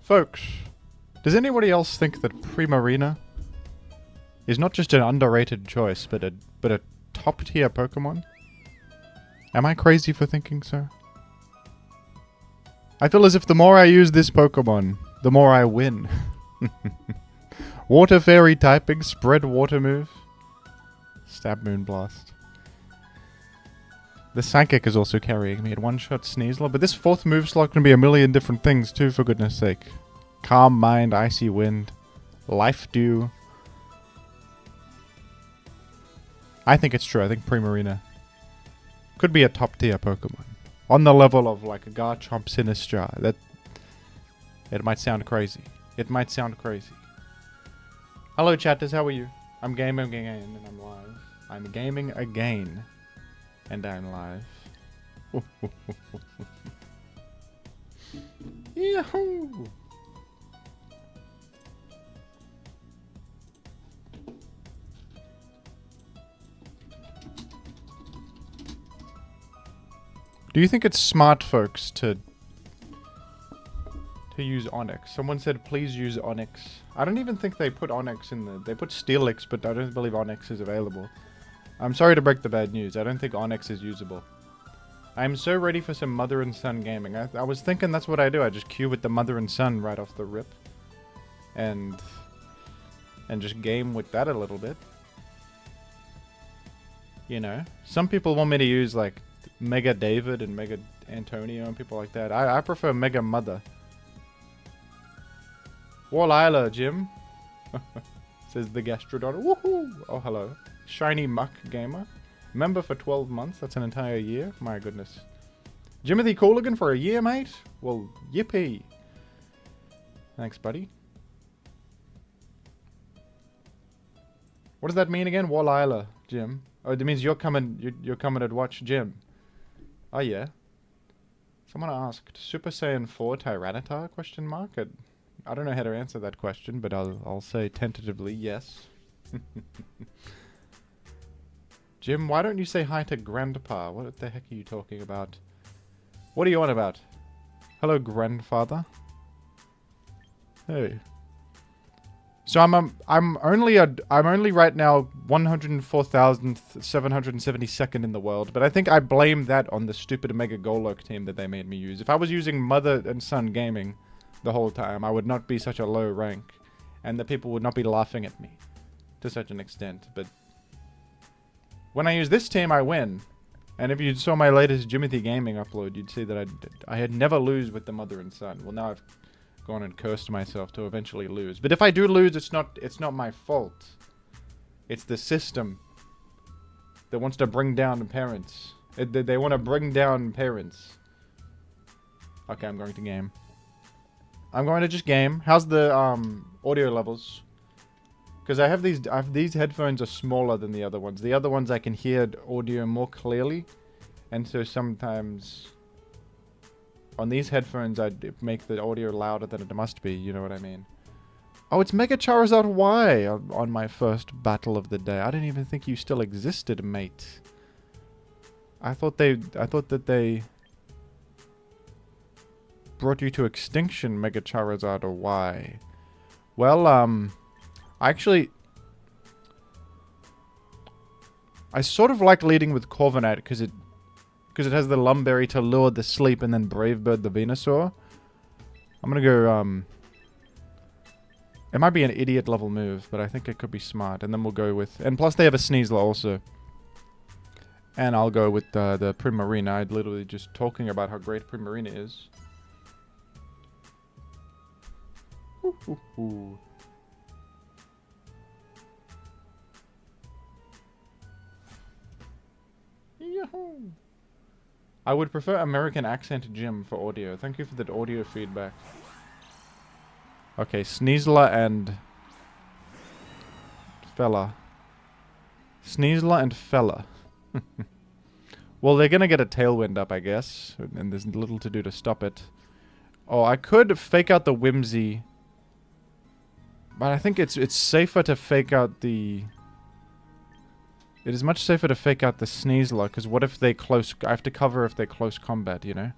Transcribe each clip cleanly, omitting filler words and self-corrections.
Folks, does anybody else think that Primarina is not just an underrated choice, but a top-tier Pokemon? Am I crazy for thinking so? I feel as if the more I use this Pokemon, the more I win. Water Fairy typing, spread water move. Stab Moonblast. The Psychic is also carrying me at one-shot Sneasler, but this fourth move slot can be a million different things too, for goodness sake. Calm Mind, Icy Wind, Life Dew. I think it's true. I think Primarina could be a top-tier Pokemon. On the level of like a Garchomp Sinistcha. That it might sound crazy. It might sound crazy. Hello chatters, how are you? I'm gaming again and I'm live. I'm gaming again. And I'm live. Yahoo! Do you think it's smart, folks, to use Onyx? Someone said, please use Onyx. I don't even think they put Onyx in the... They put Steelix, but I don't believe Onyx is available. I'm sorry to break the bad news. I don't think Onyx is usable. I'm so ready for some mother and son gaming. I was thinking that's what I do. I just queue with the mother and son right off the rip. And just game with that a little bit. You know? Some people want me to use, like, Mega David and Mega Antonio and people like that. I prefer Mega Mother. Wall Jim. Says the Gastrodon. Woohoo! Oh, hello. Shiny Muck Gamer. Member for 12 months. That's an entire year. My goodness. Jimothy Cooligan for a year, mate? Well, yippee. Thanks, buddy. What does that mean again? Wall Jim. Oh, it means you're coming to watch Jim. Oh, yeah. Someone asked, Super Saiyan 4 Tyranitar? Question mark? I don't know how to answer that question, but I'll say tentatively yes. Jim, why don't you say hi to Grandpa? What the heck are you talking about? What are you on about? Hello, Grandfather. Hey. So I'm only right now 104,772nd in the world, but I think I blame that on the stupid Mega Golurk team that they made me use. If I was using Mother and Son Gaming the whole time, I would not be such a low rank, and the people would not be laughing at me to such an extent. But when I use this team, I win. And if you saw my latest Jimothy Gaming upload, you'd see that I had never lose with the Mother and Son. Well, now I've gone and cursed myself to eventually lose. But if I do lose, it's not my fault. It's the system that wants to bring down parents. They want to bring down parents. Okay, I'm going to game. I'm going to just game. How's the audio levels? Because I have these headphones are smaller than the other ones. The other ones I can hear audio more clearly, and so sometimes on these headphones I make the audio louder than it must be. You know what I mean? Oh, it's Mega Charizard Y on my first battle of the day. I didn't even think you still existed, mate. I thought that they brought you to extinction, Mega Charizard or Y. Well, actually, I sort of like leading with Corviknight because it has the Lumberry to lure the sleep and then Brave Bird the Venusaur. I'm gonna go, it might be an idiot level move, but I think it could be smart. And then we'll go with, and plus they have a Sneasler also. And I'll go with the Primarina. I'm literally just talking about how great Primarina is. Ooh, ooh, ooh. Yahoo! I would prefer American accent Jim for audio. Thank you for that audio feedback. Okay, Sneasler and Fella. Sneasler and Fella. Well, they're gonna get a Tailwind up, I guess. And there's little to do to stop it. Oh, I could fake out the Whimsy. But I think it's safer to fake out the... It is much safer to fake out the Sneasler, because what if they close... I have to cover if they're close combat, you know?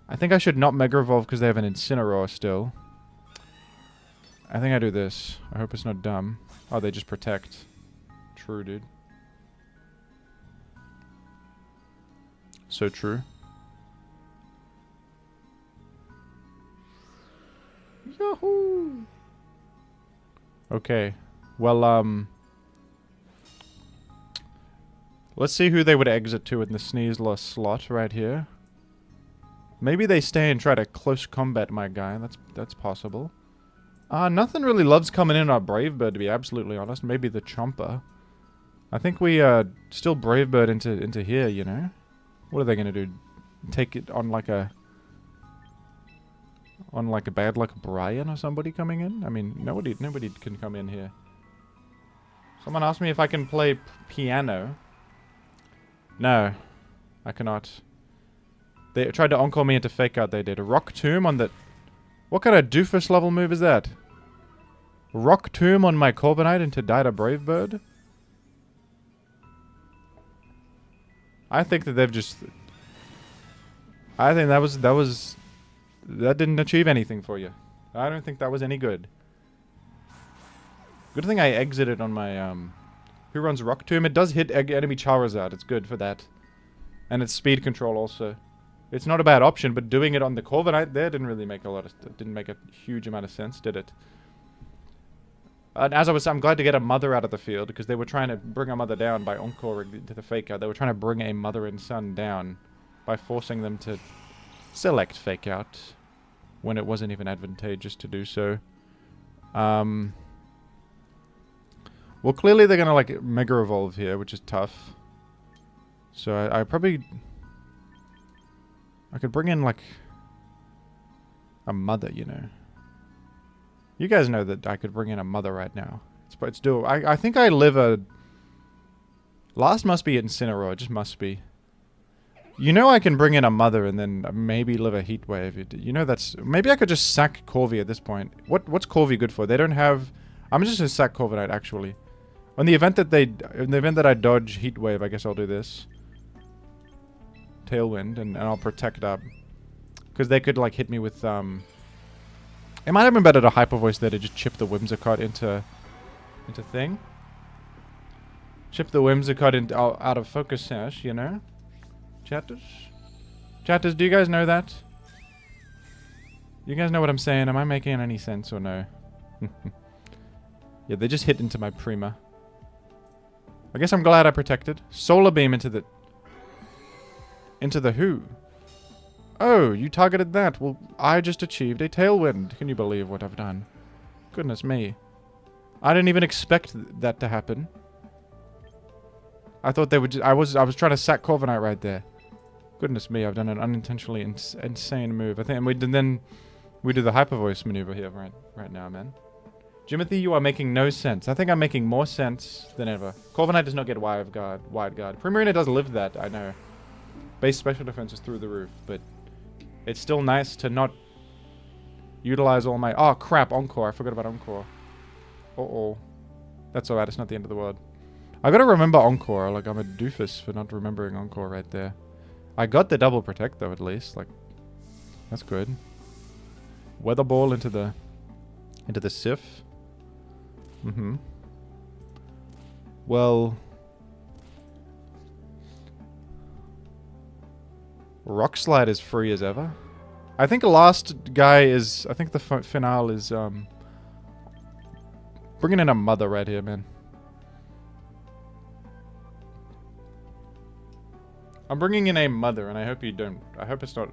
I think I should not Mega Evolve because they have an Incineroar still. I think I do this. I hope it's not dumb. Oh, they just protect. True, dude. So true. Yahoo! Okay. Well, let's see who they would exit to in the Sneasler slot right here. Maybe they stay and try to close combat my guy. That's possible. Nothing really loves coming in our Brave Bird, to be absolutely honest. Maybe the Chomper. I think we still Brave Bird into here, you know? What are they gonna do? Take it on like a bad luck Brian or somebody coming in? I mean, nobody can come in here. Someone asked me if I can play piano. No, I cannot. They tried to encore me into fake out. They did a Rock Tomb on the. What kind of doofus level move is that? Rock Tomb on my Corviknight into Dida Brave Bird? I think that they've just... I think that didn't achieve anything for you. I don't think that was any good. Good thing I exited on my, Who runs Rock Tomb? It does hit enemy Charizard. It's good for that. And it's speed control also. It's not a bad option, but doing it on the Corviknight there didn't really make didn't make a huge amount of sense, did it? And as I'm glad to get a Mother out of the field, because they were trying to bring a Mother down by encoring to the Fake Out. They were trying to bring a Mother and Son down by forcing them to select Fake Out when it wasn't even advantageous to do so. Well, clearly they're gonna like Mega Evolve here, which is tough. So I probably... I could bring in like a Mother, you know. You guys know that I could bring in a Mother right now. It's doable. I think I live a... Last must be Incineroar. It just must be. You know I can bring in a Mother and then maybe live a Heat Wave. You know that's... Maybe I could just sack Corvi at this point. What's Corvi good for? They don't have... I'm just gonna sack Corviknight actually. On the event that in the event that I dodge Heat Wave, I guess I'll do this. Tailwind and I'll protect up. Because they could like hit me with It might have been better to Hyper Voice there to just chip the Whimsicott into thing. Chip the Whimsicott out of Focus Sash, you know? Chatters? Chatters, do you guys know that? You guys know what I'm saying? Am I making any sense or no? Yeah, they just hit into my Prima. I guess I'm glad I protected. Solar Beam into the... Into the who? Oh, you targeted that. Well, I just achieved a Tailwind. Can you believe what I've done? Goodness me. I didn't even expect that to happen. I thought they would just... I was trying to sack Corviknight right there. Goodness me, I've done an unintentionally insane move. I think then we do the Hyper Voice maneuver here right now, man. Jimothy, you are making no sense. I think I'm making more sense than ever. Corviknight does not get wide guard. Primarina does live that, I know. Base special defense is through the roof, but it's still nice to not utilize all my... Oh, crap, Encore. I forgot about Encore. Uh-oh. That's alright, it's not the end of the world. I gotta remember Encore. Like, I'm a doofus for not remembering Encore right there. I got the double protect, though, at least. Like, that's good. Weather Ball into the Sif. Mm-hmm. Well... Rock Slide is free as ever. I think the last guy is... I think the finale is, bringing in a Mother right here, man. I'm bringing in a Mother, and I hope you don't... I hope it's not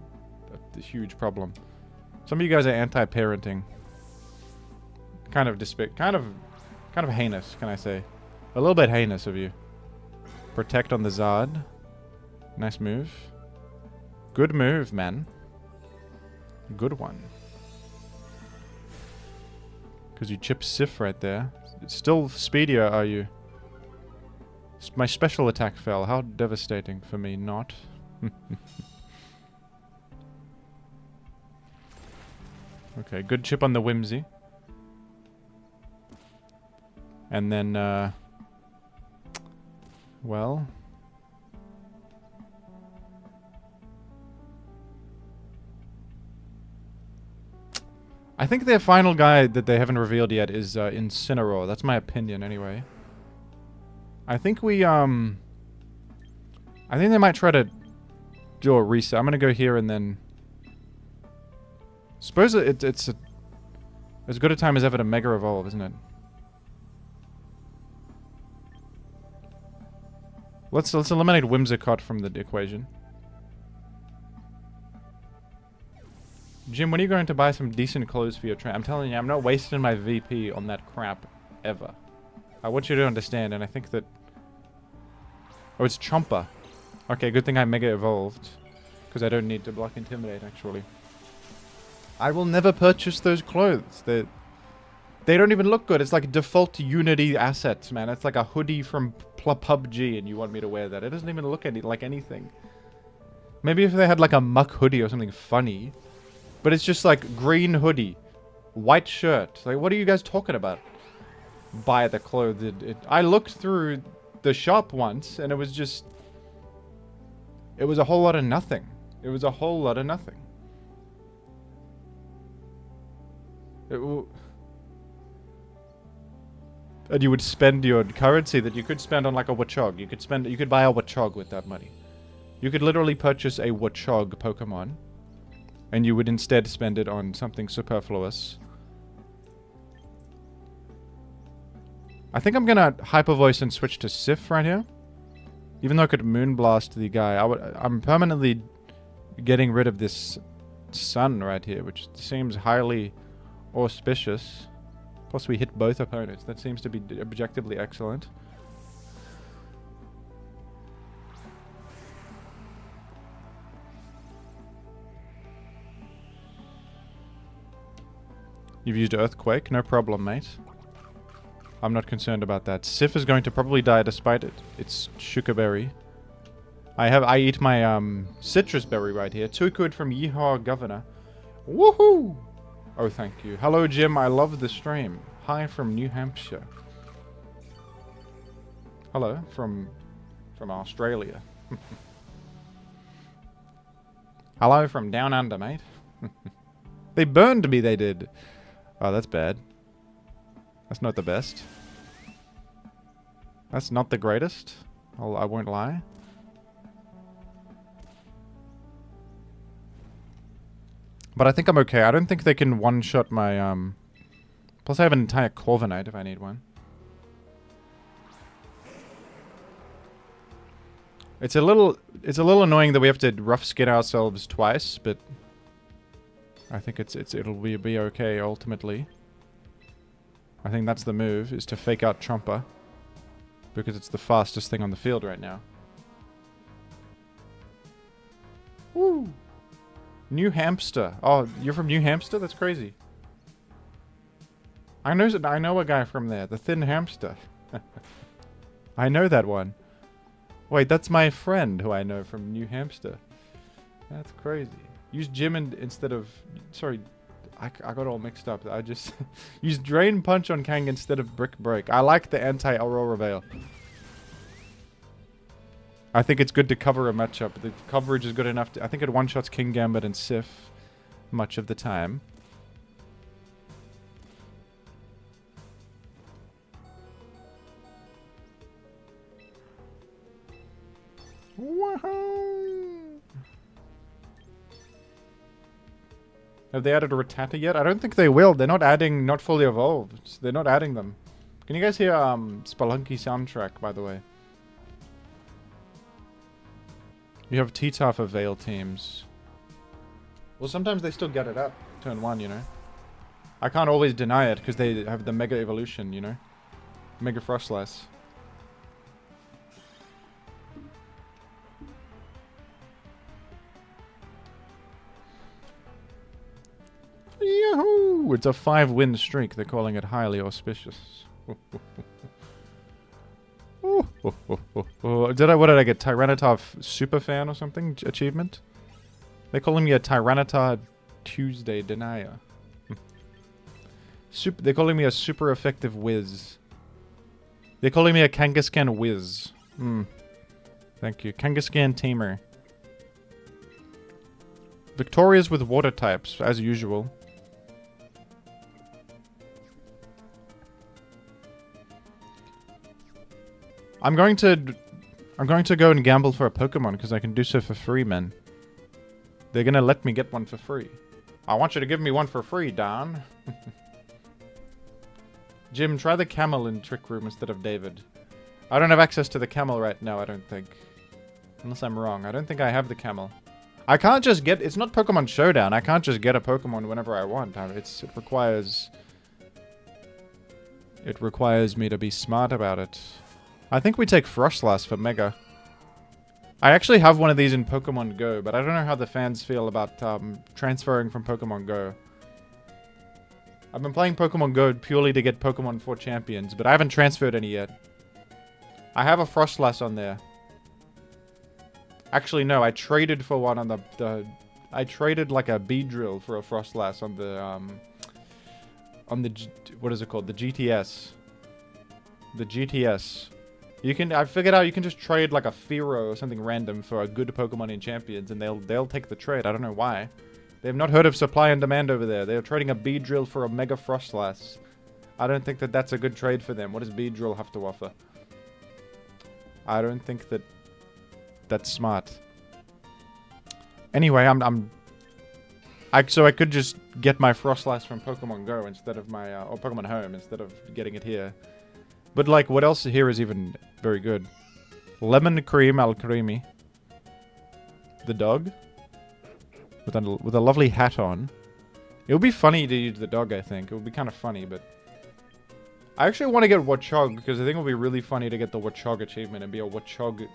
a huge problem. Some of you guys are anti-parenting. Kind of heinous, can I say. A little bit heinous of you. Protect on the Zard. Nice move. Good move, man. Good one. Because you chip Sif right there. It's still speedier, are you? My special attack fell. How devastating for me, not. Okay, good chip on the Whimsy. And then, well... I think their final guy that they haven't revealed yet is Incineroar. That's my opinion anyway. I think I think they might try to do a reset. I'm gonna go here and then... Suppose it's as good a time as ever to Mega Evolve, isn't it? Let's eliminate Whimsicott from the equation. Jim, when are you going to buy some decent clothes for your train? I'm telling you, I'm not wasting my VP on that crap ever. I want you to understand, and I think that... Oh, it's Chomper. Okay, good thing I Mega Evolved. Because I don't need to block Intimidate, actually. I will never purchase those clothes. They don't even look good. It's like default Unity assets, man. It's like a hoodie from PUBG, and you want me to wear that. It doesn't even look like anything. Maybe if they had like a muck hoodie or something funny. But it's just like green hoodie, white shirt. Like, what are you guys talking about? Buy the clothes. I looked through the shop once, and it was just... It was a whole lot of nothing. It was a whole lot of nothing. And you would spend your currency that you could spend on like a Wachog. You could buy a Wachog with that money. You could literally purchase a Wachog Pokemon. And you would instead spend it on something superfluous. I think I'm gonna Hyper Voice and switch to Sif right here. Even though I could Moonblast the guy, I'm permanently getting rid of this sun right here, which seems highly auspicious. Plus we hit both opponents. That seems to be objectively excellent. You've used Earthquake, no problem, mate. I'm not concerned about that. Sif is going to probably die despite it. It's Shukaberry. I eat my citrus berry right here. Tukud from Yeehaw Governor. Woohoo! Oh, thank you. Hello, Jim. I love the stream. Hi from New Hampshire. Hello from Australia. Hello from down under, mate. They burned me, they did. Oh, that's bad. That's not the best. That's not the greatest. I won't lie. But I think I'm okay. I don't think they can one-shot my, Plus I have an entire Corviknight if I need one. It's a little annoying that we have to rough skin ourselves twice, but... I think it'll be okay ultimately. I think that's the move, is to fake out Chomper. Because it's the fastest thing on the field right now. Woo! New Hampshire. Oh, you're from New Hampshire? That's crazy. I know a guy from there, the Thin Hamster. I know that one. Wait, that's my friend who I know from New Hampshire. That's crazy. Use Jim instead of... Sorry, I got all mixed up. I just... Use Drain Punch on Kang instead of Brick Break. I like the anti-Aurora Veil. I think it's good to cover a matchup. The coverage is good enough to... I think it one-shots King Gambit and Sif much of the time. Woohoo! Have they added a Rattata yet? I don't think they will. They're not adding Not Fully Evolved. They're not adding them. Can you guys hear Spelunky soundtrack, by the way? You have T-Tar for Veil teams. Well, sometimes they still get it up. Turn 1, you know. I can't always deny it, because they have the Mega Evolution, you know. Mega Frostlass. Yahoo! It's a 5-win streak. They're calling it highly auspicious. What did I get? Tyranitar Superfan or something? Achievement? They're calling me a Tyranitar Tuesday Denier. They're calling me a super effective whiz. They're calling me a Kangaskhan whiz. Thank you. Kangaskhan Tamer. Victoria's with water types, as usual. I'm going to go and gamble for a Pokemon because I can do so for free, man. They're gonna let me get one for free. I want you to give me one for free, Don. Jim, try the camel in Trick Room instead of David. I don't have access to the camel right now, I don't think. Unless I'm wrong. I don't think I have the camel. I can't just get... It's not Pokemon Showdown. I can't just get a Pokemon whenever I want. It requires... It requires me to be smart about it. I think we take Frostlass for Mega. I actually have one of these in Pokemon Go, but I don't know how the fans feel about transferring from Pokemon Go. I've been playing Pokemon Go purely to get Pokemon 4 champions, but I haven't transferred any yet. I have a Frostlass on there. Actually, no, I traded for one on the I traded like a Beedrill for a Frostlass on the what is it called? The GTS. The GTS. You can, I figured out you can just trade like a Fearow or something random for a good Pokemon in Champions, and they'll take the trade. I don't know why. They've not heard of supply and demand over there. They're trading a Beedrill for a Mega Frostlass. I don't think that that's a good trade for them. What does Beedrill have to offer? I don't think that that's smart. Anyway, so I could just get my Frostlass from Pokemon Go instead of my or Pokemon Home instead of getting it here. But like, what else here is even very good? Lemon Cream Alcremie. The dog with a lovely hat on. It would be funny to use the dog. I think it would be kind of funny, but I actually want to get Watchog because I think it would be really funny to get the Watchog achievement and be a Watchog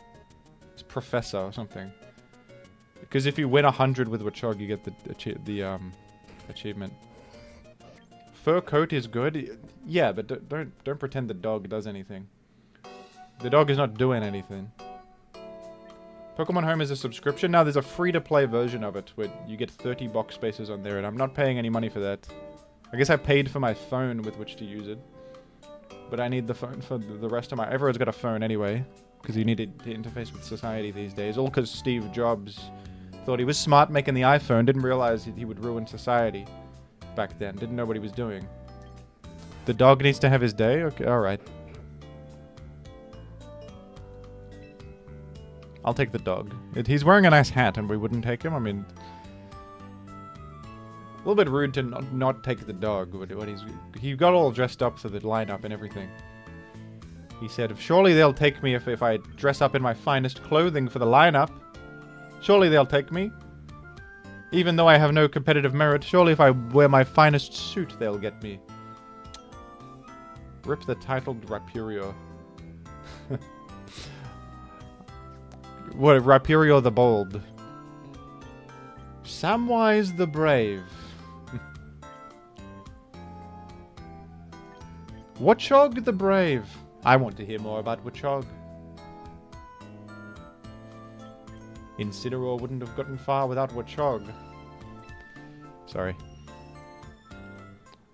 professor or something. Because if you win 100 with Watchog, you get the achievement. Fur coat is good. Yeah, but don't pretend the dog does anything. The dog is not doing anything. Pokemon Home is a subscription. Now there's a free-to-play version of it where you get 30 box spaces on there, and I'm not paying any money for that. I guess I paid for my phone with which to use it. But I need the phone for the rest of my... Everyone's got a phone anyway, because you need to interface with society these days. All because Steve Jobs thought he was smart making the iPhone, didn't realize he would ruin society back then. Didn't know what he was doing. The dog needs to have his day? Okay, alright. I'll take the dog. He's wearing a nice hat and we wouldn't take him. I mean... A little bit rude to not take the dog. He got all dressed up for the lineup and everything. He said, surely they'll take me if I dress up in my finest clothing for the lineup. Surely they'll take me. Even though I have no competitive merit, surely if I wear my finest suit, they'll get me. Rip the titled Rhyperior. What, Rhyperior the Bold. Samwise the Brave. Watchog the Brave. I want to hear more about Watchog. Incineroar wouldn't have gotten far without Watchog. Sorry.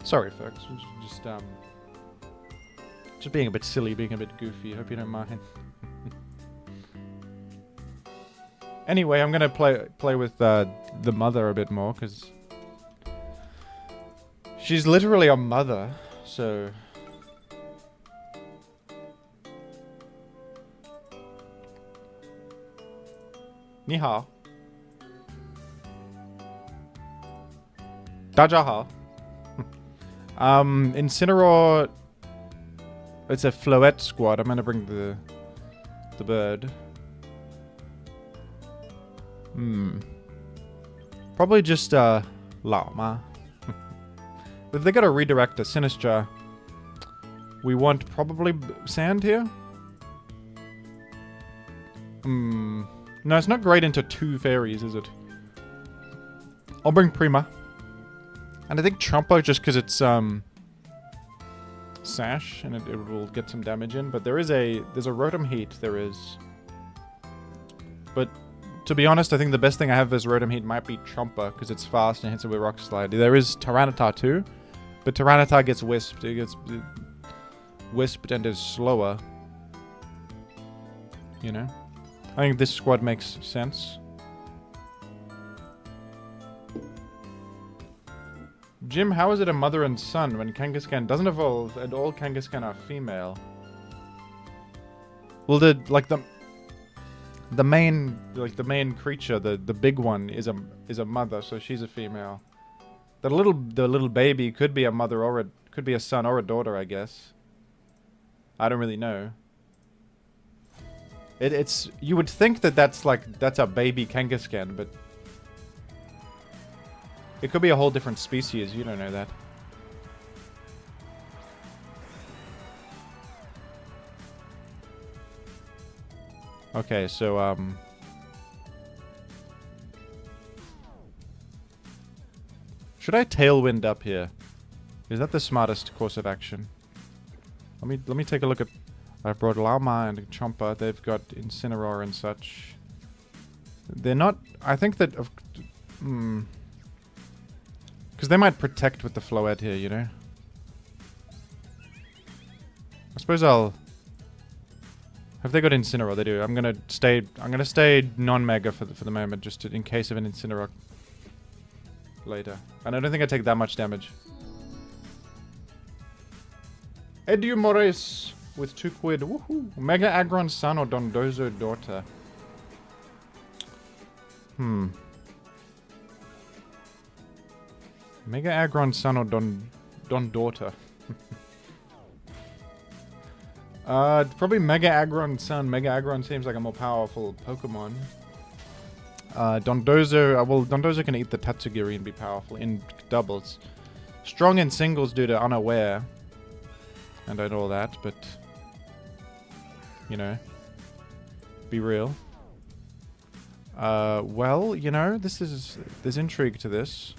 Sorry, folks. Just being a bit silly, being a bit goofy. Hope you don't mind. Anyway, I'm gonna play with the mother a bit more because she's literally a mother. So. Ni hao. Dajaha. Incineroar. It's a Floette squad. I'm gonna bring the bird. Probably just Llama. But they gotta redirect a Sinistra. We want probably sand here. No, it's not great into 2 fairies, is it? I'll bring Prima. And I think Trumpo just because it's Sash and it will get some damage in. But there's a Rotom Heat, there is. But to be honest, I think the best thing I have as Rotom Heat might be Trumpa because it's fast and hits it with Rock Slide. There is Tyranitar too, but Tyranitar gets Wisped. It gets Wisped and is slower. You know? I think this squad makes sense. Jim, how is it a mother and son when Kangaskhan doesn't evolve and all Kangaskhan are female? Well, the main creature, the big one is a mother, so she's a female. The little baby could be a mother or could be a son or a daughter, I guess. I don't really know. It's you would think that that's a baby Kangaskhan, but it could be a whole different species. You don't know that. Okay, so should I tailwind up here? Is that the smartest course of action? Let me take a look at. I've brought Llama and Chomper. They've got Incineroar and such. They're not. I think that. Because they might protect with the Floette here, you know. I suppose I'll. Have they got Incineroar? They do. I'm gonna stay non-mega for the moment, just in case of an Incineroar later. And I don't think I take that much damage. Edu Mores with 2 quid. Woohoo! Mega Aggron son or Dondozo daughter? Mega Aggron son or Don daughter? Probably Mega Aggron son. Mega Aggron seems like a more powerful Pokemon. Dondozo, well, Dondozo can eat the Tatsugiri and be powerful in doubles. Strong in singles due to Unaware. And I know all that, but... You know. Be real. Well, you know, there's intrigue to this.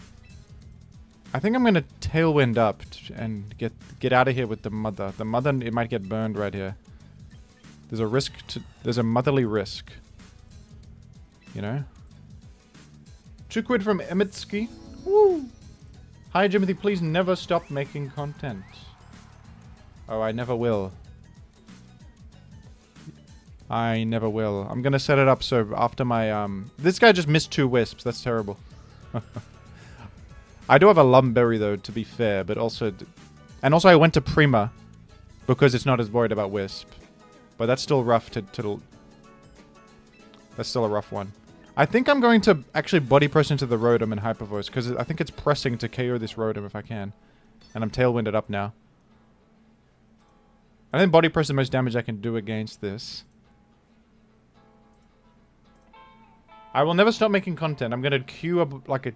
I think I'm gonna tailwind up and get out of here with the mother. The mother, it might get burned right here. There's a risk there's a motherly risk. You know? 2 quid from Emitsky. Woo! Hi, Jimothy, please never stop making content. Oh, I never will. I never will. I'm gonna set it up so after my, This guy just missed 2 wisps. That's terrible. I do have a Lumberry, though, to be fair, but also... And also I went to Prima, because it's not as worried about Wisp. But that's still rough to That's still a rough one. I think I'm going to actually body press into the Rotom and Hyper Voice, because I think it's pressing to KO this Rotom if I can. And I'm tailwinded up now. I think body press is the most damage I can do against this. I will never stop making content. I'm going to queue up like a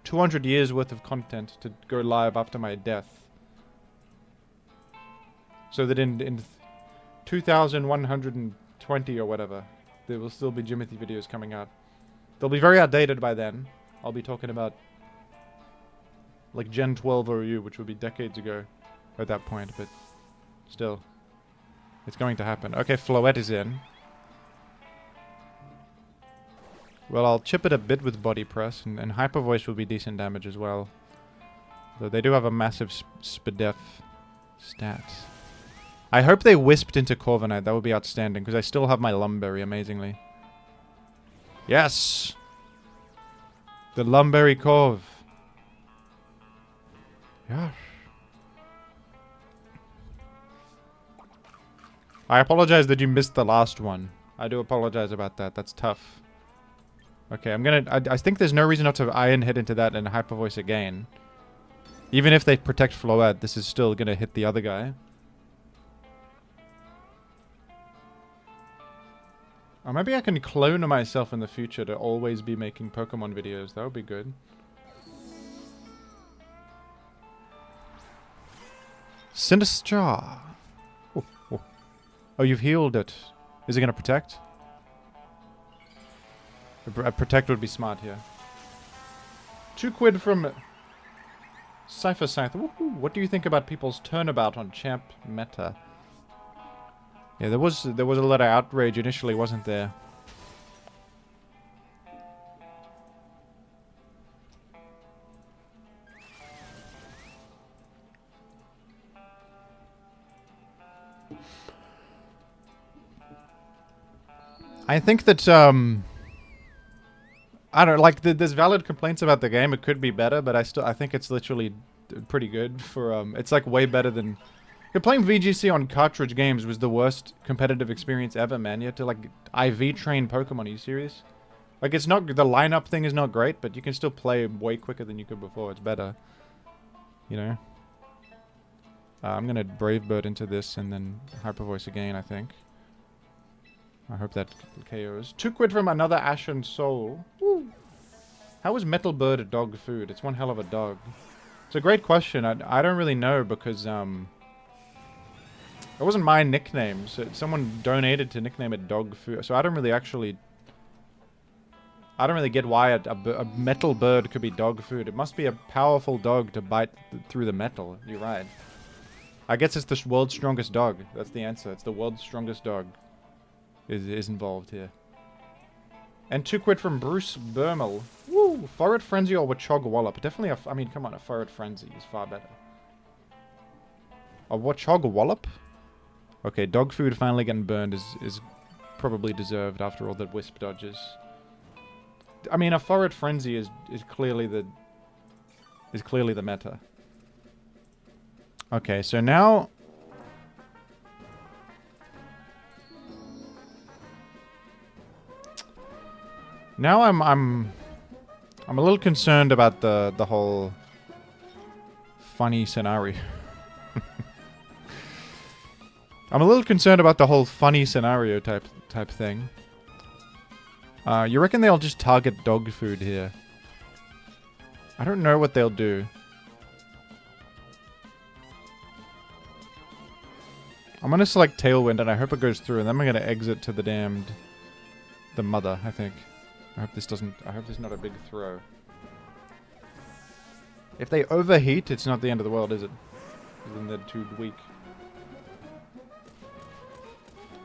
200 years worth of content to go live after my death. So that in 2120 or whatever, there will still be Jimothy videos coming out. They'll be very outdated by then. I'll be talking about like Gen 12 OU, which would be decades ago at that point, but still. It's going to happen. Okay, Floette is in. Well, I'll chip it a bit with body press, and Hyper Voice will be decent damage as well. Though they do have a massive Spadef stats. I hope they wisped into Corviknight. That would be outstanding, because I still have my Lumberry, amazingly. Yes! The Lumberry Corv. Yes. I apologize that you missed the last one. I do apologize about that. That's tough. Okay, I'm gonna... I think there's no reason not to Iron Head into that and Hyper Voice again. Even if they protect Floette, this is still gonna hit the other guy. Or maybe I can clone myself in the future to always be making Pokemon videos. That would be good. Sinistra. Oh, you've healed it. Is it going to protect? A protect would be smart here. 2 quid from Cypher Scythe. What do you think about people's turnabout on champ meta? Yeah, there was a lot of outrage initially, wasn't there? I think that, I don't like, there's valid complaints about the game. It could be better, but I think it's literally pretty good for, it's like way better than, Playing VGC on cartridge games was the worst competitive experience ever, man. You had to, like, IV train Pokemon. Are you serious? Like, it's not... The lineup thing is not great, but you can still play way quicker than you could before. It's better. You know? I'm gonna Brave Bird into this and then Hyper Voice again, I think. I hope that KOs. 2 quid from another Ashen Soul. Woo. How is Metal Bird a dog food? It's one hell of a dog. It's a great question. I don't really know because, it wasn't my nickname, so someone donated to nickname it dog food. So I don't really get why a metal bird could be dog food. It must be a powerful dog to bite through the metal. You're right. I guess it's the world's strongest dog. That's the answer. It's the world's strongest dog is involved here. And 2 quid from Bruce Burmel. Woo! Forward Frenzy or Wachog Wallop. Definitely I mean, come on, a Forward Frenzy is far better. A Wachog Wallop? Okay, dog food finally getting burned is probably deserved after all the Wisp dodges. I mean, a Forward Frenzy is clearly the meta. Okay, so now I'm a little concerned about the whole funny scenario. I'm a little concerned about the whole funny scenario type thing. You reckon they'll just target dog food here? I don't know what they'll do. I'm gonna select Tailwind and I hope it goes through, and then I'm gonna exit to the mother, I think. I hope this is not a big throw. If they overheat, it's not the end of the world, is it? Then they're too weak.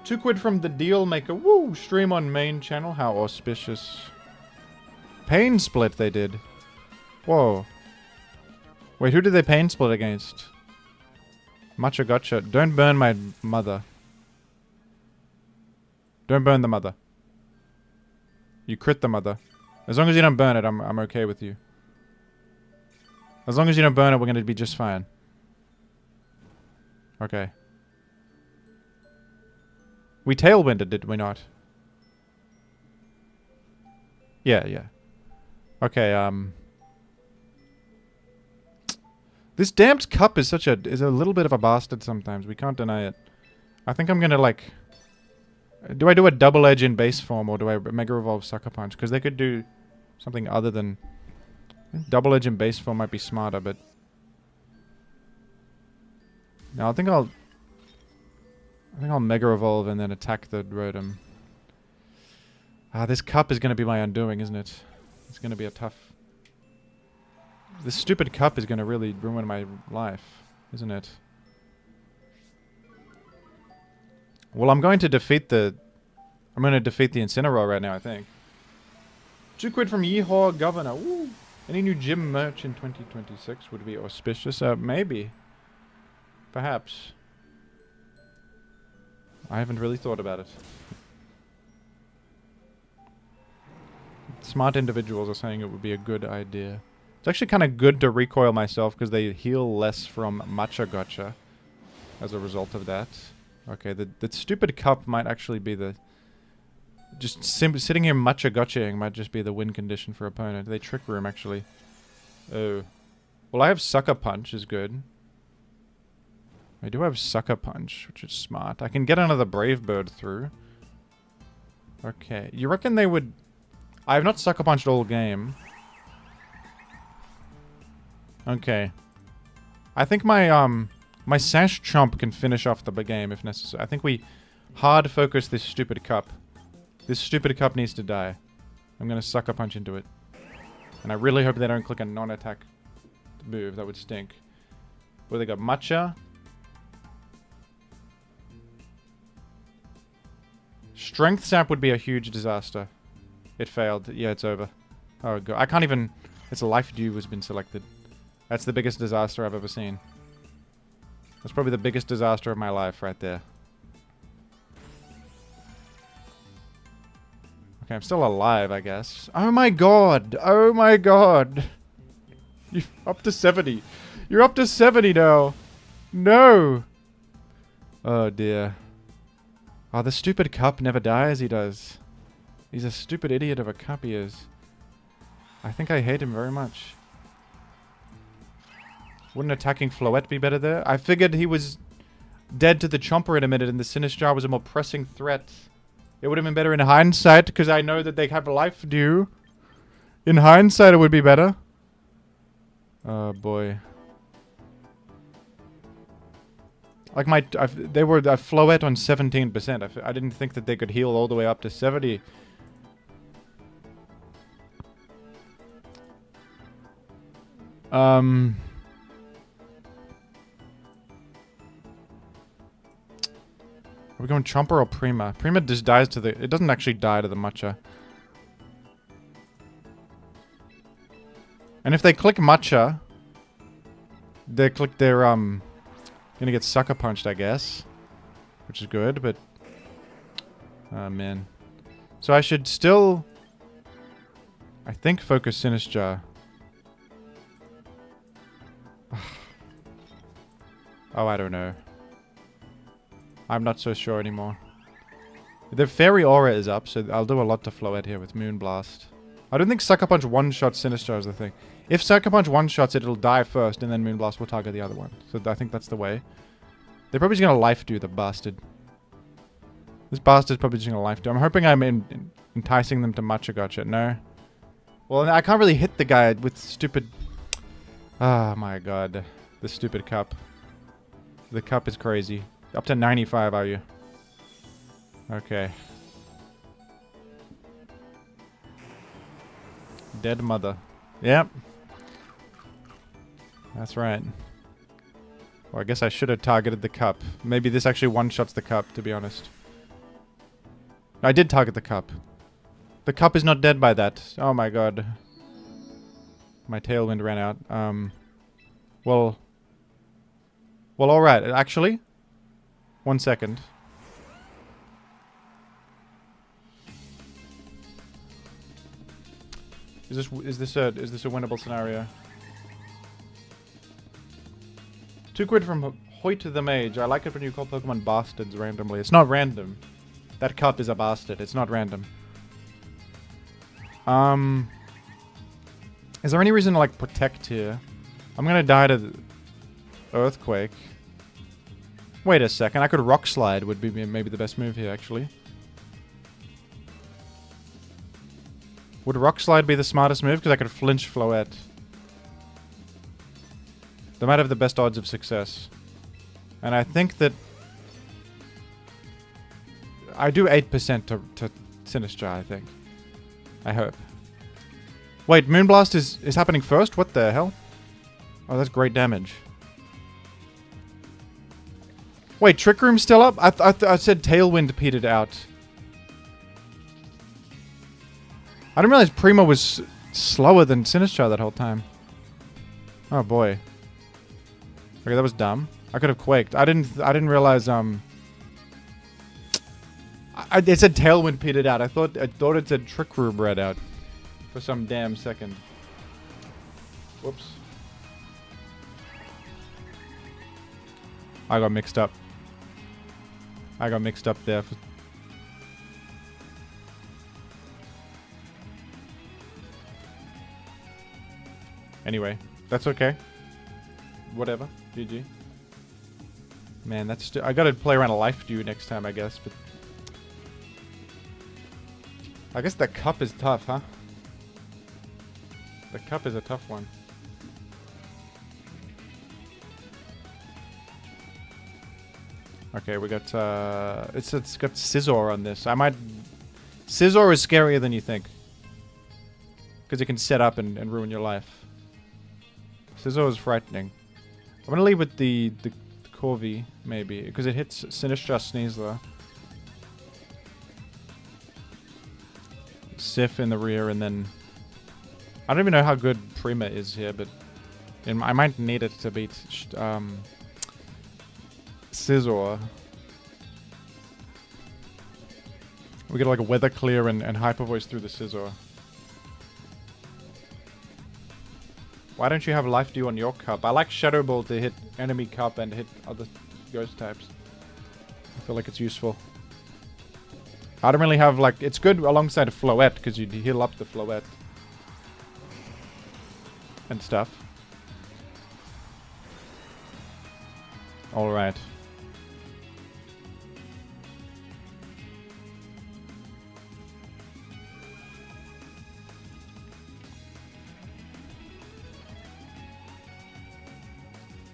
2 quid from the Deal Maker. Woo! Stream on main channel. How auspicious. Pain split they did. Whoa. Wait, who did they pain split against? Matcha gotcha. Don't burn my mother. Don't burn the mother. You crit the mother. As long as you don't burn it, I'm okay with you. As long as you don't burn it, we're gonna be just fine. Okay. We tailwinded, did we not? Yeah. Okay, this damned cup is a little bit of a bastard sometimes. We can't deny it. I think I'm gonna, like... Do I do a double edge in base form, or do I Mega Revolve Sucker Punch? Because they could do something other than... Double edge in base form might be smarter, but... No, I think I'll Mega Evolve and then attack the Rotom. This cup is going to be my undoing, isn't it? It's going to be a tough... This stupid cup is going to really ruin my life, isn't it? Well, I'm going to defeat the Incineroar right now, I think. 2 quid from Yeehaw Governor. Woo! Any new gym merch in 2026 would be auspicious. Maybe. Perhaps. I haven't really thought about it. Smart individuals are saying it would be a good idea. It's actually kind of good to recoil myself because they heal less from Matcha Gotcha as a result of that. Okay, the stupid cup might actually be the... Just sitting here Matcha Gotchaing might just be the win condition for opponent. They Trick Room, actually. Oh. Well, I have Sucker Punch, is good. I do have Sucker Punch, which is smart. I can get another Brave Bird through. Okay. You reckon they would... I have not Sucker Punched all game. Okay. I think my Sash Chomp can finish off the game if necessary. I think we hard focus this stupid cup. This stupid cup needs to die. I'm gonna Sucker Punch into it. And I really hope they don't click a non-attack move. That would stink. Well, they got Matcha. Strength Sap would be a huge disaster. It failed. Yeah, it's over. Oh god. I can't even... It's Life Dew has been selected. That's the biggest disaster I've ever seen. That's probably the biggest disaster of my life right there. Okay, I'm still alive, I guess. Oh my god! Oh my god! You're up to 70. You're up to 70 now! No! Oh dear. Oh, the stupid cup never dies, he does. He's a stupid idiot of a cup, he is. I think I hate him very much. Wouldn't attacking Floette be better there? I figured he was dead to the Chomper in a minute and the Sinistrar was a more pressing threat. It would have been better in hindsight, because I know that they have life due. In hindsight, it would be better. Oh, boy. Like they were a Floette on 17%. I didn't think that they could heal all the way up to 70. Are we going Chomper or Prima? Prima just dies to the... It doesn't actually die to the Matcha. And if they click Matcha, they're gonna get sucker punched, I guess. Which is good, but... Oh, man. So I should still... I think focus Sinistrar. Oh, I don't know. I'm not so sure anymore. The Fairy Aura is up, so I'll do a lot to Floette here with Moonblast. I don't think Sucker Punch one-shots Sinistrar is the thing. If Sucker Punch one-shots it, it'll die first, and then Moonblast will target the other one. So I think that's the way. They're probably just gonna life do the bastard. This bastard's probably just gonna life do. I'm hoping I'm enticing them to Matcha Gotcha. No. Well, I can't really hit the guy with stupid... Oh my god. The stupid cup. The cup is crazy. Up to 95, are you? Okay. Dead mother. Yep. That's right. Well, I guess I should have targeted the cup. Maybe this actually one-shots the cup, to be honest. I did target the cup. The cup is not dead by that. Oh my god. My tailwind ran out. Well, alright. Actually, 1 second. Is this a winnable scenario? 2 quid from Hoyt the Mage. I like it when you call Pokemon bastards randomly. It's not random. That cup is a bastard. It's not random. Is there any reason to like protect here? I'm gonna die to the Earthquake. Wait a second. I could Rock Slide would be maybe the best move here, actually. Would Rock Slide be the smartest move? Because I could flinch Floette. They might have the best odds of success. And I think that... I do 8% to Sinistrar, I think. I hope. Wait, Moonblast is happening first? What the hell? Oh, that's great damage. Wait, Trick Room's still up? I said Tailwind petered out. I didn't realize Prima was slower than Sinistrar that whole time. Oh boy. Okay, that was dumb. I could have quaked. I didn't realize it said Tailwind petered out. I thought it said Trick Room read out for some damn second. Whoops. I got mixed up. I got mixed up there. Anyway, that's okay. Whatever. GG. Man, that's... I gotta play around a life dew next time, I guess, but... I guess the cup is tough, huh? The cup is a tough one. Okay, we got, it's got Scizor on this. I might... Scizor is scarier than you think. Because it can set up and ruin your life. Scizor is frightening. I'm gonna leave with the Corvi, maybe. Because it hits Sinistrar Sneasler. Sif in the rear, and then... I don't even know how good Prima is here, but... I might need it to beat... Scizor. We get like a Weather Clear and Hyper Voice through the Scizor. Why don't you have Life Dew on your cup? I like Shadow Ball to hit enemy cup and hit other ghost types. I feel like it's useful. I don't really have, like... It's good alongside a Floette, because you heal up the Floette. And stuff. Alright.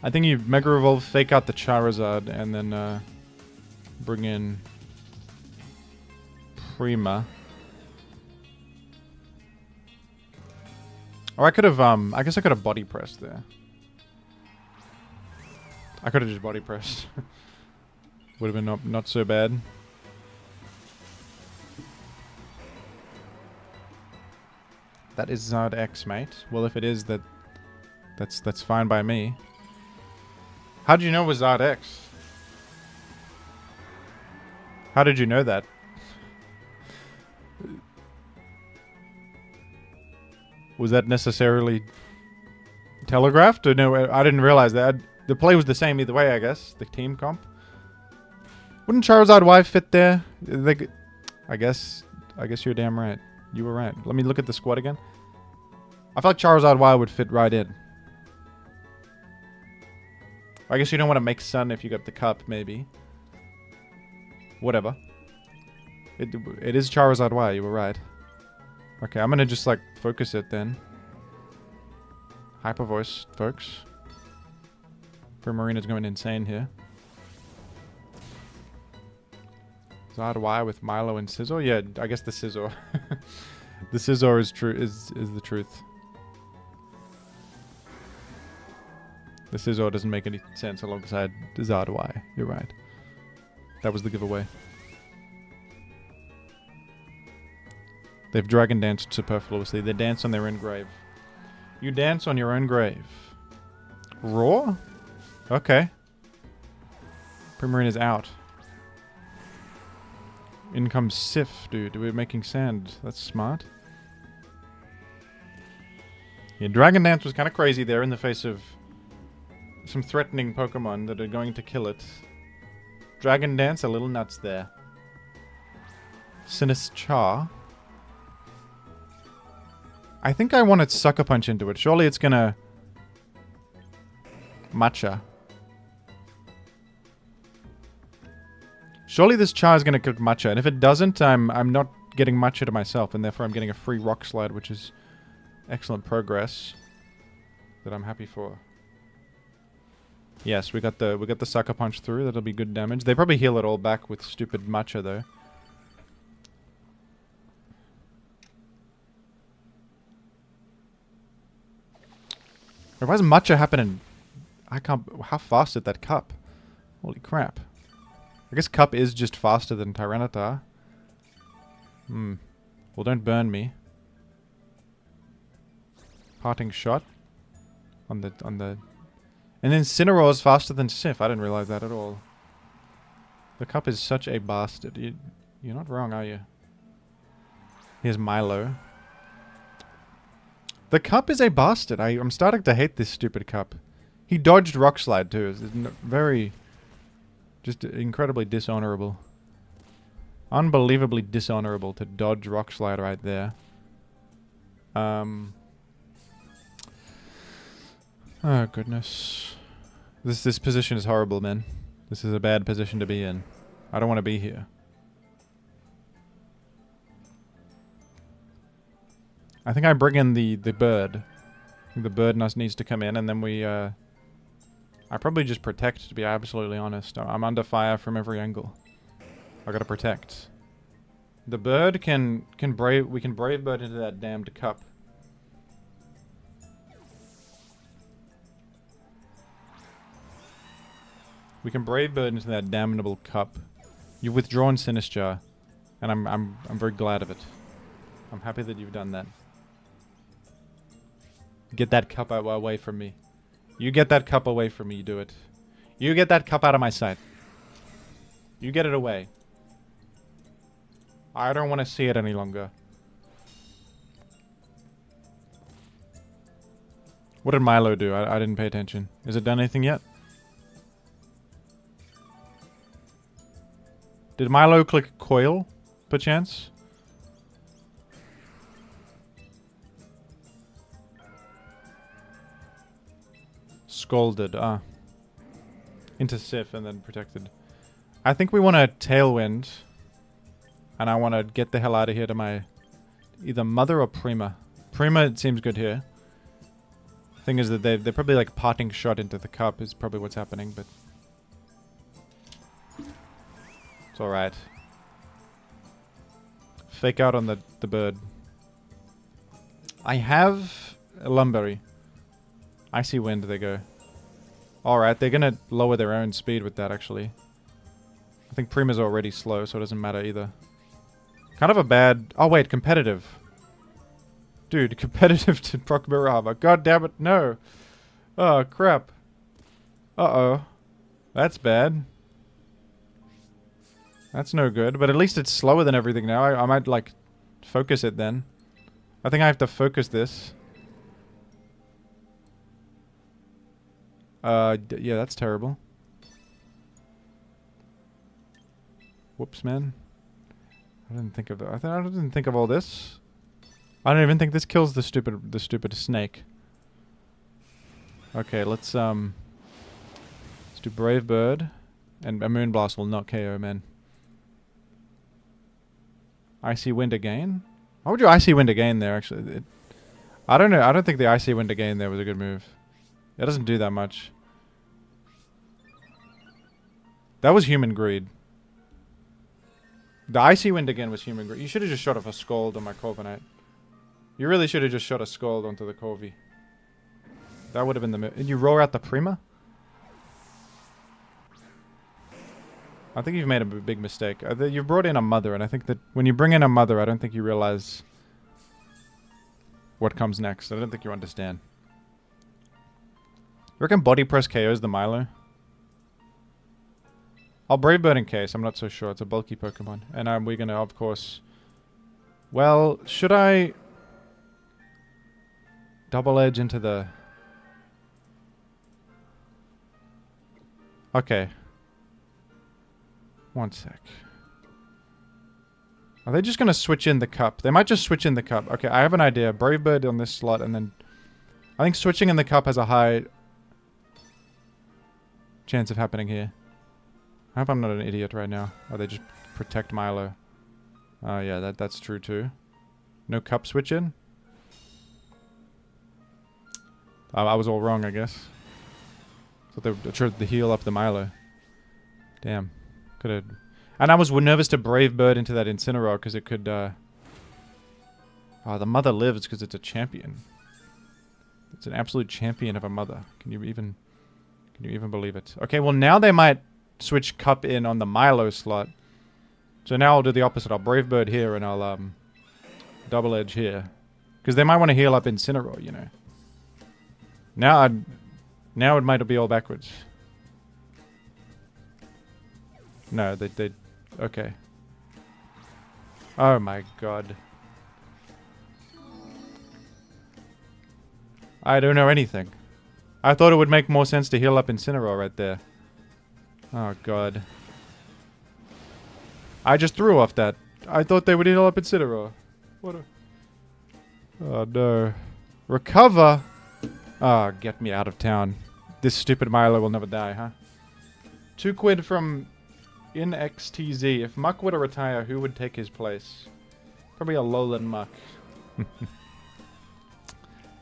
I think you Mega Revolve, fake out the Charizard, and then bring in Prima. Or I could have, I guess I could have body pressed there. I could have just body pressed. Would have been not so bad. That is Zard X, mate. Well, if it is, that's fine by me. How did you know it was Zard X? How did you know that? Was that necessarily telegraphed? Or no, I didn't realize that. The play was the same either way, I guess. The team comp. Wouldn't Charizard Y fit there? I guess you're damn right. You were right. Let me look at the squad again. I felt like Charizard Y would fit right in. I guess you don't want to make Sun if you got the cup, maybe. Whatever. It is Charizard Y, you were right. Okay, I'm gonna just, like, focus it then. Hyper voice, folks. Primarina's going insane here. Zard Y with Milo and Scizor? Yeah, I guess the Scizor. The Scizor is the truth. The Scizor doesn't make any sense alongside Zard Y. You're right. That was the giveaway. They've Dragon Danced superfluously. They dance on their own grave. You dance on your own grave. Raw? Okay. Primarina's out. In comes Sif, dude. We're making sand. That's smart. Yeah, Dragon Dance was kind of crazy there in the face of some threatening Pokemon that are going to kill it. Dragon Dance, a little nuts there. Sinistchar. I think I want to Sucker Punch into it. Surely it's gonna... Matcha. Surely this Char is gonna cook Matcha, and if it doesn't, I'm not getting Matcha to myself, and therefore I'm getting a free Rock Slide, which is excellent progress that I'm happy for. Yes, we got the Sucker Punch through. That'll be good damage. They probably heal it all back with stupid Matcha though. Why does Matcha happen in... I can't... How fast is that Cup? Holy crap. I guess Cup is just faster than Tyranitar. Well, don't burn me. Parting Shot. On the... And then Incineroar is faster than Sif. I didn't realize that at all. The Cup is such a bastard. You're not wrong, are you? Here's Milo. The Cup is a bastard. I'm starting to hate this stupid Cup. He dodged Rock Slide too. It's very... Just incredibly dishonorable. Unbelievably dishonorable to dodge Rock Slide right there. Oh goodness. This position is horrible, man. This is a bad position to be in. I don't want to be here. I think I bring in the bird. I think the bird needs to come in, and then we, I probably just protect, to be absolutely honest. I'm under fire from every angle. I gotta protect. The bird we can brave bird into that damned Cup. We can brave bird into that damnable Cup. You've withdrawn Sinistchar, and I'm very glad of it. I'm happy that you've done that. Get that Cup away from me. You get that Cup away from me, you do it. You get that Cup out of my sight. You get it away. I don't want to see it any longer. What did Milo do? I didn't pay attention. Has it done anything yet? Did Milo click coil, perchance? Scalded, into Sif and then protected. I think we want a Tailwind. And I want to get the hell out of here to my... either Mother or Prima. Prima, it seems good here. Thing is that they're probably like parting shot into the cup is probably what's happening, but... it's alright. Fake out on the bird. I have a Lumberry. Icy Wind, they go. Alright, they're gonna lower their own speed with that, actually. I think Prima's already slow, so it doesn't matter either. Kind of a bad... oh, wait, competitive. Dude, competitive to proc Mirava. God damn it, no. Oh, crap. Uh-oh. That's bad. That's no good, but at least it's slower than everything now. I might, like, focus it then. I think I have to focus this. Yeah, that's terrible. Whoops, man. I didn't think of that. I didn't think of all this. I don't even think this kills the stupid snake. Okay, let's do Brave Bird, and a Moonblast will not KO, man. Icy Wind again? Why would you Icy Wind again there, actually? I don't know. I don't think the Icy Wind again there was a good move. It doesn't do that much. That was human greed. The Icy Wind again was human greed. You should have just shot off a Scald on my Corviknight. You really should have just shot a Scald onto the Corvi. That would have been the move. Did you roll out the Prima? I think you've made a big mistake. You brought in a Mother, and I think that when you bring in a Mother, I don't think you realize what comes next. I don't think you understand. You reckon Body Press KOs the Milo? I'll Brave Bird in case. I'm not so sure. It's a bulky Pokemon. And we're going to, of course... well, should I... Double Edge into the... okay. One sec. Are they just going to switch in the cup? They might just switch in the cup. Okay, I have an idea. Brave Bird on this slot, and then... I think switching in the cup has a high... chance of happening here. I hope I'm not an idiot right now. Or they just protect Milo. Oh yeah, that's true too. No cup switch in? I was all wrong, I guess. So they tried to heal up the Milo. Damn. Could've... and I was nervous to Brave Bird into that Incineroar because it could... oh, the Mother lives because it's a champion. It's an absolute champion of a Mother. Can you even believe it? Okay, well now they might switch Cup in on the Milo slot. So now I'll do the opposite. I'll Brave Bird here and I'll Double Edge here. Because they might want to heal up Incineroar, you know. Now it might be all backwards. No, they okay. Oh my god. I don't know anything. I thought it would make more sense to heal up Incineroar right there. Oh god. I just threw off that. I thought they would heal up Incineroar. What a... oh no. Recover! Ah, oh, get me out of town. This stupid Milo will never die, huh? 2 quid from InXTZ. If Muck were to retire, who would take his place? Probably a lowland Muck.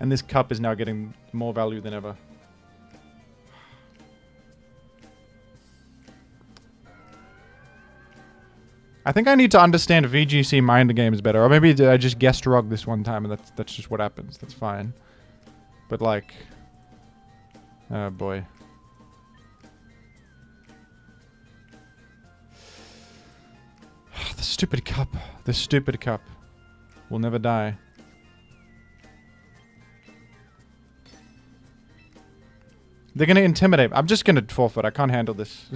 And this cup is now getting more value than ever. I think I need to understand VGC mind games better. Or maybe I just guessed wrong this one time and that's just what happens. That's fine. But like... oh boy. The stupid cup. The stupid cup. Will never die. They're gonna intimidate. I'm just gonna forfeit. I can't handle this.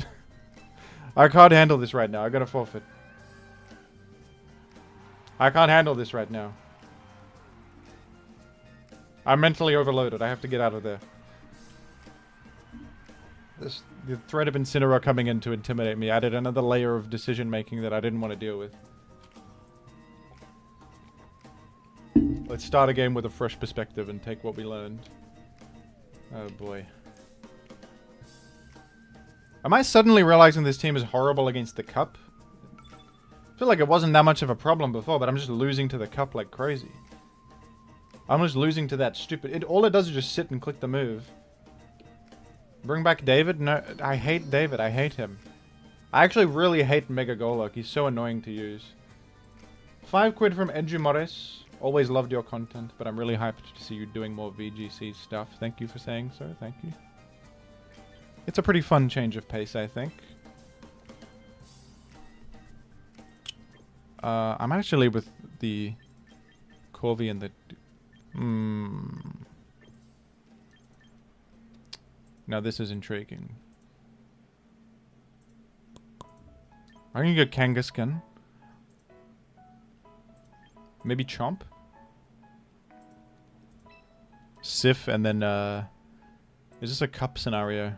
I can't handle this right now. I gotta forfeit. I can't handle this right now. I'm mentally overloaded. I have to get out of there. The threat of Incineroar coming in to intimidate me added another layer of decision making that I didn't want to deal with. Let's start a game with a fresh perspective and take what we learned. Oh boy. Am I suddenly realizing this team is horrible against the cup? I feel like it wasn't that much of a problem before, but I'm just losing to the cup like crazy. I'm just losing to that stupid... all it does is just sit and click the move. Bring back David? No, I hate David. I hate him. I actually really hate Mega Golok. He's so annoying to use. 5 quid from Edumores. Always loved your content, but I'm really hyped to see you doing more VGC stuff. Thank you for saying so. Thank you. It's a pretty fun change of pace, I think. I'm actually with the Corvi and the... Now this is intriguing. I'm gonna get Kangaskhan. Maybe Chomp? Sif and then, is this a cup scenario?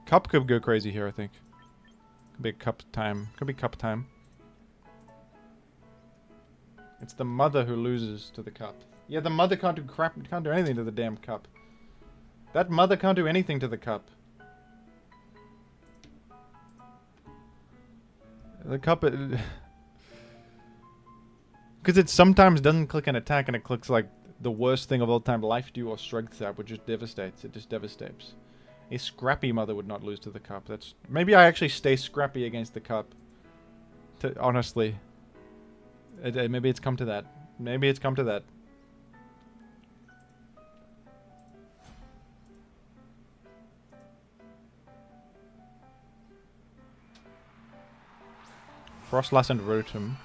Cup could go crazy here, I think. Could be cup time. Could be cup time. It's the mother who loses to the cup. Yeah, the mother can't do crap, can't do anything to the damn cup. That mother can't do anything to the cup. The cup... Because it sometimes doesn't click an attack and it clicks like the worst thing of all time, Life Dew or Strength Tap, which just devastates. It just devastates. A scrappy mother would not lose to the cup. That's... Maybe I actually stay scrappy against the cup. Honestly. Maybe it's come to that. Maybe it's come to that. Frostlass and Rotom.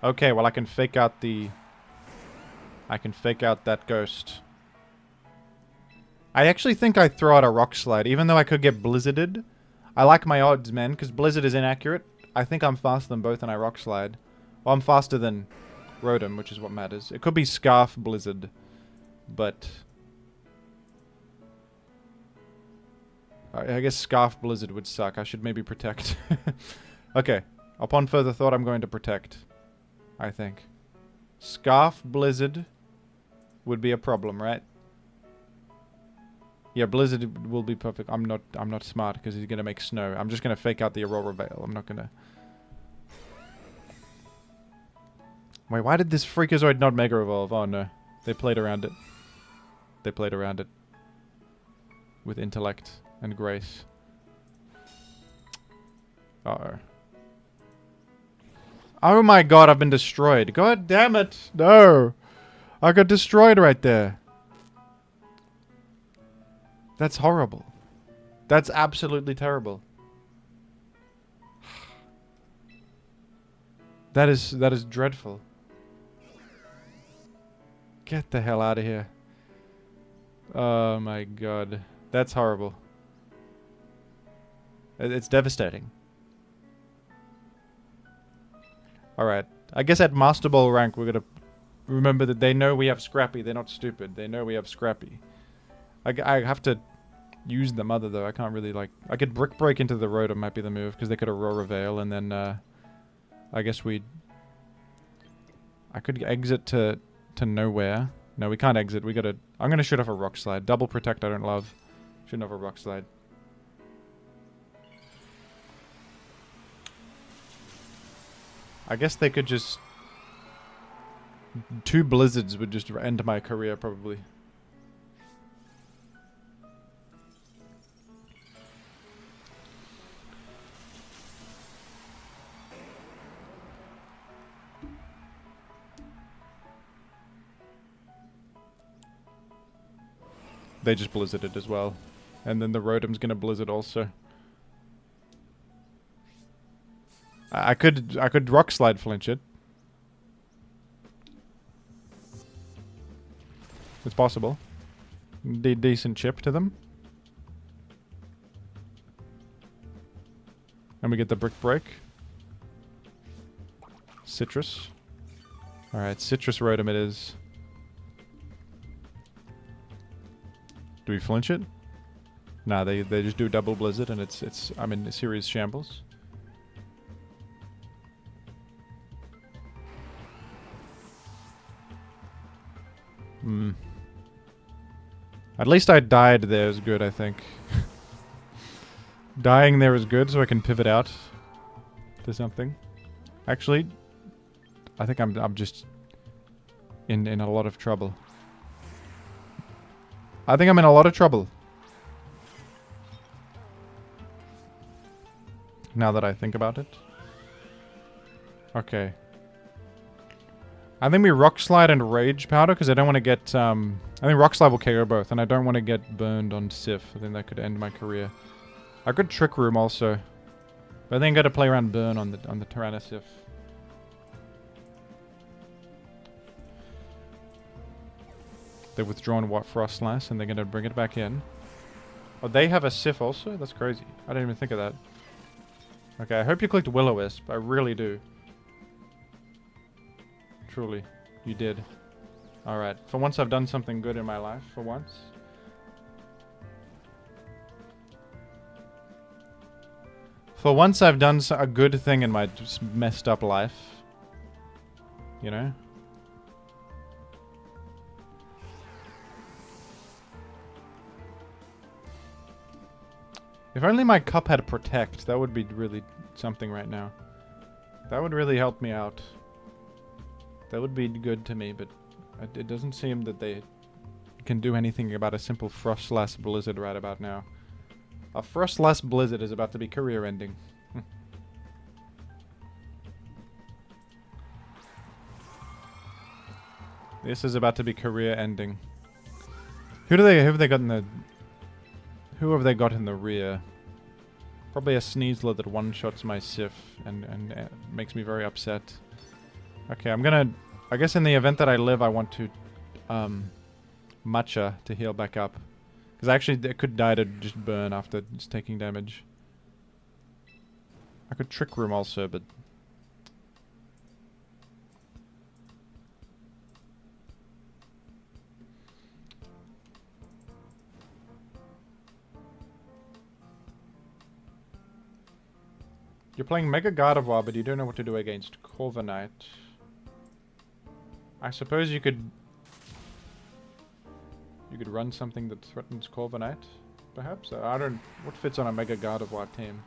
Okay, well I can fake out the... I can fake out that ghost. I actually think I throw out a Rock Slide, even though I could get Blizzarded. I like my odds, man, because Blizzard is inaccurate. I think I'm faster than both and I Rock Slide. Well, I'm faster than Rotom, which is what matters. It could be Scarf Blizzard, but... I guess Scarf Blizzard would suck. I should maybe Protect. Okay. Upon further thought, I'm going to Protect. I think. Scarf Blizzard would be a problem, right? Yeah, Blizzard will be perfect. I'm not smart because he's gonna make snow. I'm just gonna fake out the Aurora Veil. I'm not gonna... Wait, why did this Freakazoid not Mega Evolve? Oh no. They played around it. They played around it. With intellect and grace. Uh-oh. Oh my god, I've been destroyed. God damn it. No. I got destroyed right there. That's horrible. That's absolutely terrible. That is dreadful. Get the hell out of here. Oh my god. That's horrible. It's devastating. Alright. I guess at Master Ball rank we're gonna remember that they know we have Scrappy. They're not stupid. They know we have Scrappy. I have to use the mother though. I can't really like... I could Brick Break into the Rotom might be the move because they could Aurora Veil and then I guess we'd... I could exit to nowhere. No, we can't exit. We gotta... I'm gonna shoot off a Rock Slide. Double Protect I don't love. Shooting off a Rock Slide. I guess they could just... 2 Blizzards would just end my career, probably. They just Blizzarded as well. And then the Rotom's gonna Blizzard also. I could Rock Slide flinch it. It's possible. Decent chip to them. And we get the Brick Break. Citrus. Alright, Citrus Rotom it is. Do we flinch it? Nah, they just do double blizzard and I'm in a serious shambles. Hmm. At least I died there is good, I think. Dying there is good, so I can pivot out to something. Actually, I think I'm just in a lot of trouble. I think I'm in a lot of trouble. Now that I think about it. Okay. I think we Rock Slide and Rage Powder, because I don't want to get, I think Rock Slide will KO both, and I don't want to get burned on Sif. I think that could end my career. I could Trick Room also. But I think I got to play around Burn on the Tyrannosif. They've withdrawn what Frostlass, and they're going to bring it back in. Oh, they have a Sif also? That's crazy. I didn't even think of that. Okay, I hope you clicked Will-O-Wisp. I really do. Truly, you did. Alright, for once I've done something good in my life, for once. For once I've done a good thing in my just messed up life. You know? If only my cup had Protect, that would be really something right now. That would really help me out. That would be good to me, but it doesn't seem that they can do anything about a simple Frostlass Blizzard right about now. A Frostlass Blizzard is about to be career ending. This is about to be career ending. Who have they got in the... Who have they got in the rear? Probably a Sneasler that one-shots my Sif and makes me very upset. Okay, I'm gonna... I guess in the event that I live, I want to... Matcha to heal back up. Because actually, it could die to just burn after just taking damage. I could Trick Room also, but... You're playing Mega Gardevoir, but you don't know what to do against Corviknight. I suppose you could... You could run something that threatens Corviknight, perhaps? I don't... What fits on a Mega Gardevoir team?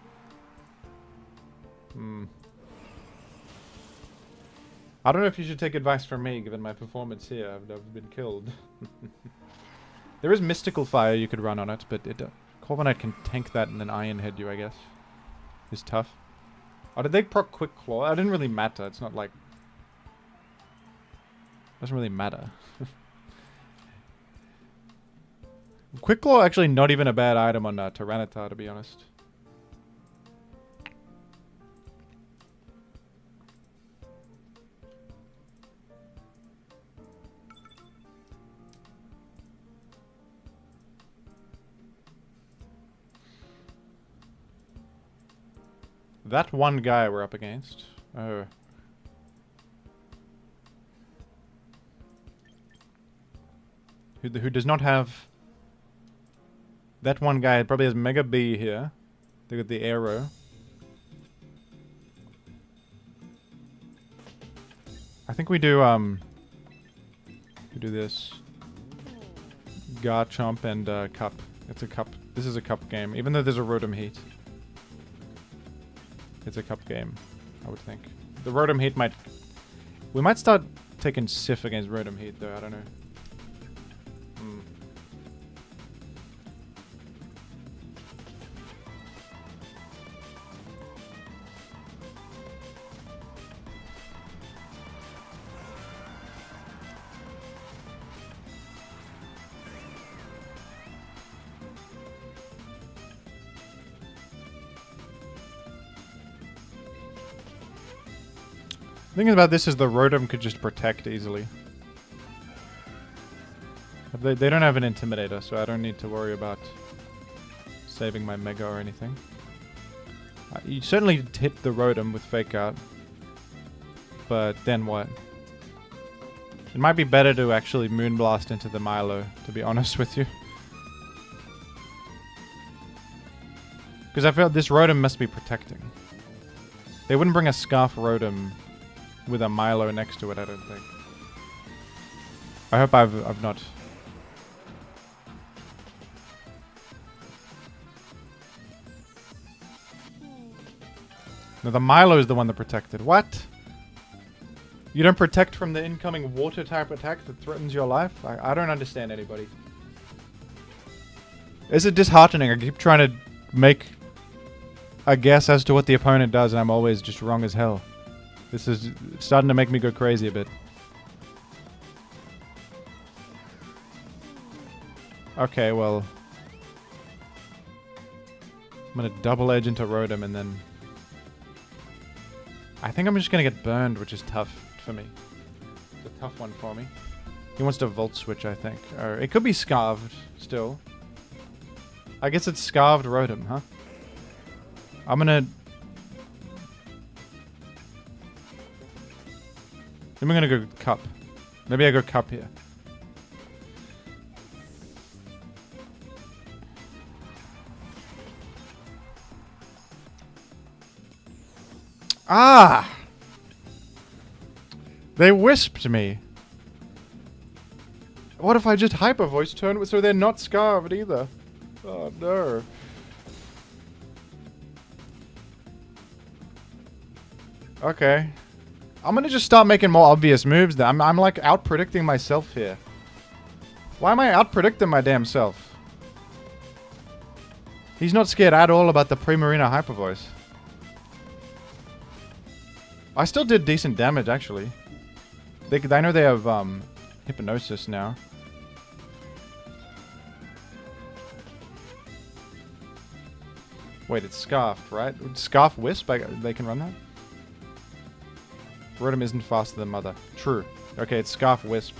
I don't know if you should take advice from me, given my performance here. I've been killed. There is Mystical Fire you could run on it, but Corviknight can tank that and then Iron Head you, I guess. It's tough. Oh, did they proc Quick Claw? It didn't really matter. It's not like... Doesn't really matter. Quick Claw actually not even a bad item on Tyranitar, to be honest. That one guy we're up against. Oh. Who does not have... That one guy probably has Mega B here. They got the arrow. I think we do, we do this. Garchomp and, Cup. It's a Cup. This is a Cup game, even though there's a Rotom Heat. It's a Cup game, I would think. The Rotom Heat might... We might start taking Sif against Rotom Heat, though. I don't know. The thing about this is the Rotom could just protect easily. They don't have an Intimidator, so I don't need to worry about saving my Mega or anything. You certainly hit the Rotom with Fake Out. But then what? It might be better to actually Moonblast into the Milo, to be honest with you. Because I felt this Rotom must be protecting. They wouldn't bring a Scarf Rotom with a Milo next to it, I don't think. I hope I've not... No, the Milo is the one that protected. What? You don't protect from the incoming water type attack that threatens your life? I don't understand anybody. Is it disheartening? I keep trying to make a guess as to what the opponent does and I'm always just wrong as hell. This is starting to make me go crazy a bit. Okay, well... I'm gonna double edge into Rotom and then... I think I'm just gonna get burned, which is tough for me. It's a tough one for me. He wants to Volt Switch, I think. Or it could be Scarved, still. I guess it's Scarved Rotom, huh? I'm gonna... I'm gonna go Cup. Maybe I go Cup here. Ah! They wisped me. What if I just Hyper Voice turn so they're not Scarved either? Oh no. Okay. I'm gonna just start making more obvious moves then. I'm like out-predicting myself here. Why am I out-predicting my damn self? He's not scared at all about the Primarina Hyper Voice. I still did decent damage, actually. I know they have Hypnosis now. Wait, it's Scarfed, right? Scarf Wisp? They can run that? Rotom isn't faster than Mother. True. Okay, it's Scarf Wisp.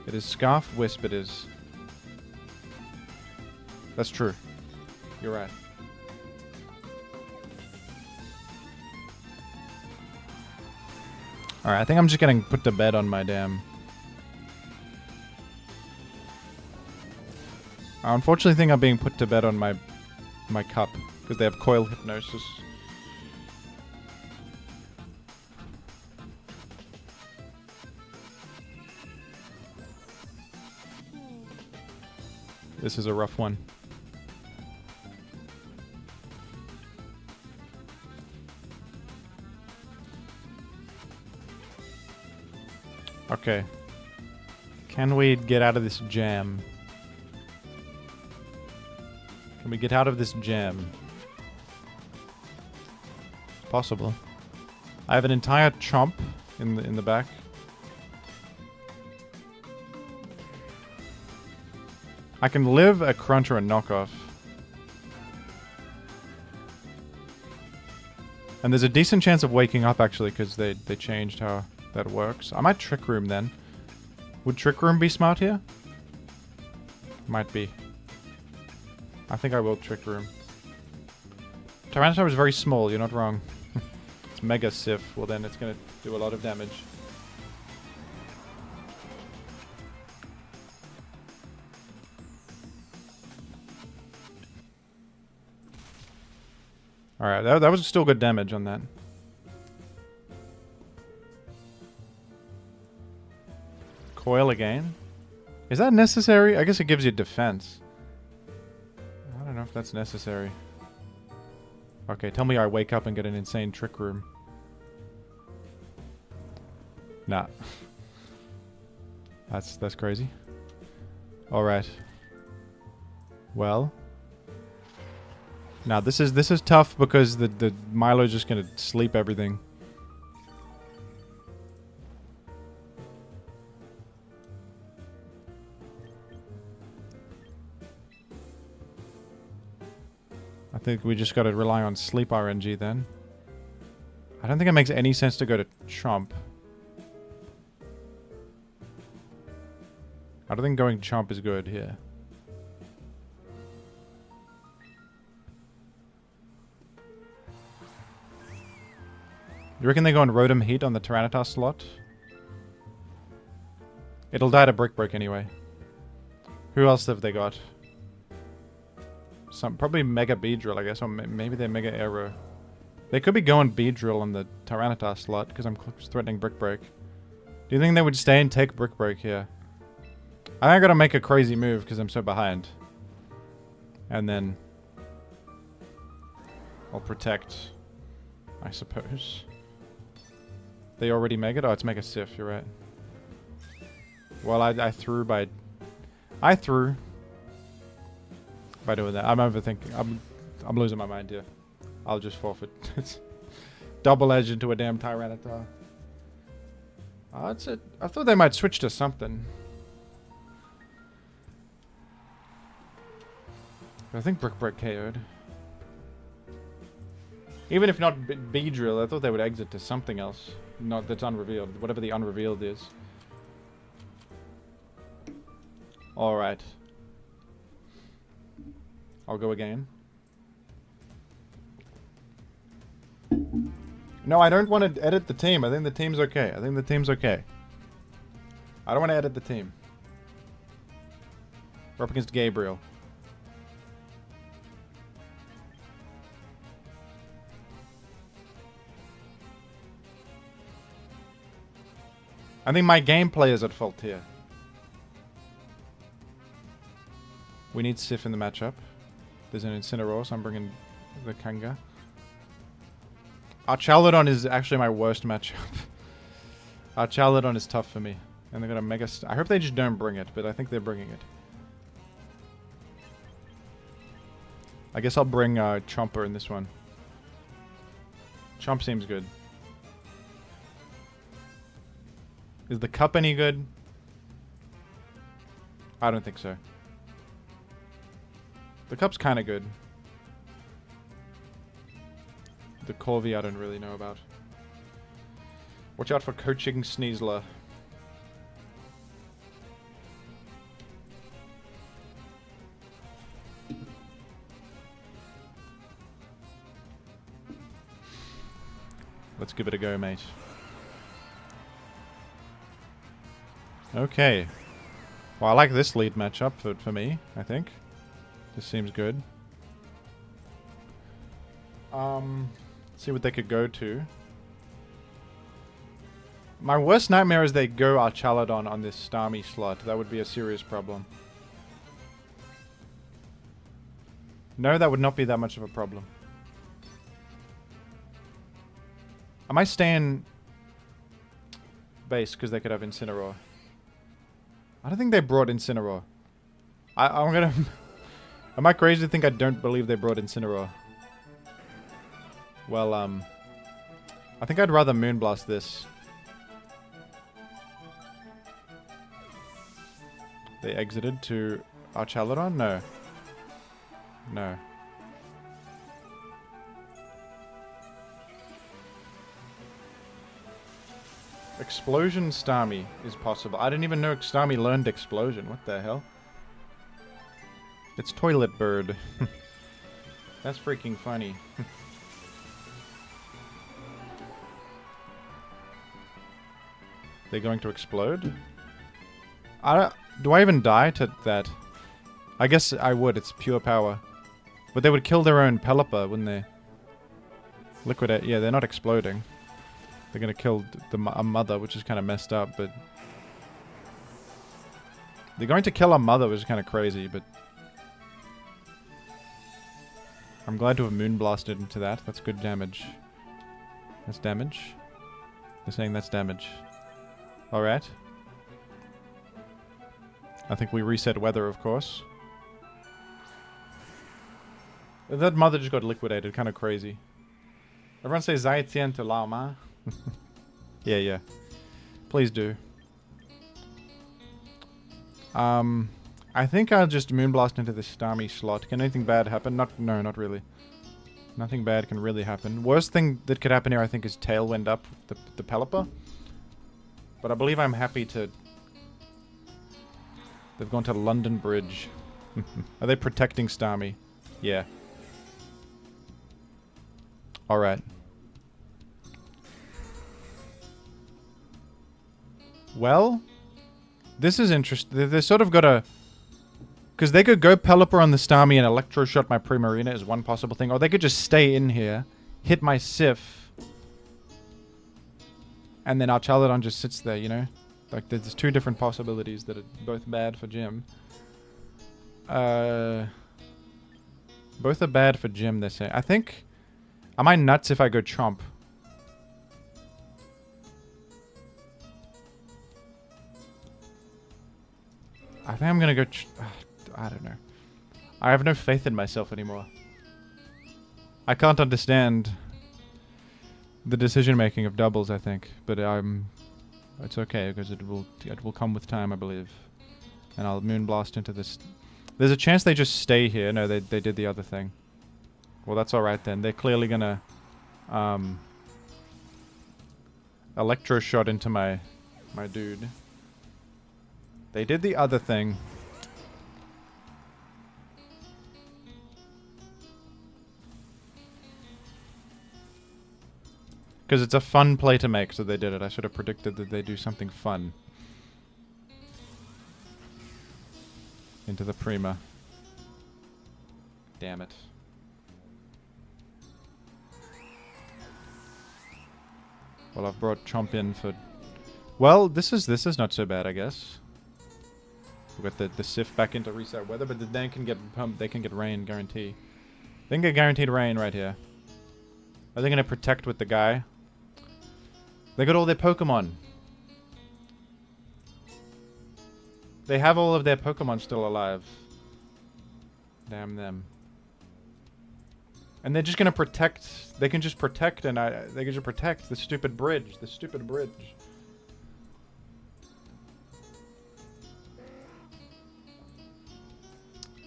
It is Scarf Wisp, it is. That's true. You're right. Alright, I think I'm just getting put to bed on my damn... I unfortunately think I'm being put to bed on my Cup. Because they have Coil Hypnosis. This is a rough one. Okay. Can we get out of this jam? Can we get out of this jam? It's possible. I have an entire Chomp in the back. I can live a Crunch or a Knockoff. And there's a decent chance of waking up actually because they changed how that works. I might Trick Room then. Would Trick Room be smart here? Might be. I think I will Trick Room. Tyranitar is very small, you're not wrong. It's Mega Sif, well then it's gonna do a lot of damage. Alright, that was still good damage on that. Coil again? Is that necessary? I guess it gives you defense. I don't know if that's necessary. Okay, tell me I wake up and get an insane Trick Room. Nah. That's crazy. Alright. Well. Now this is tough because the Milo's just gonna sleep everything. I think we just gotta rely on sleep RNG then. I don't think it makes any sense to go to Chomp. I don't think going Chomp is good here. You reckon they go on Rotom Heat on the Tyranitar slot? It'll die to Brick Break anyway. Who else have they got? Probably Mega Beedrill, I guess, or maybe they're Mega Aero. They could be going Beedrill on the Tyranitar slot, because I'm threatening Brick Break. Do you think they would stay and take Brick Break here? I think I gotta make a crazy move, because I'm so behind. And then... I'll protect, I suppose. They already Mega? Oh, it's Mega Sif, you're right. Well, I threw by... I threw... by doing that. I'm overthinking. I'm losing my mind here. I'll just forfeit. It's double edge into a damn Tyranitar. That's it. I thought they might switch to something. I think Brick Break KO'd. Even if not Beedrill, I thought they would exit to something else. Not that's unrevealed. Whatever the unrevealed is. Alright. I'll go again. No, I don't want to edit the team. I think the team's okay. I think the team's okay. I don't want to edit the team. We're up against Gabriel. I think my gameplay is at fault here. We need Sif in the matchup. There's an Incineroar, so I'm bringing the Kanga. Our Chaladon is actually my worst matchup. Our Chaladon is tough for me. And they're going to Mega... I hope they just don't bring it, but I think they're bringing it. I guess I'll bring Chomper in this one. Chomp seems good. Is the cup any good? I don't think so. The cup's kind of good. The Corvi I don't really know about. Watch out for coaching Sneasler. Let's give it a go, mate. Okay. Well, I like this lead matchup for me, I think. This seems good. See what they could go to. My worst nightmare is they go Archaladon on this Starmie slot. That would be a serious problem. No, that would not be that much of a problem. I might stay in base because they could have Incineroar. I don't think they brought Incineroar. I'm gonna... Am I crazy to think I don't believe they brought Incineroar? Well, I think I'd rather Moonblast this. They exited to Archaladon? No. No. Explosion Starmie is possible. I didn't even know Starmie learned Explosion. What the hell? It's Toilet Bird. That's freaking funny. They're going to explode? Do I even die to that? I guess I would. It's pure power. But they would kill their own Pelipper, wouldn't they? Liquidate. Yeah, they're not exploding. They're going to kill a mother, which is kind of messed up, but... They're going to kill a mother, which is kind of crazy, but... I'm glad to have Moonblasted into that. That's good damage. That's damage? They're saying that's damage. Alright. I think we reset weather, of course. That mother just got liquidated. Kind of crazy. Everyone say Zaitien to Lao Ma. Yeah, yeah. Please do. I think I'll just Moonblast into the Starmie slot. Can anything bad happen? No, not really. Nothing bad can really happen. Worst thing that could happen here, I think, is Tailwind up the Pelipper. But I believe I'm happy to... They've gone to London Bridge. Are they protecting Starmie? Yeah. Alright. Well, this is interesting. They sort of got a... Because they could go Pelipper on the Starmie and electro-shot my Primarina is one possible thing. Or they could just stay in here, hit my Sif, and then our Chaladon just sits there, you know? Like, there's two different possibilities that are both bad for Jim. Both are bad for Jim, they say. I think... Am I nuts if I go Chomp? I think I'm gonna go... I don't know. I have no faith in myself anymore. I can't understand the decision-making of doubles, I think. But it's okay, because it will come with time, I believe. And I'll Moonblast into this... There's a chance they just stay here. No, they did the other thing. Well, that's alright then. They're clearly gonna... Electro shot into my dude. They did the other thing. Because it's a fun play to make, so they did it. I should have predicted that they do something fun. Into the Prima. Damn it. Well, I've brought Chomp in for... Well, this is not so bad, I guess. We've got the Sif back into reset weather, but they can get rain, guarantee. They can get guaranteed rain right here. Are they going to protect with the guy? They got all their Pokemon. They have all of their Pokemon still alive. Damn them. And they're just going to protect. They can just protect and they can just protect the stupid bridge. The stupid bridge.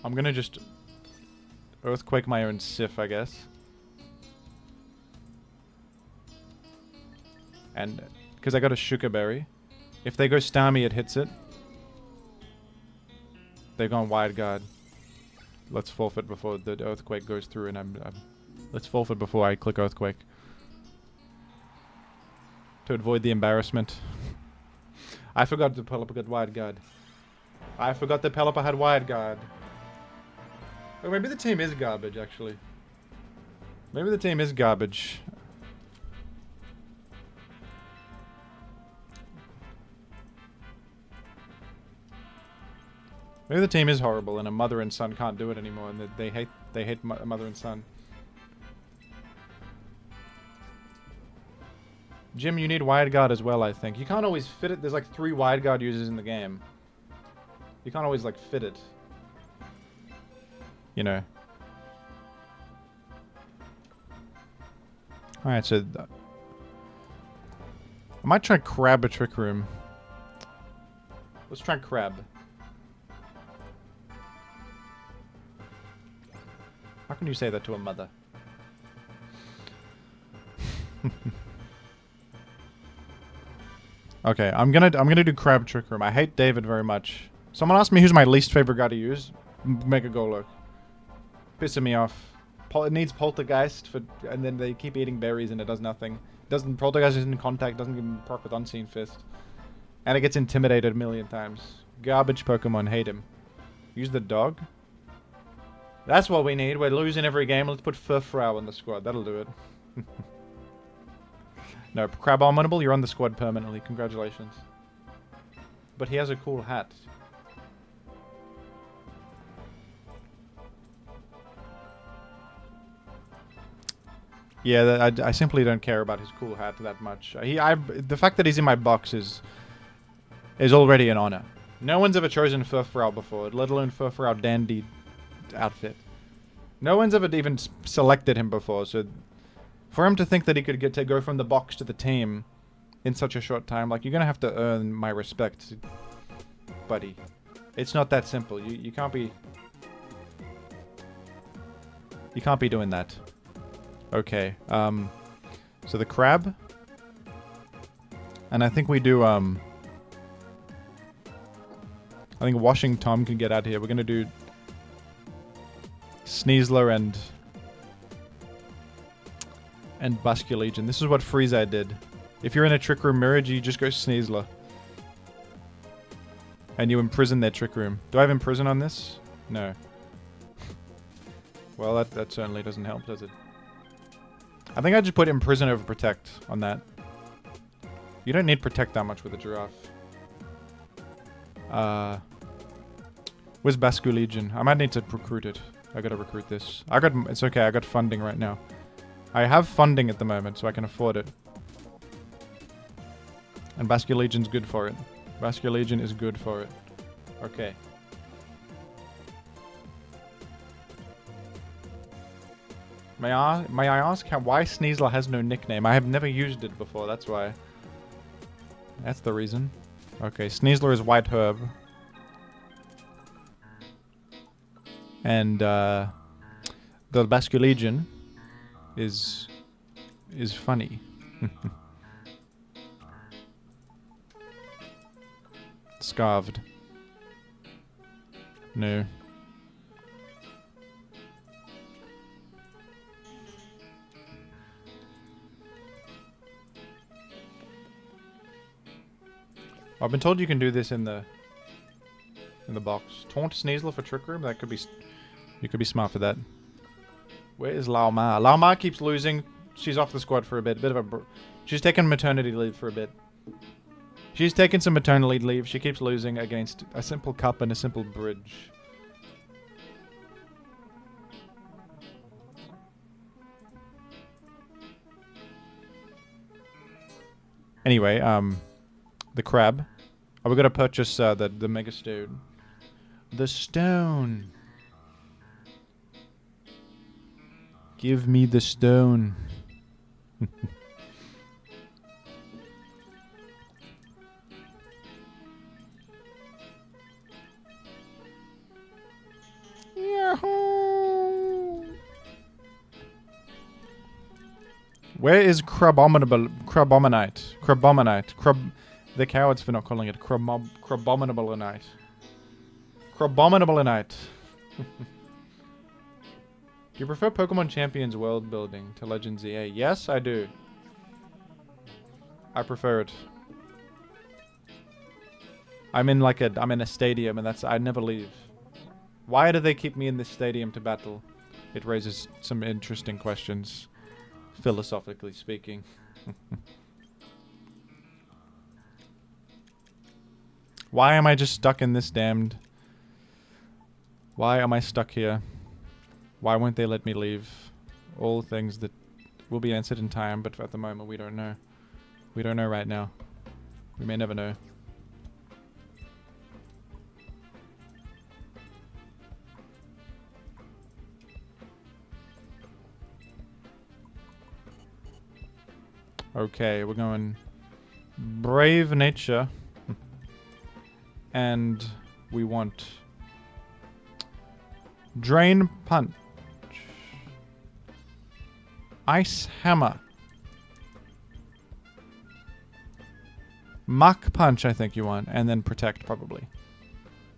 I'm going to just Earthquake my own Sif, I guess. And because I got a Shuka Berry. If they go Starmie, it hits it. They've gone Wide Guard. Let's forfeit before the Earthquake goes through, and let's forfeit before I click Earthquake. To avoid the embarrassment. I forgot the Pelipper got Wide Guard. I forgot the Pelipper had Wide Guard. Oh, maybe the team is garbage, actually. Maybe the team is garbage. Maybe the team is horrible and a mother and son can't do it anymore, and they hate mother and son. Jim, you need Wide Guard as well, I think. You can't always fit it. There's like 3 Wide Guard users in the game. You can't always like fit it. You know. Alright, so... I might try Crab a Trick Room. Let's try Crab. How can you say that to a mother? Okay, I'm gonna do Crab Trick Room. I hate David very much. Someone asked me who's my least favorite guy to use. Mega Golok. Pissing me off. It needs Poltergeist for, and then they keep eating berries and it does nothing. Poltergeist isn't in contact, doesn't even proc with Unseen Fist. And it gets intimidated a million times. Garbage Pokemon, hate him. Use the dog. That's what we need. We're losing every game. Let's put Furfrau in the squad. That'll do it. No, Crab Abominable, you're on the squad permanently. Congratulations. But he has a cool hat. Yeah, I simply don't care about his cool hat that much. The fact that he's in my box is already an honor. No one's ever chosen Furfrau before, let alone Furfrau dandy outfit. No one's ever even selected him before, so for him to think that he could get to go from the box to the team in such a short time, like, you're gonna have to earn my respect, buddy. It's not that simple. You can't be doing that. Okay, so the Crab, and I think we do, I think Washing Tom can get out here. We're gonna do Sneasler and Basculegion. This is what Frieza did. If you're in a Trick Room Mirage, you just go Sneasler. And you imprison their Trick Room. Do I have Imprison on this? No. Well, that certainly doesn't help, does it? I think I just put imprison over protect on that. You don't need protect that much with a giraffe. Where's Basque Legion? I might need to recruit it. I gotta recruit this. It's okay, I got funding right now. I have funding at the moment, so I can afford it. And Basque Legion's good for it. Basque Legion is good for it. Okay. May I ask why Sneasler has no nickname? I have never used it before, that's why. That's the reason. Okay, Sneasler is White Herb. And the Basque Legion is funny. Scarved. No. I've been told you can do this in the box. Taunt Sneasler for Trick Room? That could be... You could be smart for that. Where is Lao Ma? Lao Ma keeps losing. She's off the squad for a bit. She's taken maternity leave for a bit. She's taken some maternity leave. She keeps losing against a simple cup and a simple bridge. Anyway, the crab. Oh, we're gonna purchase the mega stone. The stone. Give me the stone. Where is Crabominite? The cowards for not calling it Crabominableonite. Crabominableonite. Do you prefer Pokemon Champions world building to Legends EA? Yes, I do. I prefer it. I'm in a stadium, and I never leave. Why do they keep me in this stadium to battle? It raises some interesting questions, philosophically speaking. Why am I just stuck in this damned... Why am I stuck here? Why won't they let me leave? All things that will be answered in time, but at the moment we don't know. We don't know right now. We may never know. Okay, we're going Brave Nature. And we want Drain Punch. Ice Hammer. Mach Punch, I think you want. And then Protect, probably.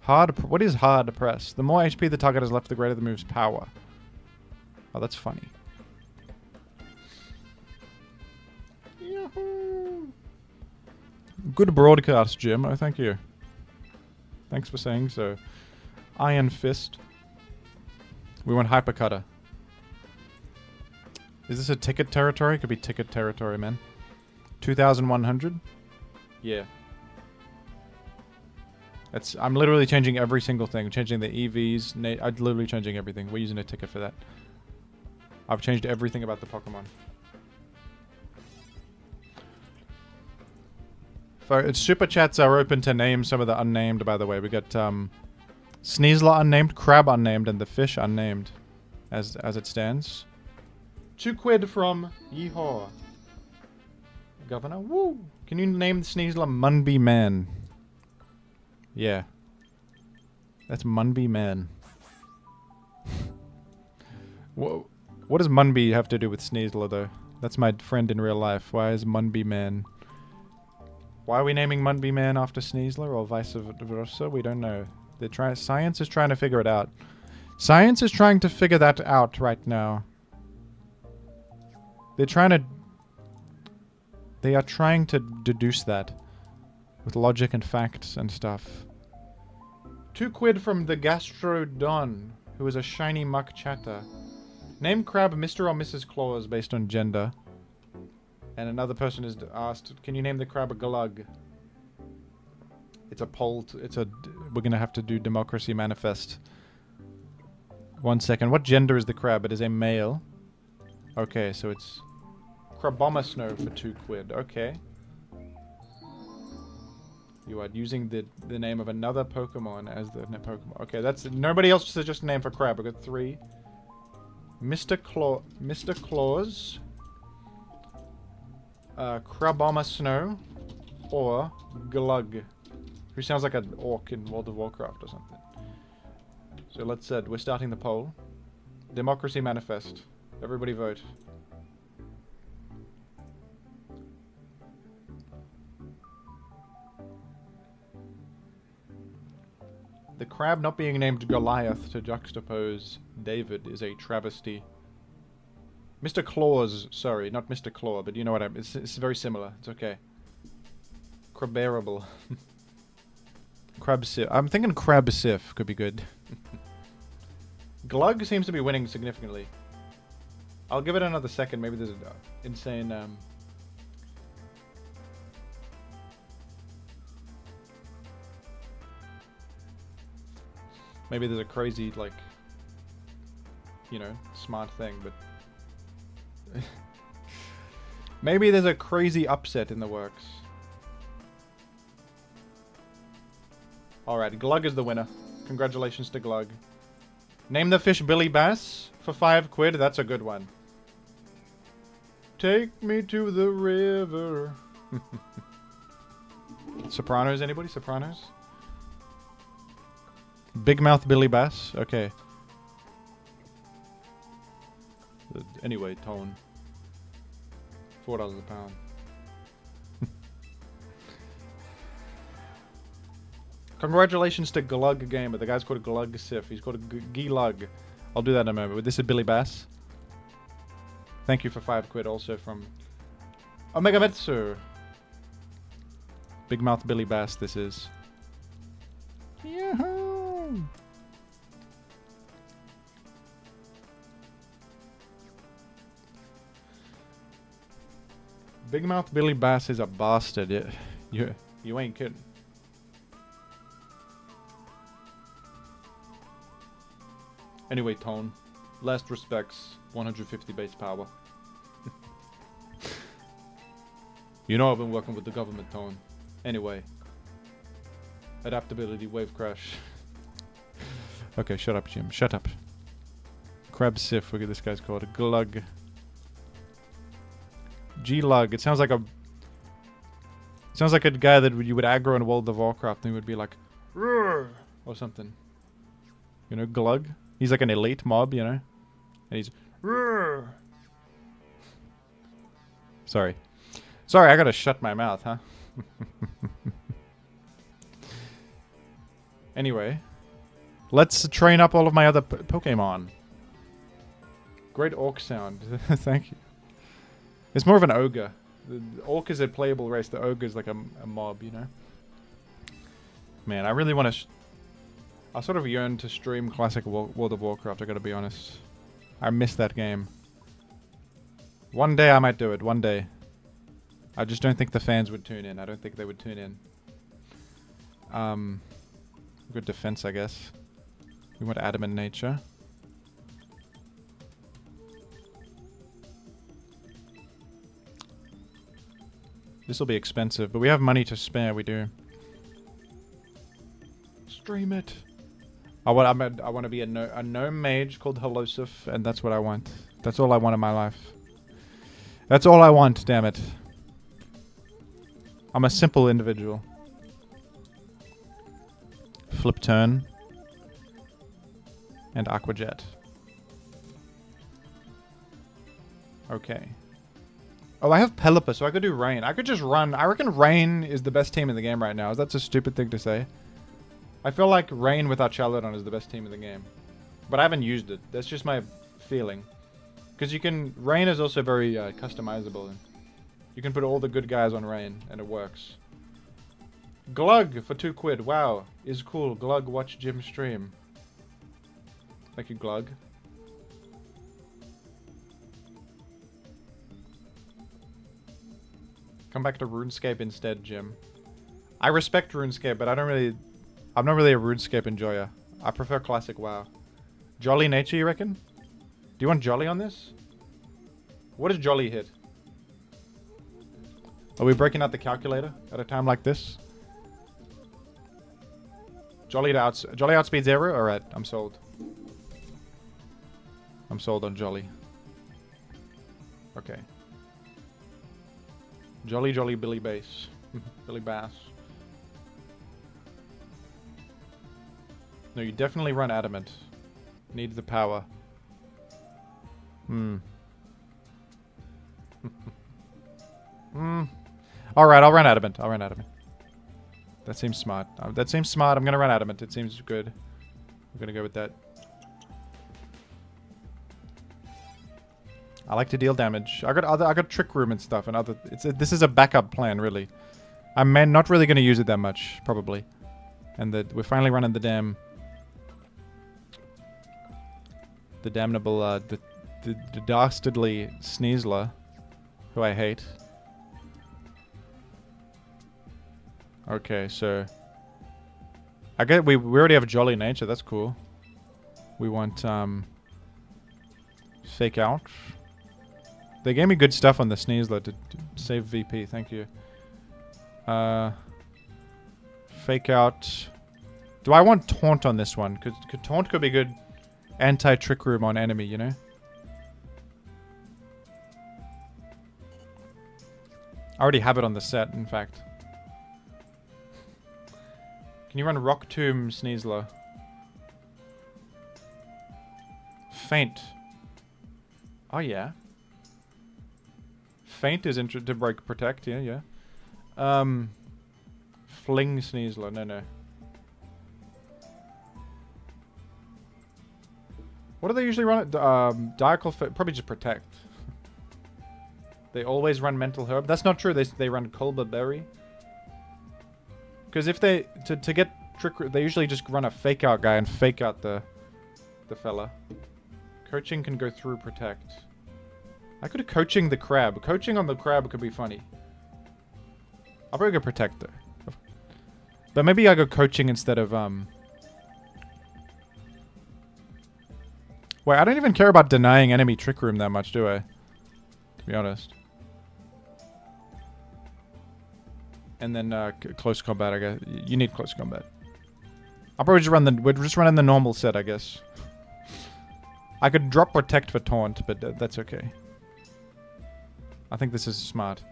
What is hard press? The more HP the target has left, the greater the move's power. Oh, that's funny. Yahoo! Good broadcast, Jim. Oh, thank you. Thanks for saying so. Iron Fist. We want Hyper Cutter. Is this a ticket territory? Could be ticket territory, man. 2,100? Yeah. I'm literally changing every single thing. Changing the EVs. I'm literally changing everything. We're using a ticket for that. I've changed everything about the Pokemon. Super chats are open to name some of the unnamed, by the way. We got Sneasler unnamed, Crab unnamed, and the fish unnamed. As it stands. 2 quid from Yeehaw. Governor, woo! Can you name Sneasler Munby Man? Yeah. That's Munby Man. What does Munby have to do with Sneasler, though? That's my friend in real life. Why is Munby Man? Why are we naming Munby Man after Sneasler, or vice versa? We don't know. Science is trying to figure it out. Science is trying to figure that out right now. They are trying to deduce that with logic and facts and stuff. £2 from the Gastrodon, who is a shiny muck chatter. Name crab Mr. or Mrs. Claus based on gender. And another person is asked, can you name the crab a glug? It's a poll. We're gonna have to do democracy manifest. 1 second. What gender is the crab? It is a male. Okay, so it's Crabomasnow for £2. Okay. You are using the name of another Pokemon as the Pokemon. Okay, that's nobody else suggests a name for crab. I got 3. Mr. Claus, Crabomasnow, or Glug, who sounds like an orc in World of Warcraft or something. So let's say we're starting the poll. Democracy manifest. Everybody vote. The crab not being named Goliath to juxtapose David is a travesty. Mr. Claus, sorry, not Mr. Claw, but you know what it's very similar. It's okay. Crabbearable. Crabsif. I'm thinking Crabsif could be good. Glug seems to be winning significantly. I'll give it another second. Maybe there's an insane... Maybe there's a crazy, like, you know, smart thing, but... Maybe there's a crazy upset in the works. Alright, Glug is the winner. Congratulations to Glug. Name the fish Billy Bass for £5. That's a good one. Take me to the river. Sopranos, anybody? Sopranos? Big Mouth Billy Bass? Okay. Anyway, tone. $4 a pound. Congratulations to Glug Gamer. The guy's called Glug Sif. He's called Glug. I'll do that in a moment. But this is Billy Bass. Thank you for £5 also from Omega Metsu. Big Mouth Billy Bass this is. Yahoo! Big Mouth Billy Bass is a bastard. You ain't kidding. Anyway, Tone. Last respects, 150 base power. You know I've been working with the government, Tone. Anyway. Adaptability, wave crash. Okay, shut up, Jim. Shut up. Crab Sif, look at this guy's called. Glug. G-Lug. It sounds like a... It sounds like a guy that you would aggro in World of Warcraft and he would be like... Roar! Or something. You know, Glug? He's like an elite mob, you know? And he's... Roar! Sorry. Sorry, I gotta shut my mouth, huh? Anyway. Let's train up all of my other Pokemon. Great orc sound. Thank you. It's more of an ogre. The orc is a playable race. The ogre is like a mob, you know? Man, I really want to... I sort of yearn to stream classic World of Warcraft, I gotta be honest. I miss that game. One day I might do it, one day. I just don't think the fans would tune in. I don't think they would tune in. Good defense, I guess. We want adamant nature. This will be expensive, but we have money to spare, we do. Stream it. I want to be a gnome mage called Halosif, and that's what I want. That's all I want in my life. That's all I want, damn it. I'm a simple individual. Flip turn. And Aquajet. Okay. Oh, I have Pelipper, so I could do Rain. I could just run. I reckon Rain is the best team in the game right now. Is that a stupid thing to say? I feel like Rain with Archelodon is the best team in the game. But I haven't used it. That's just my feeling. Because you can... Rain is also very customizable. You can put all the good guys on Rain, and it works. Glug for 2 quid. Wow. Is cool. Glug, watch Jim stream. Thank you, Glug. Come back to RuneScape instead, Jim. I respect RuneScape, but I'm not really a RuneScape enjoyer. I prefer classic WoW. Jolly nature, you reckon? Do you want Jolly on this? What does Jolly hit? Are we breaking out the calculator at a time like this? Jolly outspeed 0? Alright, I'm sold. I'm sold on Jolly. Okay. Jolly Jolly Billy Bass. Billy Bass. No, you definitely run Adamant. Need the power. Alright, I'll run Adamant. That seems smart. I'm gonna run Adamant. It seems good. I'm gonna go with that. I like to deal damage. I got Trick Room and stuff and other... this is a backup plan, really. I'm not really gonna use it that much, probably. And we're finally running the damnable, the dastardly Sneasler, who I hate. Okay, so I get we already have Jolly Nature. That's cool. We want Fake Out. They gave me good stuff on the Sneasler to save VP. Thank you. Fake Out. Do I want Taunt on this one? Because Taunt could be good anti-Trick Room on enemy, you know? I already have it on the set, in fact. Can you run Rock Tomb Sneasler? Feint. Oh, yeah. Feint is to break protect, yeah. Fling Sneasler, no. What do they usually run at? Diacle, probably just protect. They always run Mental Herb. That's not true. They run Colba Berry. Because if they to get trick, they usually just run a fake out guy and fake out the fella. Coaching can go through protect. I could have coaching the crab. Coaching on the crab could be funny. I'll probably go protect though. But maybe I go coaching instead of Wait, I don't even care about denying enemy Trick Room that much, do I? To be honest. And then close combat, I guess. You need close combat. I'll probably just we're just running the normal set, I guess. I could drop protect for taunt, but that's okay. I think this is smart.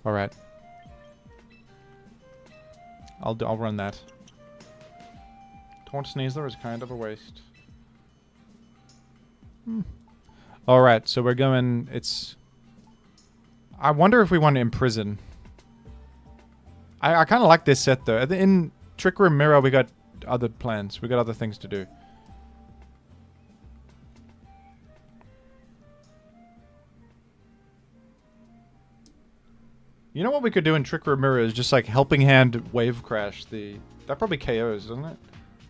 All right. I'll run that. Taunt Sneasler is kind of a waste. Alright, so we're going... I wonder if we want to imprison. I kind of like this set, though. In Trick Room Mirror, we got other plans. We got other things to do. You know what we could do in Trick Room Mirror is just like Helping Hand Wave Crash that probably KOs, doesn't it?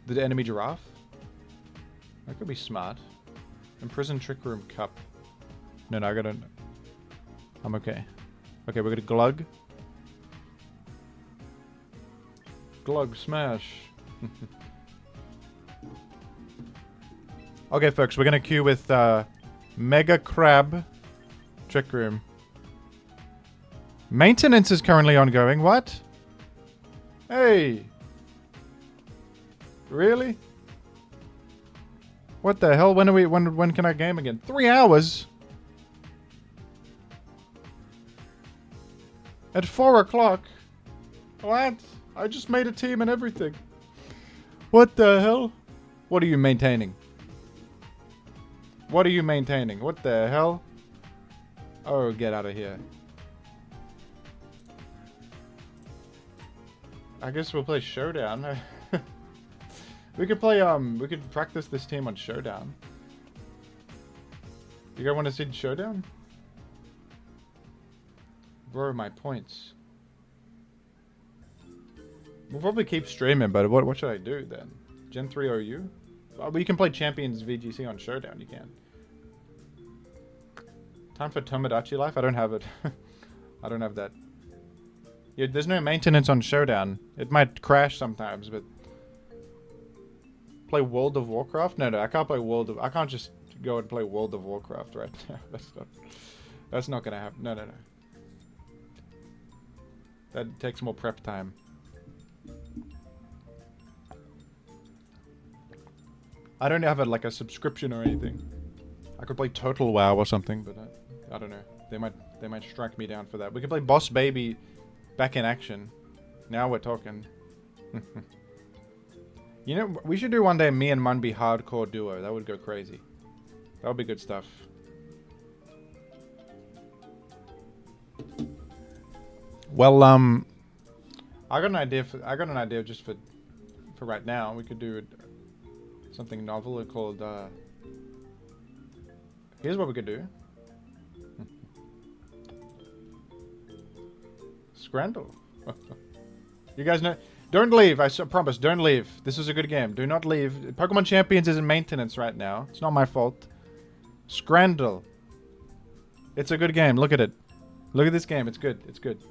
The enemy giraffe? That could be smart. Imprison Trick Room Cup. No, I gotta... I'm okay. Okay, we're gonna Glug. Glug smash. Okay, folks, we're gonna queue with Mega Crab Trick Room. Maintenance is currently ongoing. What? Hey! Really? What the hell? When can I game again? 3 hours? At 4 o'clock? What? I just made a team and everything. What the hell? What are you maintaining? What are you maintaining? What the hell? Oh, get out of here. I guess we'll play Showdown. We could play, we could practice this team on Showdown. You guys want to see Showdown? Where are my points? We'll probably keep streaming, but what should I do then? Gen 3 OU? Oh, but you can play Champions VGC on Showdown, you can. Time for Tomodachi Life? I don't have it. I don't have that. Yeah, there's no maintenance on Showdown. It might crash sometimes, but... Play World of Warcraft? No, I can't play I can't just go and play World of Warcraft right now. That's not gonna happen. No. That takes more prep time. I don't have like a subscription or anything. I could play Total WoW or something, but I don't know. They might strike me down for that. We could play Boss Baby back in action. Now we're talking. You know, we should do one day me and Munby hardcore duo. That would go crazy. That would be good stuff. Well, I got an idea just for right now. We could do something novel called, here's what we could do. Scrandle. You guys know, don't leave, I promise, don't leave. This is a good game, do not leave. Pokemon Champions is in maintenance right now. It's not my fault. Scrandle. It's a good game, look at it. Look at this game, it's good, it's good.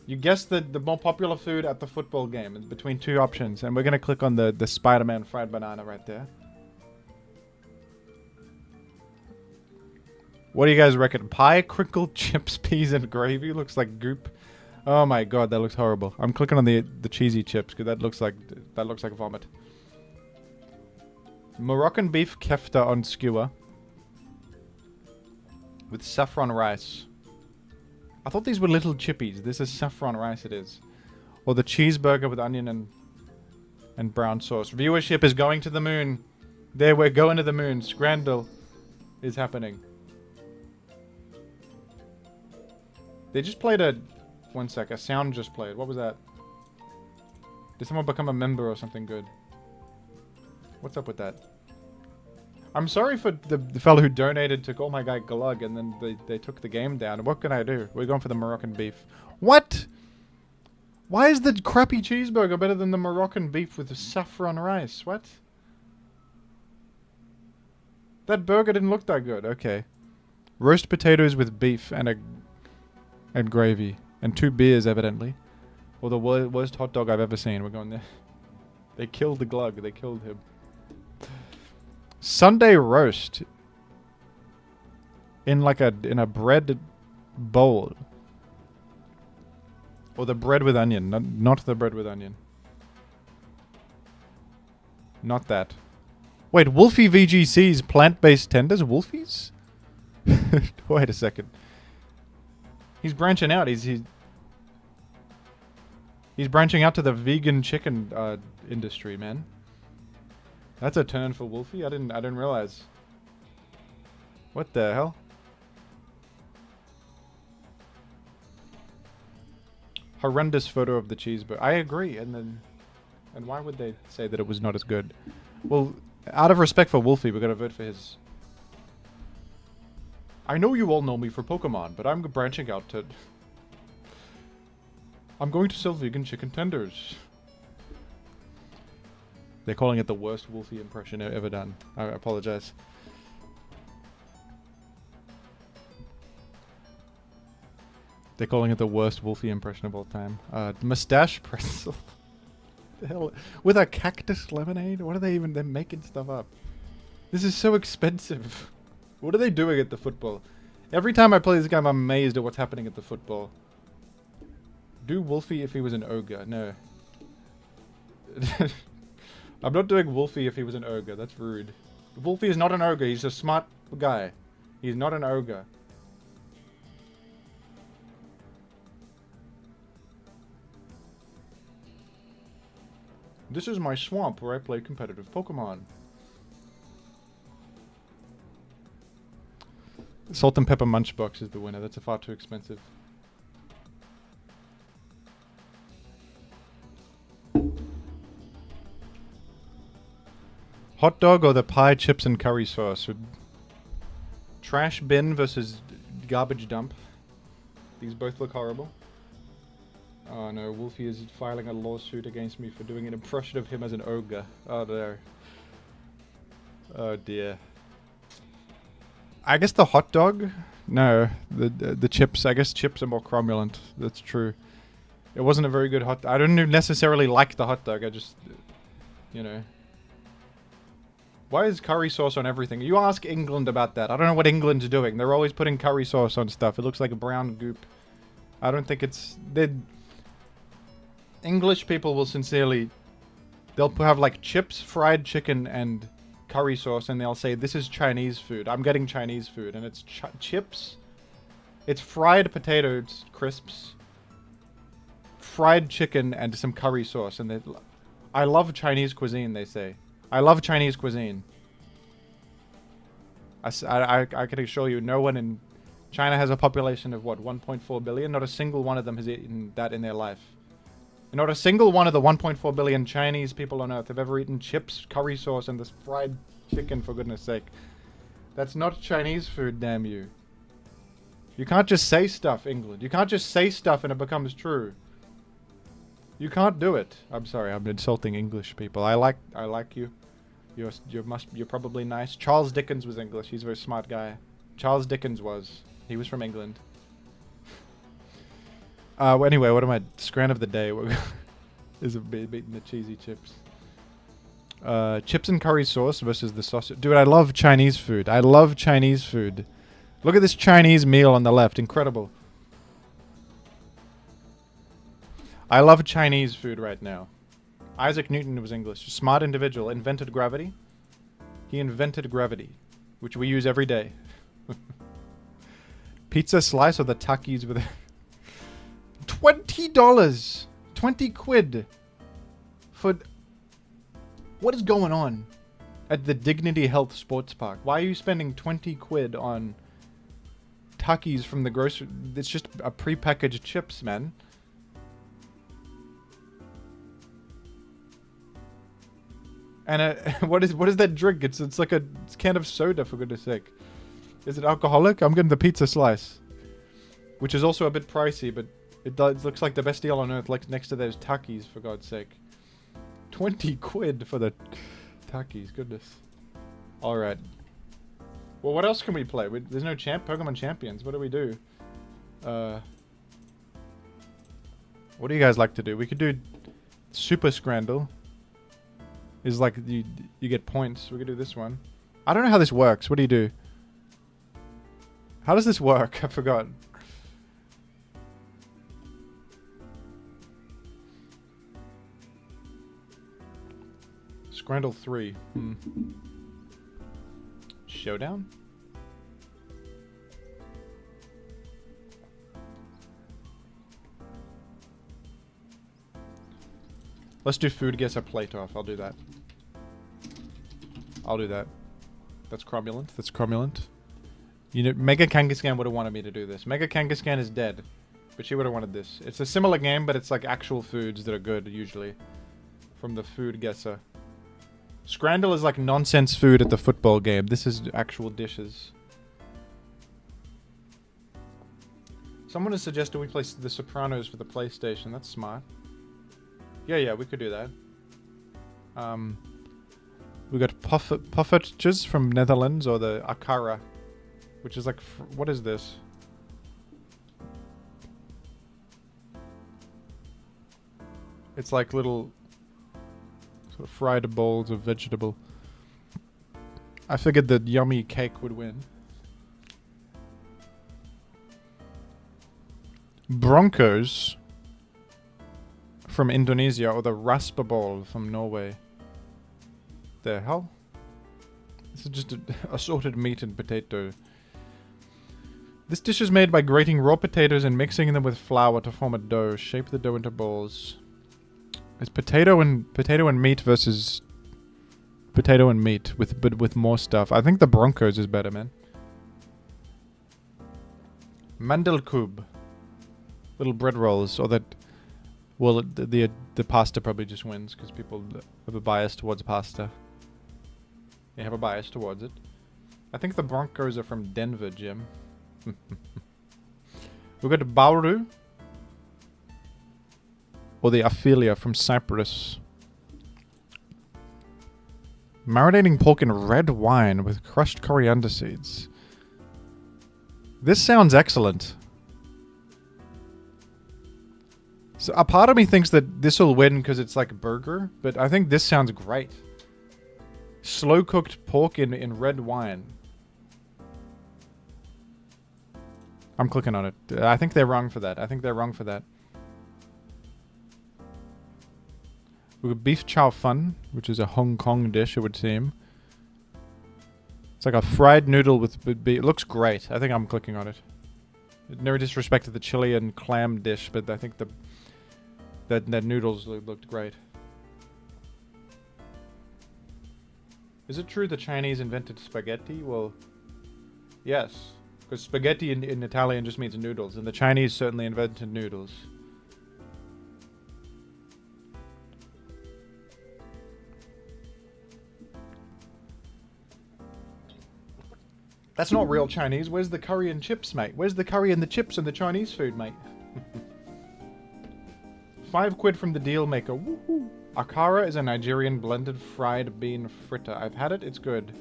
You guess the more popular food at the football game. It's between two options. And we're going to click on the Spider-Man fried banana right there. What do you guys reckon? Pie, crinkled chips, peas, and gravy? Looks like goop. Oh my god, that looks horrible. I'm clicking on the cheesy chips because that looks like vomit. Moroccan beef kefta on skewer. With saffron rice. I thought these were little chippies. This is saffron rice, it is. Or the cheeseburger with onion and brown sauce. Viewership is going to the moon. There, we're going to the moon. Scrandle is happening. They just played a... One sec, a sound just played. What was that? Did someone become a member or something good? What's up with that? I'm sorry for the fellow who donated to call my guy Glug and then they took the game down. What can I do? We're going for the Moroccan beef. What? Why is the crappy cheeseburger better than the Moroccan beef with the saffron rice? What? That burger didn't look that good. Okay. Roast potatoes with beef and gravy. And 2 beers, evidently. Or the worst hot dog I've ever seen. We're going there. They killed the Glug. They killed him. Sunday roast in a bread bowl, or the bread with onion, not the bread with onion, not that. Wait, Wolfie VGC's plant-based tenders, Wolfies? Wait a second. He's branching out. He's branching out to the vegan chicken industry, man. That's a turn for Wolfie? I didn't realize. What the hell? Horrendous photo of the cheeseburger. I agree, and why would they say that it was not as good? Well, out of respect for Wolfie, we're gonna vote for his. I know you all know me for Pokemon, but I'm branching out to... I'm going to sell vegan chicken tenders. They're calling it the worst Wolfie impression ever done. I apologize. They're calling it the worst Wolfie impression of all time. Mustache pretzel. The hell? With a cactus lemonade? What are they even... They're making stuff up. This is so expensive. What are they doing at the football? Every time I play this game, I'm amazed at what's happening at the football. Do Wolfie if he was an ogre. No. I'm not doing Wolfie if he was an ogre. That's rude. Wolfie is not an ogre. He's a smart guy. He's not an ogre. This is my swamp where I play competitive Pokemon. Salt and Pepper Munchbox is the winner. That's far too expensive. Hot dog or the pie, chips, and curry sauce? Trash bin versus garbage dump. These both look horrible. Oh no, Wolfie is filing a lawsuit against me for doing an impression of him as an ogre. Oh no. Oh dear. I guess the hot dog? No, the chips. I guess chips are more cromulent. That's true. It wasn't a very good hot. I don't necessarily like the hot dog. I just, you know. Why is curry sauce on everything? You ask England about that. I don't know what England's doing. They're always putting curry sauce on stuff. It looks like a brown goop. I don't think it's... English people will sincerely... They'll have like chips, fried chicken, and curry sauce, and they'll say, this is Chinese food. I'm getting Chinese food. And it's chips. It's fried potatoes, crisps, fried chicken, and some curry sauce. And I love Chinese cuisine, they say. I love Chinese cuisine. I can assure you, no one in China has a population of, what, 1.4 billion? Not a single one of them has eaten that in their life. And not a single one of the 1.4 billion Chinese people on Earth have ever eaten chips, curry sauce, and this fried chicken, for goodness sake. That's not Chinese food, damn you. You can't just say stuff, England. You can't just say stuff and it becomes true. You can't do it. I'm sorry, I'm insulting English people. I like you. You're probably nice. Charles Dickens was English. He's a very smart guy. Charles Dickens was. He was from England. Anyway, what am I? Scran of the day. Is beating the cheesy chips. Chips and curry sauce versus the sausage. Dude, I love Chinese food. I love Chinese food. Look at this Chinese meal on the left. Incredible. I love Chinese food right now. Isaac Newton was English. Smart individual. Invented gravity. He invented gravity, which we use every day. Pizza slice or the Takis with $20! 20 quid! For... What is going on at the Dignity Health Sports Park? Why are you spending 20 quid on Takis from the grocery... It's just a pre-packaged chips, man. And what is that drink? It's like a can of soda, for goodness sake. Is it alcoholic? I'm getting the pizza slice, which is also a bit pricey, but it looks like the best deal on earth. Like next to those Takis, for God's sake. 20 quid for the Takis. Goodness. All right. Well, what else can we play? There's no Pokemon Champions. What do we do? What do you guys like to do? We could do Super Scrandle. Is like you get points. We could do this one. I don't know how this works. What do you do? How does this work? I forgot. Scrandle 3. Showdown? Let's do food gets a plate off. I'll do that. I'll do that. That's cromulent. That's cromulent. You know, Mega Kangaskhan would have wanted me to do this. Mega Kangaskhan is dead. But she would have wanted this. It's a similar game, but it's like actual foods that are good, usually. From the food guesser. Scrandle is like nonsense food at the football game. This is actual dishes. Someone has suggested we play The Sopranos for the PlayStation. That's smart. Yeah, we could do that. We got poffertjes from Netherlands, or the akara, which is like, what is this? It's like little sort of fried balls of vegetable. I figured the yummy cake would win. Broncos from Indonesia, or the Raspaball from Norway. The hell? This is just assorted meat and potato. This dish is made by grating raw potatoes and mixing them with flour to form a dough. Shape the dough into balls. It's potato and meat versus potato and meat with more stuff. I think the Broncos is better, man. Mandelkub. Little bread rolls, or that. Well, the pasta probably just wins because people have a bias towards pasta. They have a bias towards it. I think the Broncos are from Denver, Jim. We've got Bauru. Or the Ophelia from Cyprus. Marinating pork in red wine with crushed coriander seeds. This sounds excellent. So a part of me thinks that this will win because it's like a burger, but I think this sounds great. Slow cooked pork in red wine. I'm clicking on it. I think they're wrong for that. We've got beef chow fun, which is a Hong Kong dish, it would seem. It's like a fried noodle with it looks great. I think I'm clicking on it. No disrespect to the chili and clam dish, but I think that noodles looked great. Is it true the Chinese invented spaghetti? Well, yes. Because spaghetti in Italian just means noodles, and the Chinese certainly invented noodles. That's not real Chinese. Where's the curry and chips, mate? Where's the curry and the chips and the Chinese food, mate? £5 from the deal maker. Woohoo! Akara is a Nigerian blended fried bean fritter. I've had it. It's good.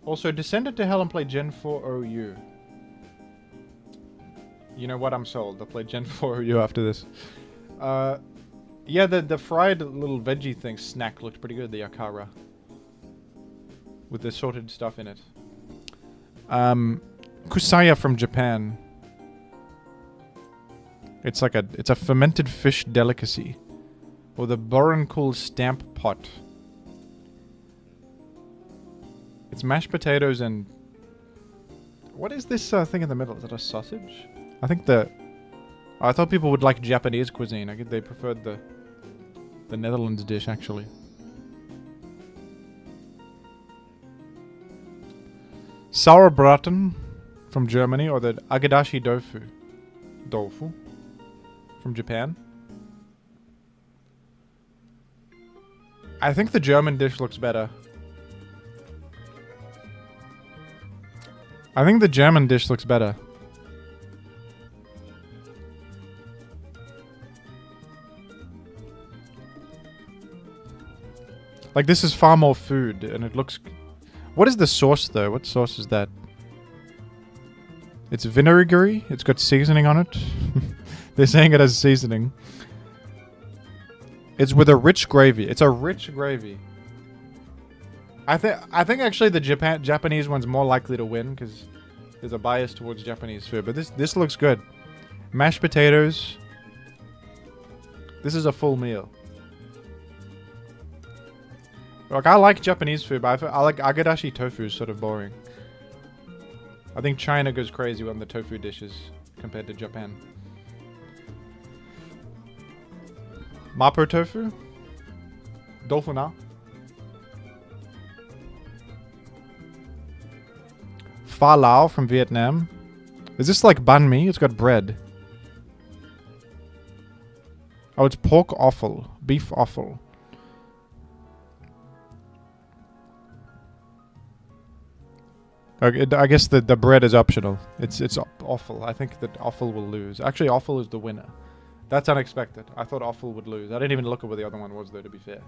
Also, descended to hell and play Gen 4 OU. You know what? I'm sold. I'll play Gen 4 OU after this. Yeah, the fried little veggie thing snack looked pretty good. The Akara. With the sorted stuff in it. Kusaya from Japan. It's like it's a fermented fish delicacy. Or the Borenkul stamp pot. It's mashed potatoes and... What is this thing in the middle? Is that a sausage? I think I thought people would like Japanese cuisine. I guess they preferred the Netherlands dish, actually. Sauerbraten from Germany, or the Agedashi Tofu from Japan. I think the German dish looks better. Like, this is far more food, and it looks... What is the sauce, though? What sauce is that? It's vinegary. It's got seasoning on it. They're saying it has seasoning. It's with a rich gravy. It's a rich gravy. I think actually the Japanese one's more likely to win because there's a bias towards Japanese food. But this looks good. Mashed potatoes. This is a full meal. Like, I like Japanese food, but I like Agedashi tofu is sort of boring. I think China goes crazy on the tofu dishes compared to Japan. Mapo tofu? Dolphina? Pha Lao from Vietnam. Is this like banh mi? It's got bread. Oh, it's pork offal. Beef offal. Okay, I guess the bread is optional. It's offal. I think that offal will lose. Actually, offal is the winner. That's unexpected. I thought offal would lose. I didn't even look at what the other one was, though, to be fair.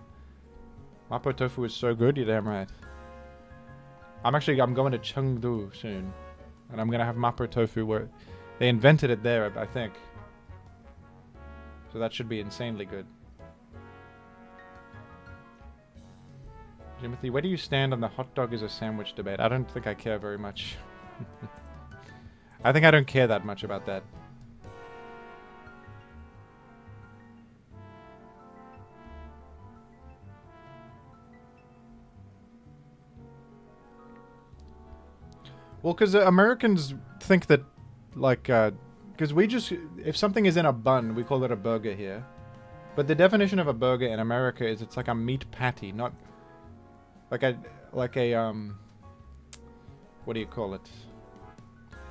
Mapo tofu is so good, you're damn right. I'm going to Chengdu soon. And I'm going to have Mapo tofu where they invented it there, I think. So that should be insanely good. Jimothy, where do you stand on the hot dog is a sandwich debate? I don't think I care very much. I think I don't care that much about that. Well, because Americans think that, like, because if something is in a bun, we call it a burger here. But the definition of a burger in America is it's like a meat patty, not like a what do you call it?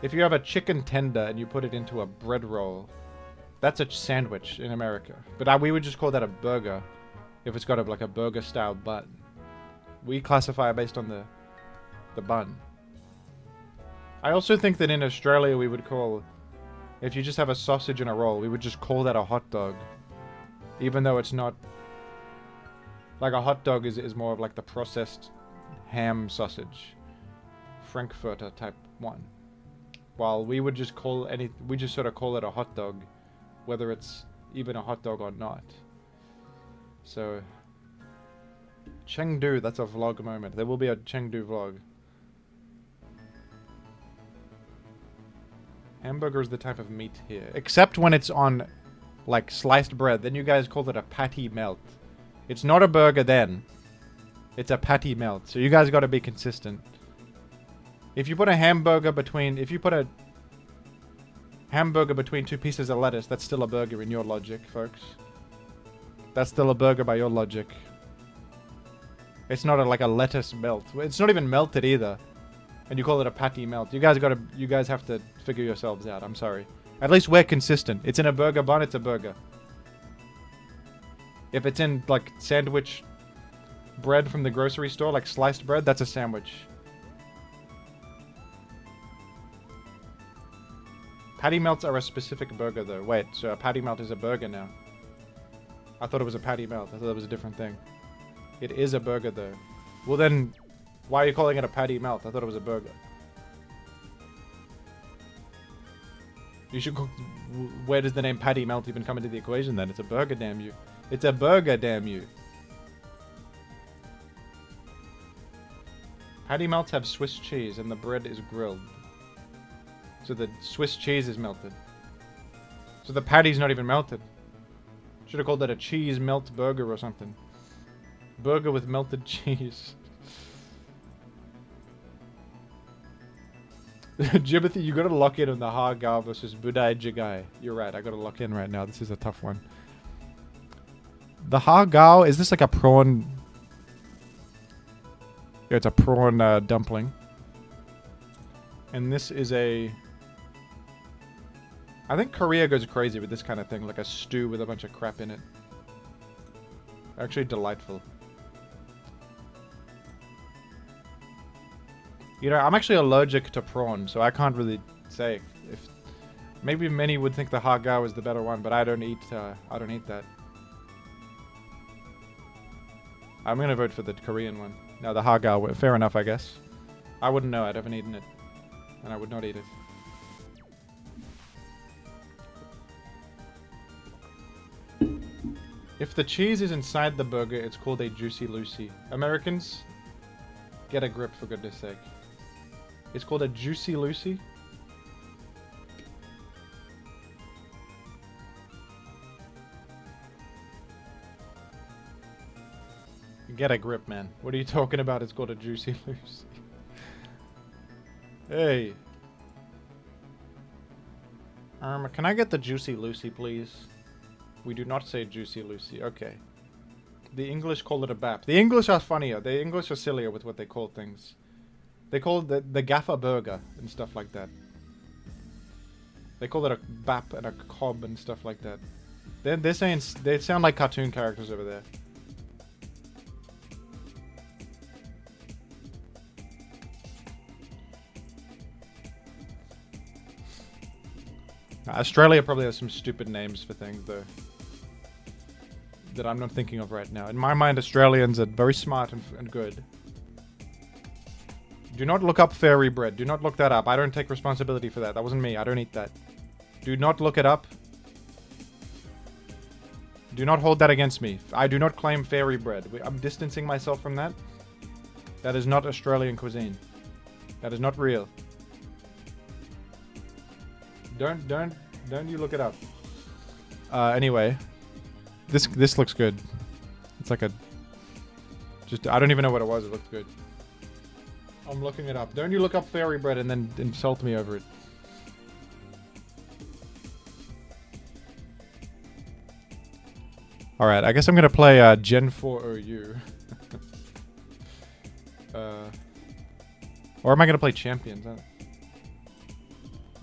If you have a chicken tender and you put it into a bread roll, that's a sandwich in America. But we would just call that a burger if it's got like a burger style bun. We classify it based on the bun. I also think that in Australia we would call If you just have a sausage and a roll, we would just call that a hot dog. Even though it's not... Like, a hot dog is more of like the processed ham sausage. Frankfurter type one. While we would just call we just sort of call it a hot dog, whether it's even a hot dog or not. So, Chengdu, that's a vlog moment. There will be a Chengdu vlog. Hamburger is the type of meat here. Except when it's on, like, sliced bread. Then you guys call it a patty melt. It's not a burger then. It's a patty melt. So you guys gotta be consistent. If you put a hamburger between... If you put a hamburger between two pieces of lettuce, that's still a burger in your logic, folks. That's still a burger by your logic. It's not like a lettuce melt. It's not even melted either. And you call it a patty melt. You guys have to figure yourselves out. I'm sorry. At least we're consistent. It's in a burger bun, it's a burger. If it's in, like, sandwich bread from the grocery store, like sliced bread, that's a sandwich. Patty melts are a specific burger, though. Wait, so a patty melt is a burger now. I thought it was a patty melt. I thought it was a different thing. It is a burger, though. Well, then, why are you calling it a patty melt? I thought it was a burger. You should... Where does the name patty melt even come into the equation, then? It's a burger, damn you. It's a burger, damn you. Patty melts have Swiss cheese, and the bread is grilled. So the Swiss cheese is melted. So the patty's not even melted. Should have called that a cheese melt burger or something. Burger with melted cheese. Jimothy, you gotta lock in on the Hagar versus Budai Jigai. You're right, I gotta lock in right now. This is a tough one. The Hagar, is this like a prawn? Yeah, it's a prawn dumpling. And this is a... I think Korea goes crazy with this kind of thing, like a stew with a bunch of crap in it. Actually delightful. You know, I'm actually allergic to prawn, so I can't really say if... Maybe many would think the Hagar was the better one, but I don't eat that. I'm gonna vote for the Korean one. No, the Hagar, fair enough, I guess. I wouldn't know, I haven't eaten it. And I would not eat it. If the cheese is inside the burger, it's called a Juicy Lucy. Americans, get a grip for goodness sake. It's called a Juicy Lucy? Get a grip, man. What are you talking about? It's called a Juicy Lucy. Hey. Can I get the Juicy Lucy, please? We do not say Juicy Lucy. Okay. The English call it a bap. The English are funnier. The English are sillier with what they call things. They call it the gaffer burger and stuff like that. They call it a bap and a cob and stuff like that. They're saying... They sound like cartoon characters over there. Australia probably has some stupid names for things, though. That I'm not thinking of right now. In my mind, Australians are very smart and good. Do not look up fairy bread. Do not look that up. I don't take responsibility for that. That wasn't me. I don't eat that. Do not look it up. Do not hold that against me. I do not claim fairy bread. I'm distancing myself from that. That is not Australian cuisine. That is not real. Don't you look it up. Anyway. This looks good. It's like a... Just, I don't even know what it was. It looked good. I'm looking it up. Don't you look up fairy bread and then insult me over it. Alright, I guess I'm gonna play Gen 4 OU. Or am I gonna play Champions?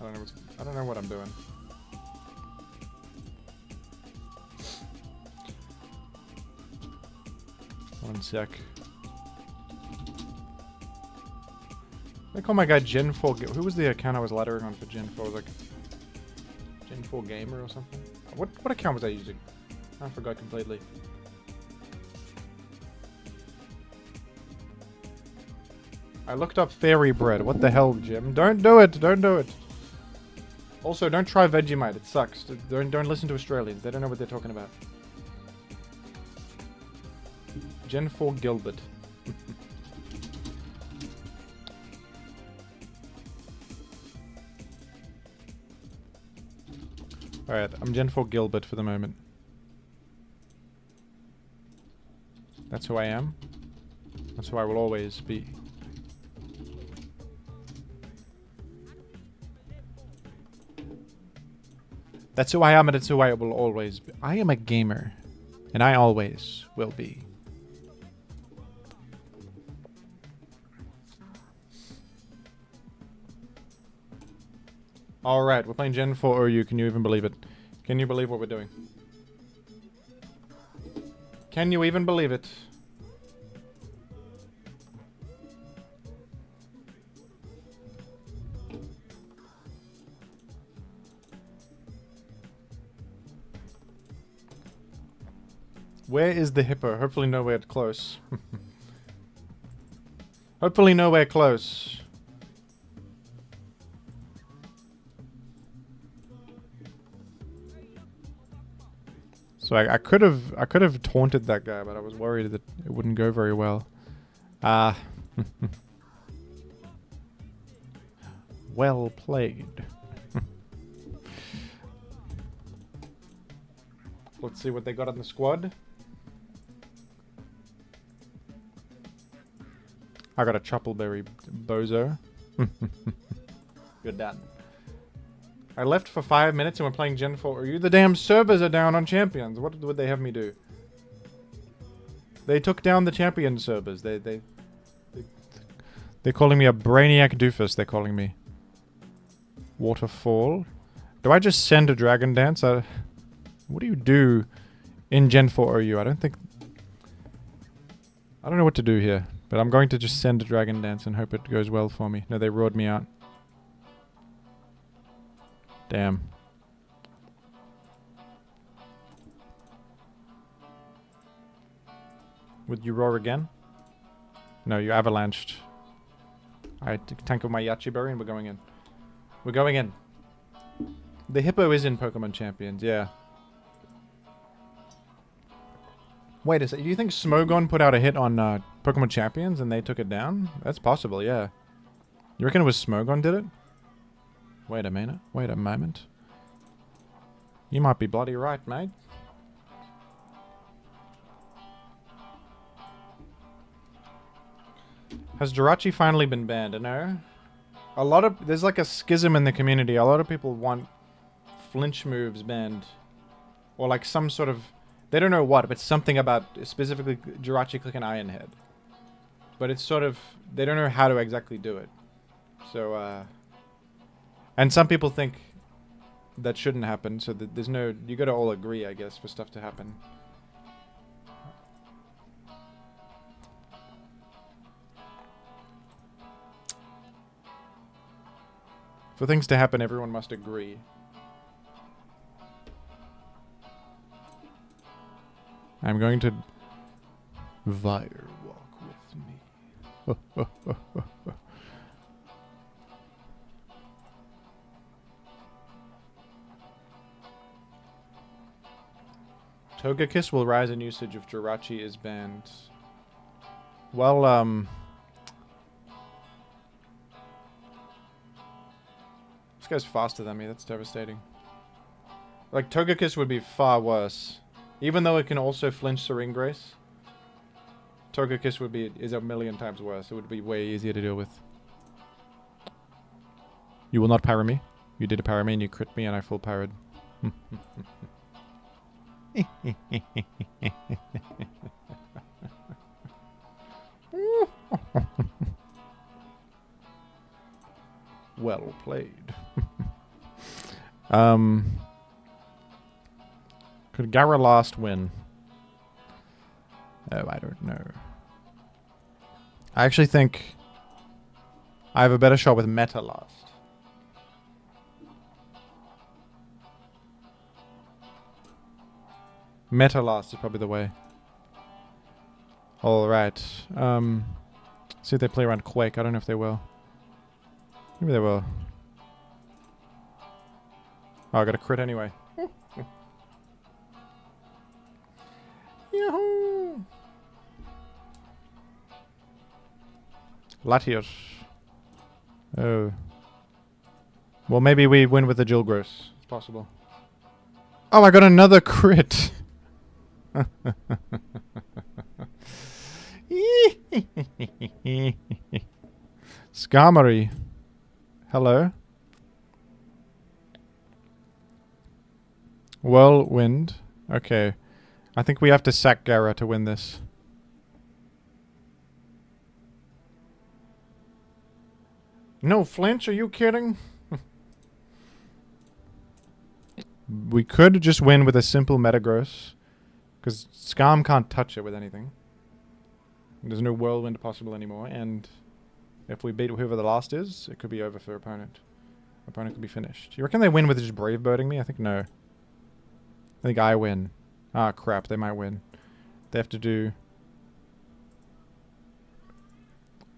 I don't know what I'm doing. One sec. I call my guy Gen 4. Who was the account I was laddering on for Gen 4? It was like Gen 4 Gamer or something. What account was I using? I forgot completely. I looked up fairy bread. What the hell, Jim? Don't do it. Don't do it. Also, don't try Vegemite. It sucks. Don't listen to Australians. They don't know what they're talking about. Gen 4 Gilbert. Alright, I'm Gen 4 Gilbert for the moment. That's who I am. That's who I will always be. That's who I am, and it's who I will always be. I am a gamer, and I always will be. Alright, we're playing Gen 4 OU. Can you even believe it? Can you believe what we're doing? Can you even believe it? Where is the hippo? Hopefully nowhere close. Hopefully nowhere close. So I could have taunted that guy, but I was worried that it wouldn't go very well. Well played. Let's see what they got on the squad. I got a Chuppleberry bozo. You're done. I left for 5 minutes and we're playing Gen 4. Are you? The damn servers are down on Champions. What would they have me do? They took down the Champion servers. They're calling me a brainiac doofus. They're calling me. Waterfall. Do I just send a Dragon Dance? What do you do in Gen 4 OU? I don't know what to do here. But I'm going to just send a Dragon Dance and hope it goes well for me. No, they roared me out. Damn. Would you roar again? No, you avalanched. I tank with my Yachiberry and we're going in. We're going in. The hippo is in Pokemon Champions, yeah. Wait a second, do you think Smogon put out a hit on Pokemon Champions and they took it down? That's possible, yeah. You reckon it was Smogon did it? Wait a minute. Wait a moment. You might be bloody right, mate. Has Jirachi finally been banned? No. There's like a schism in the community. A lot of people want flinch moves banned. Or like some sort of... They don't know what, but something about specifically Jirachi click an Iron Head. But it's sort of... They don't know how to exactly do it. So, and some people think that shouldn't happen, so that there's no... You gotta all agree, I guess, for stuff to happen. For things to happen, everyone must agree. I'm going to... Vire walk with me. Togekiss will rise in usage if Jirachi is banned. Well, this guy's faster than me. That's devastating. Like, Togekiss would be far worse. Even though it can also flinch Serengrace, Togekiss is a million times worse. It would be way easier to deal with. You will not parry me. You did a parry me and you crit me and I full parried. Well played. Could Gara last win? Oh, I don't know. I actually think I have a better shot with Meta last. Meta last is probably the way. Alright. See if they play around Quake. I don't know if they will. Maybe they will. Oh, I got a crit anyway. Yahoo! Latios. Oh. Well, maybe we win with the Jilgross. It's possible. Oh, I got another crit! Skarmory. Hello. Whirlwind. Okay. I think we have to sack Gara to win this. No flinch, are you kidding? We could just win with a simple Metagross. Because Skarm can't touch it with anything. There's no Whirlwind possible anymore, and if we beat whoever the last is, it could be over for opponent. Opponent could be finished. You reckon they win with just Brave Birding me? I think no. I think I win. Ah, crap, they might win. They have to do...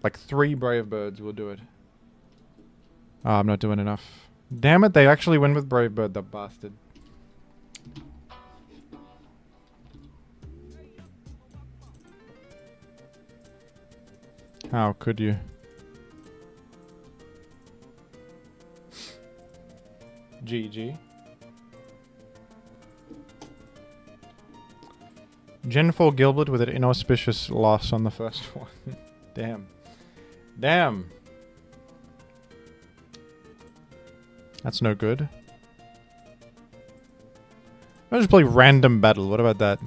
like 3 Brave Birds will do it. Ah, I'm not doing enough. Damn it, they actually win with Brave Bird, the bastard. How could you? GG. Gen 4 Gilbert with an inauspicious loss on the first one. Damn. Damn. That's no good. I'll just play random battle. What about that?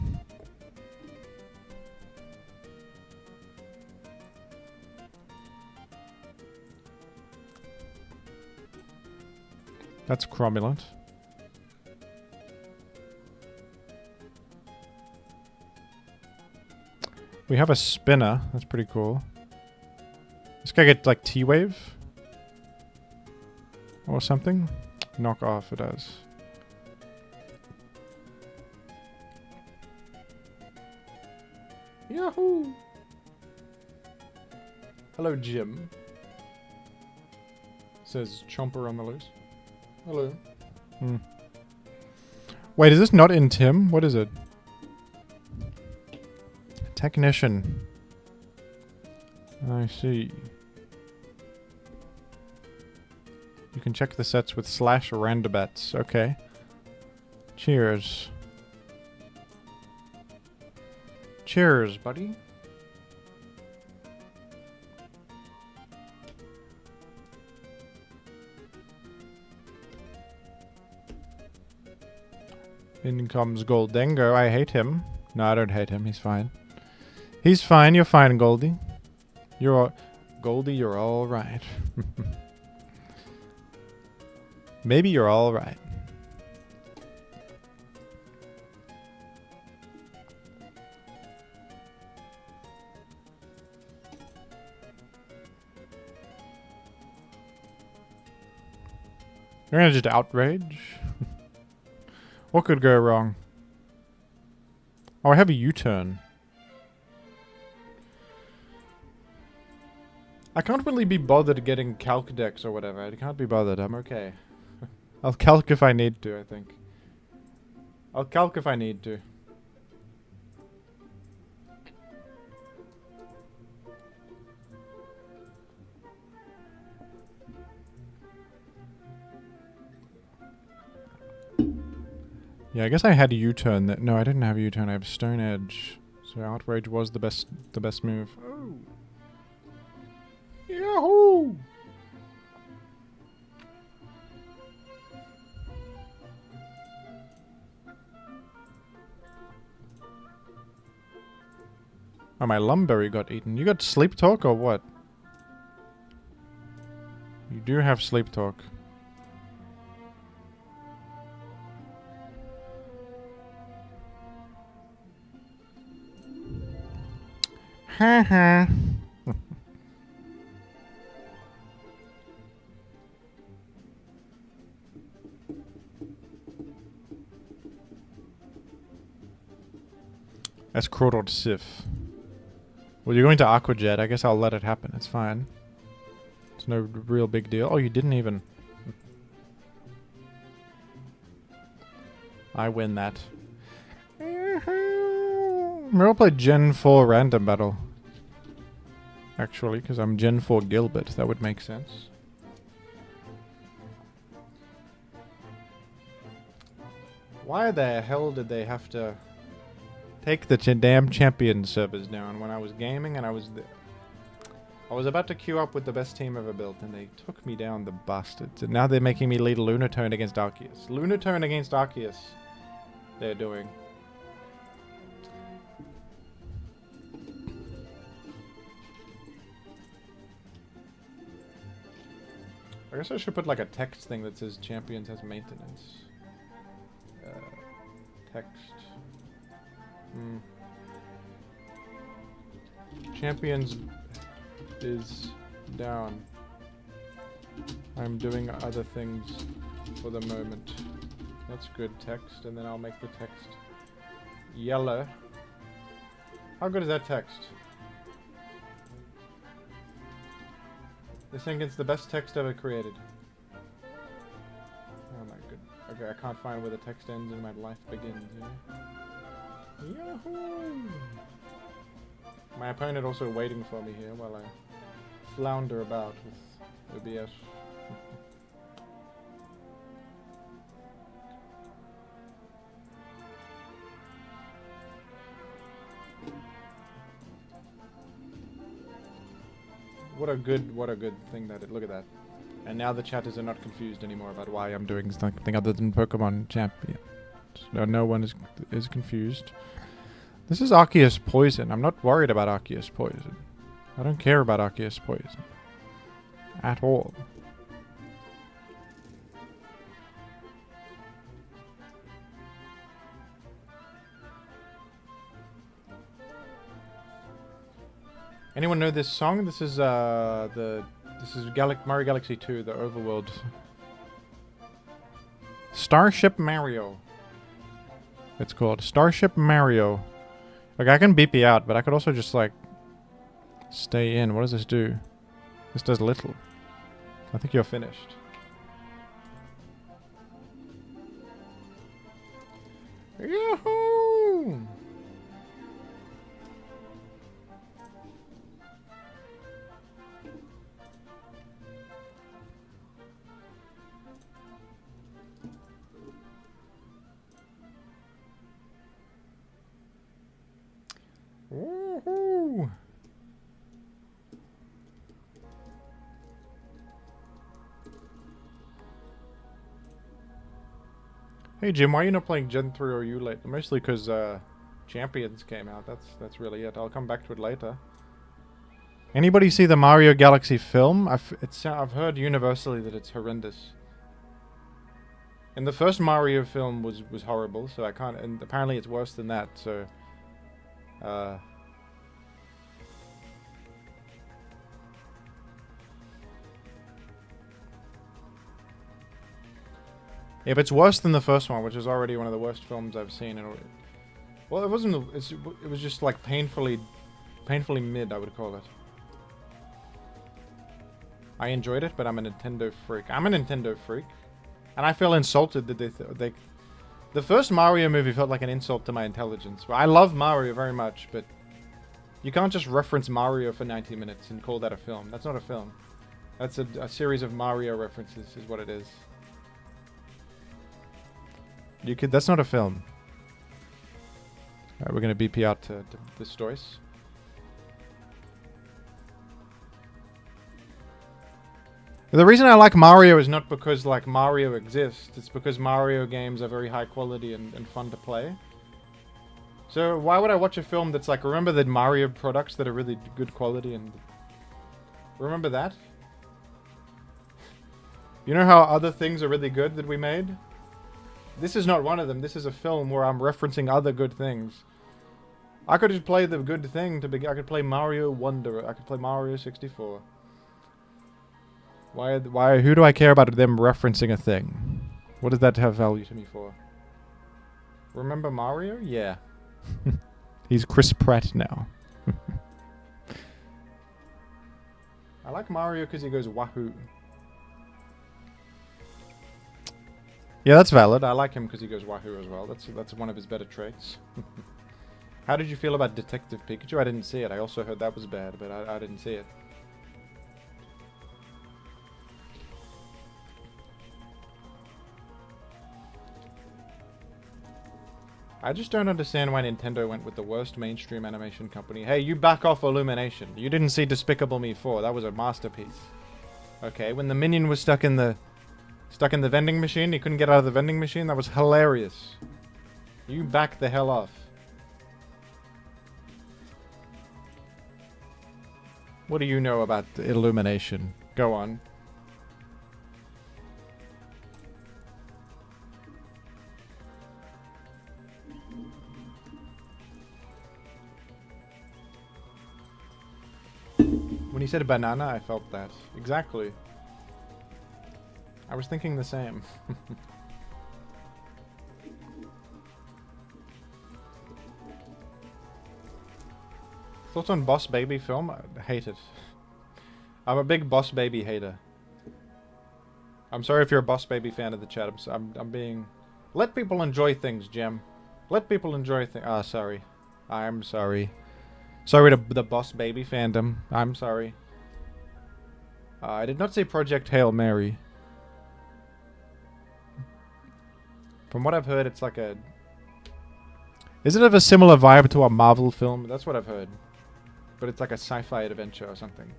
That's cromulent. We have a spinner. That's pretty cool. This guy get like T-Wave? Or something? Knock off, it does. Yahoo! Hello, Jim. Says Chomper on the loose. Hello. Hmm. Wait, is this not in Tim? What is it? Technician. I see. You can check the sets with slash randabats. Okay. Cheers. Cheers, buddy. In comes Goldengo. I hate him. No, I don't hate him. He's fine. He's fine. You're fine, Goldie. You're all... Goldie, you're all right. Maybe you're all right. You're gonna just outrage? What could go wrong? Oh, I have a U-turn. I can't really be bothered getting calc decks or whatever. I can't be bothered. I'm okay. I'll calc if I need to, I think. I'll calc if I need to. Yeah, I guess I had a U-turn. No, I didn't have a U-turn. I have Stone Edge. So Outrage was the best move. Oh. Yahoo! Oh, my Lumberry got eaten. You got Sleep Talk or what? You do have Sleep Talk. Haha. That's Crawdod Sif. Well, you're going to Aquajet. I guess I'll let it happen. It's fine. It's no real big deal. Oh, you didn't even... I win that. Maybe I'll play Gen 4 random battle. Actually, because I'm Gen 4 Gilbert. That would make sense. Why the hell did they have to take the damn champion servers down when I was gaming and I was about to queue up with the best team ever built and they took me down, the bastards. And now they're making me lead Lunatone against Arceus. Lunatone against Arceus. They're doing. I guess I should put like a text thing that says champions has maintenance. Text. Champions is down. I'm doing other things for the moment. That's good text, and then I'll make the text yellow. How good is that text? This thing is the best text ever created. Oh my good. Okay, I can't find where the text ends and my life begins. Yahoo! My opponent also waiting for me here while I flounder about with OBS. What a good thing that it. Look at that. And now the chatters are not confused anymore about why I'm doing something other than Pokemon Champion. No one is confused. This is Arceus Poison. I'm not worried about Arceus Poison. I don't care about Arceus Poison. At all. Anyone know this song? This is Mario Galaxy 2, the overworld. Starship Mario. It's called Starship Mario. Okay, I can beep you out, but I could also just like stay in. What does this do? This does little. I think you're finished. Yahoo! Woohoo! Hey Jim, why are you not playing Gen 3 or U late? Mostly because Champions came out. That's really it. I'll come back to it later. Anybody see the Mario Galaxy film? I've heard universally that it's horrendous. And the first Mario film was horrible, so I can't. And apparently it's worse than that. So. If it's worse than the first one, which is already one of the worst films I've seen, well, it wasn't. It was just like painfully mid, I would call it. I enjoyed it, but I'm a Nintendo freak. And I feel insulted that they. The first Mario movie felt like an insult to my intelligence. Well, I love Mario very much, but you can't just reference Mario for 90 minutes and call that a film. That's not a film. That's a series of Mario references, is what it is. That's not a film. Alright, we're gonna BP out to this choice. The reason I like Mario is not because like Mario exists, it's because Mario games are very high quality and fun to play. So why would I watch a film that's like, remember the Mario products that are really good quality and... Remember that? You know how other things are really good that we made? This is not one of them. This is a film where I'm referencing other good things. I could just play the good thing to begin. I could play Mario Wonder. I could play Mario 64. Why? Who do I care about them referencing a thing? What does that have value to me for? Remember Mario? Yeah. He's Chris Pratt now. I like Mario because he goes wahoo. Yeah, that's valid. I like him because he goes wahoo as well. That's one of his better traits. How did you feel about Detective Pikachu? I didn't see it. I also heard that was bad, but I didn't see it. I just don't understand why Nintendo went with the worst mainstream animation company. Hey, you back off Illumination. You didn't see Despicable Me 4. That was a masterpiece. Okay, when the minion was stuck in the vending machine, he couldn't get out of the vending machine, that was hilarious. You back the hell off. What do you know about Illumination? Go on. When he said banana, I felt that. Exactly. I was thinking the same. Thoughts on Boss Baby film? I hate it. I'm a big Boss Baby hater. I'm sorry if you're a Boss Baby fan of the chat. I'm being... Let people enjoy things, Jim. Let people enjoy things. Ah, sorry. I'm sorry. Sorry to the Boss Baby fandom. I'm sorry. I did not say Project Hail Mary. From what I've heard, it's like a... Is it of a similar vibe to a Marvel film? That's what I've heard. But it's like a sci-fi adventure or something.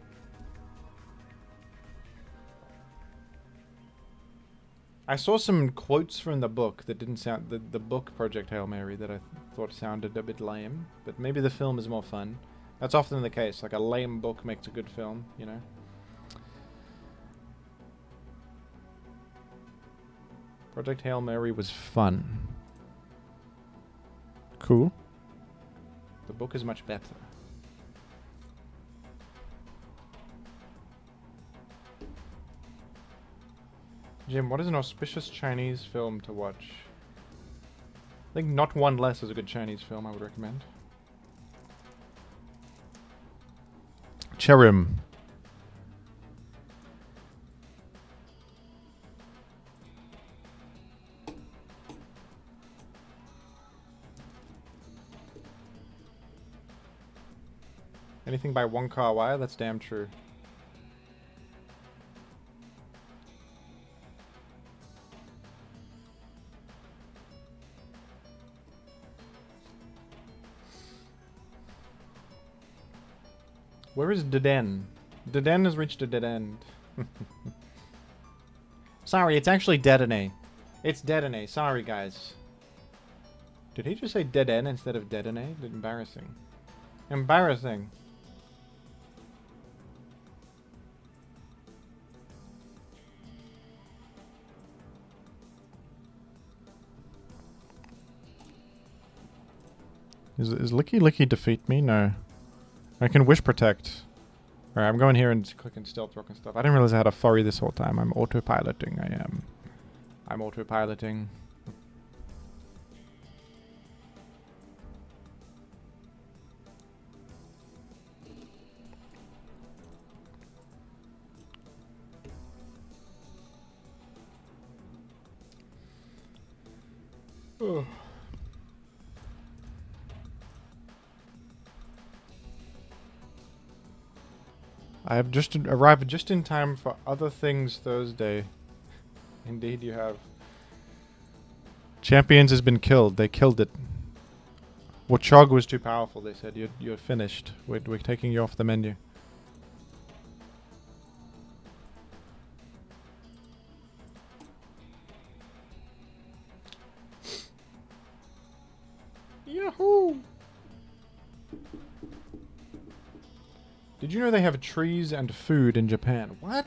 I saw some quotes from the book that didn't sound... The book Project Hail Mary that I thought sounded a bit lame. But maybe the film is more fun. That's often the case. Like a lame book makes a good film, you know? Project Hail Mary was fun. Cool. The book is much better. Jim, what is an auspicious Chinese film to watch? I think Not One Less is a good Chinese film I would recommend. Cherim. Anything by Wong Kar-wai? That's damn true. Where is Deden? Deden has reached a dead end. Sorry, it's actually Dedene. It's Dedene. Sorry, guys. Did he just say dead end instead of Dedene? Embarrassing. Embarrassing. Is Licky Licky defeat me? No. I can wish protect. Alright, I'm going here and clicking stealth rock and stuff. I didn't realize I had a furry this whole time. I'm autopiloting. I am. I'm autopiloting. Oh. I have just arrived just in time for Other Things Thursday. Indeed you have. Champions has been killed. They killed it. Wachog was too powerful, they said. You're finished. We're taking you off the menu. Yahoo! Did you know they have trees and food in Japan? What?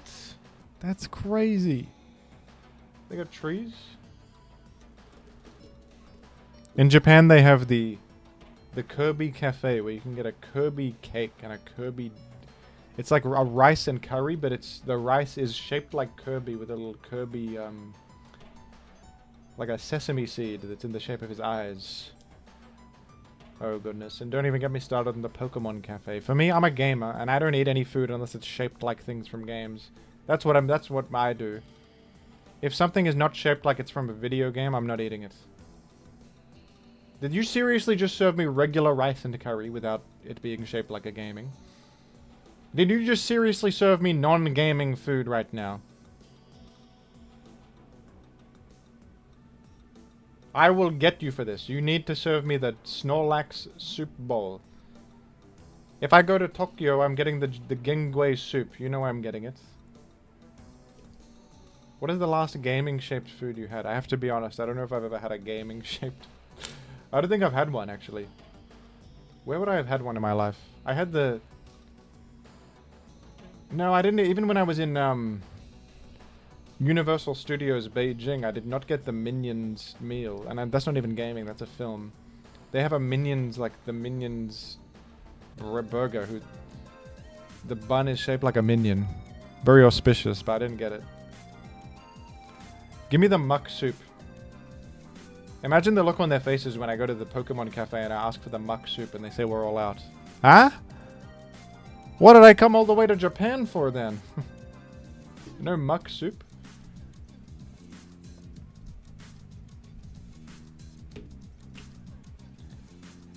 That's crazy. They got trees? In Japan they have the Kirby Cafe where you can get a Kirby cake and a Kirby... It's like a rice and curry, but the rice is shaped like Kirby with a little Kirby, like a sesame seed that's in the shape of his eyes. Oh goodness, and don't even get me started on the Pokemon Cafe. For me, I'm a gamer, and I don't eat any food unless it's shaped like things from games. That's what I do. If something is not shaped like it's from a video game, I'm not eating it. Did you seriously just serve me regular rice and curry without it being shaped like a gaming? Did you just seriously serve me non-gaming food right now? I will get you for this. You need to serve me the Snorlax soup bowl. If I go to Tokyo, I'm getting the Gengwe soup. You know I'm getting it. What is the last gaming-shaped food you had? I have to be honest. I don't know if I've ever had a gaming-shaped... I don't think I've had one, actually. Where would I have had one in my life? I had the... No, I didn't. Even when I was in Universal Studios Beijing, I did not get the Minions meal. And that's not even gaming, that's a film. They have a Minions, like the Minions burger. The bun is shaped like a minion. Very auspicious, but I didn't get it. Give me the muck soup. Imagine the look on their faces when I go to the Pokemon Cafe and I ask for the muck soup and they say we're all out. Huh? What did I come all the way to Japan for then? No muck soup?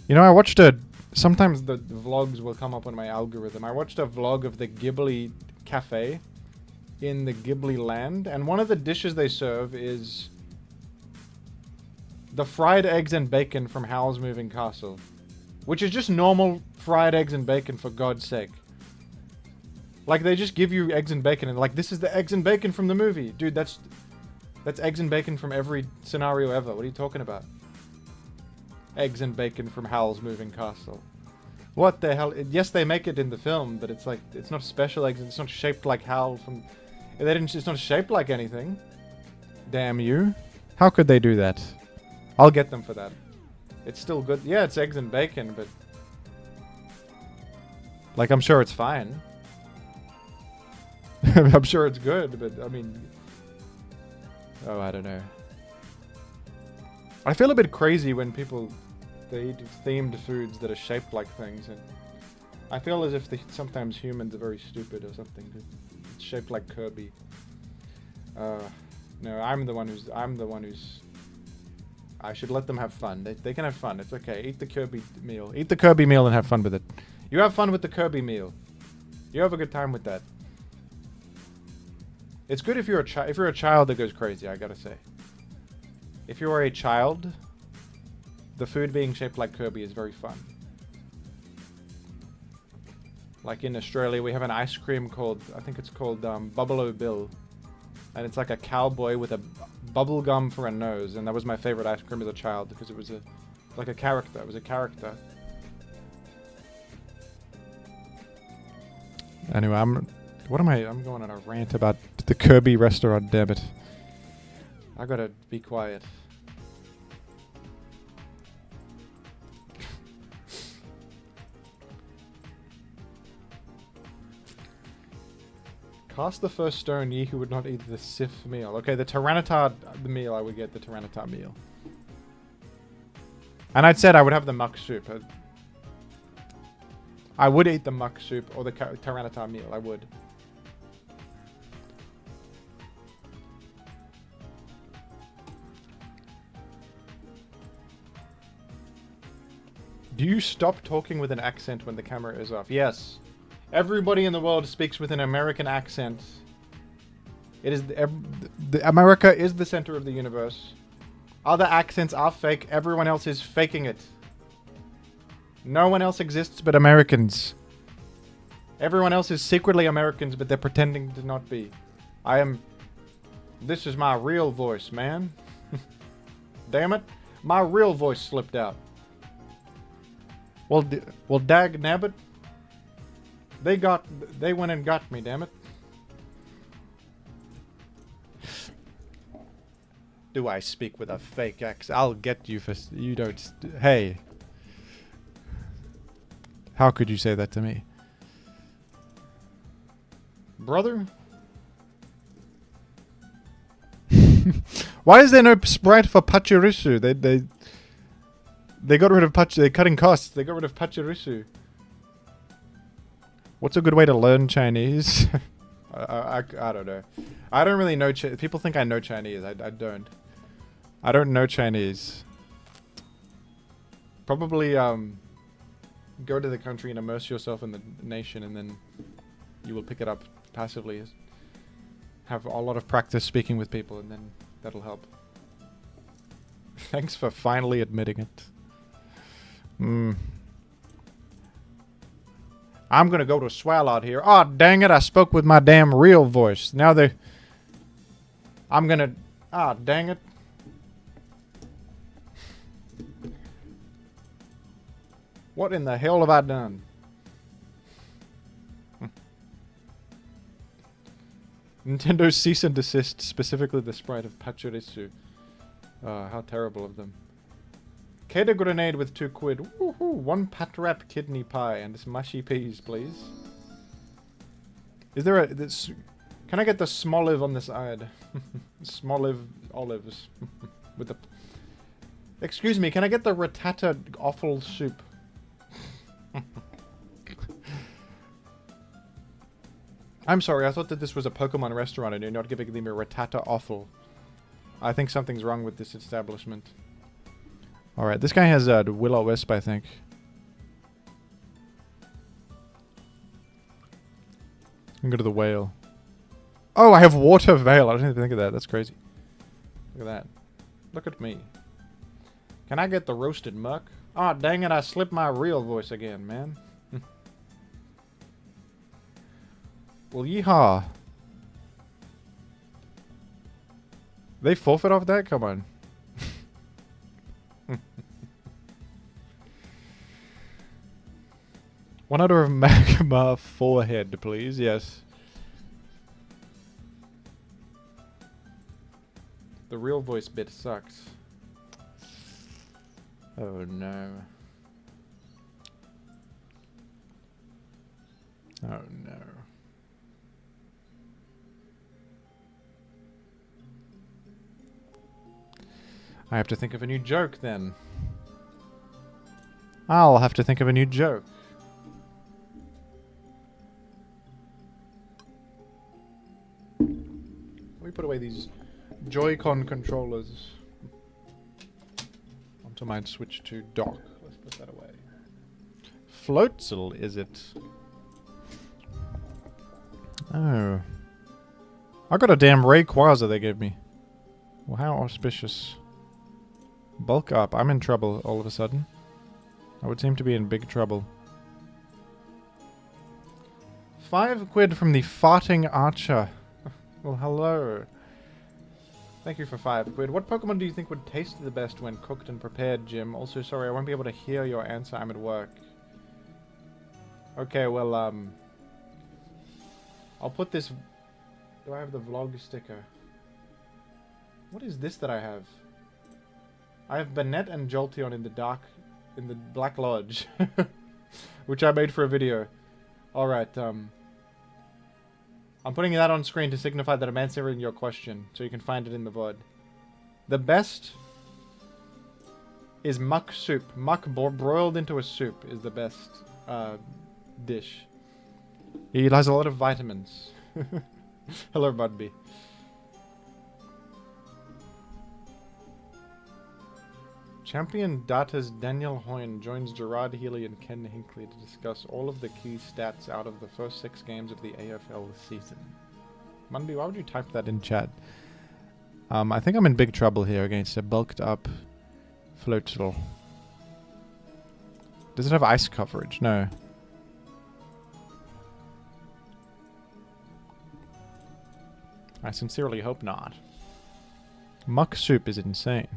You know, I watched sometimes the vlogs will come up on my algorithm. I watched a vlog of the Ghibli Cafe in the Ghibli land, and one of the dishes they serve is the fried eggs and bacon from Howl's Moving Castle, which is just normal fried eggs and bacon, for God's sake. Like, they just give you eggs and bacon and like, this is the eggs and bacon from the movie. Dude, that's eggs and bacon from every scenario ever. What are you talking about? Eggs and bacon from Howl's Moving Castle. What the hell? Yes, they make it in the film, but it's like, it's not special eggs. It's not shaped like Howl from... It's not shaped like anything. Damn you. How could they do that? I'll get them for that. It's still good. Yeah, it's eggs and bacon, but... Like, I'm sure it's fine. I'm sure it's good, but, I mean... Oh, I don't know. I feel a bit crazy when people... They eat themed foods that are shaped like things, and... I feel as if sometimes humans are very stupid or something. It's shaped like Kirby. No, I'm the one who's... I should let them have fun. They can have fun. It's okay. Eat the Kirby meal. Eat the Kirby meal and have fun with it. You have fun with the Kirby meal. You have a good time with that. It's good if you're a child that goes crazy, I gotta say. If you are a child, the food being shaped like Kirby is very fun. Like in Australia, we have an ice cream called, I think it's called Buffalo Bill. And it's like a cowboy with a bubble gum for a nose. And that was my favorite ice cream as a child because it was like a character. It was a character. Anyway, I'm going on a rant about the Kirby restaurant, damn it. I gotta be quiet. Cast the first stone, ye who would not eat the Sif meal. Okay, the Tyranitar meal, I would get the Tyranitar meal. And I'd said I would have the muck soup. I would eat the muck soup or the Tyranitar meal, I would. Do you stop talking with an accent when the camera is off? Yes. Everybody in the world speaks with an American accent. It is America is the center of the universe. Other accents are fake. Everyone else is faking it. No one else exists but Americans. Everyone else is secretly Americans, but they're pretending to not be. This is my real voice, man. Damn it. My real voice slipped out. Well, dag nabbit. They went and got me, damn it. Do I speak with a fake accent? I'll get you for... You don't... Hey. How could you say that to me? Brother? Why is there no sprite for Pachirisu? They got rid of they're cutting costs. They got rid of Pachirisu. What's a good way to learn Chinese? I don't know. I don't really know. People think I know Chinese. I don't. I don't know Chinese. Probably go to the country and immerse yourself in the nation, and then you will pick it up passively. Have a lot of practice speaking with people, and then that'll help. Thanks for finally admitting it. I'm gonna go to Swell out here. Oh, dang it, I spoke with my damn real voice. Now I'm gonna... Ah, dang it. What in the hell have I done? Nintendo cease and desist, specifically the sprite of Pachirisu. How terrible of them. Cater grenade with 2 quid. Woohoo! 1 Patrap kidney pie and mushy peas, please. Is there a... Can I get the smolive on the side? Smolive olives. With the... Excuse me, can I get the Ratata offal soup? I'm sorry, I thought that this was a Pokemon restaurant and you're not giving me a Ratata offal. I think something's wrong with this establishment. Alright, this guy has the Will-O-Wisp, I think. I'm go to the whale. Oh, I have Water Veil. I didn't even think of that. That's crazy. Look at that. Look at me. Can I get the roasted muck? Ah, oh, dang it, I slipped my real voice again, man. Well, yeehaw. They forfeit off that? Come on. One out of magma forehead, please. Yes. The real voice bit sucks. Oh no. Oh no. I have to think of a new joke then. I'll have to think of a new joke. Let me put away these Joy-Con controllers onto my Switch 2 dock. Let's put that away. Floatzel, is it? Oh. I got a damn Rayquaza they gave me. Well, how auspicious. Bulk up. I'm in trouble all of a sudden. I would seem to be in big trouble. 5 quid from the farting archer. Well, hello. Thank you for 5 quid. What Pokemon do you think would taste the best when cooked and prepared, Jim? Also, sorry, I won't be able to hear your answer. I'm at work. Okay, well, I'll put this... Do I have the vlog sticker? What is this that I have? I have Banette and Jolteon in the Black Lodge. Which I made for a video. Alright, I'm putting that on screen to signify that I'm answering your question, so you can find it in the VOD. The best is muck soup. Muck broiled into a soup is the best dish. It has a lot of vitamins. Hello, Budby. Champion Data's Daniel Hoyne joins Gerard Healy and Ken Hinckley to discuss all of the key stats out of the first 6 games of the AFL season. Munby, why would you type that in chat? I think I'm in big trouble here against a bulked up Floatzel. Does it have ice coverage? No. I sincerely hope not. Muck soup is insane.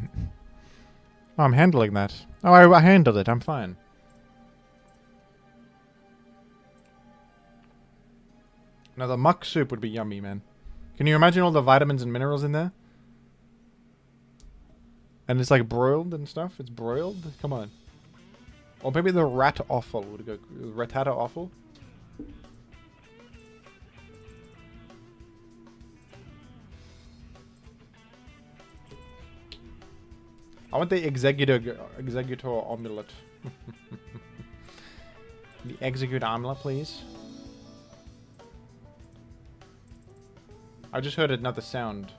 Oh, I'm handling that. Oh, I handled it. I'm fine. Now, the muck soup would be yummy, man. Can you imagine all the vitamins and minerals in there? And it's like broiled and stuff? It's broiled? Come on. Or maybe the rat offal would go... Ratata offal? I want the executor omelette. The execute omelette, please. I just heard another sound.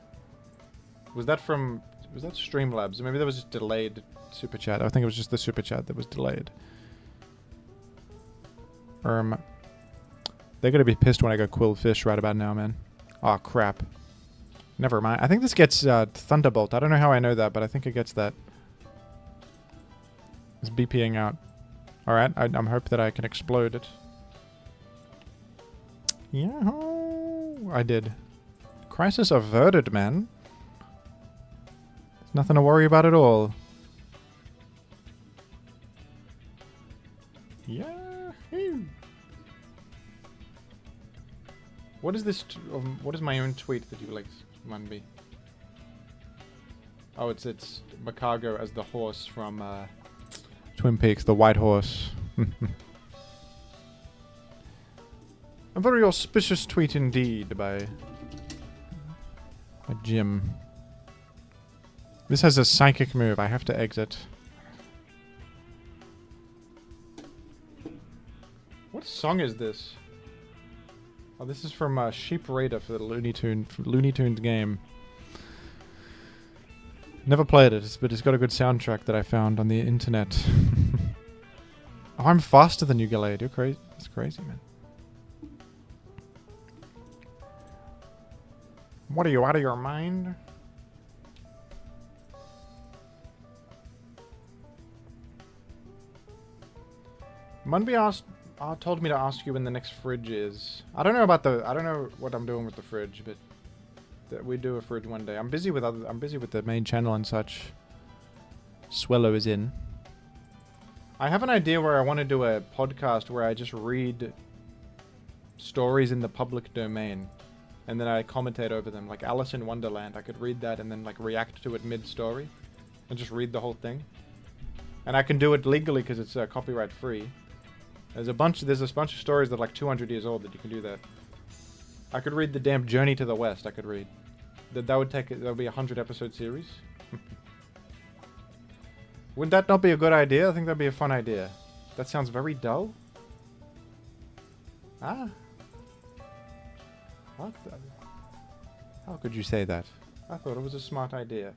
Was that Streamlabs? Maybe that was just delayed super chat. I think it was just the super chat that was delayed. They're gonna be pissed when I go quill fish right about now, man. Oh crap. Never mind. I think this gets Thunderbolt. I don't know how I know that, but I think it gets that. It's BPing out. Alright, I'm hope that I can explode it. Yeah, I did. Crisis averted, man. There's nothing to worry about at all. Yeah. What is this? What is my own tweet that you like, Manby? Oh, it's Macago as the horse from Twin Peaks, the white horse. A very auspicious tweet indeed by Jim. This has a psychic move. I have to exit. What song is this? Oh, this is from Sheep Raider for the Looney Tunes game. Never played it, but it's got a good soundtrack that I found on the internet. Oh, I'm faster than you, Gallade. You're crazy. That's crazy, man. What are you, out of your mind? Munby told me to ask you when the next fridge is. I don't know what I'm doing with the fridge, but we do a fridge one day. I'm busy with the main channel and such. Swellow is in. I have an idea where I want to do a podcast where I just read stories in the public domain, and then I commentate over them, like Alice in Wonderland. I could read that and then like react to it mid-story, and just read the whole thing. And I can do it legally because it's copyright free. There's a bunch of stories that are like 200 years old that you can do that. I could read the damn Journey to the West. I could read. That would be a 100-episode series. Wouldn't that not be a good idea? I think that'd be a fun idea. That sounds very dull. Ah. What? How could you say that? I thought it was a smart idea.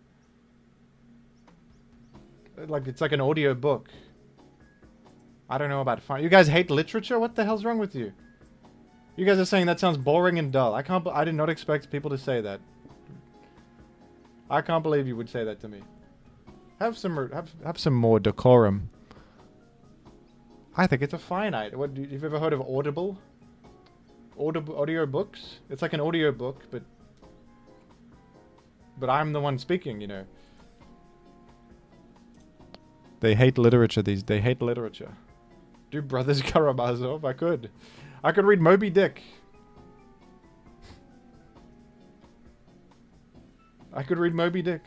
Like, it's like an audio book. I don't know about fun. You guys hate literature? What the hell's wrong with you? You guys are saying that sounds boring and dull. I did not expect people to say that. I can't believe you would say that to me. Have some more decorum. I think it's a fine idea. What, have you ever heard of Audible? Audio books? It's like an audio book, but I'm the one speaking, you know. They hate literature. They hate literature. Do Brothers Karamazov? I could read Moby Dick. I could read Moby Dick.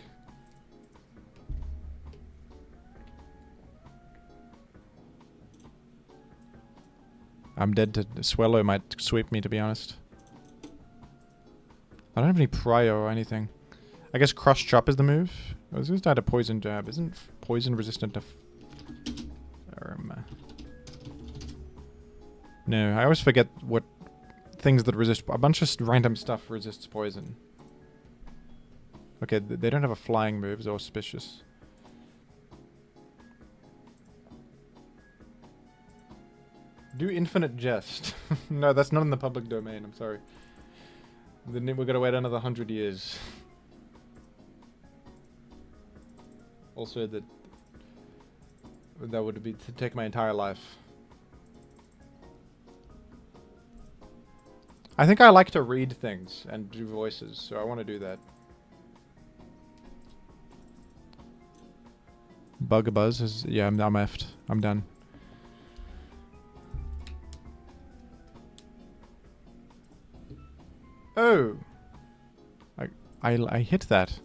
I'm dead to Swallow might sweep me, to be honest. I don't have any prio or anything. I guess Cross Chop is the move. I was going to add a poison jab. Isn't poison resistant to... No, I always forget what things that resist... A bunch of random stuff resists poison. Okay, they don't have a flying move. It's auspicious. Do Infinite Jest. No, that's not in the public domain. I'm sorry. Then we're going to wait another 100 years. Also, that would be to take my entire life. I think I like to read things and do voices, so I want to do that. Bugabuzz is... Yeah, I'm effed. I'm done. Oh! I hit that.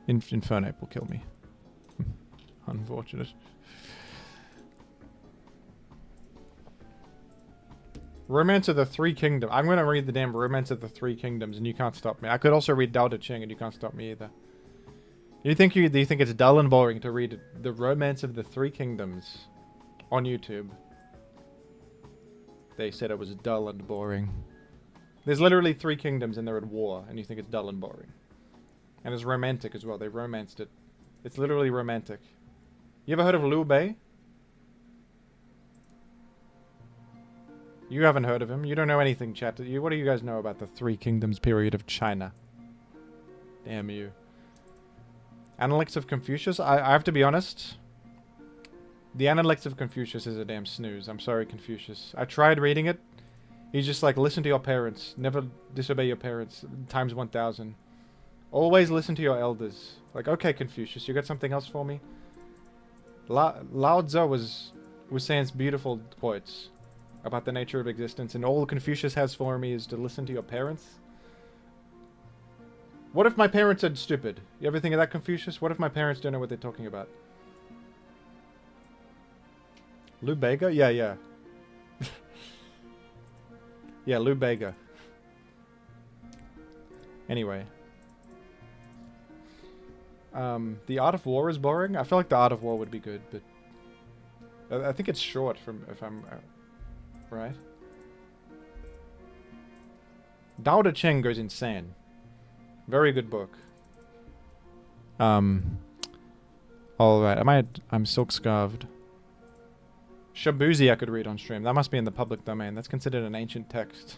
Infernape will kill me. Unfortunate. Romance of the Three Kingdoms. I'm gonna read the damn Romance of the Three Kingdoms and you can't stop me. I could also read Dao De Ching and you can't stop me either. Do you think it's dull and boring to read The Romance of the Three Kingdoms on YouTube? They said it was dull and boring. There's literally 3 kingdoms and they're at war, and you think it's dull and boring. And it's romantic as well. They romanced it. It's literally romantic. You ever heard of Liu Bei? You haven't heard of him. You don't know anything, chat. What do you guys know about the 3 kingdoms period of China? Damn you. Analects of Confucius? I have to be honest. The Analects of Confucius is a damn snooze. I'm sorry, Confucius. I tried reading it. He's just like, listen to your parents. Never disobey your parents. Times 1,000. Always listen to your elders. Like, okay, Confucius, you got something else for me? Lao Tzu was saying beautiful quotes about the nature of existence, and all Confucius has for me is to listen to your parents. What if my parents are stupid? You ever think of that, Confucius? What if my parents don't know what they're talking about? Liu Bega? Yeah, yeah. Yeah, Liu Bega. Anyway. The Art of War is boring. I feel like the Art of War would be good, but I think it's short from, if I'm right. Dao De Cheng goes insane. Very good book. All right. I'm silk scarved. Shabuzi I could read on stream. That must be in the public domain. That's considered an ancient text.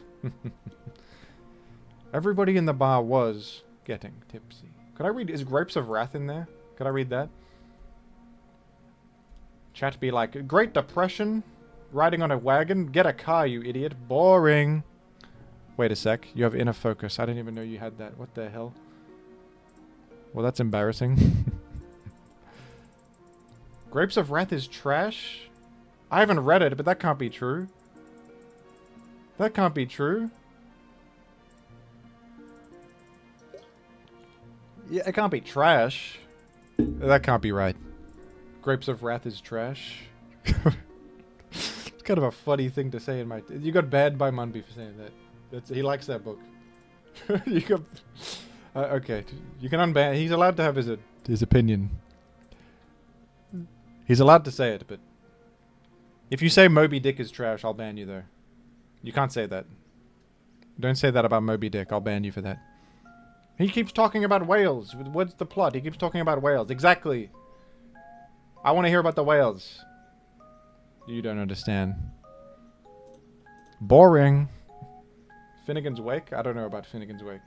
Everybody in the bar was getting tipsy. Could I read? Is Grapes of Wrath in there? Could I read that? Chat be like, Great Depression? Riding on a wagon? Get a car, you idiot. Boring. Wait a sec. You have inner focus. I didn't even know you had that. What the hell? Well, that's embarrassing. Grapes of Wrath is trash? I haven't read it, but that can't be true. That can't be true. Yeah, it can't be trash. That can't be right. Grapes of Wrath is trash. It's kind of a funny thing to say in my... You got banned by Munby for saying that. He likes that book. You got... okay, you can unban... He's allowed to have his opinion. He's allowed to say it, but... If you say Moby Dick is trash, I'll ban you, though. You can't say that. Don't say that about Moby Dick. I'll ban you for that. He keeps talking about whales. What's the plot? He keeps talking about whales. Exactly. I want to hear about the whales. You don't understand. Boring. Finnegan's Wake? I don't know about Finnegan's Wake.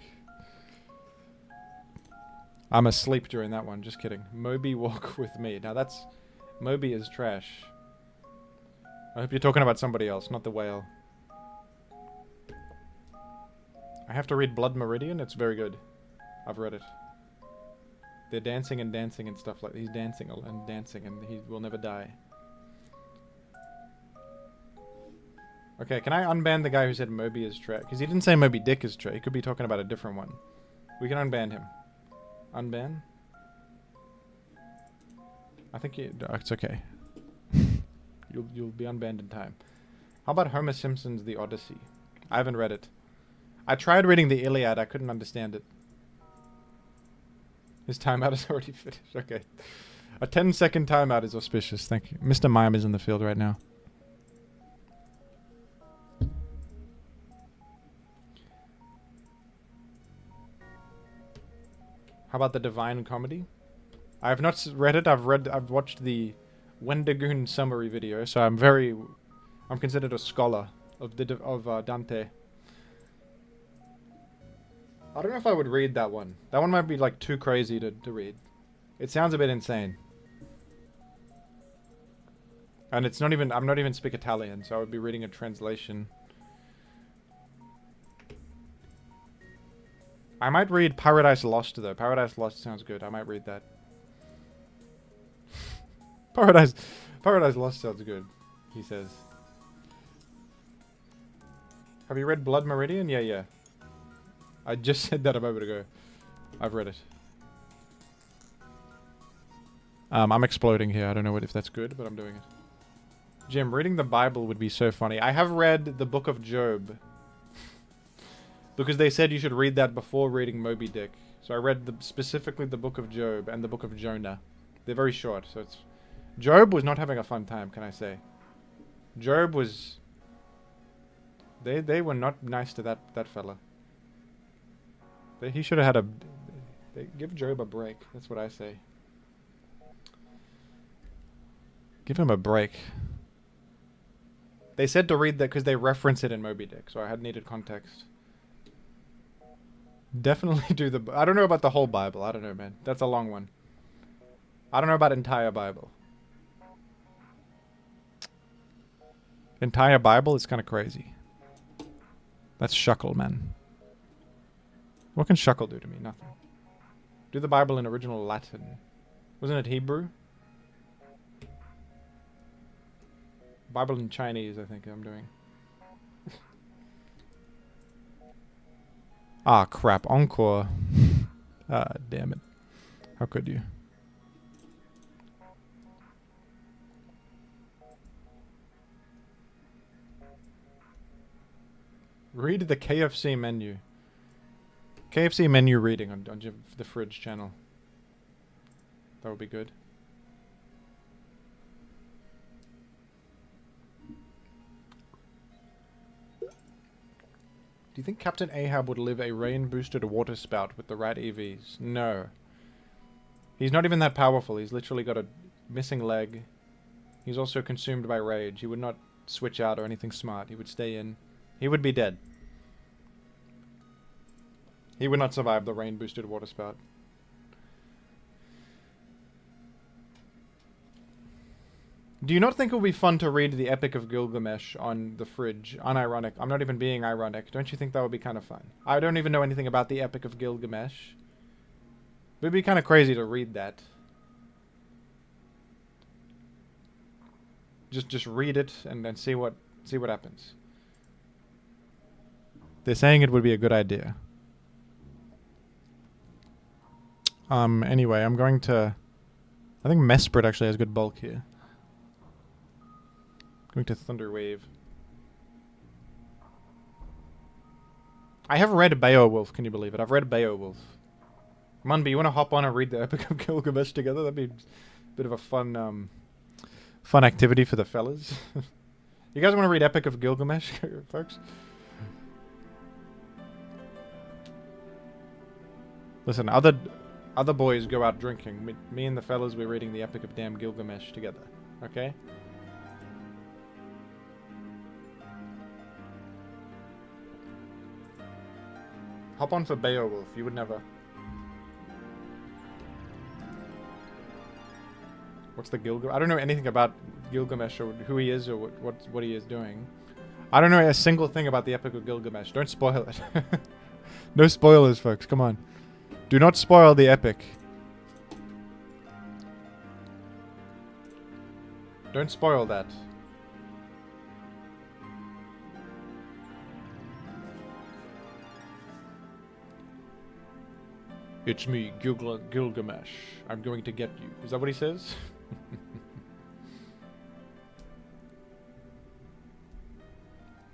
I'm asleep during that one. Just kidding. Moby Walk with Me. Now that's... Moby is trash. I hope you're talking about somebody else, not the whale. I have to read Blood Meridian. It's very good. I've read it. They're dancing and dancing and stuff like that. He's dancing and dancing and he will never die. Okay, can I unban the guy who said Moby is trash? Because he didn't say Moby Dick is trash. He could be talking about a different one. We can unban him. Unban? I think it's okay. You'll be unbanned in time. How about Homer Simpson's The Odyssey? I haven't read it. I tried reading the Iliad. I couldn't understand it. His timeout is already finished. Okay. A 10-second timeout is auspicious. Thank you. Mr. Mime is in the field right now. How about the Divine Comedy? I have not read it. I've watched the Wendigoon summary video, so I'm considered a scholar of Dante. I don't know if I would read that one. That one might be like too crazy to read. It sounds a bit insane. And it's not even, I'm not even speak Italian, so I would be reading a translation. I might read Paradise Lost though. Paradise Lost sounds good. I might read that. Paradise Lost sounds good, he says. Have you read Blood Meridian? Yeah, yeah. I just said that a moment ago. I've read it. I'm exploding here. I don't know if that's good, but I'm doing it. Jim, reading the Bible would be so funny. I have read the Book of Job. Because they said you should read that before reading Moby Dick. So I read specifically the book of Job and the book of Jonah. They're very short, so it's... Job was not having a fun time, can I say. Job was... They were not nice to that fella. He should have had a... give Job a break, that's what I say. Give him a break. They said to read that because they reference it in Moby Dick, so I had needed context. Definitely do the... I don't know about the whole Bible. I don't know, man. That's a long one. I don't know about entire Bible. Entire Bible is kind of crazy. That's Shuckle, man. What can Shuckle do to me? Nothing. Do the Bible in original Latin. Wasn't it Hebrew? Bible in Chinese, I think I'm doing. Ah, crap. Encore. Ah, damn it. How could you? Read the KFC menu. KFC menu reading on the Fridge channel. That would be good. Do you think Captain Ahab would live a rain-boosted water spout with the right EVs? No. He's not even that powerful. He's literally got a missing leg. He's also consumed by rage. He would not switch out or anything smart. He would stay in. He would be dead. He would not survive the rain-boosted water spout. Do you not think it would be fun to read the Epic of Gilgamesh on the Fridge? Unironic. I'm not even being ironic. Don't you think that would be kind of fun? I don't even know anything about the Epic of Gilgamesh. It would be kind of crazy to read that. Just read it and then see what happens. They're saying it would be a good idea. Anyway, I'm going to... I think Mesprit actually has good bulk here. Going to Thunderwave. I have read Beowulf, can you believe it? I've read Beowulf. Munby, you want to hop on and read the Epic of Gilgamesh together? That'd be a bit of a fun activity for the fellas. You guys want to read Epic of Gilgamesh, folks? Listen, other boys go out drinking. Me and the fellas, we're reading the Epic of damn Gilgamesh together. Okay? Hop on for Beowulf. You would never. What's the Gilgamesh? I don't know anything about Gilgamesh or who he is or what he is doing. I don't know a single thing about the Epic of Gilgamesh. Don't spoil it. No spoilers, folks. Come on. Do not spoil the epic. Don't spoil that. It's me, Gilgamesh. I'm going to get you. Is that what he says?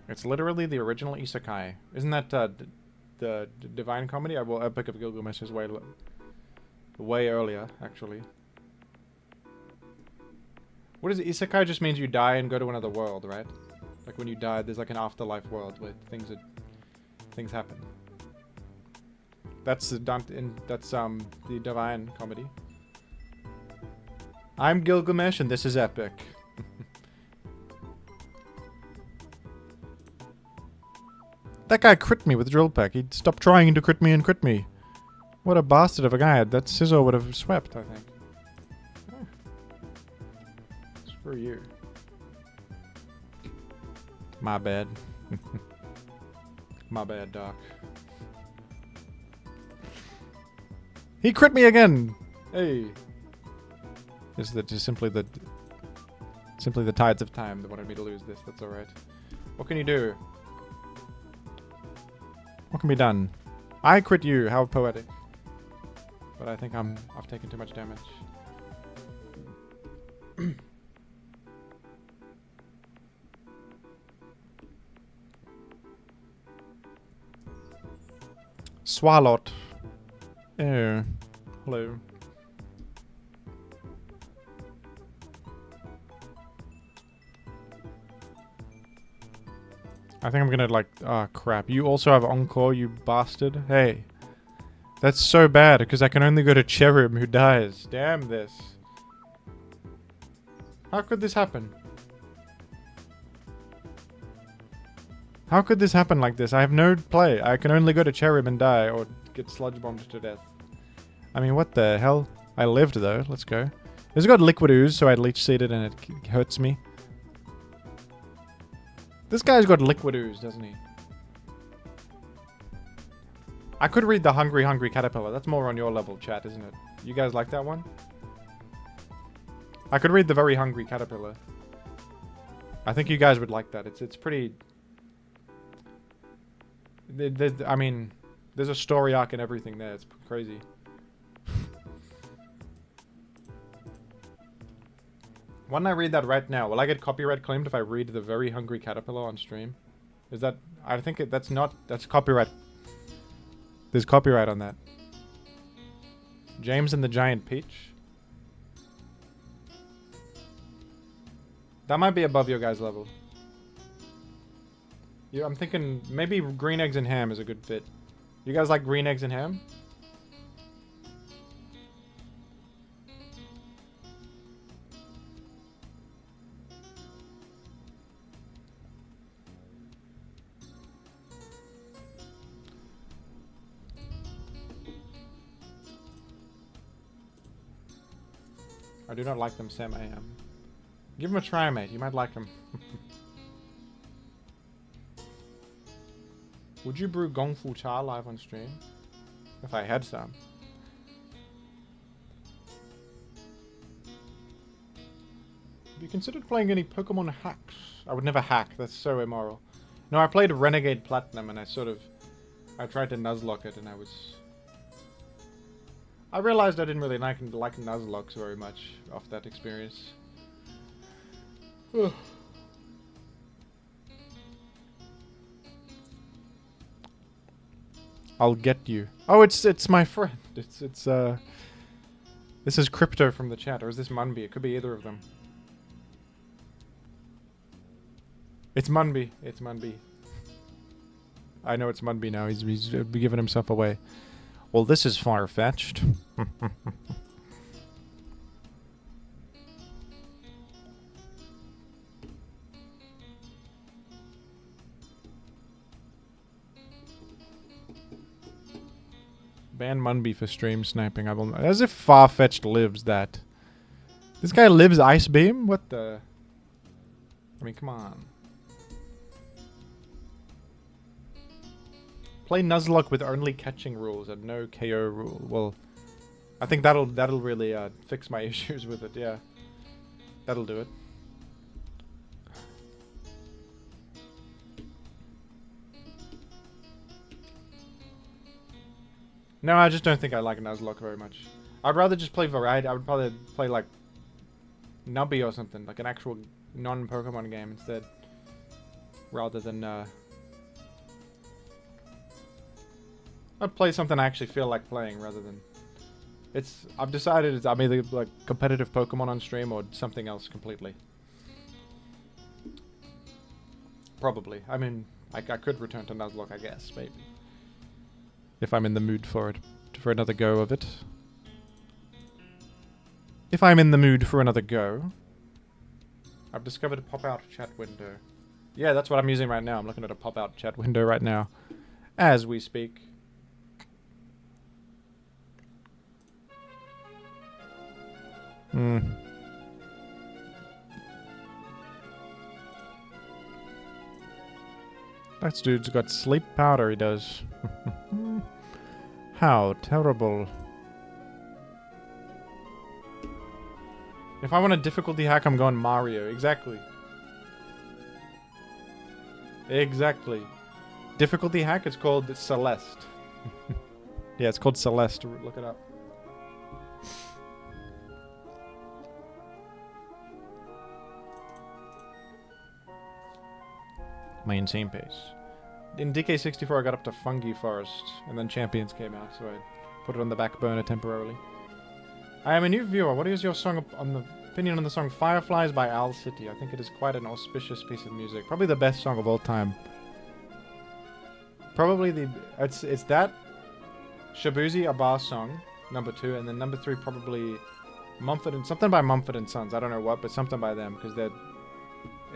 It's literally the original isekai. Isn't that the Divine Comedy? Well, Epic of Gilgamesh is way earlier, actually. What is it? Isekai just means you die and go to another world, right? Like when you die, there's like an afterlife world where things happen. That's the Divine Comedy. I'm Gilgamesh and this is epic. That guy crit me with drill pack. He'd stop trying to crit me and crit me. What a bastard of a guy. That Scizor would have swept, I think. Oh. Screw you. My bad. My bad, Doc. He crit me again! Hey! This is just simply the tides of time that wanted me to lose this. That's alright. What can you do? What can be done? I crit you. How poetic. But I think I've taken too much damage. Swallowed. Oh. Hello. I think I'm gonna like... Oh, crap. You also have Encore, you bastard. Hey. That's so bad, because I can only go to Cherub, who dies. Damn this. How could this happen? How could this happen like this? I have no play. I can only go to Cherub and die, or get sludge bombed to death. I mean, what the hell? I lived, though. Let's go. It's got Liquid Ooze, so I leech seeded and it hurts me. This guy's got Liquid Ooze, doesn't he? I could read the Hungry Hungry Caterpillar. That's more on your level, chat, isn't it? You guys like that one? I could read the Very Hungry Caterpillar. I think you guys would like that. It's pretty... I mean, there's a story arc and everything there. It's crazy. Why don't I read that right now? Will I get copyright claimed if I read the Very Hungry Caterpillar on stream? Is that... I think that's not... That's copyright. There's copyright on that. James and the Giant Peach. That might be above your guys' level. Yeah, I'm thinking maybe green eggs and ham is a good fit. You guys like green eggs and ham? I do not like them, Sam AM. Give them a try, mate. You might like them. Would you brew Gong Fu Cha live on stream? If I had some. Have you considered playing any Pokemon hacks? I would never hack. That's so immoral. No, I played Renegade Platinum and I tried to Nuzlocke it and I realized I didn't really like Nuzlocke very much off that experience. I'll get you. Oh, it's my friend. This is Crypto from the chat, or is this Munby? It could be either of them. It's Munby. It's Munby. I know it's Munby now. He's giving himself away. Well, this is far-fetched. Ban Munby for stream sniping. As if Far-Fetched lives that. This guy lives Ice Beam? What the... I mean, come on. Play Nuzlocke with only catching rules and no KO rule. Well, I think that'll really fix my issues with it, yeah. That'll do it. No, I just don't think I like Nuzlocke very much. I'd rather just play variety. I would probably play like Nubby or something, like an actual non-Pokemon game instead. Rather than I'd play something I actually feel like playing rather than... I've decided I'm either like competitive Pokemon on stream or something else completely. Probably. I mean, I could return to Nuzlocke, I guess, maybe. If I'm in the mood for it. For another go of it. If I'm in the mood for another go. I've discovered a pop-out chat window. Yeah, that's what I'm using right now. I'm looking at a pop-out chat window right now. As we speak. That dude's got sleep powder, he does. How terrible. If I want a difficulty hack, I'm going Mario. Exactly. Exactly. Difficulty hack is called Celeste. Yeah, it's called Celeste. Look it up. My insane pace. In DK64 I got up to Fungi Forest, and then Champions came out, so I Put it on the back burner temporarily. I am a new viewer. What is your opinion on the song Fireflies by Owl City? I think it is quite an auspicious piece of music. Probably the best song of all time. Probably it's that Shabuzi Abba song, number 2, and then number 3 probably something by Mumford and Sons. I don't know what, but something by them, because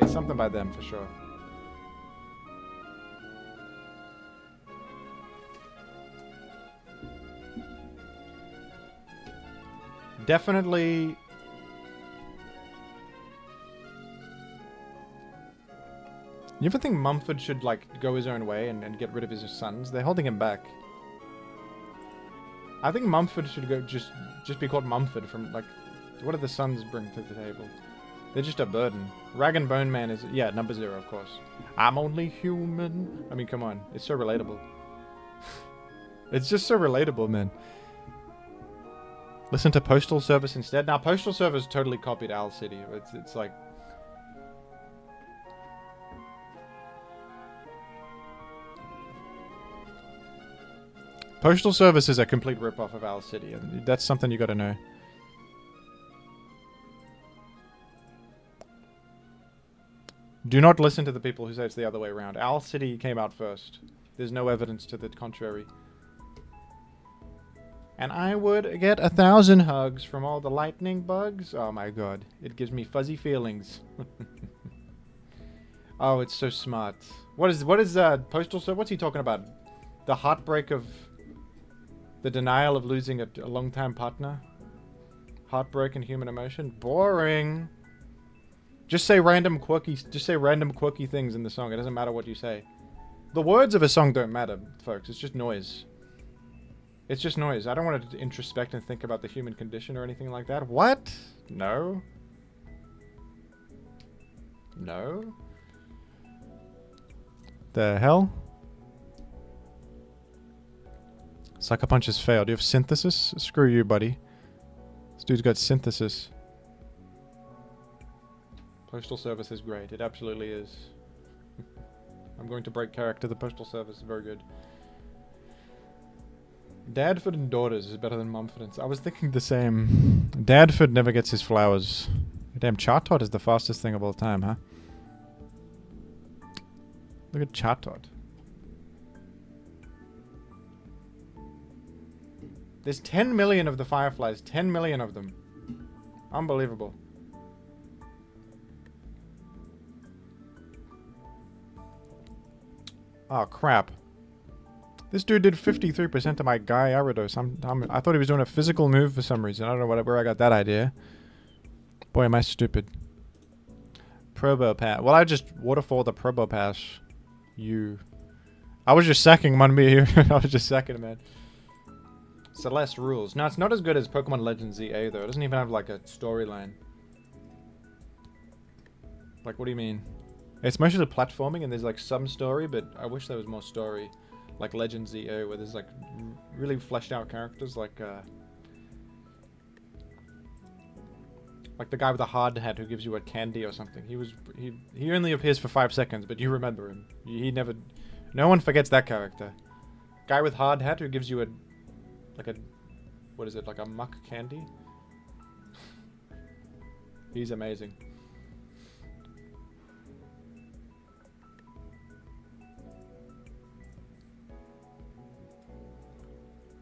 it's something by them for sure. Definitely. You ever think Mumford should like go his own way and get rid of his sons? They're holding him back. I think Mumford should go just be called Mumford from like, what do the sons bring to the table? They're just a burden. Rag and Bone Man is, yeah, number 0 of course. I'm only human. I mean, come on, it's so relatable. It's just so relatable, man. Listen to Postal Service instead. Now, Postal Service totally copied Owl City. It's like... Postal Service is a complete rip-off of Owl City, and that's something you gotta know. Do not listen to the people who say it's the other way around. Owl City came out first. There's no evidence to the contrary. And I would get 1,000 hugs from all the lightning bugs. Oh my god. It gives me fuzzy feelings. Oh, it's so smart. What is Postal Service? What's he talking about? The heartbreak of... The denial of losing a long-time partner? Heartbreak and human emotion? Boring. Just say random quirky things in the song. It doesn't matter what you say. The words of a song don't matter, folks. It's just noise. It's just noise. I don't want to introspect and think about the human condition or anything like that. What? No. No. The hell? Sucker Punch has failed. Do you have synthesis? Screw you, buddy. This dude's got synthesis. Postal Service is great. It absolutely is. I'm going to break character. The Postal Service is very good. Dadford and Daughters is better than Mumford and Sons. I was thinking the same. Dadford never gets his flowers. Damn, Chartot is the fastest thing of all time, huh? Look at Chartot. There's 10 million of the Fireflies. 10 million of them. Unbelievable. Oh, crap. This dude did 53% of my Guy Gyarados. I thought he was doing a physical move for some reason. I don't know where I got that idea. Boy, am I stupid. Probopass. Well, I just waterfall the Probopass. I was just sacking him on me here. I was just sacking him, man. Celeste rules. No, it's not as good as Pokemon Legends ZA, though. It doesn't even have, like, a storyline. Like, what do you mean? It's mostly platforming, and there's, like, some story, but I wish there was more story. Like Legends ZA, where there's, like, really fleshed out characters, like the guy with the hard hat who gives you a candy or something. He only appears for 5 seconds, but you remember him. No one forgets that character. Guy with hard hat who gives you what is it, like a muck candy? He's amazing.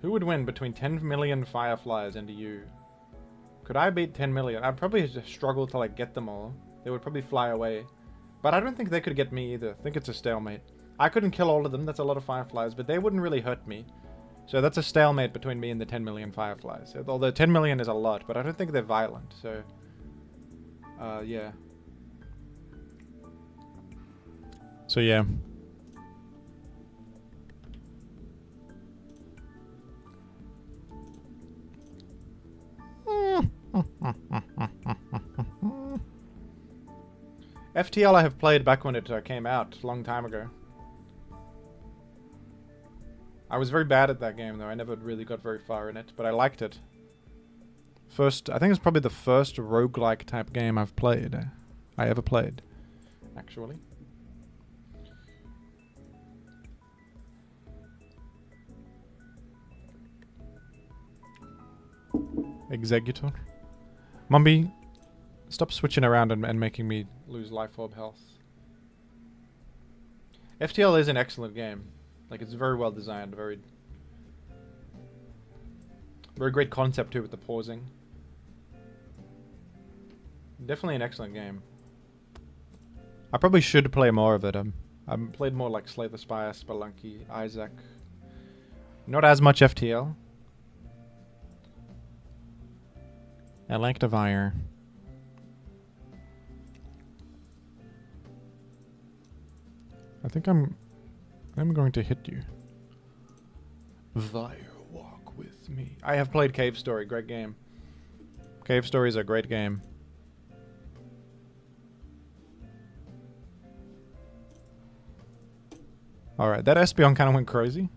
Who would win between 10 million Fireflies and you? Could I beat 10 million? I'd probably struggle to, like, get them all. They would probably fly away. But I don't think they could get me either. I think it's a stalemate. I couldn't kill all of them. That's a lot of Fireflies. But they wouldn't really hurt me. So that's a stalemate between me and the 10 million Fireflies. Although 10 million is a lot. But I don't think they're violent. So, yeah. So, yeah. FTL I have played back when it came out, a long time ago. I was very bad at that game though, I never really got very far in it, but I liked it. I think it's probably the first roguelike type game I've played. I ever played, actually. Executor. Mumby, stop switching around and making me lose life orb health. FTL is an excellent game. Like, it's very well designed, very great concept too with the pausing. Definitely an excellent game. I probably should play more of it. I've played more like Slay the Spire, Spelunky, Isaac. Not as much FTL. Electivire. I think I'm going to hit you. Vire, walk with me. I have played Cave Story, great game. Cave Story is a great game. Alright, that Espeon kind of went crazy.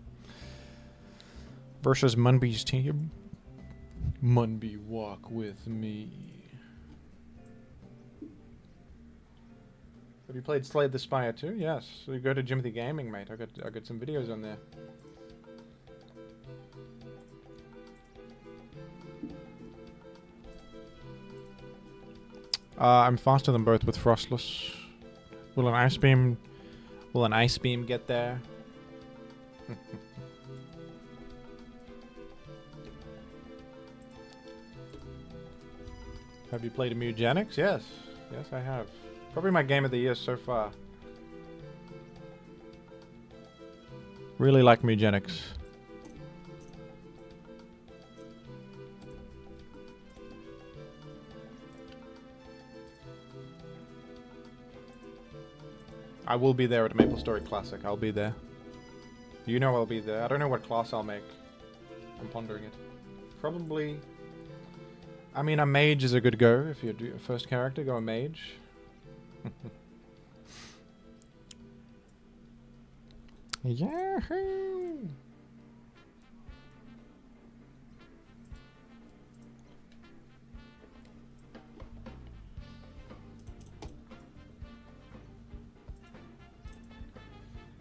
Versus Munby's team. Munby, walk with me. Have you played Slay the Spire too? Yes. So you go to Jimothy Gaming, mate. I got some videos on there. I'm faster than both with Frostless. Will an Ice Beam get there? Have you played Mugenics? Yes. Yes, I have. Probably my game of the year so far. Really like Mugenics. I will be there at MapleStory Classic. I'll be there. You know I'll be there. I don't know what class I'll make. I'm pondering it. Probably... I mean, a mage is a good go. If you do a first character, go a mage. Yahoo!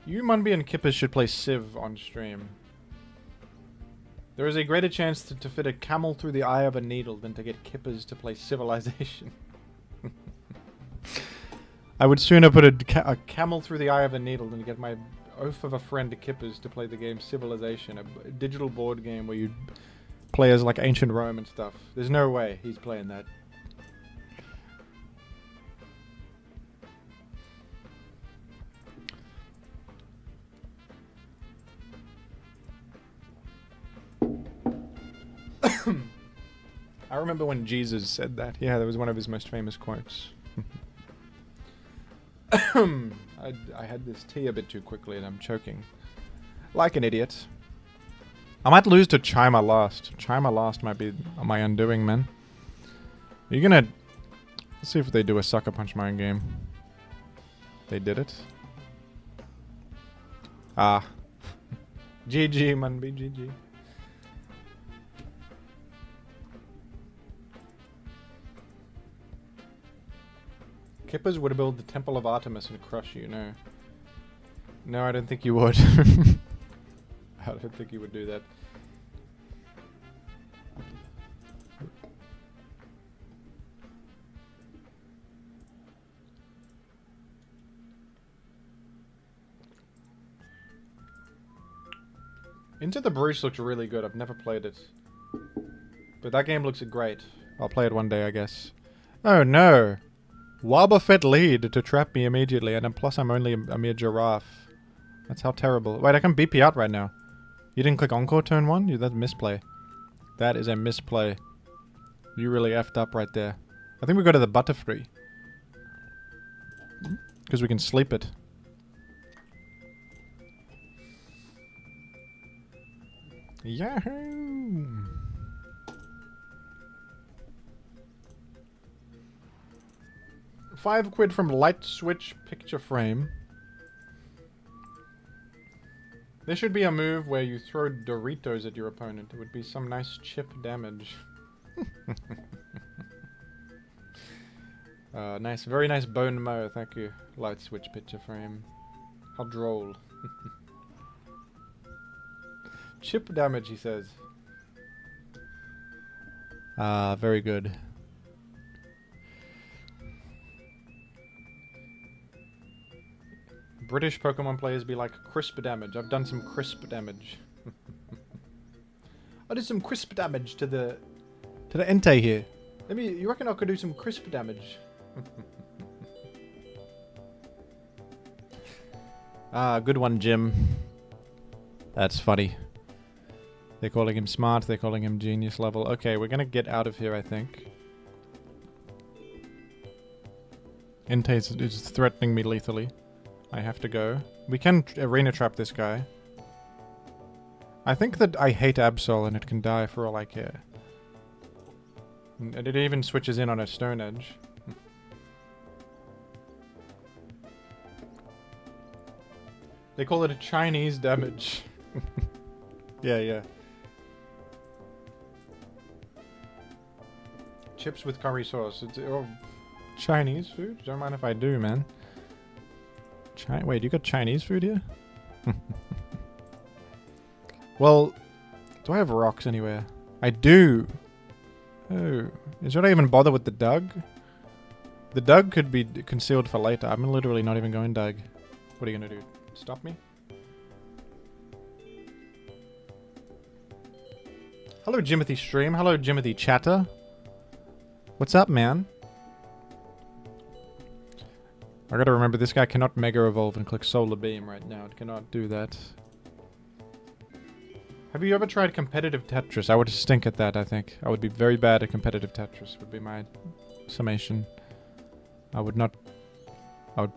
You, Munby, and Kippers should play Civ on stream. There is a greater chance to fit a camel through the eye of a needle than to get Kippers to play Civilization. I would sooner put a camel through the eye of a needle than to get my oath of a friend Kippers to play the game Civilization, a digital board game where you play as like ancient Rome and stuff. There's no way he's playing that. I remember when Jesus said that. Yeah, that was one of his most famous quotes. I had this tea a bit too quickly and I'm choking. Like an idiot. I might lose to Chimer last. Chimer last might be my undoing, man. Are you gonna... Let's see if they do a Sucker Punch mine game. They did it. Ah. GG, Munby, GG. Kippers would build the Temple of Artemis and crush you, no. No, I don't think you would. I don't think you would do that. Into the Breach looks really good. I've never played it. But that game looks great. I'll play it one day, I guess. Oh no! Wobbuffet lead to trap me immediately, and plus I'm only a mere giraffe. That's how terrible. Wait, I can BP out right now. You didn't click Encore turn 1? That's misplay. That is a misplay. You really effed up right there. I think we go to the Butterfree. Because we can sleep it. Yahoo! £5 from Light Switch Picture Frame. There should be a move where you throw Doritos at your opponent. It would be some nice chip damage. Nice, very nice bone mow. Thank you, Light Switch Picture Frame. How droll. Chip damage, he says. Very good. British Pokemon players be like crisp damage. I've done some crisp damage. I did some crisp damage to the Entei here. You reckon I could do some crisp damage? Good one, Jim. That's funny. They're calling him smart, they're calling him genius level. Okay, we're gonna get out of here, I think. Entei is threatening me lethally. I have to go. We can arena trap this guy. I think that I hate Absol and it can die for all I care. And it even switches in on a Stone Edge. They call it a Chinese damage. Yeah. Chips with curry sauce. It's Chinese food? Don't mind if I do, man. Wait, you got Chinese food here? Well, do I have rocks anywhere? I do. Oh, should I even bother with the Doug? The Doug could be concealed for later. I'm literally not even going Doug. What are you gonna do? Stop me? Hello, Jimothy Stream. Hello, Jimothy Chatter. What's up, man? I gotta remember, this guy cannot Mega Evolve and click Solar Beam right now. It cannot do that. Have you ever tried competitive Tetris? I would stink at that, I think. I would be very bad at competitive Tetris, would be my summation. I would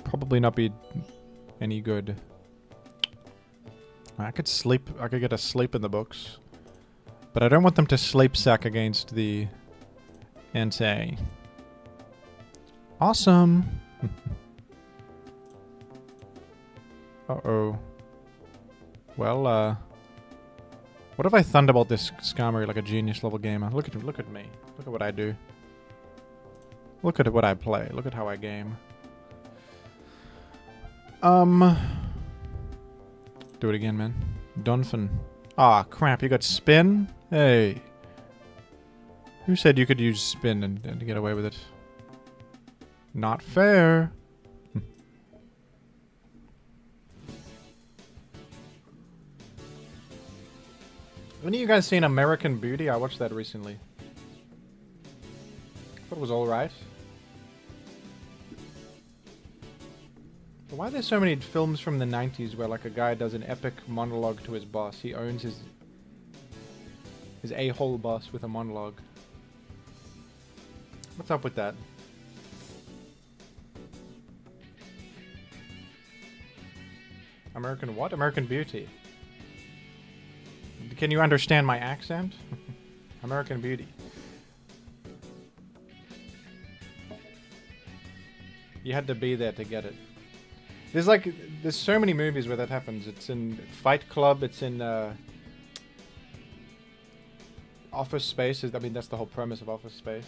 probably not be any good. I could sleep. I could get a sleep in the books. But I don't want them to sleep sack against the Entei. Awesome! Uh-oh. Well, what if I Thunderbolt this Skarmory like a genius level gamer? Look at me. Look at what I do. Look at what I play. Look at how I game. Do it again, man. Dunfin. Ah, crap. You got spin? Hey. Who said you could use spin and get away with it? Not fair. Have any of you guys seen American Beauty? I watched that recently. Thought it was alright. Why are there so many films from the 90s where like a guy does an epic monologue to his boss? He owns his a-hole boss with a monologue. What's up with that? American what? American Beauty. Can you understand my accent? American Beauty. You had to be there to get it. There's so many movies where that happens. It's in Fight Club, it's in Office Space. I mean, that's the whole premise of Office Space.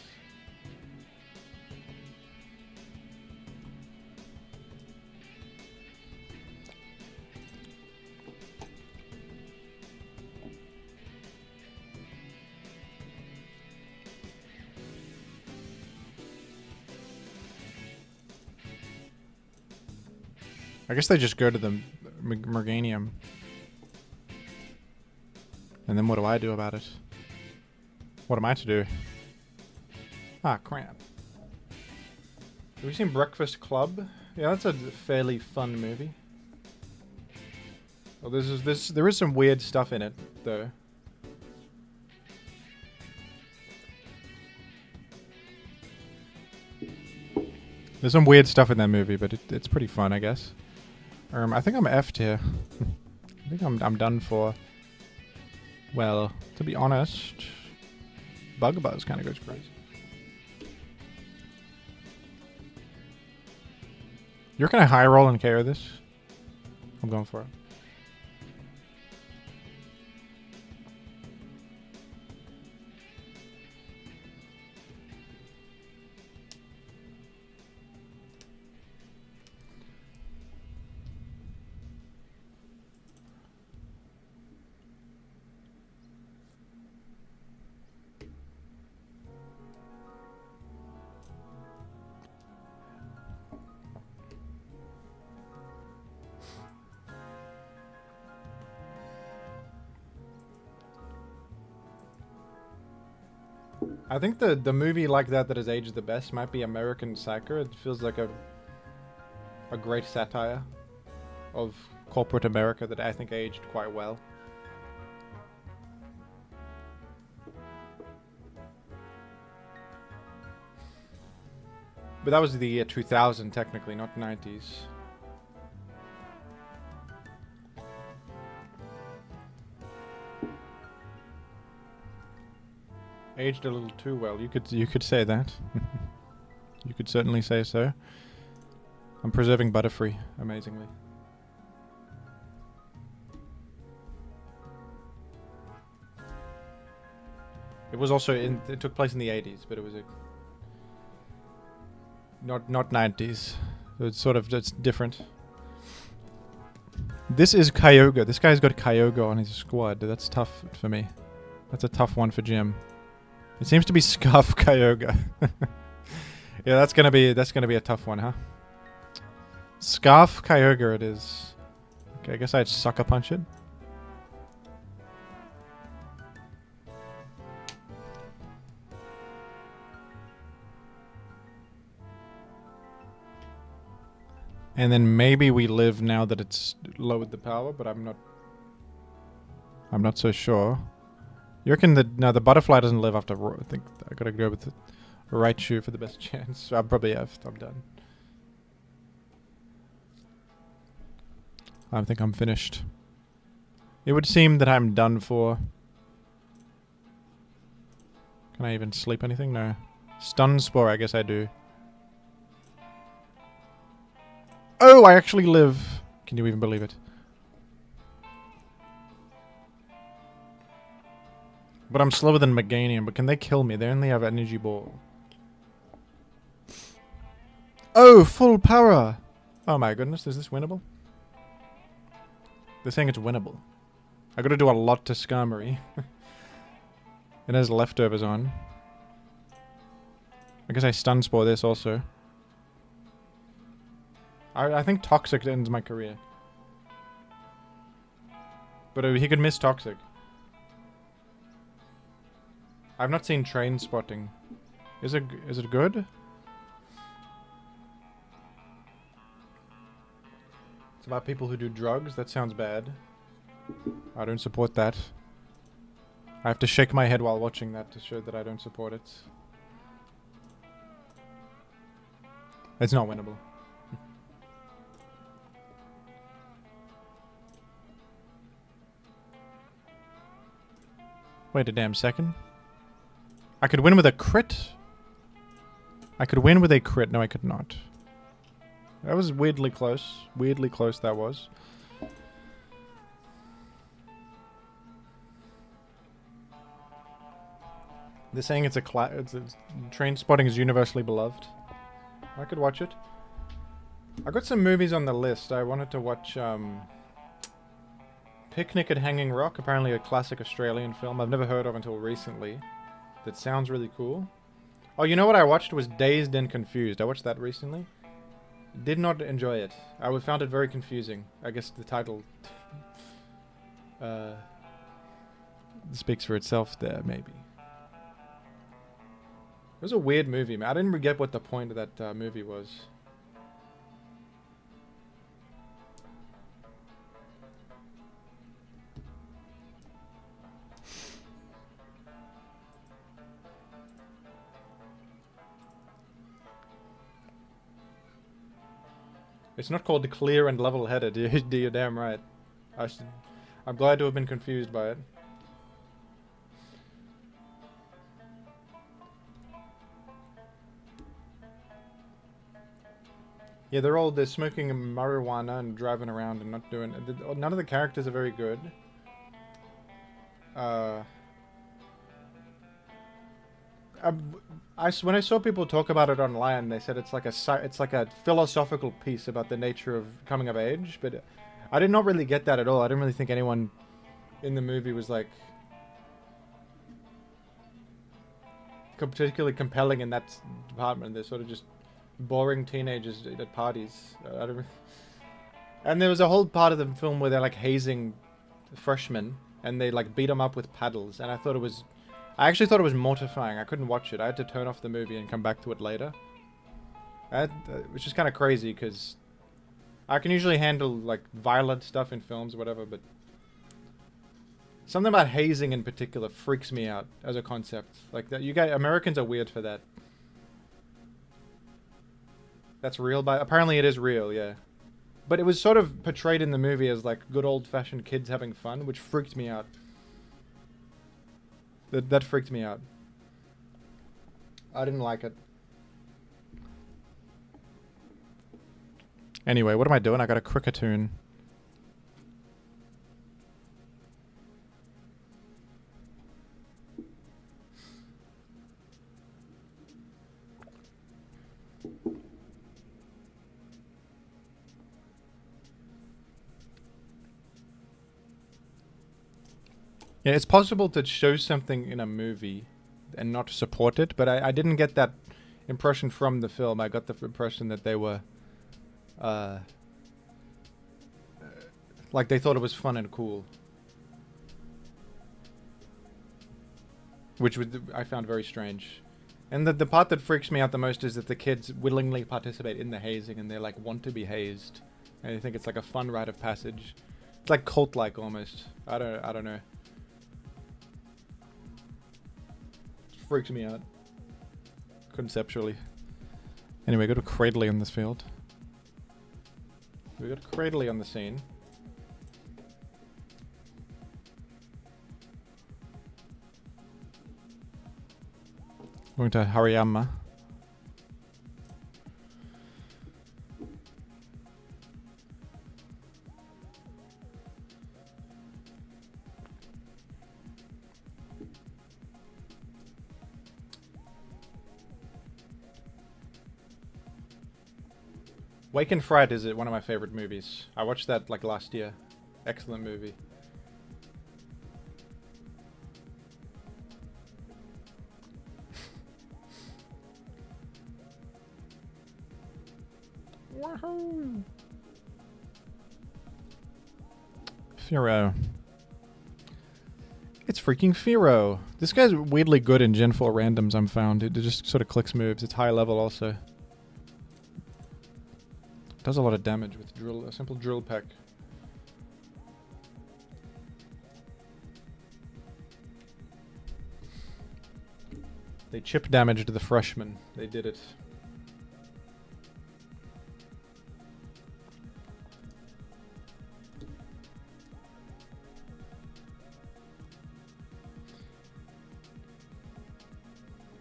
I guess they just go to the Merganium. And then what do I do about it? What am I to do? Ah, crap. Have you seen Breakfast Club? Yeah, that's a fairly fun movie. Well, there is some weird stuff in it, though. There's some weird stuff in that movie, but it's pretty fun, I guess. I think I'm F'd here. I think I'm done for. Well, to be honest, Bug Buzz kind of goes crazy. You reckon I high roll and KO this? I'm going for it. I think the movie like that has aged the best might be American Psycho. It feels like a great satire of corporate America that I think aged quite well. But that was the year 2000 technically, not 90s. Aged a little too well. You could say that. You could certainly say so. I'm preserving Butterfree, amazingly. It was also it took place in the 80s, but it was not 90s. It's sort of just different. This is Kyogre. This guy's got Kyogre on his squad. That's tough for me. That's a tough one for Jim. It seems to be Scarf Kyogre. Yeah, that's gonna be a tough one, huh? Scarf Kyogre it is. Okay, I guess I'd sucker punch it. And then maybe we live now that it's lowered the power, but I'm not so sure. You reckon that no, the butterfly doesn't live after. I think I gotta go with the Raichu for the best chance. So I'm probably I'm done. I think I'm finished. It would seem that I'm done for. Can I even sleep anything? No. Stun Spore, I guess I do. Oh, I actually live. Can you even believe it? But I'm slower than Meganium, but can they kill me? They only have Energy Ball. Oh, full power! Oh my goodness, is this winnable? They're saying it's winnable. I gotta do a lot to Skarmory. It has leftovers on. I guess I Stun Spore this also. I think Toxic ends my career. But he could miss Toxic. I've not seen Train Spotting. Is it good? It's about people who do drugs? That sounds bad. I don't support that. I have to shake my head while watching that to show that I don't support it. It's not winnable. Wait a damn second. I could win with a crit. I could win with a crit. No, I could not. That was weirdly close. Weirdly close that was. They're saying it's Train Spotting is universally beloved. I could watch it. I got some movies on the list. I wanted to watch Picnic at Hanging Rock, apparently a classic Australian film I've never heard of until recently. That sounds really cool. Oh, you know what I watched was Dazed and Confused. I watched that recently. Did not enjoy it. I found it very confusing. I guess the title speaks for itself there, maybe. It was a weird movie, man. I didn't really get what the point of that movie was. It's not called clear and level-headed. You're damn right. I'm glad to have been confused by it. Yeah, they're smoking marijuana and driving around and not doing. None of the characters are very good. When I saw people talk about it online, they said it's like a philosophical piece about the nature of coming of age, but I did not really get that at all. I didn't really think anyone in the movie was like particularly compelling in that department. They're sort of just boring teenagers at parties. And there was a whole part of the film where they're like hazing freshmen and they like beat them up with paddles, and I I actually thought it was mortifying. I couldn't watch it. I had to turn off the movie and come back to it later. Which is kind of crazy because I can usually handle like violent stuff in films or whatever, but something about hazing in particular freaks me out as a concept. Like that, you guys, Americans are weird for that. That's real, apparently it is real, yeah. But it was sort of portrayed in the movie as like good old-fashioned kids having fun, which freaked me out. That freaked me out. I didn't like it. Anyway, what am I doing? I got a cricketune. Yeah, it's possible to show something in a movie and not support it, but I didn't get that impression from the film. I got the impression that they were, like they thought it was fun and cool. Which I found very strange. And the part that freaks me out the most is that the kids willingly participate in the hazing and they like want to be hazed. And they think it's like a fun rite of passage. It's like cult-like almost. I don't know. Freaks me out conceptually. Anyway, go to Cradley on this field. We got Cradley on the scene. Going to Hariyama. Wake and Fright is one of my favorite movies. I watched that like last year. Excellent movie. Woohoo! Firo. It's freaking Firo. This guy's weirdly good in Gen 4 randoms, I'm found. It just sort of clicks moves. It's high level also. Does a lot of damage with a simple drill peck. They chip damaged the freshman. They did it.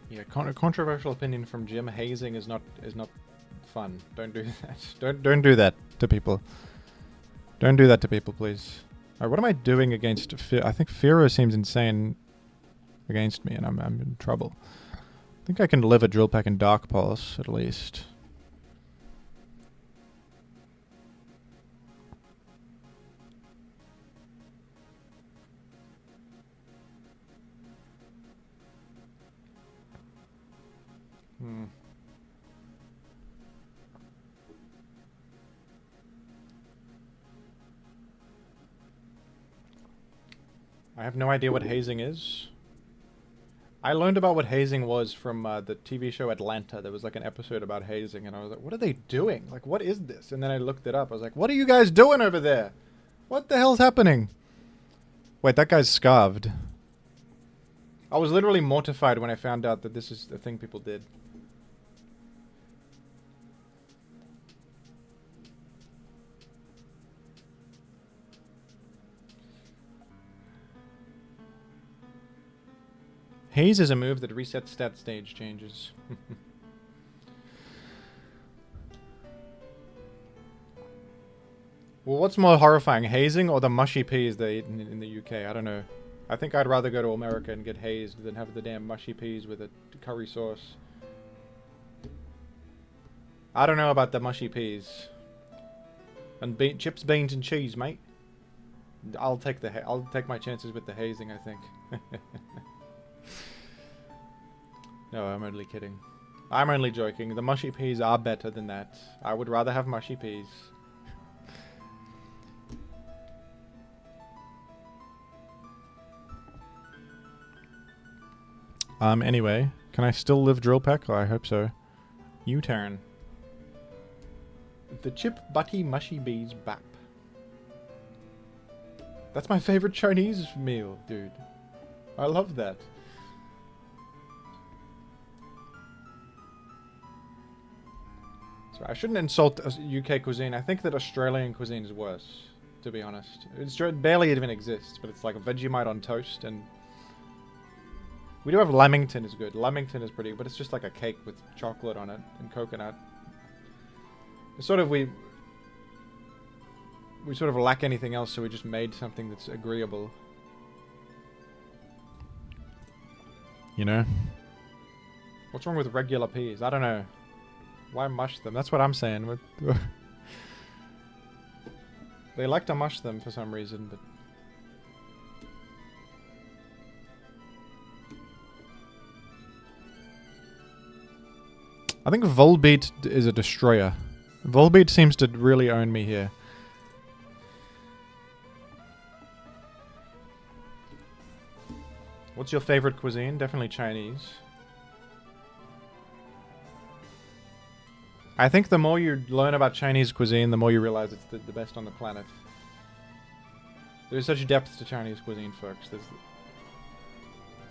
Yeah, controversial opinion from Jim. Hazing is not fun. Don't do that. Don't do that to people. Don't do that to people, please. Alright, what am I doing against Firo? I think Firo seems insane against me, and I'm in trouble. I think I can live a drill pack and Dark Pulse, at least. I have no idea what hazing is. I learned about what hazing was from the TV show Atlanta. There was like an episode about hazing, and I was like, what are they doing? Like, what is this? And then I looked it up. I was like, what are you guys doing over there? What the hell's happening? Wait, that guy's scarved. I was literally mortified when I found out that this is the thing people did. Haze is a move that resets stat stage changes. Well, what's more horrifying, hazing or the mushy peas they eat in the UK? I don't know. I think I'd rather go to America and get hazed than have the damn mushy peas with a curry sauce. I don't know about the mushy peas. And chips, beans, and cheese, mate. I'll take my chances with the hazing, I think. No, I'm only kidding. I'm only joking. The mushy peas are better than that. I would rather have mushy peas. Anyway, can I still live drill peck? Oh, I hope so. U-turn. The chip butty mushy bees bap. That's my favorite Chinese meal, dude. I love that. So I shouldn't insult UK cuisine. I think that Australian cuisine is worse, to be honest. It barely even exists, but it's like a Vegemite on toast, and we do have Lamington is good. Lamington is pretty, but it's just like a cake with chocolate on it and coconut. It's sort of we sort of lack anything else, so we just made something that's agreeable. You know? What's wrong with regular peas? I don't know. Why mush them? That's what I'm saying. They like to mush them for some reason, but... I think Volbeat is a destroyer. Volbeat seems to really own me here. What's your favorite cuisine? Definitely Chinese. I think the more you learn about Chinese cuisine, the more you realize it's the best on the planet. There's such depth to Chinese cuisine, folks.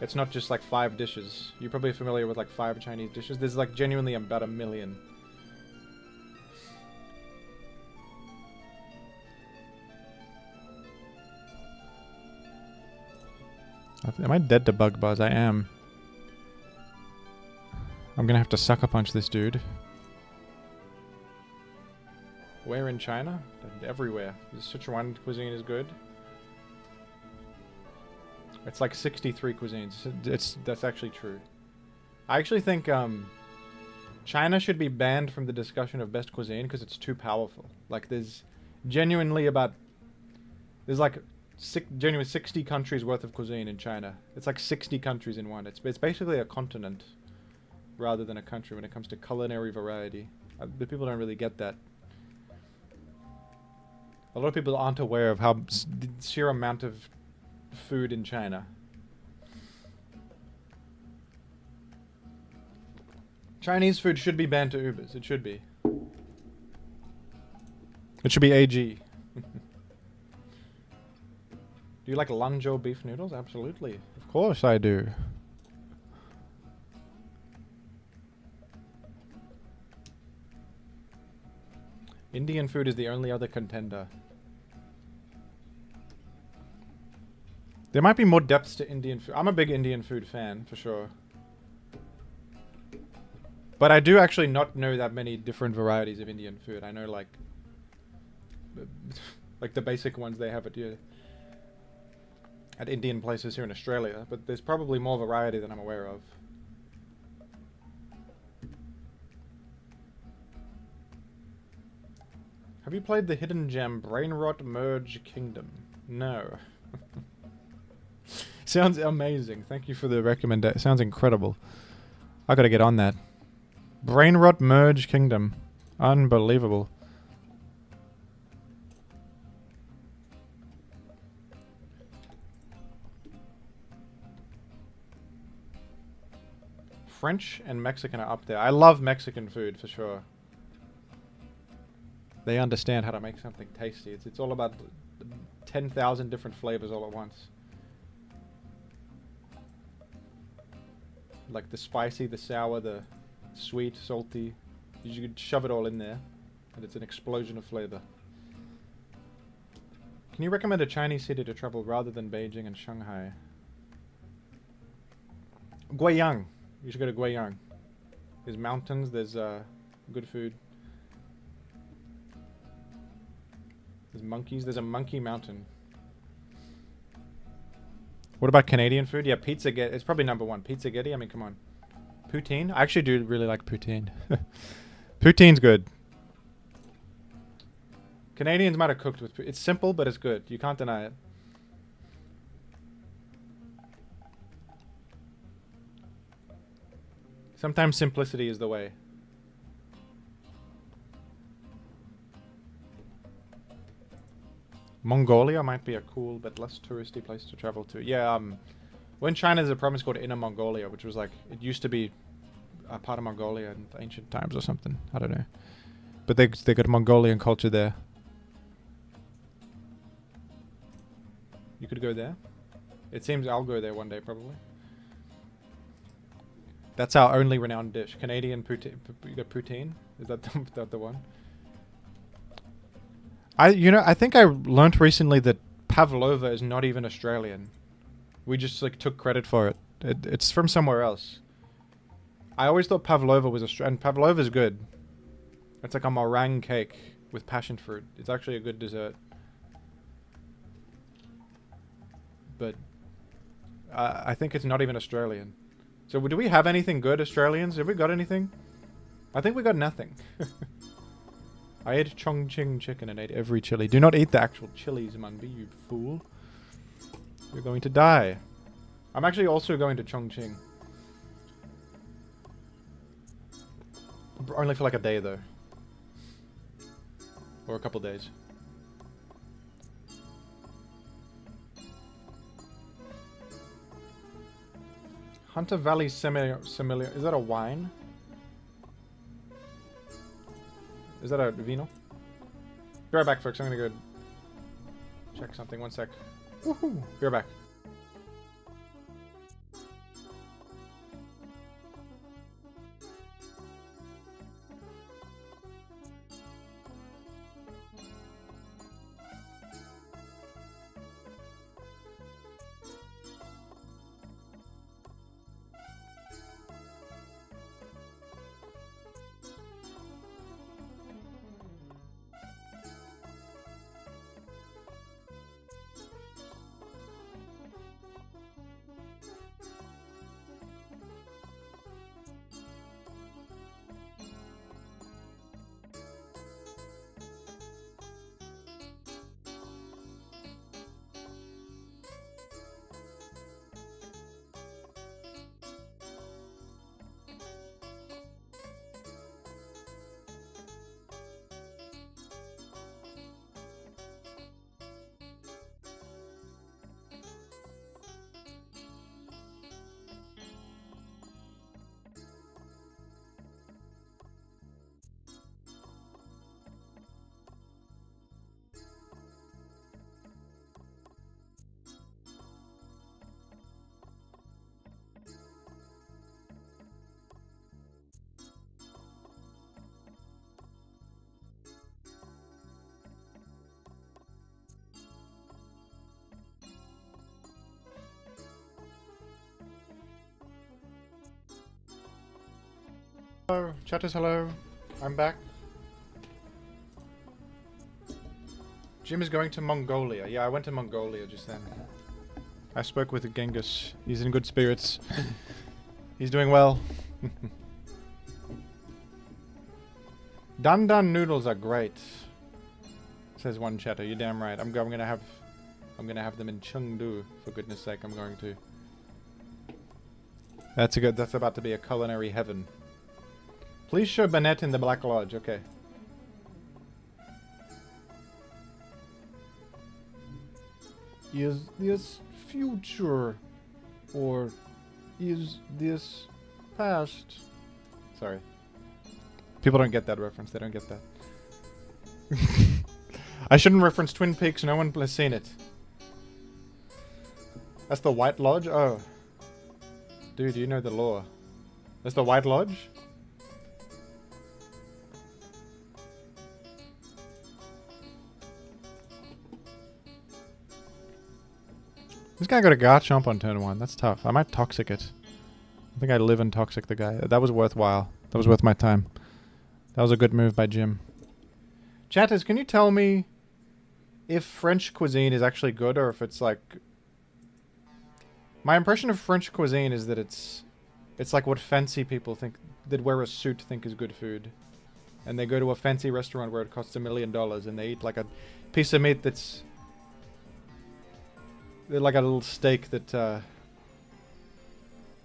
It's not just like 5 dishes. You're probably familiar with like 5 Chinese dishes. There's like genuinely about 1 million. Am I dead to bug buzz? I am. I'm gonna have to sucker punch this dude. Where in China? Everywhere. Sichuan cuisine is good. It's like 63 cuisines. That's actually true. I actually think China should be banned from the discussion of best cuisine because it's too powerful. Like there's genuinely there's like genuinely 60 countries worth of cuisine in China. It's like 60 countries in one. It's basically a continent rather than a country when it comes to culinary variety. The people don't really get that. A lot of people aren't aware of how the sheer amount of food in China. Chinese food should be banned to Ubers. It should be. It should be AG. Do you like Lanzhou beef noodles? Absolutely. Of course I do. Indian food is the only other contender. There might be more depths to Indian food. I'm a big Indian food fan, for sure. But I do actually not know that many different varieties of Indian food. I know like the basic ones they have at Indian places here in Australia, but there's probably more variety than I'm aware of. Have you played the hidden gem Brainrot Merge Kingdom? No. Sounds amazing. Thank you for the recommendation. Sounds incredible. I gotta get on that. Brainrot Merge Kingdom. Unbelievable. French and Mexican are up there. I love Mexican food for sure. They understand how to make something tasty. It's all about 10,000 different flavors all at once. Like the spicy, the sour, the sweet, salty. You could shove it all in there, and it's an explosion of flavor. Can you recommend a Chinese city to travel rather than Beijing and Shanghai? Guiyang. You should go to Guiyang. There's mountains, there's good food. There's monkeys, there's a monkey mountain. What about Canadian food? Yeah, pizza get it's probably number 1. Pizza Getty, I mean, come on. Poutine? I actually do really like poutine. Poutine's good. Canadians might have cooked with it's simple, but it's good. You can't deny it. Sometimes simplicity is the way. Mongolia might be a cool but less touristy place to travel to. Yeah, Well, in China, there's a province called Inner Mongolia, which was like, it used to be a part of Mongolia in ancient times or something. I don't know. But they got Mongolian culture there. You could go there. It seems I'll go there one day, probably. That's our only renowned dish. Canadian poutine. Is that the one? I think I learnt recently that pavlova is not even Australian. We just like took credit for it. It's from somewhere else. I always thought pavlova was Australian. And pavlova is good. It's like a meringue cake with passion fruit. It's actually a good dessert. But I think it's not even Australian. So do we have anything good, Australians? Have we got anything? I think we got nothing. I ate Chongqing chicken and ate every chili. Do not eat the actual chilies, Munby, you fool. You're going to die. I'm actually also going to Chongqing. Only for like a day, though. Or a couple days. Hunter Valley similar. Is that a wine? Is that a vino? Be right back, folks. I'm gonna go check something. One sec. Woohoo! Be right back. Hello, chatters, hello. I'm back. Jim is going to Mongolia. Yeah, I went to Mongolia just then. I spoke with Genghis. He's in good spirits. He's doing well. Dan Dan noodles are great, says one chatter. You're damn right. I'm gonna have them in Chengdu. For goodness sake, I'm going to. That's about to be a culinary heaven. Please show Bennett in the Black Lodge. Okay. Is this future or is this past? Sorry. People don't get that reference. They don't get that. I shouldn't reference Twin Peaks. No one has seen it. That's the White Lodge? Oh. Dude, you know the lore. That's the White Lodge? This guy got a Garchomp on turn 1. That's tough. I might Toxic it. I think I live and Toxic the guy. That was worthwhile. That was worth my time. That was a good move by Jim. Chatters, can you tell me if French cuisine is actually good or if it's like... My impression of French cuisine is that it's like what fancy people think, that wear a suit think is good food. And they go to a fancy restaurant where it costs $1 million and they eat like a piece of meat that's... They're like a little steak that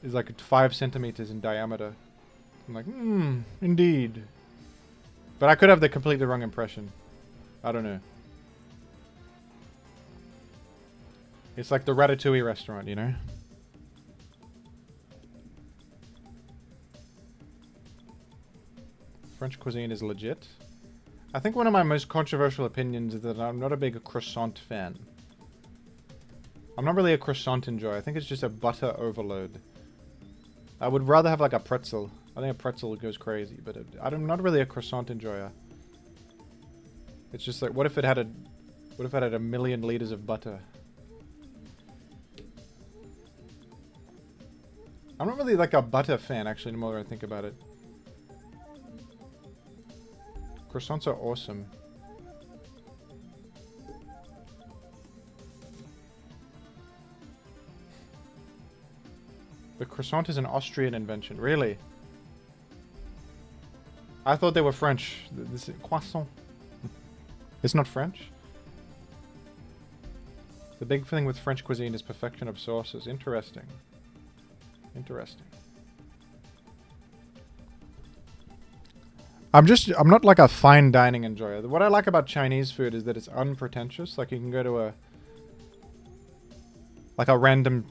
is like 5 centimeters in diameter. I'm like, indeed. But I could have the completely wrong impression. I don't know. It's like the Ratatouille restaurant, you know? French cuisine is legit. I think one of my most controversial opinions is that I'm not a big croissant fan. I'm not really a croissant enjoyer. I think it's just a butter overload. I would rather have like a pretzel. I think a pretzel goes crazy, but I'm not really a croissant enjoyer. It's just like, what if it had a million liters of butter? I'm not really like a butter fan, actually, the more I think about it. Croissants are awesome. The croissant is an Austrian invention. Really? I thought they were French. This is croissant. It's not French? The big thing with French cuisine is perfection of sauces. Interesting. Interesting. I'm not like a fine dining enjoyer. What I like about Chinese food is that it's unpretentious. Like you can go to a random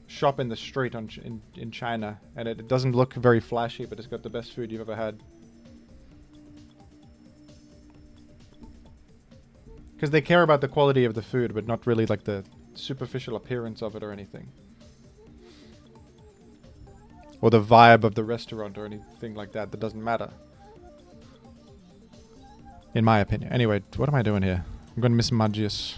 shop in the street in China, and it doesn't look very flashy, but it's got the best food you've ever had. Because they care about the quality of the food, but not really like the superficial appearance of it or anything. Or the vibe of the restaurant or anything like that. That doesn't matter. In my opinion. Anyway, what am I doing here? I'm going to miss Magius.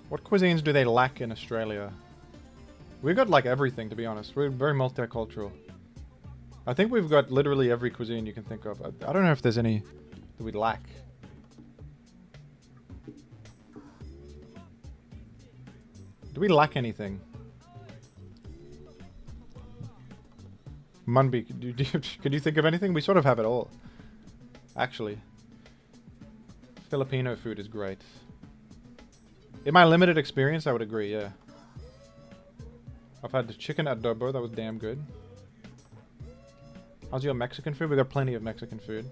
What cuisines do they lack in Australia? We've got like everything, to be honest. We're very multicultural. I think we've got literally every cuisine you can think of. I don't know if there's any that we lack. Do we lack anything? Munbi, could you think of anything? We sort of have it all. Actually. Filipino food is great. In my limited experience, I would agree, yeah. I've had the chicken adobo, that was damn good. How's your Mexican food? We got plenty of Mexican food.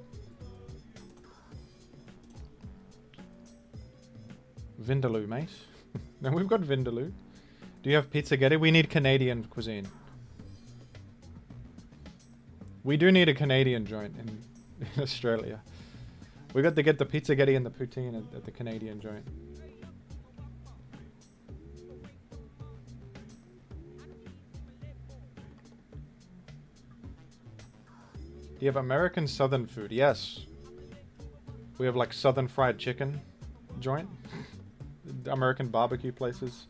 Vindaloo, mate. No, we've got Vindaloo. Do you have pizzaghetti? We need Canadian cuisine. We do need a Canadian joint in Australia. We got to get the pizzaghetti and the poutine at the Canadian joint. Do you have American Southern food? Yes. We have like Southern fried chicken joint. American barbecue places.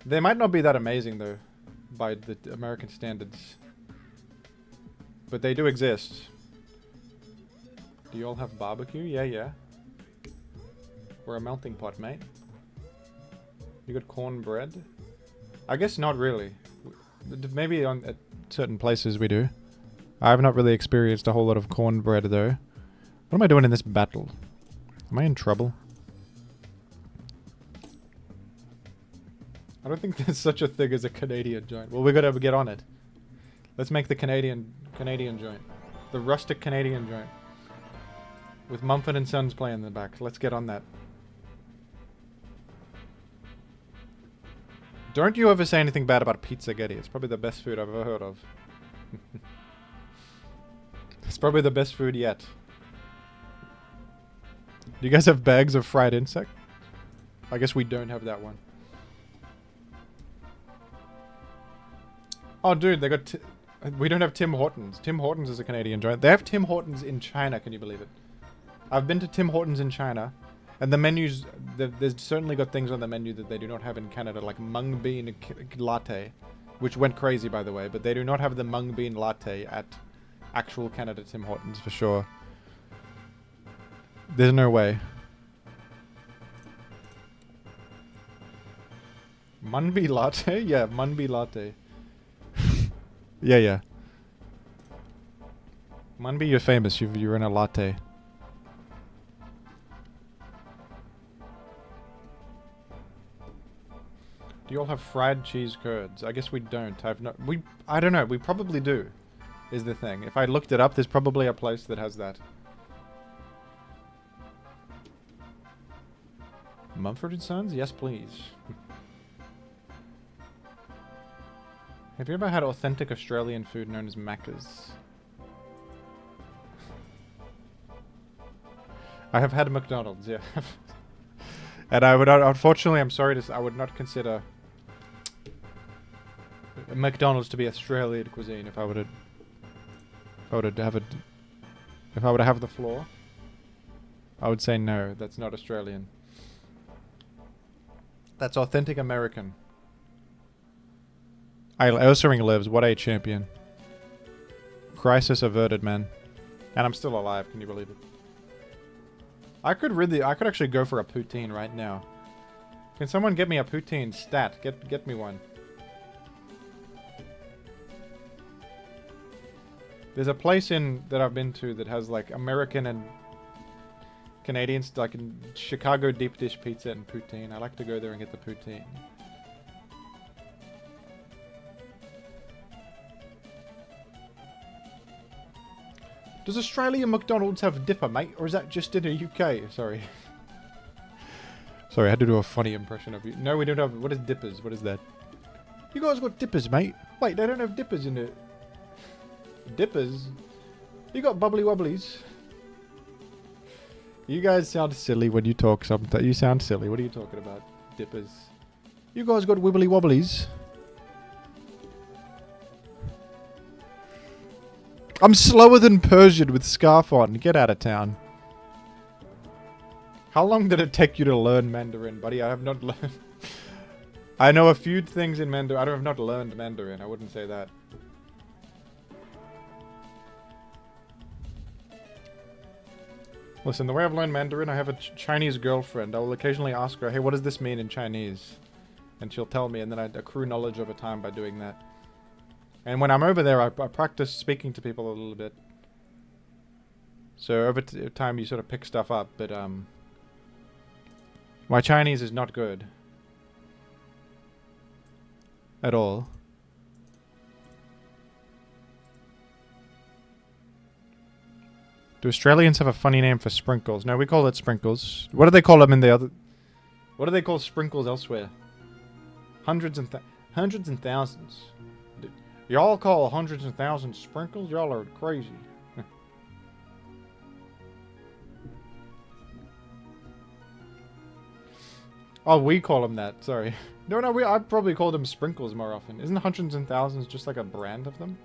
They might not be that amazing though, by the American standards. But they do exist. Do you all have barbecue? Yeah, yeah. We're a melting pot, mate. You got cornbread? I guess not really. Maybe at certain places we do. I have not really experienced a whole lot of cornbread though. What am I doing in this battle? Am I in trouble? I don't think there's such a thing as a Canadian joint. Well, we gotta get on it. Let's make the Canadian joint. The rustic Canadian joint. With Mumford & Sons playing in the back. Let's get on that. Don't you ever say anything bad about pizzaghetti. It's probably the best food I've ever heard of. It's probably the best food yet. Do you guys have bags of fried insect? I guess we don't have that one. Oh, dude, they got... we don't have Tim Hortons. Tim Hortons is a Canadian joint. They have Tim Hortons in China, can you believe it? I've been to Tim Hortons in China, and the menus... There's certainly got things on the menu that they do not have in Canada, like mung bean latte, which went crazy, by the way, but they do not have the mung bean latte at actual Canada Tim Hortons, for sure. There's no way. Munbi latte? Yeah, Munbi latte. Yeah, yeah. Munbi, you're famous. You're in a latte. Do you all have fried cheese curds? I guess we don't. I don't know. We probably do, is the thing. If I looked it up, there's probably a place that has that. Mumford & Sons? Yes, please. Have you ever had authentic Australian food known as Macca's? I have had McDonald's, yeah. And I would, unfortunately, I'm sorry to say, I would not consider McDonald's to be Australian cuisine if I were to have the floor. I would say no, that's not Australian. That's authentic American. Ring lives. What a champion. Crisis averted, man. And I'm still alive. Can you believe it? I could actually go for a poutine right now. Can someone get me a poutine stat? Get me one. There's a place that I've been to that has like American and Canadian, like in Chicago deep dish pizza and poutine. I like to go there and get the poutine. Does Australian McDonald's have dipper, mate? Or is that just in the UK? Sorry. Sorry, I had to do a funny impression of you. No, we don't have... What is dippers? What is that? You guys got dippers, mate. Wait, they don't have dippers in it. Dippers? You got bubbly wobblies. You guys sound silly when you talk something. You sound silly. What are you talking about? Dippers. You guys got wibbly wobblies. I'm slower than Persian with scarf on. Get out of town. How long did it take you to learn Mandarin, buddy? I have not learned... I know a few things in Mandarin. I have not learned Mandarin. I wouldn't say that. Listen, the way I've learned Mandarin, I have a Chinese girlfriend. I will occasionally ask her, hey, what does this mean in Chinese? And she'll tell me, and then I accrue knowledge over time by doing that. And when I'm over there, I practice speaking to people a little bit. So over time, you sort of pick stuff up, but my Chinese is not good. At all. Do Australians have a funny name for sprinkles? No, we call it sprinkles. What do they call them in the other... What do they call sprinkles elsewhere? Hundreds and thousands. Y'all call hundreds and thousands sprinkles? Y'all are crazy. Oh, we call them that. Sorry. No, I probably call them sprinkles more often. Isn't hundreds and thousands just like a brand of them?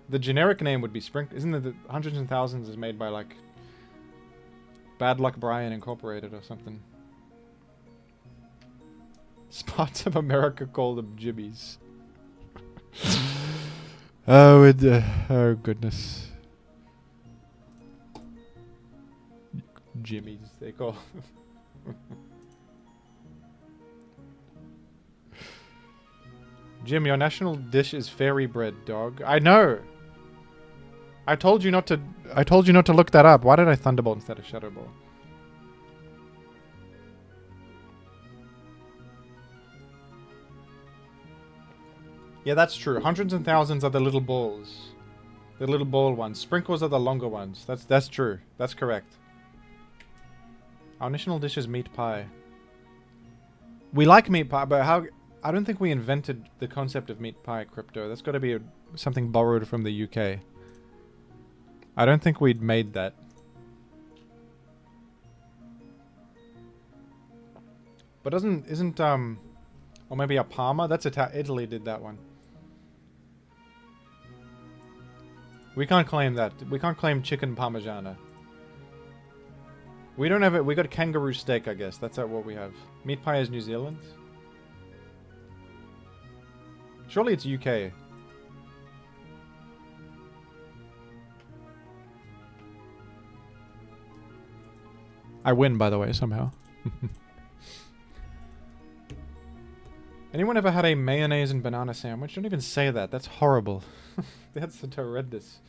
The generic name would be sprinkles. Isn't it the hundreds and thousands is made by like Bad Luck Brian Incorporated or something? Spots of America call them jimmies. Oh goodness. Jimmies, they call. Jim, your national dish is fairy bread, dog. I know. I told you not to look that up. Why did I Thunderbolt instead of Shadow Ball? Yeah, that's true. Hundreds and thousands are the little balls. The little ball ones. Sprinkles are the longer ones. That's true. That's correct. Our national dish is meat pie. We like meat pie, but how... I don't think we invented the concept of meat pie, Crypto. That's got to be something borrowed from the UK. I don't think we'd made that. But isn't or maybe a Parma? That's Italy did that one. We can't claim that. We can't claim chicken parmigiana. We don't have it. We got kangaroo steak, I guess. That's what we have. Meat pie is New Zealand. Surely it's UK. I win, by the way, somehow. Anyone ever had a mayonnaise and banana sandwich? Don't even say that. That's horrible. That's horrendous.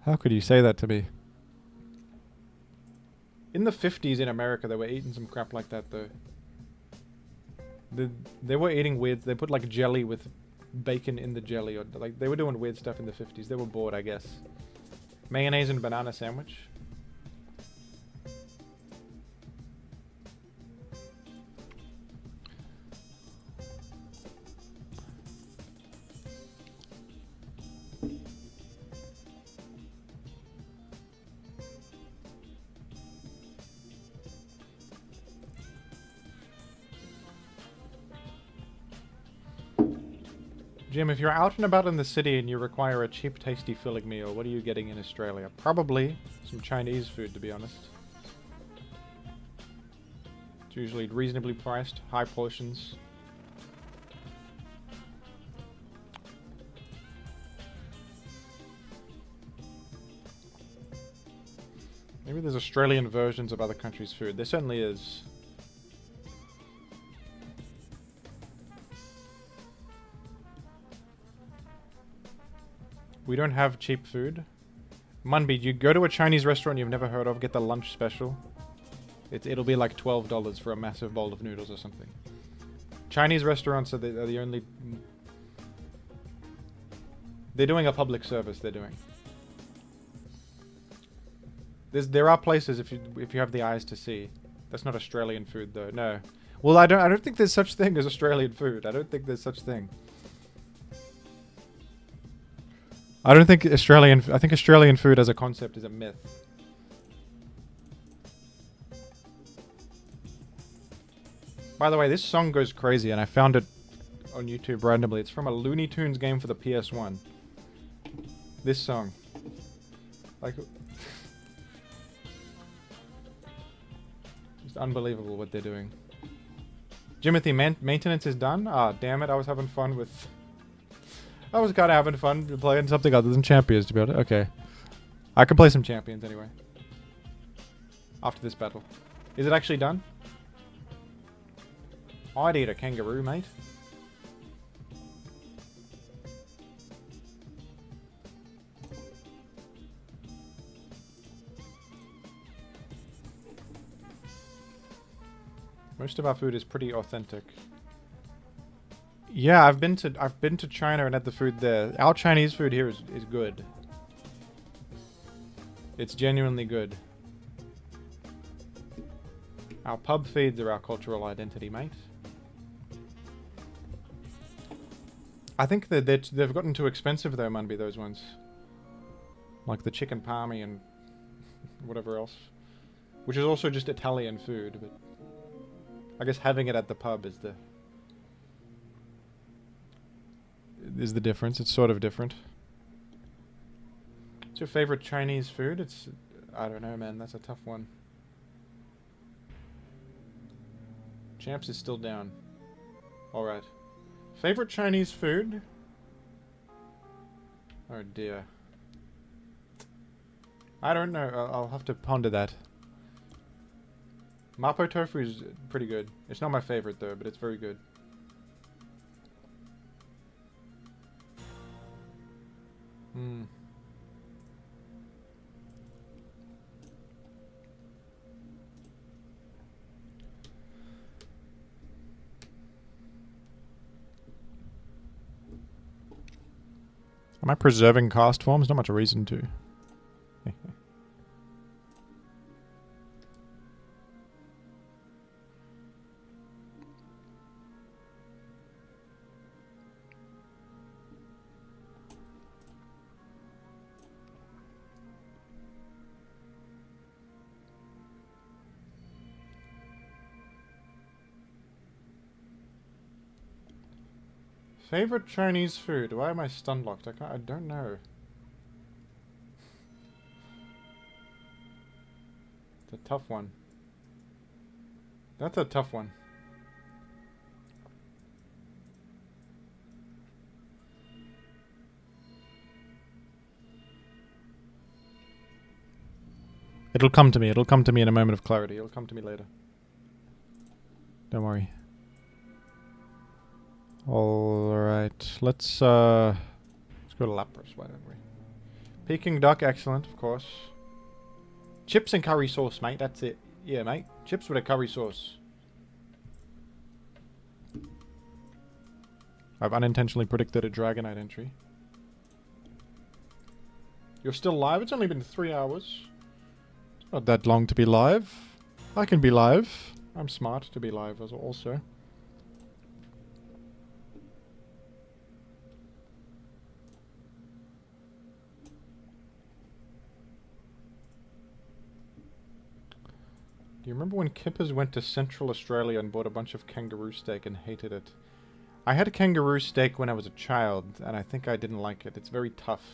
How could you say that to me? In the 50s in America, they were eating some crap like that, though. They were eating weird... They put, like, jelly with bacon in the jelly. Or like, they were doing weird stuff in the 50s. They were bored, I guess. Mayonnaise and banana sandwich. Jim, if you're out and about in the city and you require a cheap, tasty filling meal, what are you getting in Australia? Probably some Chinese food, to be honest. It's usually reasonably priced, high portions. Maybe there's Australian versions of other countries' food. There certainly is. We don't have cheap food. Munby, you go to a Chinese restaurant you've never heard of, get the lunch special. It'll be like $12 for a massive bowl of noodles or something. Chinese restaurants are the only... They're doing a public service, they're doing. There are places if you have the eyes to see. That's not Australian food though, no. Well, I don't think there's such thing as Australian food. I don't think there's such thing. I think Australian food as a concept is a myth. By the way, this song goes crazy, and I found it on YouTube randomly. It's from a Looney Tunes game for the PS1. This song. Like... Just unbelievable what they're doing. Jimothy, maintenance is done? Ah, damn it, I was having fun with... I was kind of having fun playing something other than Champions, to be honest. Okay. I can play some Champions anyway. After this battle. Is it actually done? I'd eat a kangaroo, mate. Most of our food is pretty authentic. Yeah, I've been to China and had the food there. Our Chinese food here is good. It's genuinely good. Our pub feeds are our cultural identity, mate. I think that they've gotten too expensive though, Munby, those ones. Like the chicken palmy and whatever else. Which is also just Italian food, but I guess having it at the pub is the difference. It's sort of different. What's your favorite Chinese food? I don't know, man. That's a tough one. Champs is still down. Alright. Favorite Chinese food? Oh dear. I don't know. I'll have to ponder that. Mapo tofu is pretty good. It's not my favorite though, but it's very good. Am I preserving cast forms? Not much reason to. Favorite Chinese food? Why am I stun locked? I don't know. It's a tough one. That's a tough one. It'll come to me. It'll come to me in a moment of clarity. It'll come to me later. Don't worry. Alright, let's go to Lapras, why don't we? Peking duck, excellent, of course. Chips and curry sauce, mate, that's it. Yeah, mate, chips with a curry sauce. I've unintentionally predicted a Dragonite entry. You're still live? It's only been 3 hours. It's not that long to be live. I can be live. I'm smart to be live as also. Do you remember when Kippers went to Central Australia and bought a bunch of kangaroo steak and hated it? I had a kangaroo steak when I was a child, and I think I didn't like it. It's very tough.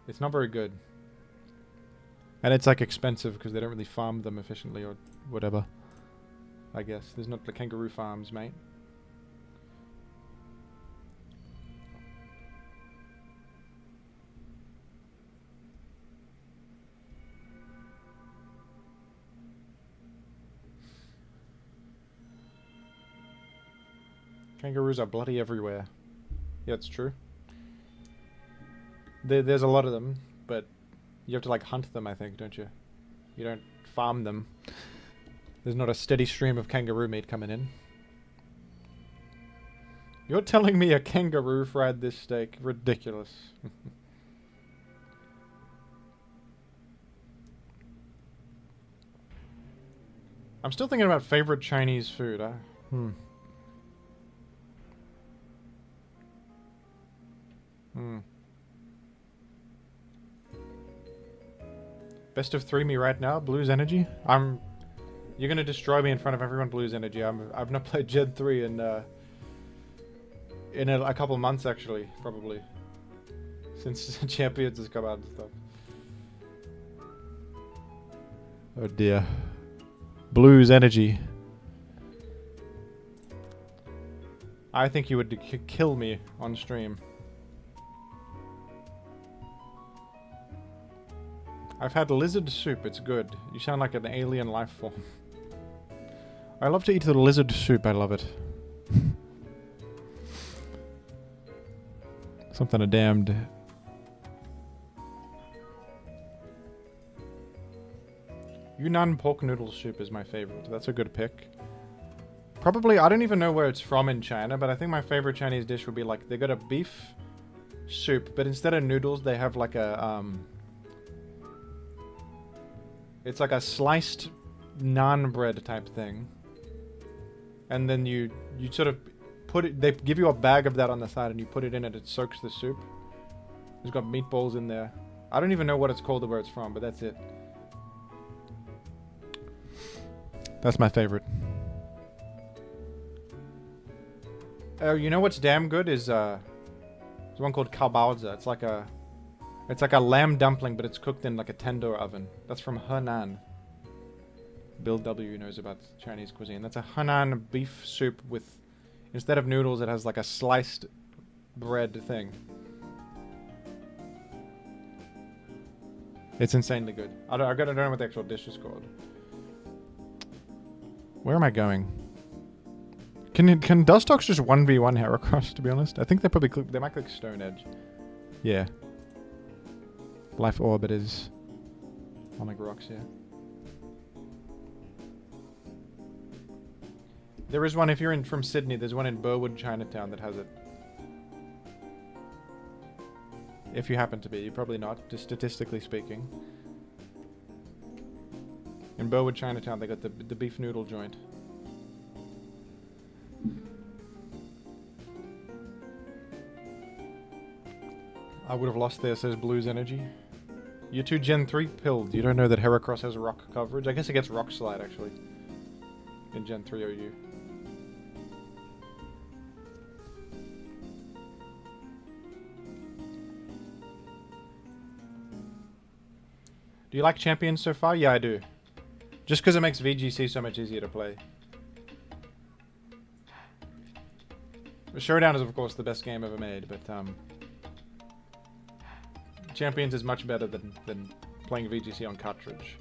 It's not very good. And it's like expensive because they don't really farm them efficiently or whatever. I guess. There's not the kangaroo farms, mate. Kangaroos are bloody everywhere. Yeah, it's true. There's a lot of them, but you have to like hunt them, I think, don't you? You don't farm them. There's not a steady stream of kangaroo meat coming in. You're telling me a kangaroo fried this steak? Ridiculous. I'm still thinking about favorite Chinese food. Best of 3 me right now, Blues Energy. You're gonna destroy me in front of everyone, Blues Energy. I've not played Gen 3 in a couple months actually, probably. Since Champions has come out and stuff. Oh dear. Blues Energy. I think you would kill me on stream. I've had lizard soup, it's good. You sound like an alien life form. I love to eat the lizard soup, I love it. Something a damned... Yunnan pork noodle soup is my favorite. That's a good pick. Probably, I don't even know where it's from in China, but I think my favorite Chinese dish would be like, they got a beef soup, but instead of noodles, they have like a, it's like a sliced naan bread type thing. And then you sort of put it, they give you a bag of that on the side and you put it in and it soaks the soup. It's got meatballs in there. I don't even know what it's called or where it's from, but that's it. That's my favorite. Oh, you know what's damn good is there's one called kaobaozi. It's like a lamb dumpling, but it's cooked in like a tandoor oven. That's from Henan. Bill W knows about Chinese cuisine. That's a Henan beef soup with, instead of noodles, it has like a sliced bread thing. It's insanely good. I don't know what the actual dish is called. Where am I going? Can Dustox just 1v1 Heracross, to be honest? I think they might click Stone Edge. Yeah. Life Orbit is on like rocks here. There is one, if you're from Sydney, there's one in Burwood, Chinatown that has it. If you happen to be, you're probably not, just statistically speaking. In Burwood, Chinatown, they got the beef noodle joint. I would have lost there, says Blues Energy. You're too Gen 3 pilled. You don't know that Heracross has rock coverage. I guess it gets rock slide, actually. In Gen 3 OU. Do you like Champions so far? Yeah, I do. Just because it makes VGC so much easier to play. Showdown is, of course, the best game ever made, but Champions is much better than playing VGC on cartridge.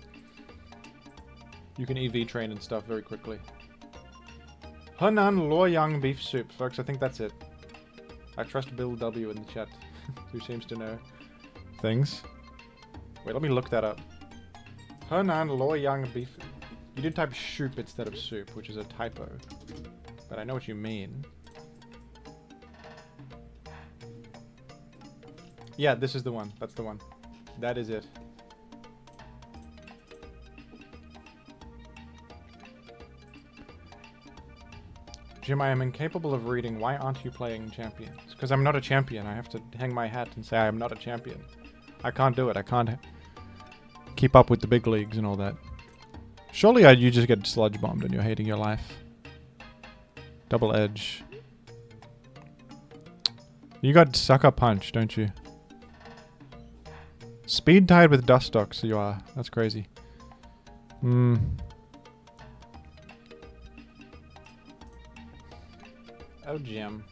You can EV train and stuff very quickly. Henan Luoyang beef soup, folks. I think that's it. I trust Bill W in the chat, who seems to know things. Wait, let me look that up. Henan Luoyang beef. You did type soup instead of soup, which is a typo. But I know what you mean. Yeah, this is the one. That's the one. That is it. Jim, I am incapable of reading. Why aren't you playing Champions? Because I'm not a champion. I have to hang my hat and say I am not a champion. I can't do it. I can't keep up with the big leagues and all that. Surely you just get sludge bombed and you're hating your life. Double edge. You got sucker punch, don't you? Speed tied with dust dogs, you are. That's crazy. Hmm. Oh, Jim.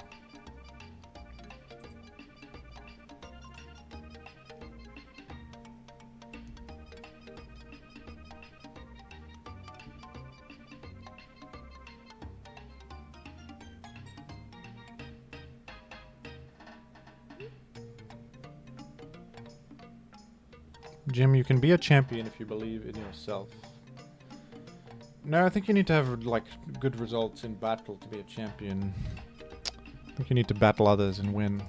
Jim, you can be a champion if you believe in yourself. No, I think you need to have, like, good results in battle to be a champion. I think you need to battle others and win.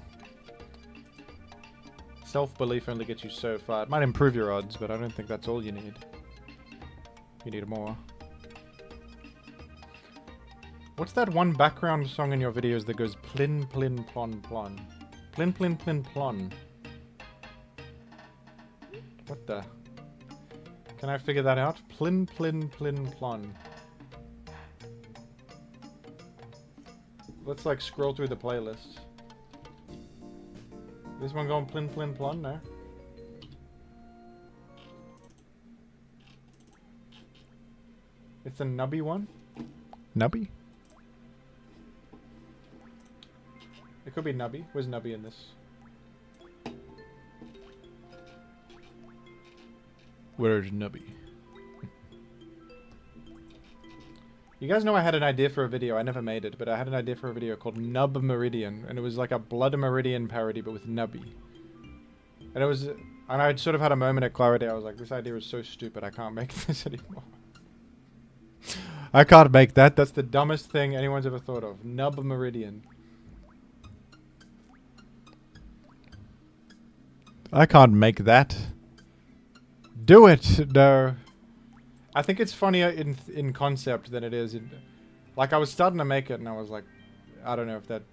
Self-belief only gets you so far. It might improve your odds, but I don't think that's all you need. You need more. What's that one background song in your videos that goes plin, plin, plon, plon? Plin, plin, plin, plon. What the? Can I figure that out? Plin, plin, plin, plon. Let's like scroll through the playlist. This one going plin, plin, plon? No. It's a nubby one? Nubby? It could be nubby. Where's nubby in this? Where's Nubby? You guys know I had an idea for a video. I never made it, but I had an idea for a video called Nub Meridian, and it was like a Blood Meridian parody, but with Nubby. And it was, and I sort of had a moment of clarity. I was like, this idea is so stupid. I can't make this anymore. I can't make that. That's the dumbest thing anyone's ever thought of. Nub Meridian. I can't make that. Do it! No. I think it's funnier in concept than it is in... Like, I was starting to make it and I was like... I don't know if that...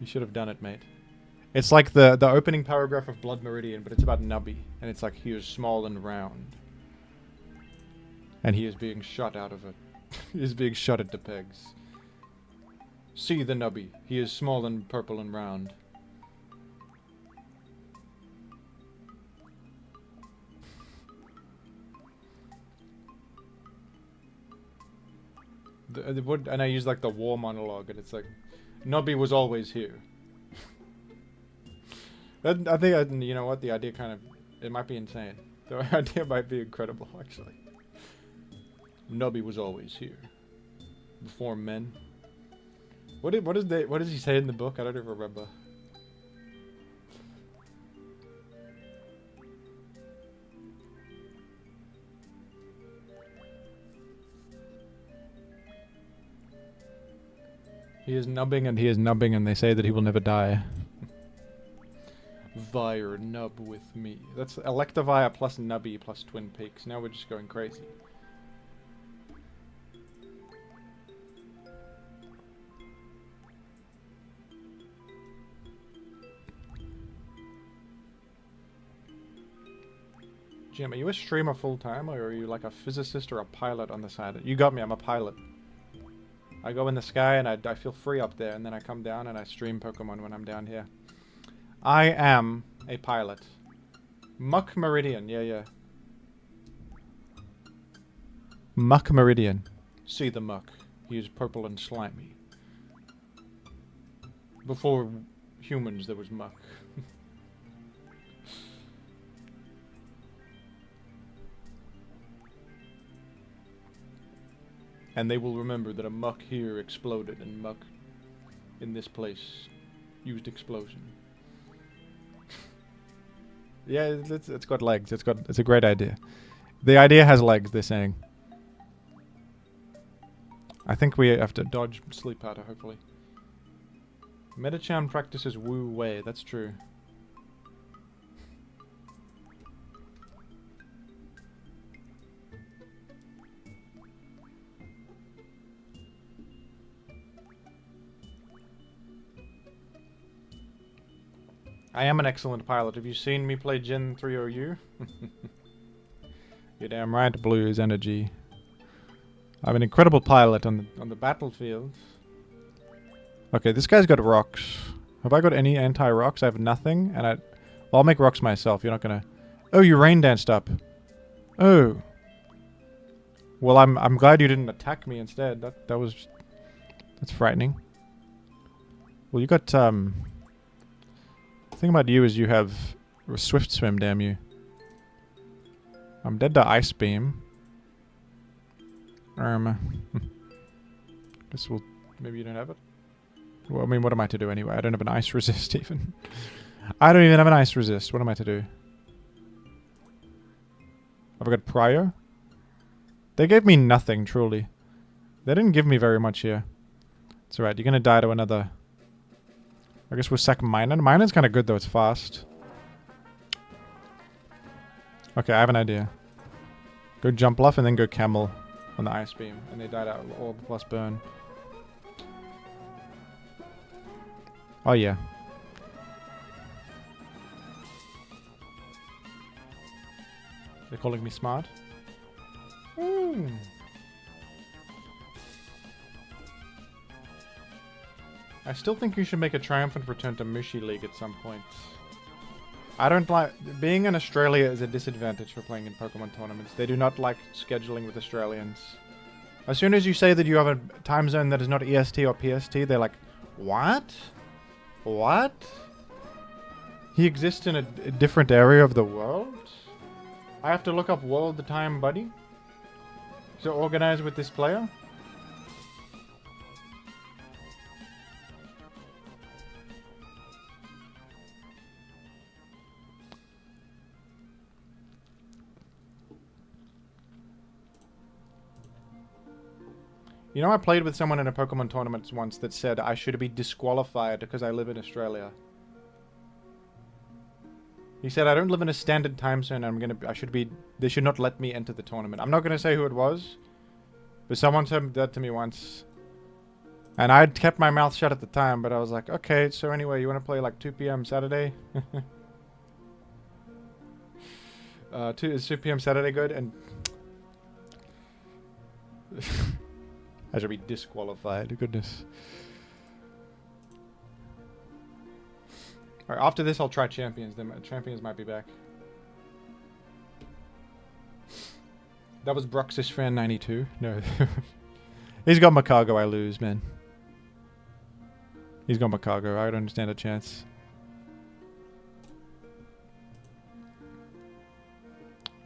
You should have done it, mate. It's like the opening paragraph of Blood Meridian, but it's about Nubby. And it's like, he is small and round. And he is being shot out of it. He is being shot at the pegs. See the Nubby. He is small and purple and round. And I use like the war monologue, and it's like, Nubby was always here. I think, you know what, the idea kind of, it might be insane. The idea might be incredible, actually. Nubby was always here. Before men. What does he say in the book? I don't even remember. He is nubbing and he is nubbing, and they say that he will never die. Vire nub with me. That's Electivire plus Nubby plus Twin Peaks. Now we're just going crazy. Jim, are you a streamer full-time, or are you like a physicist or a pilot on the side? You got me, I'm a pilot. I go in the sky and I feel free up there, and then I come down and I stream Pokemon when I'm down here. I am a pilot. Muck Meridian, yeah. Muck Meridian. See the muck. He is purple and slimy. Before humans there was muck. And they will remember that a muck here exploded, and muck in this place used explosion. Yeah, it's got legs. It's a great idea. The idea has legs, they're saying. I think we have to dodge sleep powder, hopefully. Metachan practices Wu Wei, that's true. I am an excellent pilot. Have you seen me play Gen 3OU? You're damn right, blue is energy. I'm an incredible pilot on the battlefield. Okay, this guy's got rocks. Have I got any anti-rocks? I have nothing, and well, I'll make rocks myself. You're not gonna... Oh, you rain danced up. Oh. Well, I'm glad you didn't attack me instead. That's frightening. Well, you got the thing about you is you have a swift swim, damn you. I'm dead to ice beam. Guess we'll... Maybe you don't have it? Well, I mean, what am I to do anyway? I don't have an ice resist even. I don't even have an ice resist. What am I to do? Have I got Prior? They gave me nothing, truly. They didn't give me very much here. It's alright, you're gonna die to another... I guess we'll sack Miner. Miner's kinda good though, it's fast. Okay, I have an idea. Go Jump Bluff and then go Camel on the Ice Beam. And they died out all plus burn. Oh yeah. They're calling me smart. I still think you should make a triumphant return to Mushi League at some point. I don't like... Being in Australia is a disadvantage for playing in Pokemon tournaments. They do not like scheduling with Australians. As soon as you say that you have a time zone that is not EST or PST, they're like, what? What? He exists in a different area of the world? I have to look up world time, buddy? To organize with this player? You know, I played with someone in a Pokemon tournament once that said I should be disqualified because I live in Australia. He said I don't live in a standard time zone. They should not let me enter the tournament. I'm not gonna say who it was, but someone said that to me once, and I'd kept my mouth shut at the time. But I was like, okay, so anyway, you want to play like 2 p.m. Saturday? Is 2 p.m. Saturday good? And I should be disqualified. Goodness. Alright, after this I'll try Champions. Then Champions might be back. That was Bruxis fan 92. No. He's got Makago, I lose, man. He's got Makago. I don't understand a chance.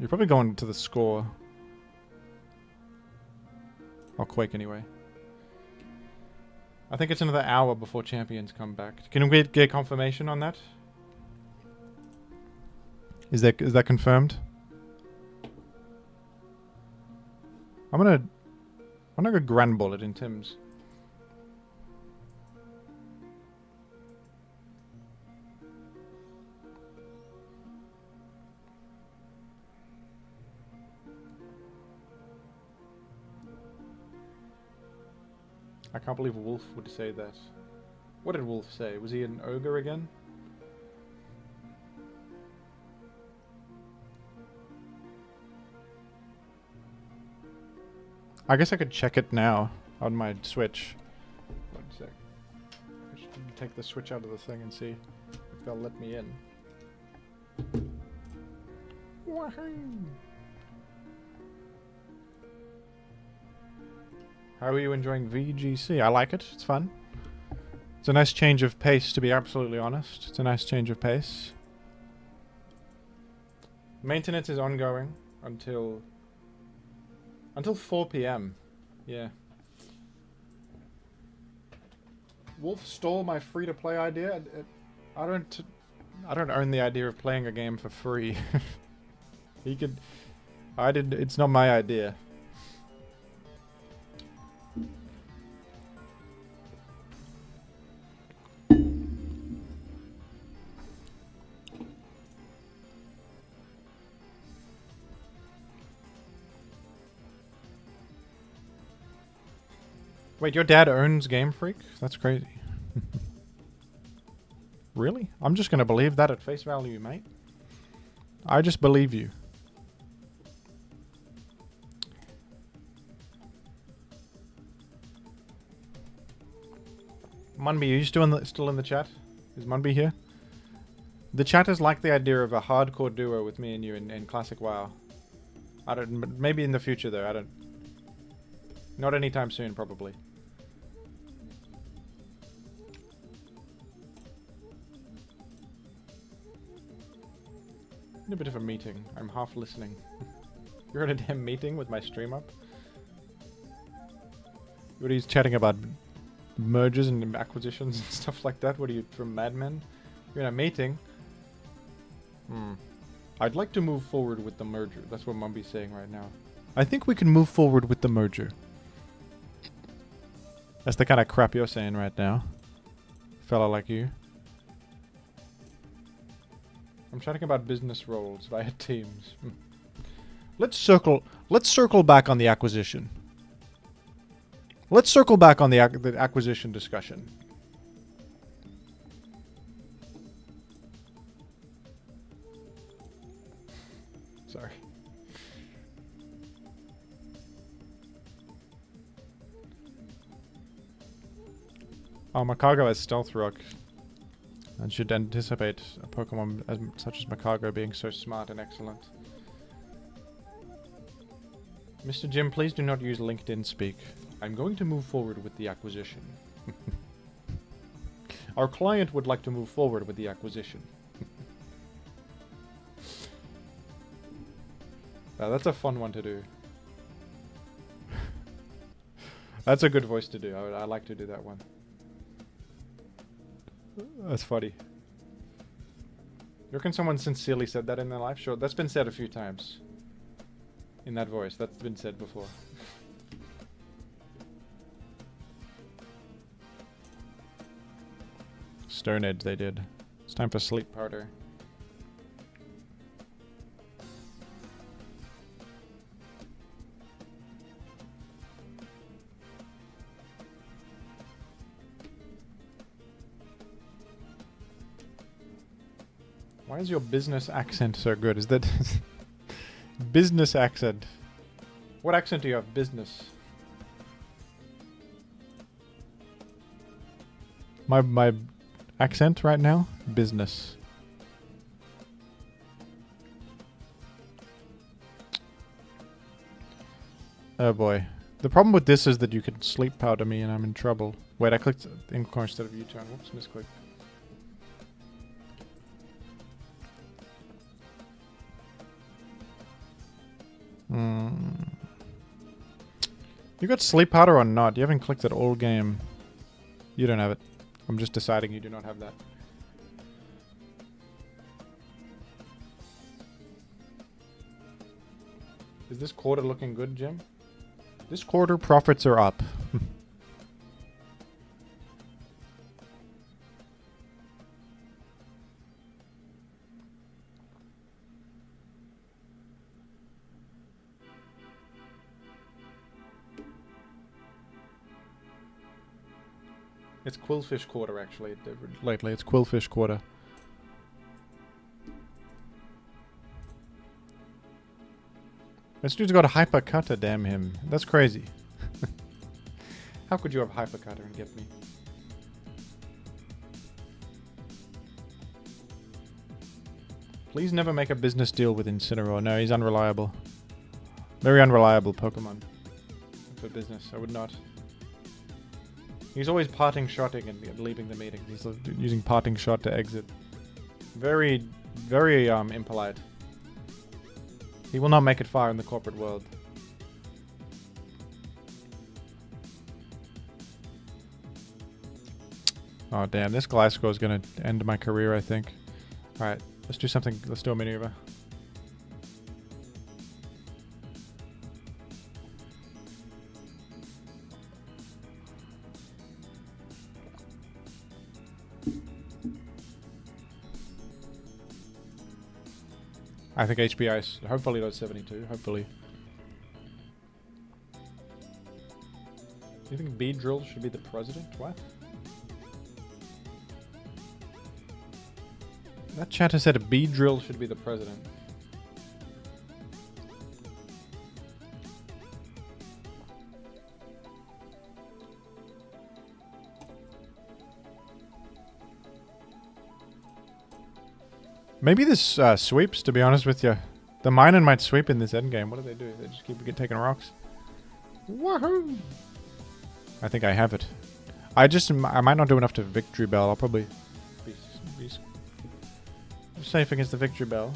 You're probably going to the score. I'll Quake anyway. I think it's another hour before Champions come back. Can we get confirmation on that? Is that confirmed? I'm gonna go Grand Bullet in Tim's. I can't believe Wolf would say that. What did Wolf say? Was he an ogre again? I guess I could check it now on my Switch. One sec. I should take the Switch out of the thing and see if they'll let me in. Wahoo! How are you enjoying VGC? I like it. It's fun. It's a nice change of pace, to be absolutely honest. It's a nice change of pace. Maintenance is ongoing until 4 p.m. Yeah. Wolf stole my free-to-play idea. I don't own the idea of playing a game for free. He could... It's not my idea. Wait, your dad owns Game Freak? That's crazy. Really? I'm just gonna believe that at face value, mate. I just believe you. Munby, are you still in the chat? Is Munby here? The chat is like the idea of a hardcore duo with me and you in classic WoW. I don't. Maybe in the future though. I don't. Not anytime soon, probably. In a bit of a meeting. I'm half listening. You're in a damn meeting with my stream up? What are you chatting about? Mergers and acquisitions and stuff like that? What are you, from Mad Men? You're in a meeting? I'd like to move forward with the merger. That's what Mumby's saying right now. I think we can move forward with the merger. That's the kind of crap you're saying right now. Fella like you. I'm chatting about business roles via Teams. Let's circle back on the acquisition. Let's circle back on the acquisition discussion. Sorry. Oh, Macago has Stealth Rock. And should anticipate a Pokemon such as Macago being so smart and excellent. Mr. Jim, please do not use LinkedIn speak. I'm going to move forward with the acquisition. Our client would like to move forward with the acquisition. That's a fun one to do. That's a good voice to do. I like to do that one. That's funny. You reckon someone sincerely said that in their life? Sure, that's been said a few times. In that voice, that's been said before. Stone Edge they did. It's time for sleep powder. Why is your business accent so good? Is that business accent? What accent do you have? Business. My accent right now? Business. Oh boy. The problem with this is that you can sleep powder me and I'm in trouble. Wait, I clicked Incore instead of U-turn. Whoops, misclick. You got sleep powder or not? You haven't clicked it all game. You don't have it. I'm just deciding you do not have that. Is this quarter looking good, Jim? This quarter profits are up. It's Quillfish quarter, actually. Lately, it's Quillfish quarter. This dude's got a hypercutter, damn him. That's crazy. How could you have hypercutter and get me? Please never make a business deal with Incineroar. No, he's unreliable. Very unreliable Pokemon. For business, I would not. He's always parting shotting and leaving the meeting. He's using parting shot to exit. Very, very impolite. He will not make it far in the corporate world. Oh damn, this Gliscor is gonna end my career, I think. Alright, let's do something. Let's do a maneuver. I think HPI is hopefully not 72, hopefully. Do you think Beedrill should be the president? What? That chatter said Beedrill should be the president. Maybe this sweeps, to be honest with you. The miner might sweep in this endgame. What do? They just keep taking rocks. Woohoo! I think I have it. I might not do enough to victory bell. I'll probably be safe against the victory bell.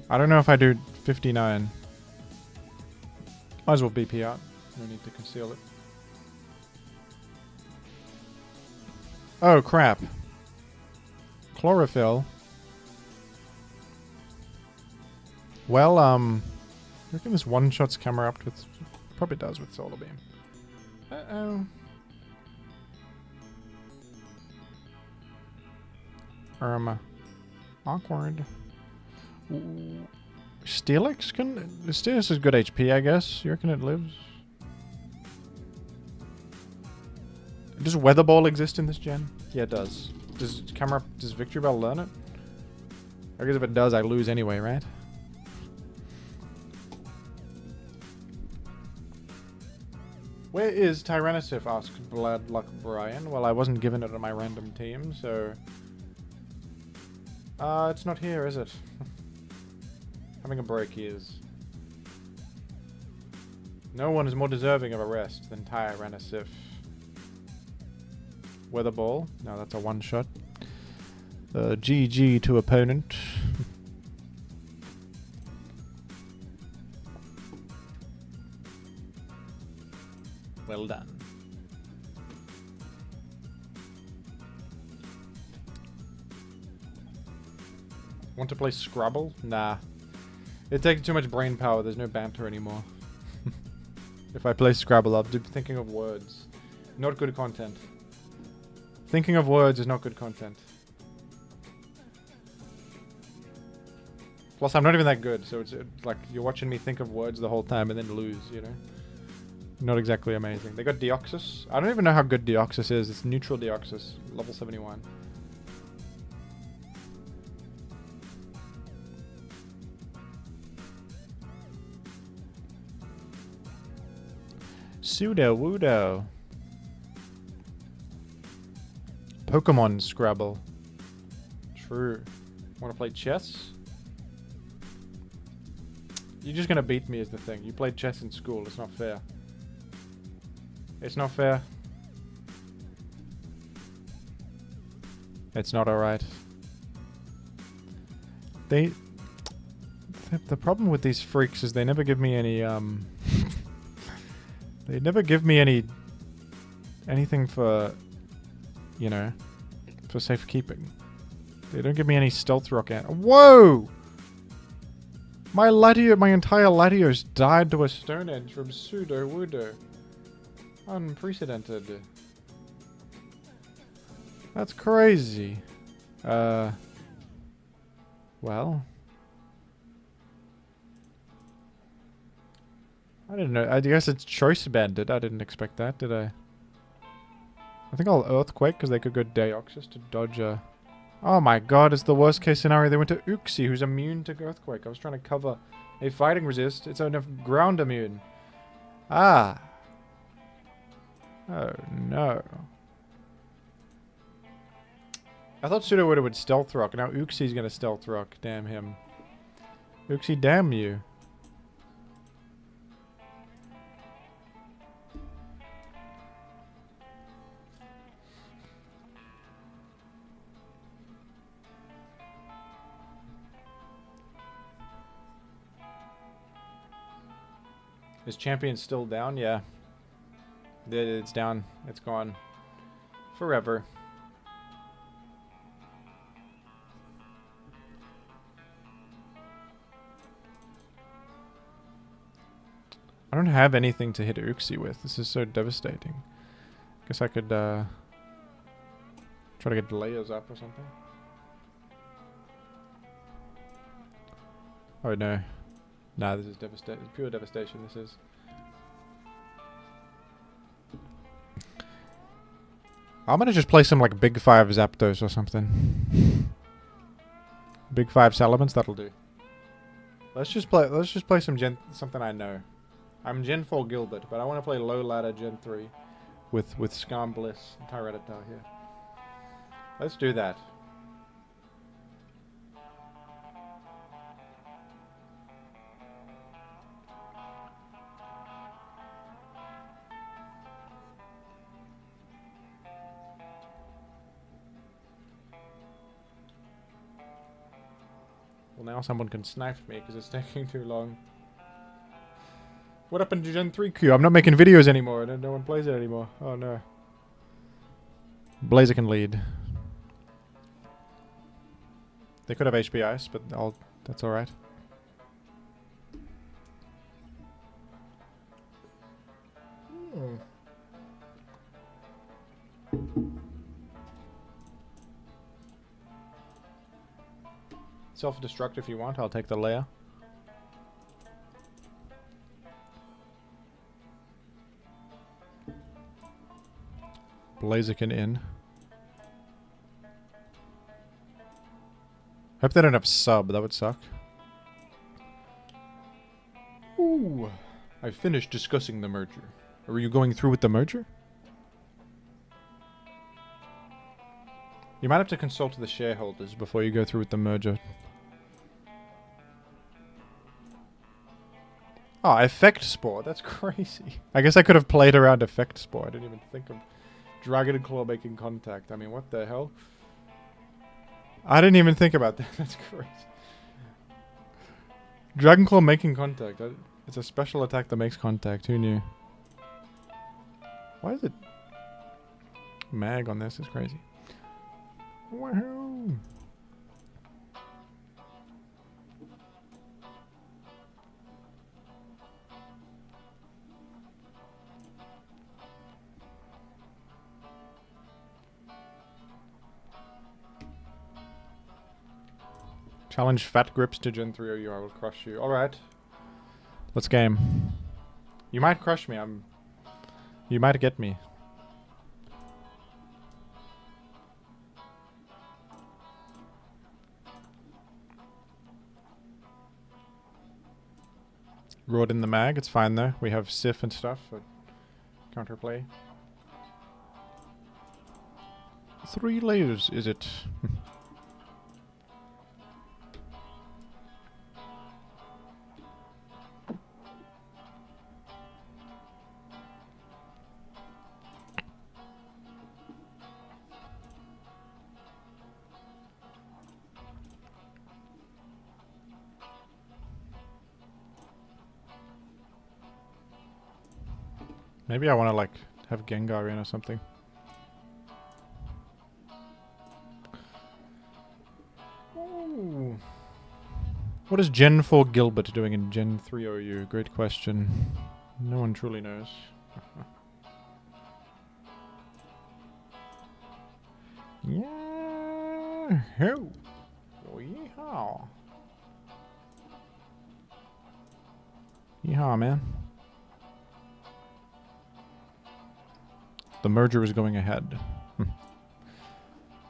I don't know if I do 59. Might as well BP out. No need to conceal it. Oh crap. Chlorophyll. Well, I reckon this one-shots camera up with... Probably does with solar beam. Uh-oh. Awkward. Steelix Steelix is good HP, I guess. You reckon it lives? Does Weather Ball exist in this gen? Yeah, it does. Does Victory Bell learn it? I guess if it does, I lose anyway, right? Where is Tyrannosif? Asked Bloodluck Brian. Well, I wasn't given it on my random team, so... it's not here, is it? Having a break is. No one is more deserving of a rest than Tyrannosif. Weather Ball. No, that's a one-shot. GG to opponent. Well done. Want to play Scrabble? Nah. It takes too much brain power. There's no banter anymore. If I play Scrabble, I'll be thinking of words. Not good content. Thinking of words is not good content. Plus, I'm not even that good, so it's like you're watching me think of words the whole time and then lose, you know? Not exactly amazing. They got Deoxys. I don't even know how good Deoxys is. It's neutral Deoxys, level 71. Pseudo-Wudo. Pokemon Scrabble. True. Want to play chess? You're just gonna beat me is the thing. You played chess in school. It's not fair. It's not fair. It's not alright. The problem with these freaks is they never give me any, they never give me anything for, you know, for safekeeping. They don't give me any stealth rock out. Whoa! My entire Latios died to a Stone Edge from Pseudo-Wudo. Unprecedented. That's crazy. Well. I didn't know. I guess it's Choice Bandit. I didn't expect that, did I? I think I'll Earthquake because they could go Deoxys to dodge a... Oh my god, it's the worst case scenario. They went to Uxie, who's immune to Earthquake. I was trying to cover a fighting resist. It's enough ground immune. Ah. Oh no. I thought Pseudo-Wudo would Stealth Rock. Now Uxie's gonna Stealth Rock. Damn him. Uxie, damn you. Is Champion still down? Yeah. It's down. It's gone. Forever. I don't have anything to hit Uxie with. This is so devastating. Guess I could try to get layers up or something. Oh no. Nah, this is devastation. Pure devastation, this is. I'm gonna just play some like Big 5 Zapdos or something. Big 5 Salamence, that'll do. Let's just play some something I know. I'm Gen 4 Gilbert, but I want to play low ladder Gen 3 with Skarm Bliss and Tyranitar here. Let's do that. Well, now someone can snipe me because it's taking too long. What happened to Gen 3 queue? I'm not making videos anymore. No one plays it anymore. Oh no. Blazer can lead. They could have HP ice, but that's alright. Self-destruct if you want. I'll take the layer. Blaziken in. Hope they don't have sub. That would suck. Ooh. I finished discussing the merger. Are you going through with the merger? You might have to consult the shareholders before you go through with the merger. Oh, Effect Spore. That's crazy. I guess I could have played around Effect Spore. I didn't even think of Dragon Claw making contact. I mean, what the hell? I didn't even think about that. That's crazy. Dragon Claw making contact. It's a special attack that makes contact. Who knew? Why is it mag on this? It's crazy. Woohoo! Challenge Fat Grips to Gen 3 or you, I will crush you. Alright. Let's game. You might crush me, You might get me. Roared in the mag, it's fine though. We have Sif and stuff for counterplay. 3 layers, is it? Maybe I want to, like, have Gengar in or something. Ooh. What is Gen 4 Gilbert doing in Gen 3 OU? Great question. No one truly knows. Yeah. Oh, yeehaw. Yeehaw, man. The merger is going ahead.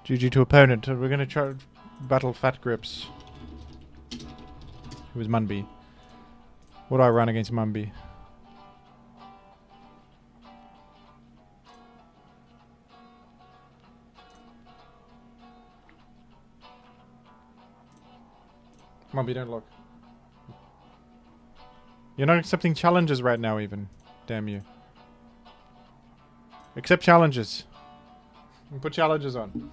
GG to opponent. We're gonna try battle Fat Grips. Who is Munby? What do I run against Munby? Munby, don't look. You're not accepting challenges right now even. Damn you. Accept challenges. Put challenges on.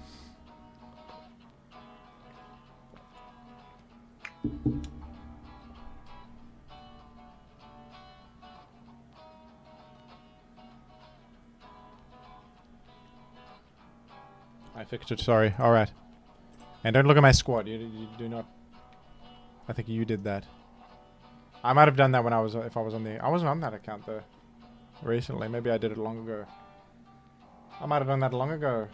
I fixed it, sorry. Alright. And don't look at my squad. You do not... I think you did that. I might have done that when I was... If I was on the... I wasn't on that account though. Recently. Maybe I did it long ago. I might have done that long ago.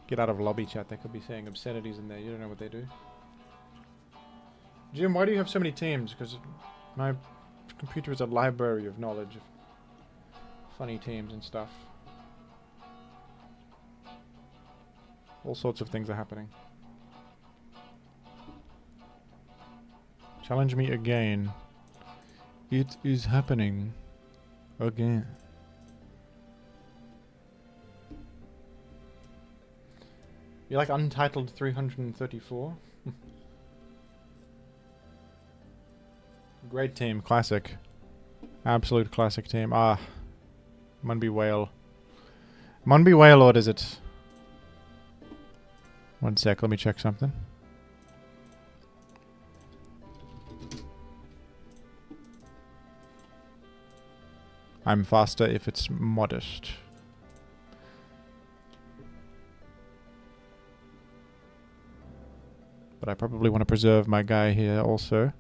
Get out of lobby chat. They could be saying obscenities in there. You don't know what they do. Jim, why do you have so many teams? Because my computer is a library of knowledge of funny teams and stuff. All sorts of things are happening. Challenge me again. It is happening. Again. You like Untitled 334? Great team, classic. Absolute classic team. Ah. Munby Whale. Munby Whale, what is it? 1 sec, let me check something. I'm faster if it's modest. But I probably want to preserve my guy here also.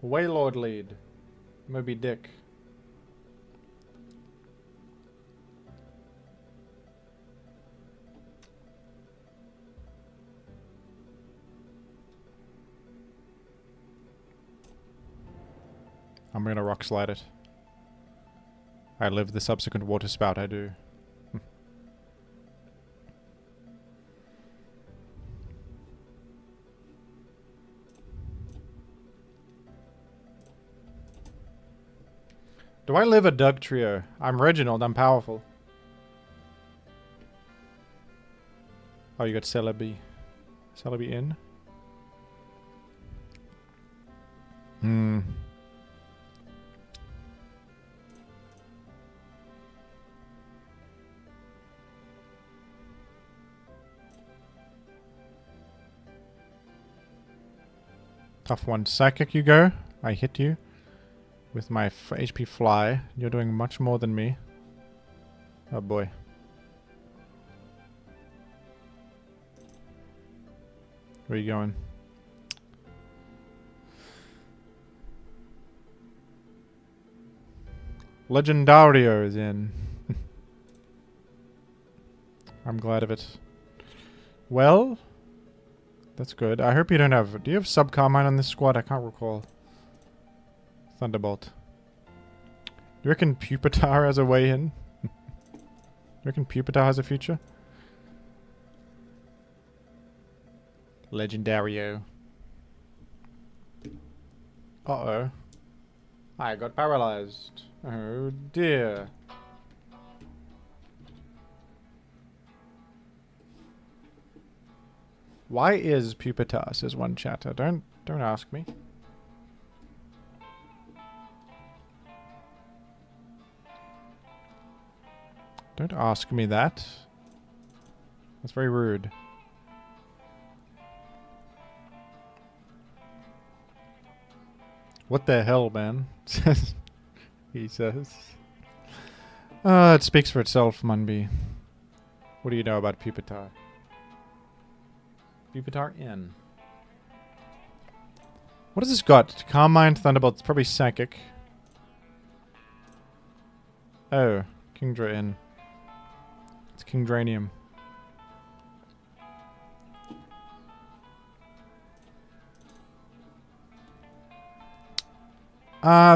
Waylord lead. Moby Dick. I'm gonna rock slide it. I live the subsequent water spout, I do. Do I live a Doug trio? I'm Reginald, I'm powerful. Oh, you got Celebi. Celebi in? Hmm. Tough one. Psychic you go. I hit you. With my HP fly. You're doing much more than me. Oh boy. Where are you going? Legendario is in. I'm glad of it. Well... That's good. I hope you don't have... Do you have sub-Carmine on this squad? I can't recall. Thunderbolt. You reckon Pupitar has a way in? You reckon Pupitar has a future? Legendario. Uh-oh. I got paralyzed. Oh dear. Why is Pupitar, says one chatter. Don't ask me. Don't ask me that. That's very rude. What the hell, man? He says. It speaks for itself, Munby. What do you know about Pupitar? Pupitar in. What has this got? Carmine, Thunderbolt. It's probably Psychic. Oh, Kingdra in. It's Kingdranium.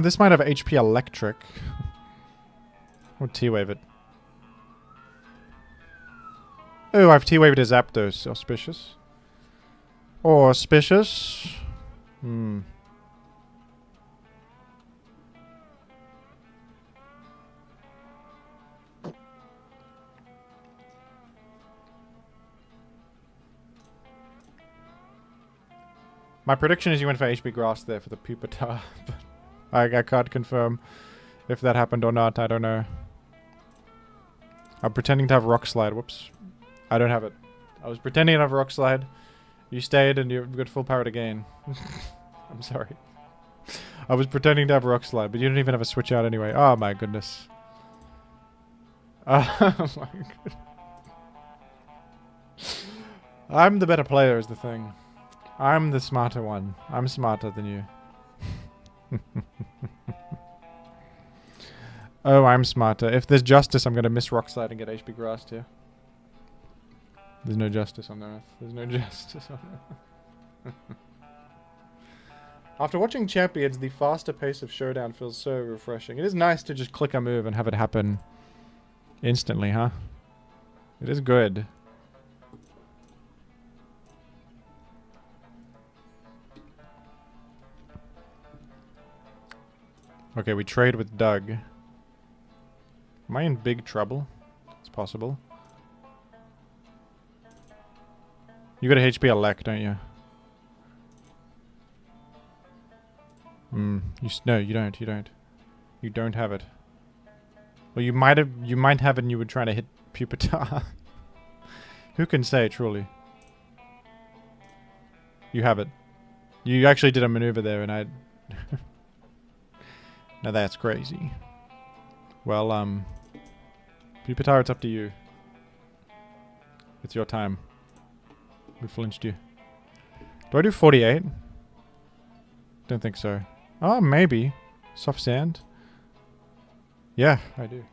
This might have HP Electric. Or T-Wave it. Oh, I've T-Waved as Zapdos. Auspicious. Auspicious. Hmm. My prediction is you went for HB Grass there for the Pupitar. But I can't confirm if that happened or not. I don't know. I'm pretending to have Rock Slide. Whoops. I don't have it. I was pretending to have Rock Slide. You stayed and you've got full power to gain. I'm sorry. I was pretending to have Rock Slide, but you didn't even have a switch out anyway. Oh my goodness. Oh my goodness. I'm the better player is the thing. I'm the smarter one. I'm smarter than you. Oh, I'm smarter. If there's justice, I'm going to miss Rock Slide and get HP Grass here. There's no justice on Earth. There's no justice on Earth. After watching Champions, the faster pace of Showdown feels so refreshing. It is nice to just click a move and have it happen instantly, huh? It is good. Okay, we trade with Doug. Am I in big trouble? It's possible. You got a HP Elect, don't you? No, you don't. You don't. You don't have it. Well, you might have. You might have it, and you were trying to hit Pupitar. Who can say, truly? You have it. You actually did a maneuver there, and I... Now that's crazy. Well, Pupitar, it's up to you. It's your time. We flinched you. Do I do 48? Don't think so. Oh, maybe. Soft sand? Yeah, I do.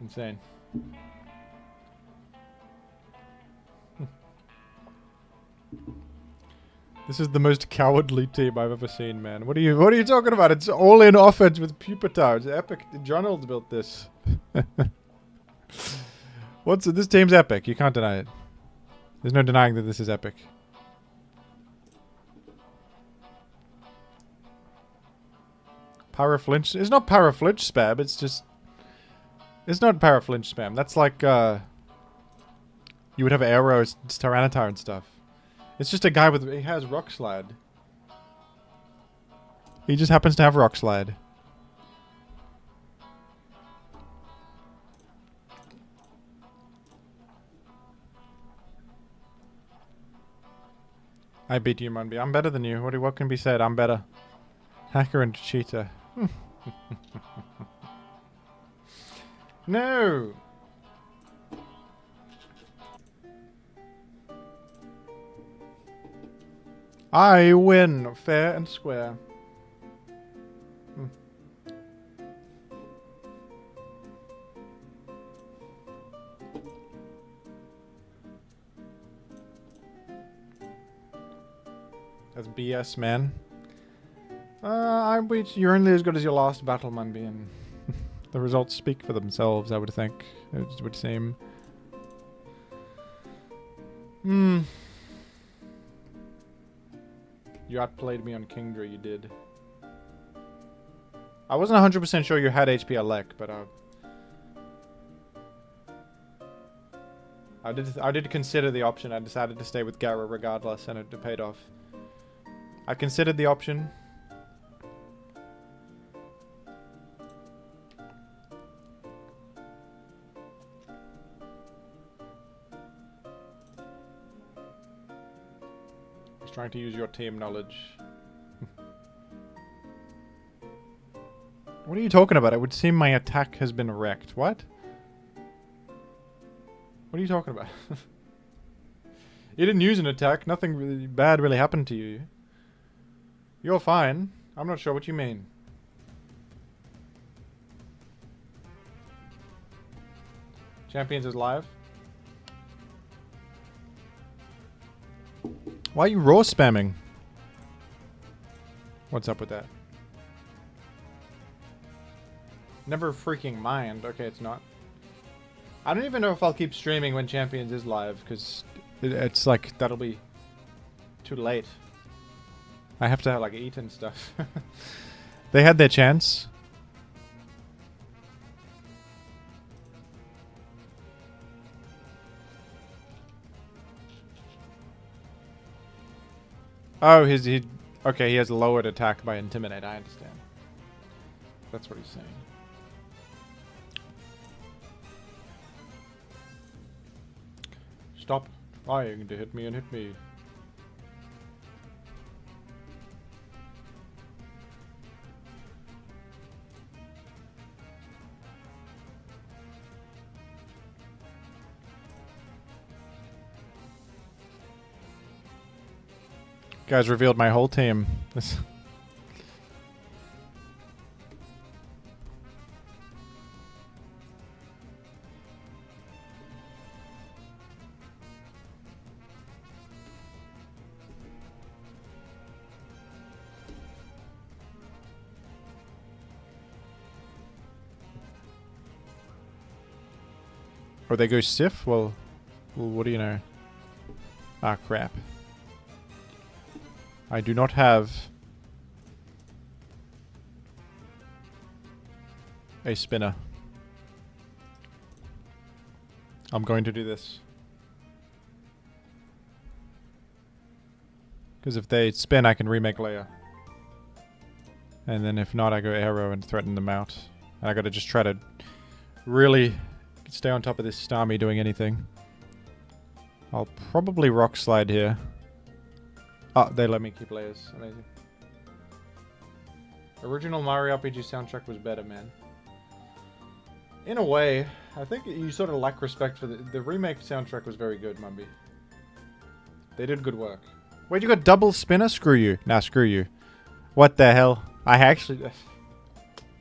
Insane. This is the most cowardly team I've ever seen, man. What are you talking about? It's all in offense with Pupitar. It's epic. Jonald built this. This team's epic. You can't deny it. There's no denying that this is epic. Paraflinch. It's not paraflinch spam. It's just... It's not paraflinch spam. That's like, you would have arrows, Tyranitar and stuff. It's just a guy with... He has Rock Slide. He just happens to have Rock Slide. I beat you, Munby. I'm better than you. What can be said? I'm better. Hacker and cheater. No! I win, fair and square. That's BS, man. You're only as good as your last battle, Munby, and the results speak for themselves, I would think. It would seem. You outplayed me on Kingdra, you did. I wasn't 100% sure you had HP Alec, but I did consider the option. I decided to stay with Gara regardless, and it paid off. I considered the option. I was trying to use your team knowledge. What are you talking about? It would seem my attack has been wrecked. What? What are you talking about? You didn't use an attack. Nothing really bad really happened to you. You're fine. I'm not sure what you mean. Champions is live. Why are you raw spamming? What's up with that? Never freaking mind. Okay, it's not. I don't even know if I'll keep streaming when Champions is live, because it's like, that'll be too late. I have to like eat and stuff. They had their chance. Oh, okay, he has lowered attack by Intimidate, I understand. That's what he's saying. Stop trying to hit me and hit me. Guys revealed my whole team. Or they go stiff? Well, what do you know? Ah, crap. I do not have a spinner. I'm going to do this. Because if they spin, I can remake Leia. And then if not, I go arrow and threaten them out. And I gotta just try to really stay on top of this Starmie doing anything. I'll probably rock slide here. Oh, they let me keep layers. Amazing. Original Mario RPG soundtrack was better, man. In a way, I think you sort of lack respect for the remake soundtrack was very good, Mumby. They did good work. Wait, you got double spinner? Screw you. Nah, screw you. What the hell? I actually...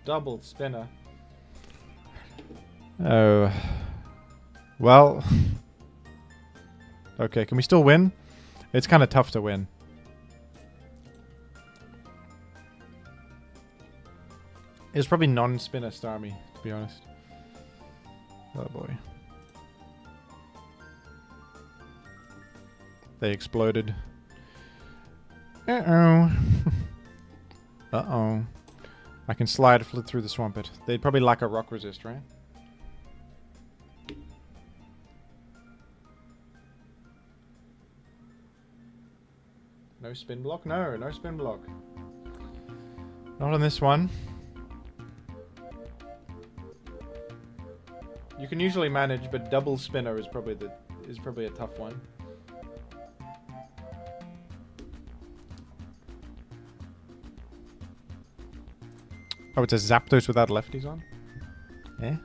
double spinner. Oh. Well... Okay, can we still win? It's kind of tough to win. It's probably non-spinner Starmie, to be honest. Oh boy. They exploded. Uh-oh. Uh-oh. I can slide flit through the swampert. They'd probably lack a rock resist, right? No spin block? No, no spin block. Not on this one. You can usually manage, but double spinner is probably a tough one. Oh, it's a Zapdos without lefties on? Eh?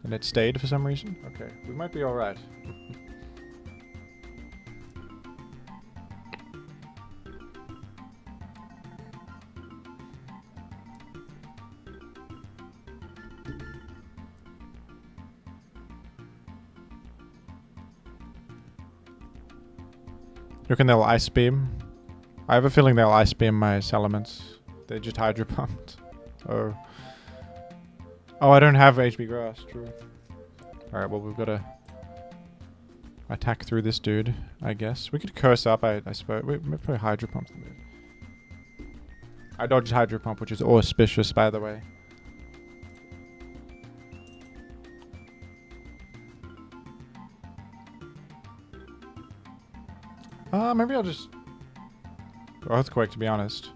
And it stayed for some reason? Okay, we might be alright. You reckon they'll Ice Beam? I have a feeling they'll Ice Beam my Salamence. They just Hydro Pumped. Oh. Oh, I don't have HP Grass, true. Alright, well we've got to attack through this dude, I guess. We could Curse Up, I suppose. We probably Hydro Pump the move. I dodged Hydro Pump, which is auspicious, by the way. Maybe I'll just... Earthquake, to be honest.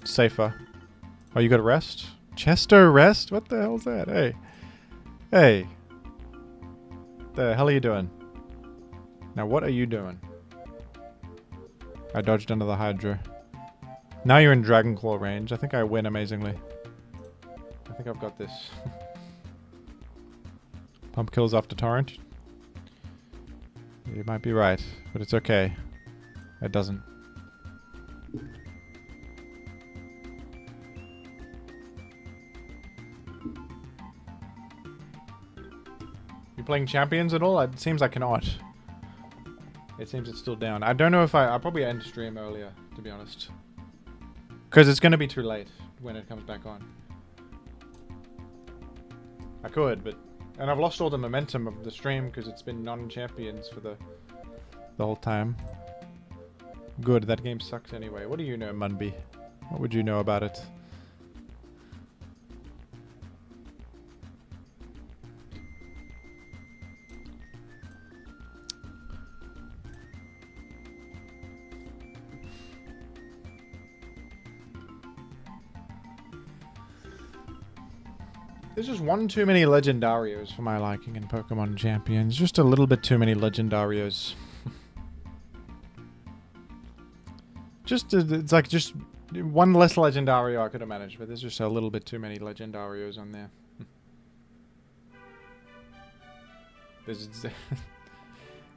Safer. Oh, you got a rest? Chester rest? What the hell's that? Hey. Hey. The hell are you doing? Now, what are you doing? I dodged under the Hydra. Now you're in Dragon Claw range. I think I win amazingly. I think I've got this. Pump kills after Torrent. You might be right, but it's okay. It doesn't. You playing Champions at all? It seems I cannot. It seems it's still down. I don't know if I'll probably end stream earlier, to be honest. Because it's going to be too late when it comes back on. I could, but... And I've lost all the momentum of the stream because it's been non-champions for the whole time. Good, that game sucks anyway. What do you know, Munby? What would you know about it? There's just one too many Legendarios for my liking in Pokemon Champions. Just a little bit too many Legendarios. It's like just one less Legendario I could have managed, but there's just a little bit too many Legendarios on there.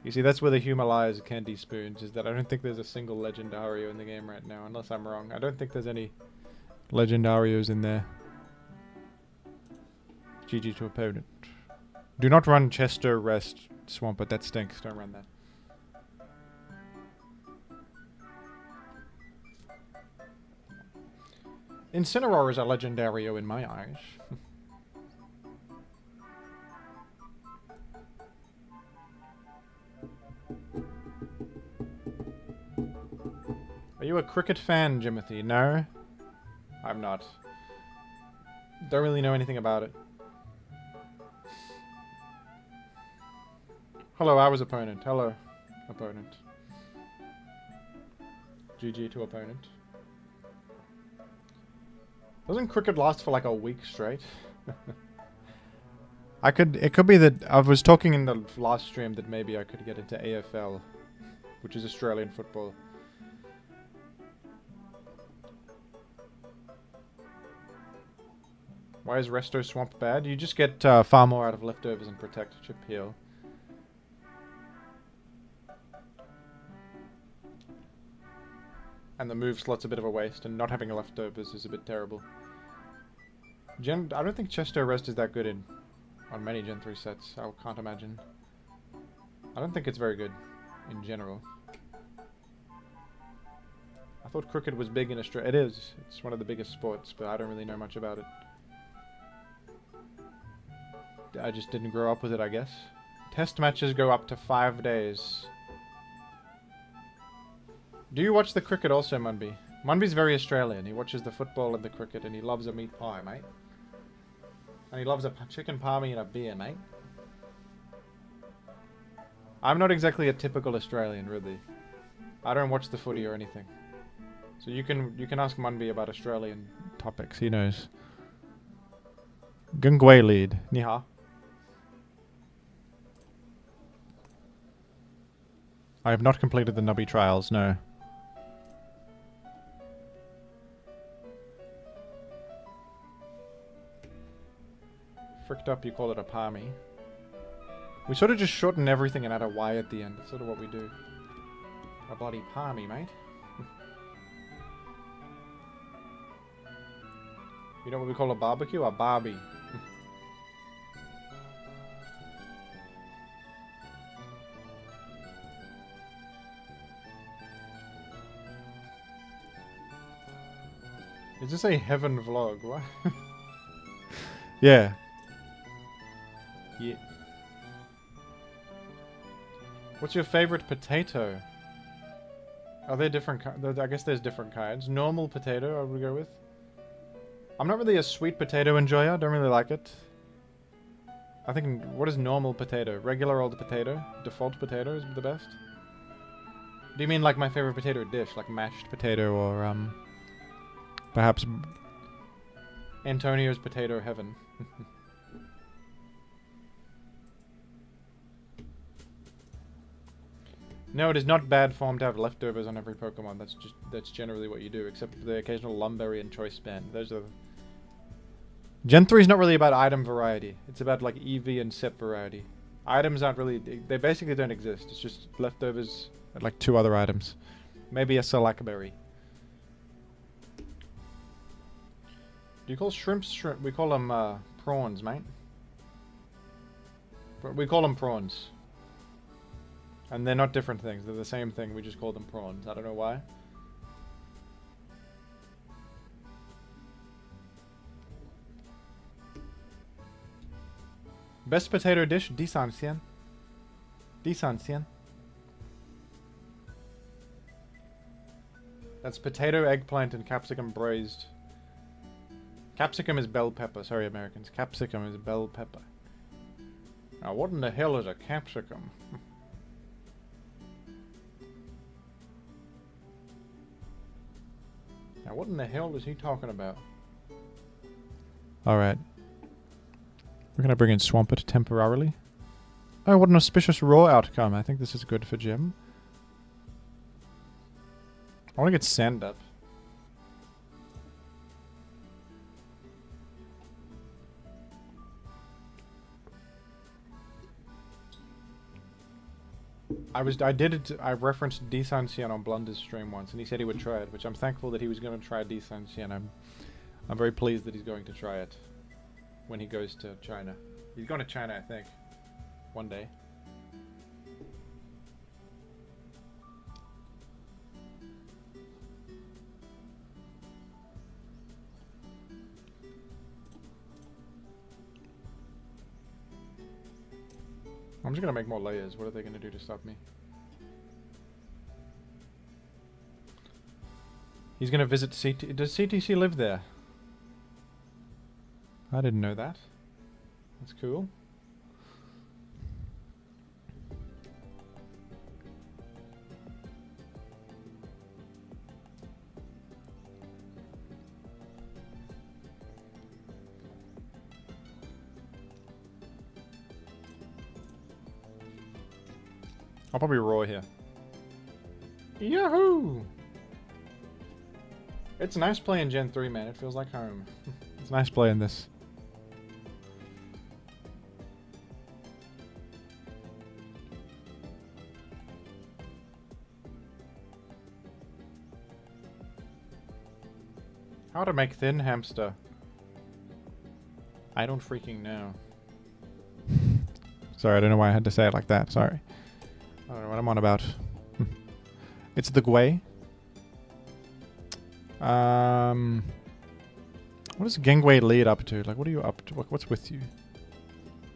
You see, that's where the humor lies, Candy Spoons, is that I don't think there's a single Legendario in the game right now, unless I'm wrong. I don't think there's any Legendarios in there. GG to opponent. Do not run Chester, Rest, Swampert. That stinks. Don't run that. Incineroar is a Legendario in my eyes. Are you a cricket fan, Jimothy? No? I'm not. Don't really know anything about it. Hello, I was opponent. Hello, opponent. GG to opponent. Doesn't cricket last for like a week straight? It could be that I was talking in the last stream that maybe I could get into AFL, which is Australian football. Why is Resto Swamp bad? You just get far more out of leftovers and protect chip heal. And the move slot's a bit of a waste, and not having leftovers is a bit terrible. I don't think Chesto Rest is that good on many Gen 3 sets. I can't imagine. I don't think it's very good in general. I thought cricket was big in Australia. It is. It's one of the biggest sports, but I don't really know much about it. I just didn't grow up with it, I guess. Test matches go up to 5 days. Do you watch the cricket also, Munby? Munby's very Australian. He watches the football and the cricket, and he loves a meat pie, mate. And he loves a chicken palmy and a beer, mate. I'm not exactly a typical Australian, really. I don't watch the footy or anything. So you can ask Munby about Australian topics. He knows. Gungwei lead. Ni hao. I have not completed the Nubby trials, no. Fricked up, you call it a palmy. We sort of just shorten everything and add a Y at the end. That's sort of what we do. A bloody palmy, mate. You know what we call a barbecue? A barbie. Is this a heaven vlog? What? Yeah. Yeah. What's your favorite potato? Are there different kinds? I guess there's different kinds. Normal potato, I would go with. I'm not really a sweet potato enjoyer. I don't really like it. I think, what is normal potato? Regular old potato? Default potato is the best? Do you mean like my favorite potato dish? Like mashed potato or, perhaps Antonio's Potato Heaven? No, it is not bad form to have leftovers on every Pokemon. That's generally what you do, except for the occasional Lumberry and Choice Band. Those are... Gen 3 is not really about item variety. It's about like EV and set variety. Items aren't really... They basically don't exist. It's just leftovers and like 2 other items. Maybe a Salackberry. Do you call shrimps shrimp? We call them prawns, mate. We call them prawns. And they're not different things. They're the same thing. We just call them prawns. I don't know why. Best potato dish? Disancien. Disancien. That's potato, eggplant, and capsicum braised. Capsicum is bell pepper. Sorry, Americans. Capsicum is bell pepper. Now, what in the hell is a capsicum? Now, what in the hell is he talking about? Alright. We're going to bring in Swampert temporarily. Oh, what an auspicious raw outcome. I think this is good for Jim. I want to get Sand up. I referenced Disancien on Blunder's stream once, and he said he would try it, which I'm thankful that he was going to try Disancien. I'm very pleased that he's going to try it when he goes to China. He's going to China, I think, one day. I'm just going to make more layers. What are they going to do to stop me? He's going to visit CT... Does CTC live there? I didn't know that. That's cool. I'll probably roar here. Yahoo! It's nice playing Gen 3, man. It feels like home. It's nice playing this. How to make thin hamster? I don't freaking know. Sorry, I don't know why I had to say it like that. Sorry. I don't know what I'm on about. It's the Gwei. What does Gengwei lead up to? Like, what are you up to? What's with you?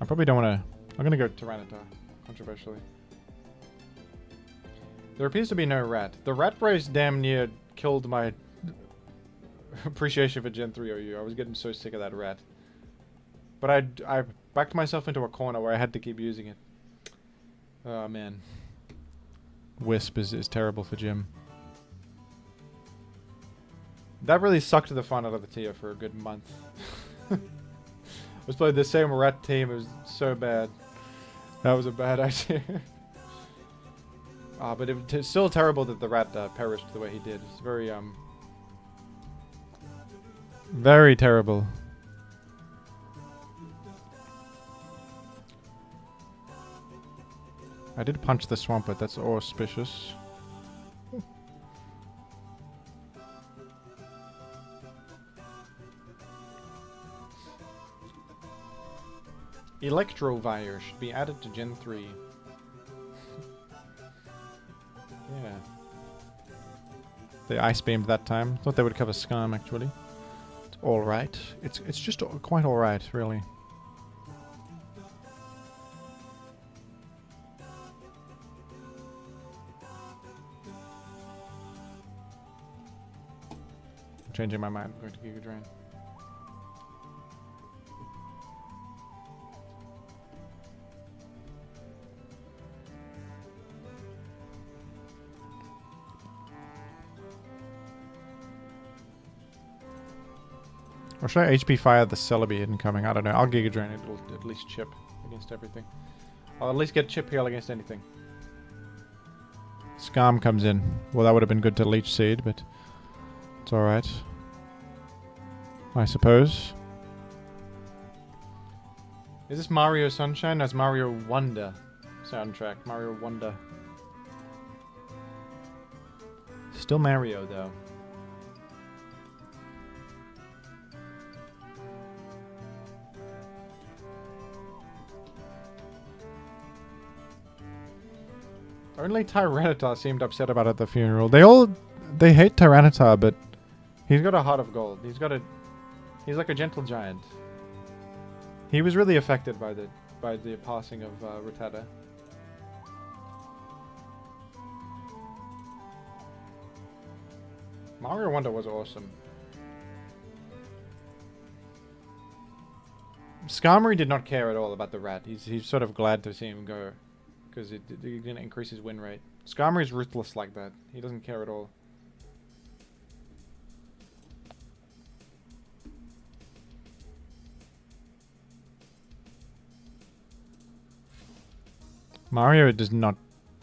I probably don't want to... I'm going to go Tyranitar, controversially. There appears to be no rat. The rat race damn near killed my appreciation for Gen 3 OU. I was getting so sick of that rat. But I backed myself into a corner where I had to keep using it. Oh, man. Wisp is terrible for Jim. That really sucked the fun out of the tier for a good month. I was playing the same rat team. It was so bad. That was a bad idea. But it's still terrible that the rat perished the way he did. It's very, very terrible. I did punch the Swampert. That's auspicious. Electrovire should be added to Gen 3. Yeah. They ice beamed that time. Thought they would cover Scum actually. It's alright. It's just quite alright, really. I'm changing my mind. I'm going to Giga Drain. Or should I HP fire the Celebi incoming? I don't know. I'll Giga Drain it. It'll at least chip against everything. I'll at least get chip heal against anything. Scum comes in. Well, that would have been good to Leech Seed, but it's alright. I suppose. Is this Mario Sunshine? That's Mario Wonder soundtrack. Mario Wonder. Still Mario, though. Only Tyranitar seemed upset about it at the funeral. They hate Tyranitar, but he's got a heart of gold. He's like a gentle giant. He was really affected by the passing of Rattata. Mario Wonder was awesome. Skarmory did not care at all about the rat. He's sort of glad to see him go. Because he's going to increase his win rate. Skarmory's ruthless like that. He doesn't care at all. Mario does not...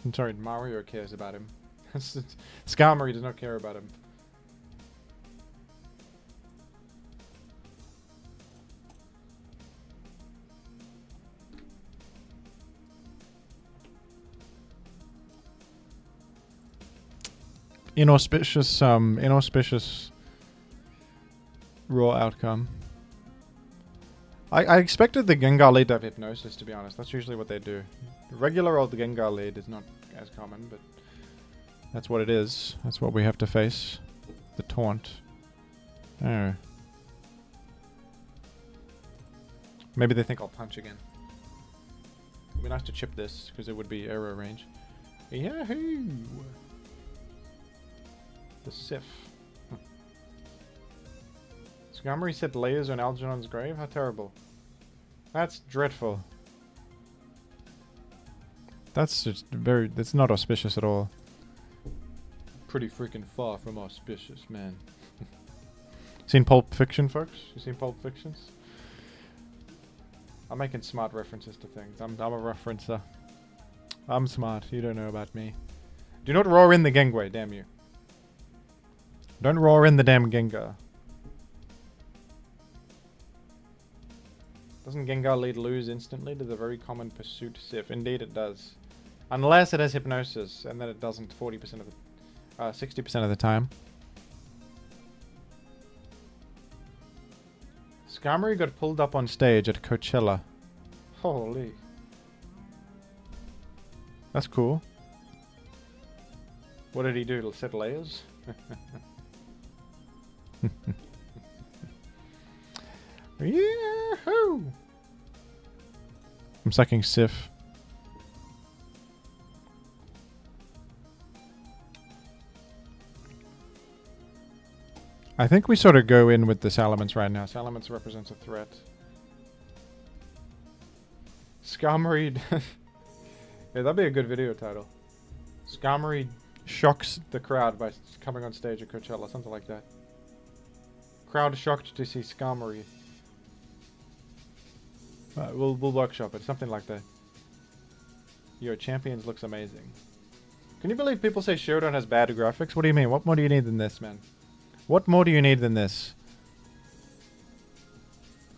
I'm sorry, Mario cares about him. Skarmory does not care about him. Inauspicious raw outcome. I expected the Gengar lead to have Hypnosis, to be honest. That's usually what they do. Regular old Gengar lead is not as common, but that's what it is. That's what we have to face. The taunt. Oh. Maybe they think I'll punch again. It'd be nice to chip this, because it would be arrow range. Yahoo! The Sif. Skarmory set layers on Algernon's grave? How terrible. That's dreadful. That's just that's not auspicious at all. Pretty freaking far from auspicious, man. Seen Pulp Fiction, folks? You seen Pulp Fictions? I'm making smart references to things. I'm a referencer. I'm smart. You don't know about me. Do not roar in the Gengwei, damn you. Don't roar in the damn Gengar. Doesn't Gengar lead lose instantly to the very common Pursuit Sif? Indeed it does. Unless it has Hypnosis, and then it doesn't 40% of the... 60% of the time. Skarmory got pulled up on stage at Coachella. Holy. That's cool. What did he do? To set layers? Yahoo! I'm sucking Sif. I think we sort of go in with the Salamence right now. Salamence represents a threat. Skarmory... yeah, that'd be a good video title. Skarmory shocks the crowd by coming on stage at Coachella, something like that. Crowd shocked to see Skarmory. We'll workshop it, something like that. Your Champions looks amazing. Can you believe people say Showdown has bad graphics? What do you mean? What more do you need than this, man? What more do you need than this?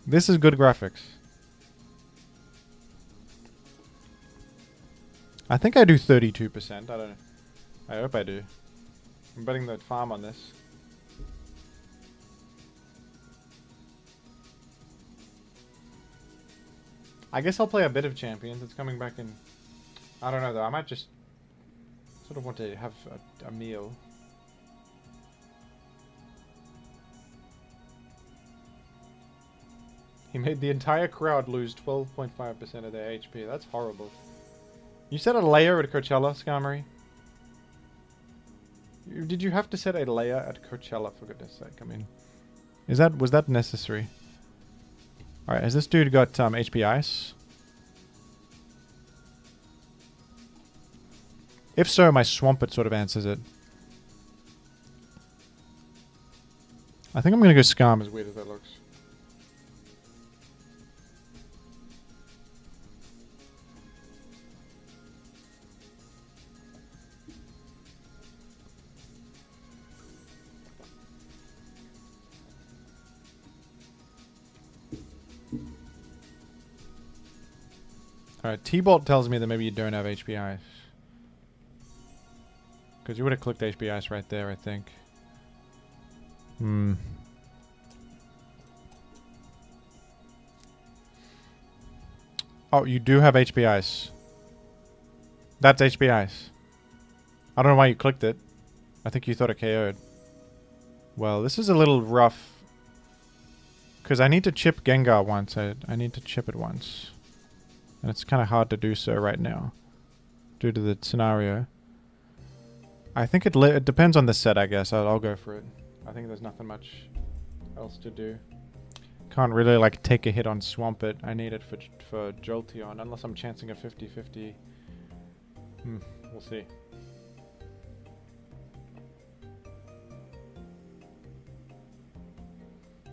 This is good graphics. I think I do 32%. I don't know. I hope I do. I'm betting the farm on this. I guess I'll play a bit of Champions. It's coming back in... I don't know though. I might just sort of want to have a meal. He made the entire crowd lose 12.5% of their HP. That's horrible. You set a layer at Coachella, Skarmory? Did you have to set a layer at Coachella, for goodness sake? I mean, was that necessary? Alright, has this dude got HP Ice? If so, my Swampert sort of answers it. I think I'm going to go Skarm, as weird as that looks. Alright, T-Bolt tells me that maybe you don't have HP Ice. Because you would have clicked HP Ice right there, I think. Hmm. Oh, you do have HP Ice. That's HP Ice. I don't know why you clicked it. I think you thought it KO'd. Well, this is a little rough. Because I need to chip Gengar once. I need to chip it once. And it's kind of hard to do so right now. Due to the scenario. I think it depends on the set, I guess. I'll go for it. I think there's nothing much else to do. Can't really, like, take a hit on Swampert. I need it for Jolteon. Unless I'm chancing a 50-50. We'll see.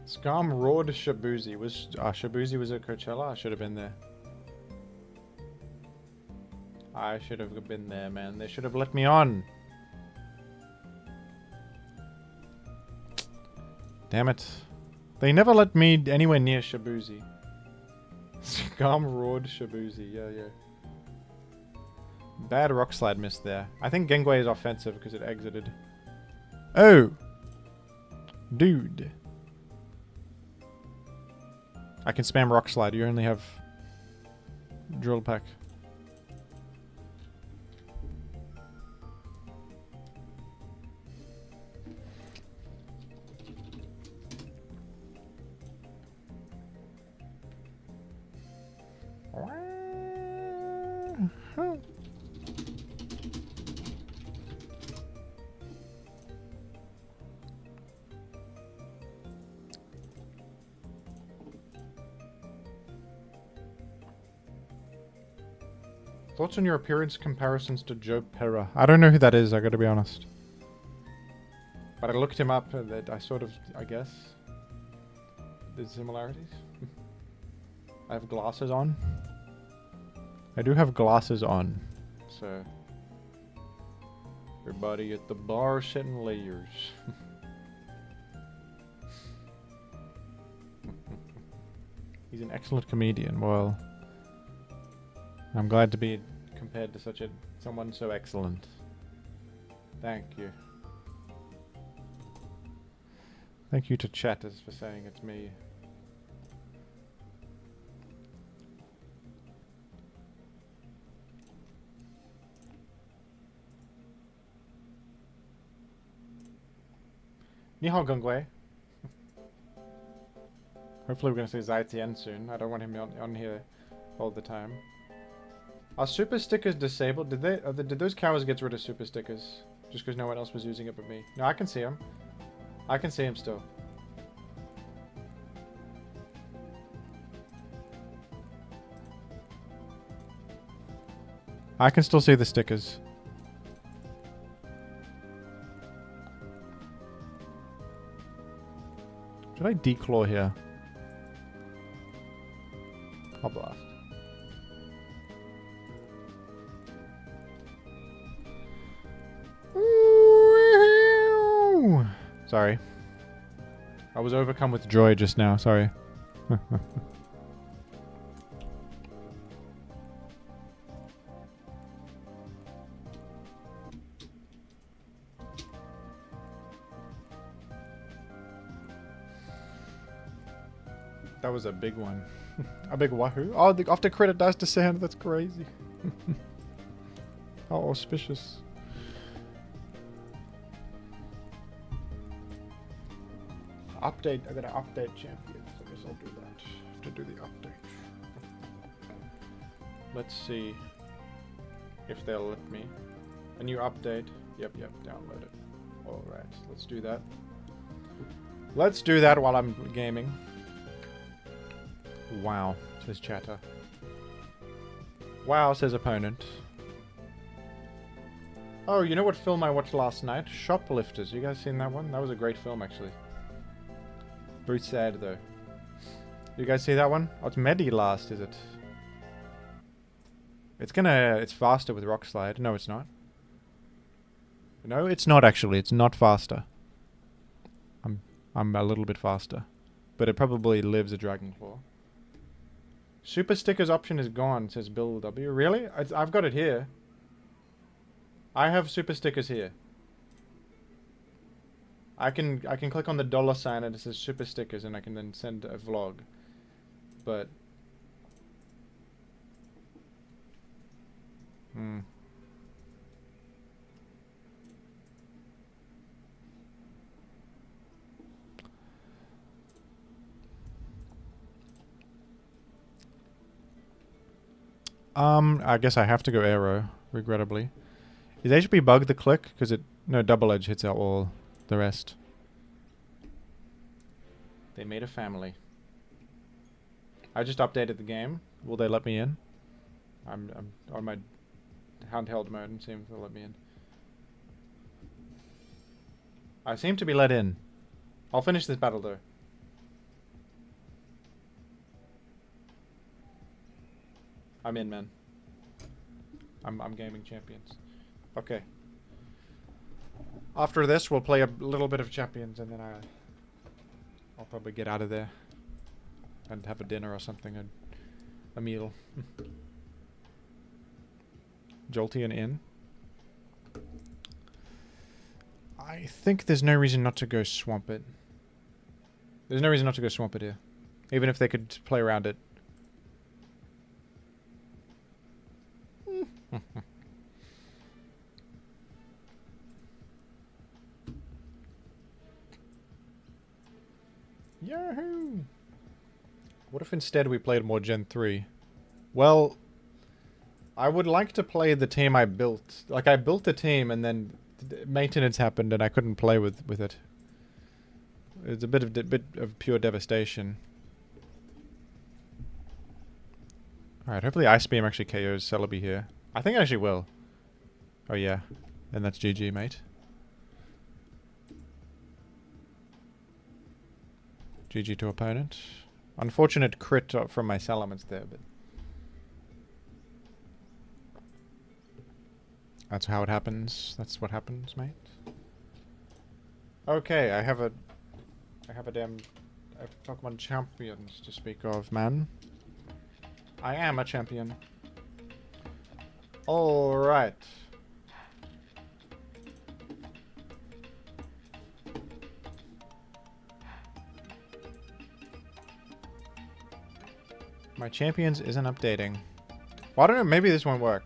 Skarm roared Shabuzi. Shabuzi was at Coachella? I should have been there. I should have been there, man. They should have let me on. Damn it. They never let me anywhere near Shabuzi. Skarm roared Shabuzi. Yeah. Bad Rock Slide miss there. I think Gengar is offensive because it exited. Oh! Dude. I can spam Rock Slide. You only have Drill Peck. Thoughts on your appearance comparisons to Joe Pera? I don't know who that is, I gotta be honest. But I looked him up and I sort of, I guess, there's similarities. I have glasses on. I do have glasses on. So, everybody at the bar setting layers. He's an excellent comedian. Well, I'm glad to be compared to someone so excellent. Thank you. Thank you to chatters for saying it's me. Nihon Gongwei. Hopefully we're going to see Zaitian soon. I don't want him on here all the time. Are super stickers disabled? Did those cows get rid of super stickers? Just because no one else was using it but me. No, I can see him. I can see him still. I can still see the stickers. Should I declaw here? I'll blast. Sorry. I was overcome with joy just now, sorry. That was a big one. A big wahoo. Oh, the after credit dice descend. That's crazy. How auspicious. Update. I gotta update champions. I guess I'll do that. To do the update. Let's see if they'll let me. A new update. Yep. Download it. Alright, let's do that. Let's do that while I'm gaming. Wow, says chatter. Wow, says opponent. Oh, you know what film I watched last night? Shoplifters. You guys seen that one? That was a great film, actually. Very sad, though. You guys see that one? Oh, it's Medi last, is it? It's faster with Rock Slide. No, it's not. No, it's not, actually. It's not faster. I'm a little bit faster. But it probably lives a Dragon Claw. Super stickers option is gone, says Bill W. Really? I've got it here. I have super stickers here. I can click on the $sign and it says super stickers and I can then send a vlog. But I guess I have to go arrow, regrettably. Is HP bug the click? Because no, double edge hits out all the rest. They made a family. I just updated the game. Will they let me in? I'm on my handheld mode and see if they'll let me in. I seem to be let in. I'll finish this battle though. I'm in, man. I'm gaming champions. Okay. After this, we'll play a little bit of champions, and then I'll probably get out of there and have a dinner or something, a meal. Jolteon in. I think there's no reason not to go swamp it. There's no reason not to go swamp it here, even if they could play around it. Yahoo! What if instead we played more Gen 3? Well, I would like to play the team I built. Like, I built the team and then maintenance happened and I couldn't play with it. It's a bit of pure devastation. Alright, hopefully Ice Beam actually KOs Celebi here. I think I actually will. Oh yeah. Then that's GG, mate. GG to opponent. Unfortunate crit from my Salamence there, but that's how it happens. That's what happens, mate. Okay, I have Pokemon champions to speak of, man. I am a champion. Alright. My champions isn't updating. Well, I don't know, maybe this won't work.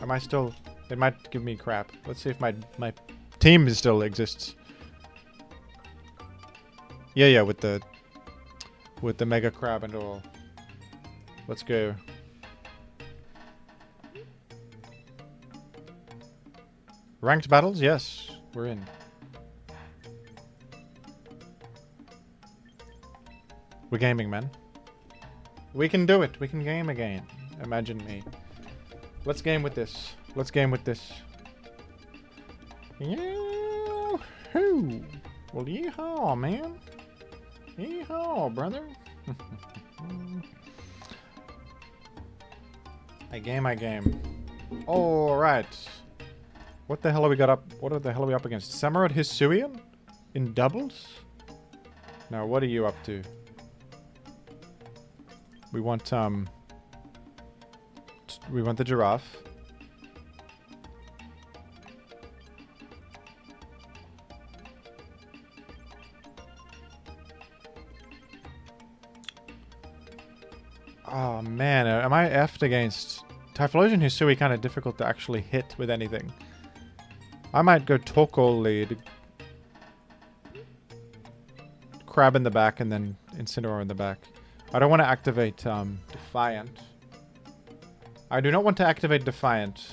Am I still... It might give me crap. Let's see if my team still exists. Yeah, with the mega crab and all. Let's go. Ranked battles? Yes, we're in. We're gaming, man. We can do it. We can game again. Imagine me. Let's game with this. Let's game with this. Yahoo! Well, yeehaw, man. Yeehaw, brother. I game. Alright. What the hell are we got up? What the hell are we up against? Samurai Hisuian? In doubles? Now, what are you up to? We want the giraffe. Oh man, am I effed against Typhlosion Hisui? Kind of difficult to actually hit with anything. I might go Torkoal lead. Crab in the back and then Incineroar in the back. I don't want to activate Defiant. I do not want to activate Defiant.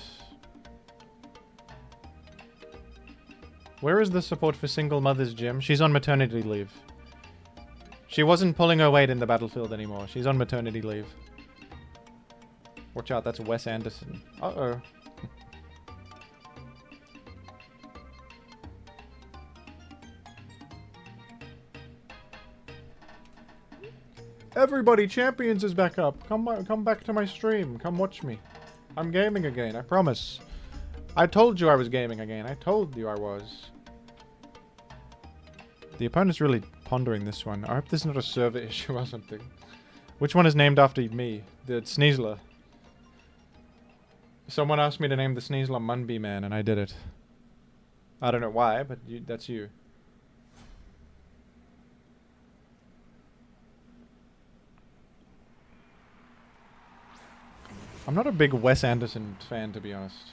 Where is the support for single mothers, Jim? She's on maternity leave. She wasn't pulling her weight in the battlefield anymore. She's on maternity leave. Watch out, that's Wes Anderson. Uh-oh. Everybody, Champions is back up. Come back to my stream. Come watch me. I'm gaming again, I promise. I told you I was gaming again. I told you I was. The opponent's really pondering this one. I hope there's not a server issue or something. Which one is named after me? The Sneasler. Someone asked me to name the Sneasler Munby Man, and I did it. I don't know why, but that's you. I'm not a big Wes Anderson fan, to be honest.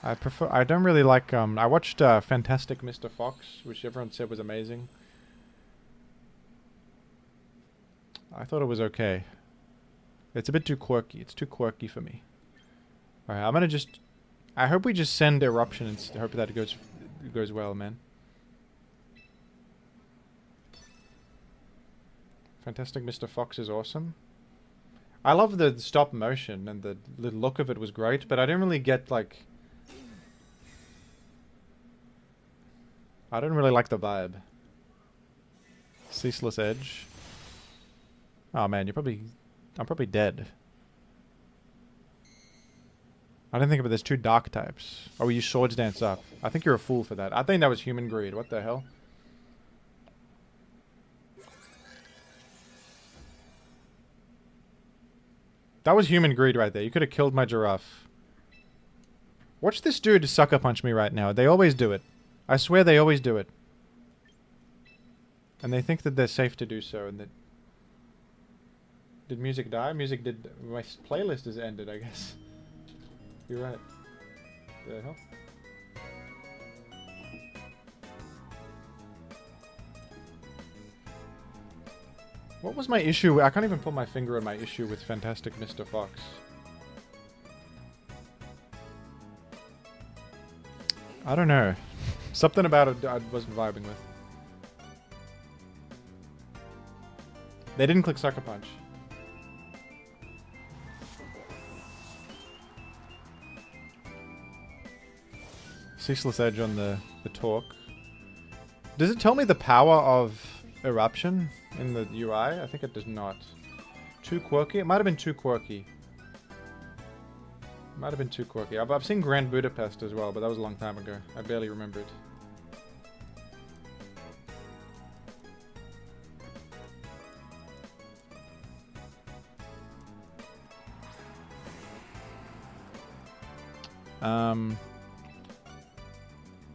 I don't really like, I watched Fantastic Mr. Fox, which everyone said was amazing. I thought it was okay. It's a bit too quirky. It's too quirky for me. Alright, I'm gonna just... I hope we just send Eruption and hope that it goes well, man. Fantastic Mr. Fox is awesome. I love the stop motion and the look of it was great, but I didn't really get, like... I don't really like the vibe. Ceaseless Edge. Oh man, I'm probably dead. I didn't think of it. There's two dark types. Oh, you Swords Dance up. I think you're a fool for that. I think that was Human Greed. What the hell? That was Human Greed right there. You could have killed my giraffe. Watch this dude sucker punch me right now. They always do it. I swear they always do it. And they think that they're safe to do so. And that... Did music die? Music did... My playlist is ended, I guess. You're right. The hell? What was my issue? I can't even put my finger on my issue with Fantastic Mr. Fox. I don't know. Something about it I wasn't vibing with. They didn't click Sucker Punch. Ceaseless Edge on the talk. Does it tell me the power of Eruption in the UI? I think it does not. Too quirky? It might have been too quirky. Might have been too quirky. I've seen Grand Budapest as well, but that was a long time ago. I barely remember it.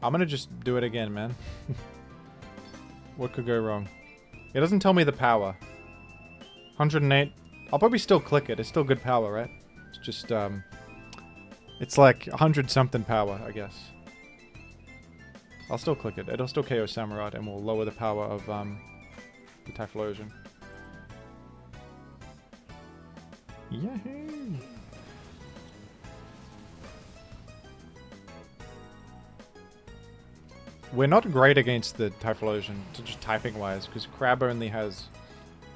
I'm gonna just do it again, man. What could go wrong? It doesn't tell me the power. 108. I'll probably still click it. It's still good power, right? It's just, it's like 100 something power, I guess. I'll still click it. It'll still KO Samurott and will lower the power of the Typhlosion. Yahoo! We're not great against the Typhlosion, just typing-wise, because Crab only has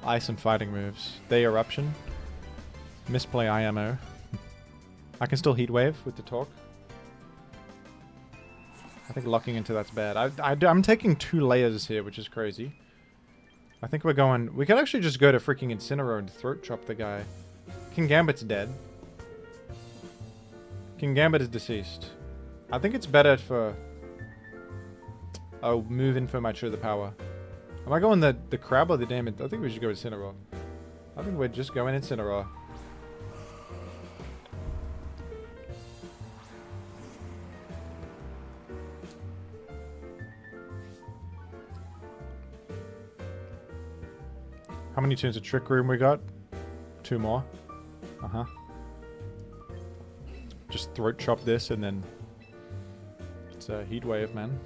Ice and Fighting moves. They Eruption. Misplay IMO. I can still Heat Wave with the Torque. I think locking into that's bad. I'm taking 2 layers here, which is crazy. I think we're going... We could actually just go to freaking Incineroar and Throat Chop the guy. King Gambit's dead. King Gambit is deceased. I think it's better for... Oh, move in for Mature the Power. Am I going the Crab or the Damon? I think we should go Incineroar. I think we're just going Incineroar. How many turns of Trick Room we got? 2 more. Uh-huh. Just Throat Chop this and then... It's a Heat Wave, man.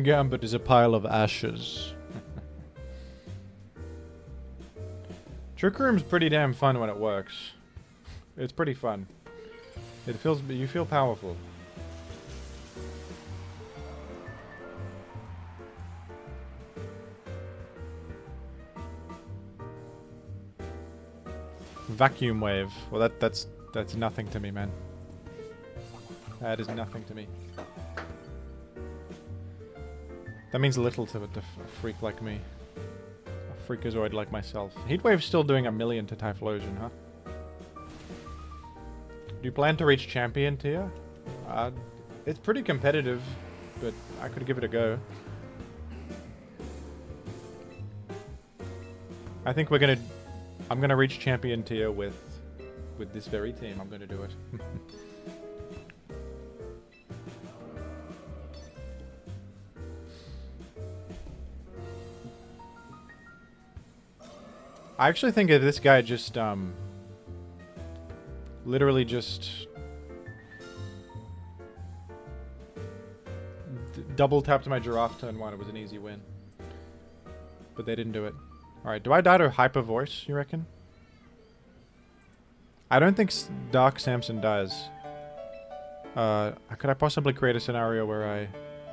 Gambit is a pile of ashes. Trick Room's pretty damn fun when it works. It's pretty fun. It feels... You feel powerful. Vacuum Wave. Well, that's nothing to me, man. That is nothing to me. That means little to a freak like me. A freakazoid like myself. Heatwave's still doing 1,000,000 to Typhlosion, huh? Do you plan to reach Champion tier? It's pretty competitive, but I could give it a go. I think I'm gonna reach Champion tier with this very team. I'm gonna do it. I actually think if this guy just, literally just double tapped my Giraffe turn 1, it was an easy win. But they didn't do it. Alright, do I die to Hyper Voice, you reckon? I don't think Dark Samson dies. Could I possibly create a scenario where I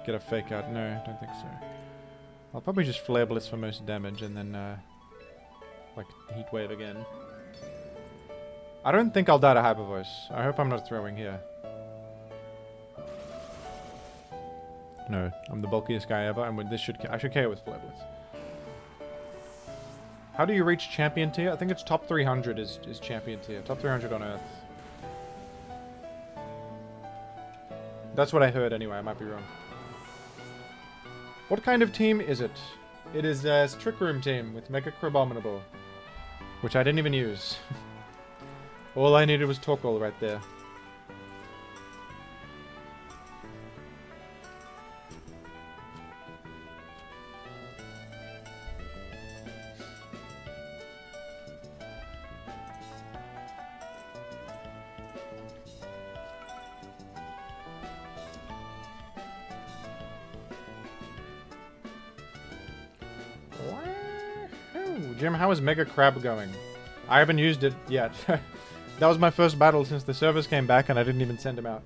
get a fake out? No, I don't think so. I'll probably just Flare Blitz for most damage and then, like, Heat Wave again. I don't think I'll die to Hyper Voice. I hope I'm not throwing here. No, I'm the bulkiest guy ever, and with this I should KO with Flare Blitz. How do you reach Champion tier? I think it's top 300 is Champion tier. Top 300 on Earth. That's what I heard anyway, I might be wrong. What kind of team is it? It is a Trick Room team with Mega Crabominable. Which I didn't even use. All I needed was Torkoal right there. Jim, how is Mega Crab going? I haven't used it yet. That was my first battle since the servers came back and I didn't even send him out.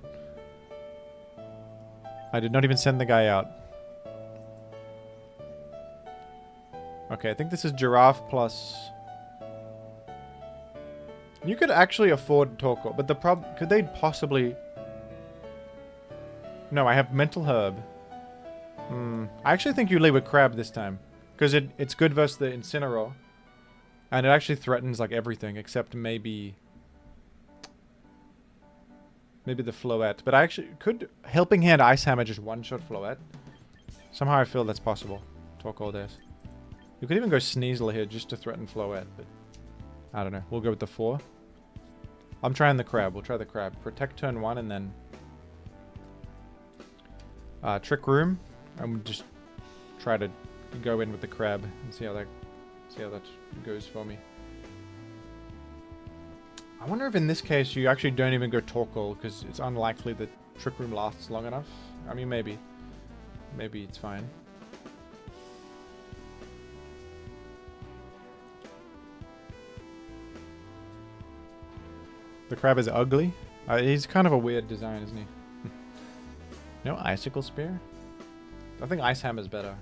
I did not even send the guy out. Okay, I think this is Giraffe plus... You could actually afford Torkoal, but the problem... Could they possibly... No, I have Mental Herb. I actually think you leave with Crab this time. Because it's good versus the Incineroar. And it actually threatens like everything except maybe the Floette. But I actually could Helping Hand Ice Hammer just one-shot Floette. Somehow I feel that's possible. Talk all this. You could even go Sneasel here just to threaten Floette, but I don't know. We'll go with the 4. I'm trying the Crab. We'll try the Crab. Protect turn 1 and then Trick Room. And we'll just try to go in with the Crab and see how that See how that goes for me. I wonder if in this case you actually don't even go Torkoal, because it's unlikely that Trick Room lasts long enough. I mean, maybe. Maybe it's fine. The crab is ugly. He's kind of a weird design, isn't he? No Icicle Spear? I think Ice Hammer's better.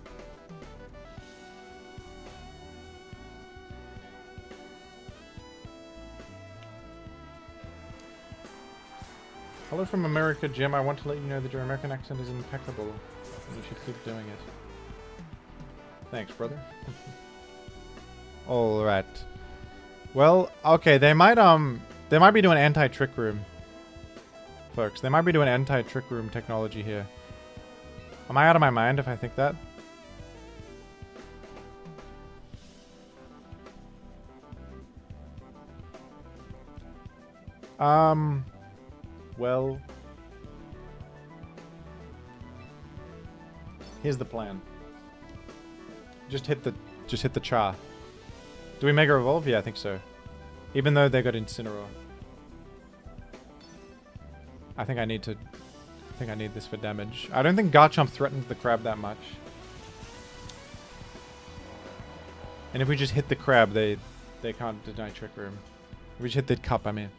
Hello from America, Jim. I want to let you know that your American accent is impeccable. And you should keep doing it. Thanks, brother. Alright. Well, okay, they might be doing anti-trick room. Folks, they might be doing anti-trick room technology here. Am I out of my mind if I think that? Well, here's the plan. Just hit the char. Do we Mega Evolve? Yeah, I think so. Even though they got Incineroar. I think I need this for damage. I don't think Garchomp threatens the crab that much. And if we just hit the crab, they can't deny Trick Room. If we just hit the cup, I mean.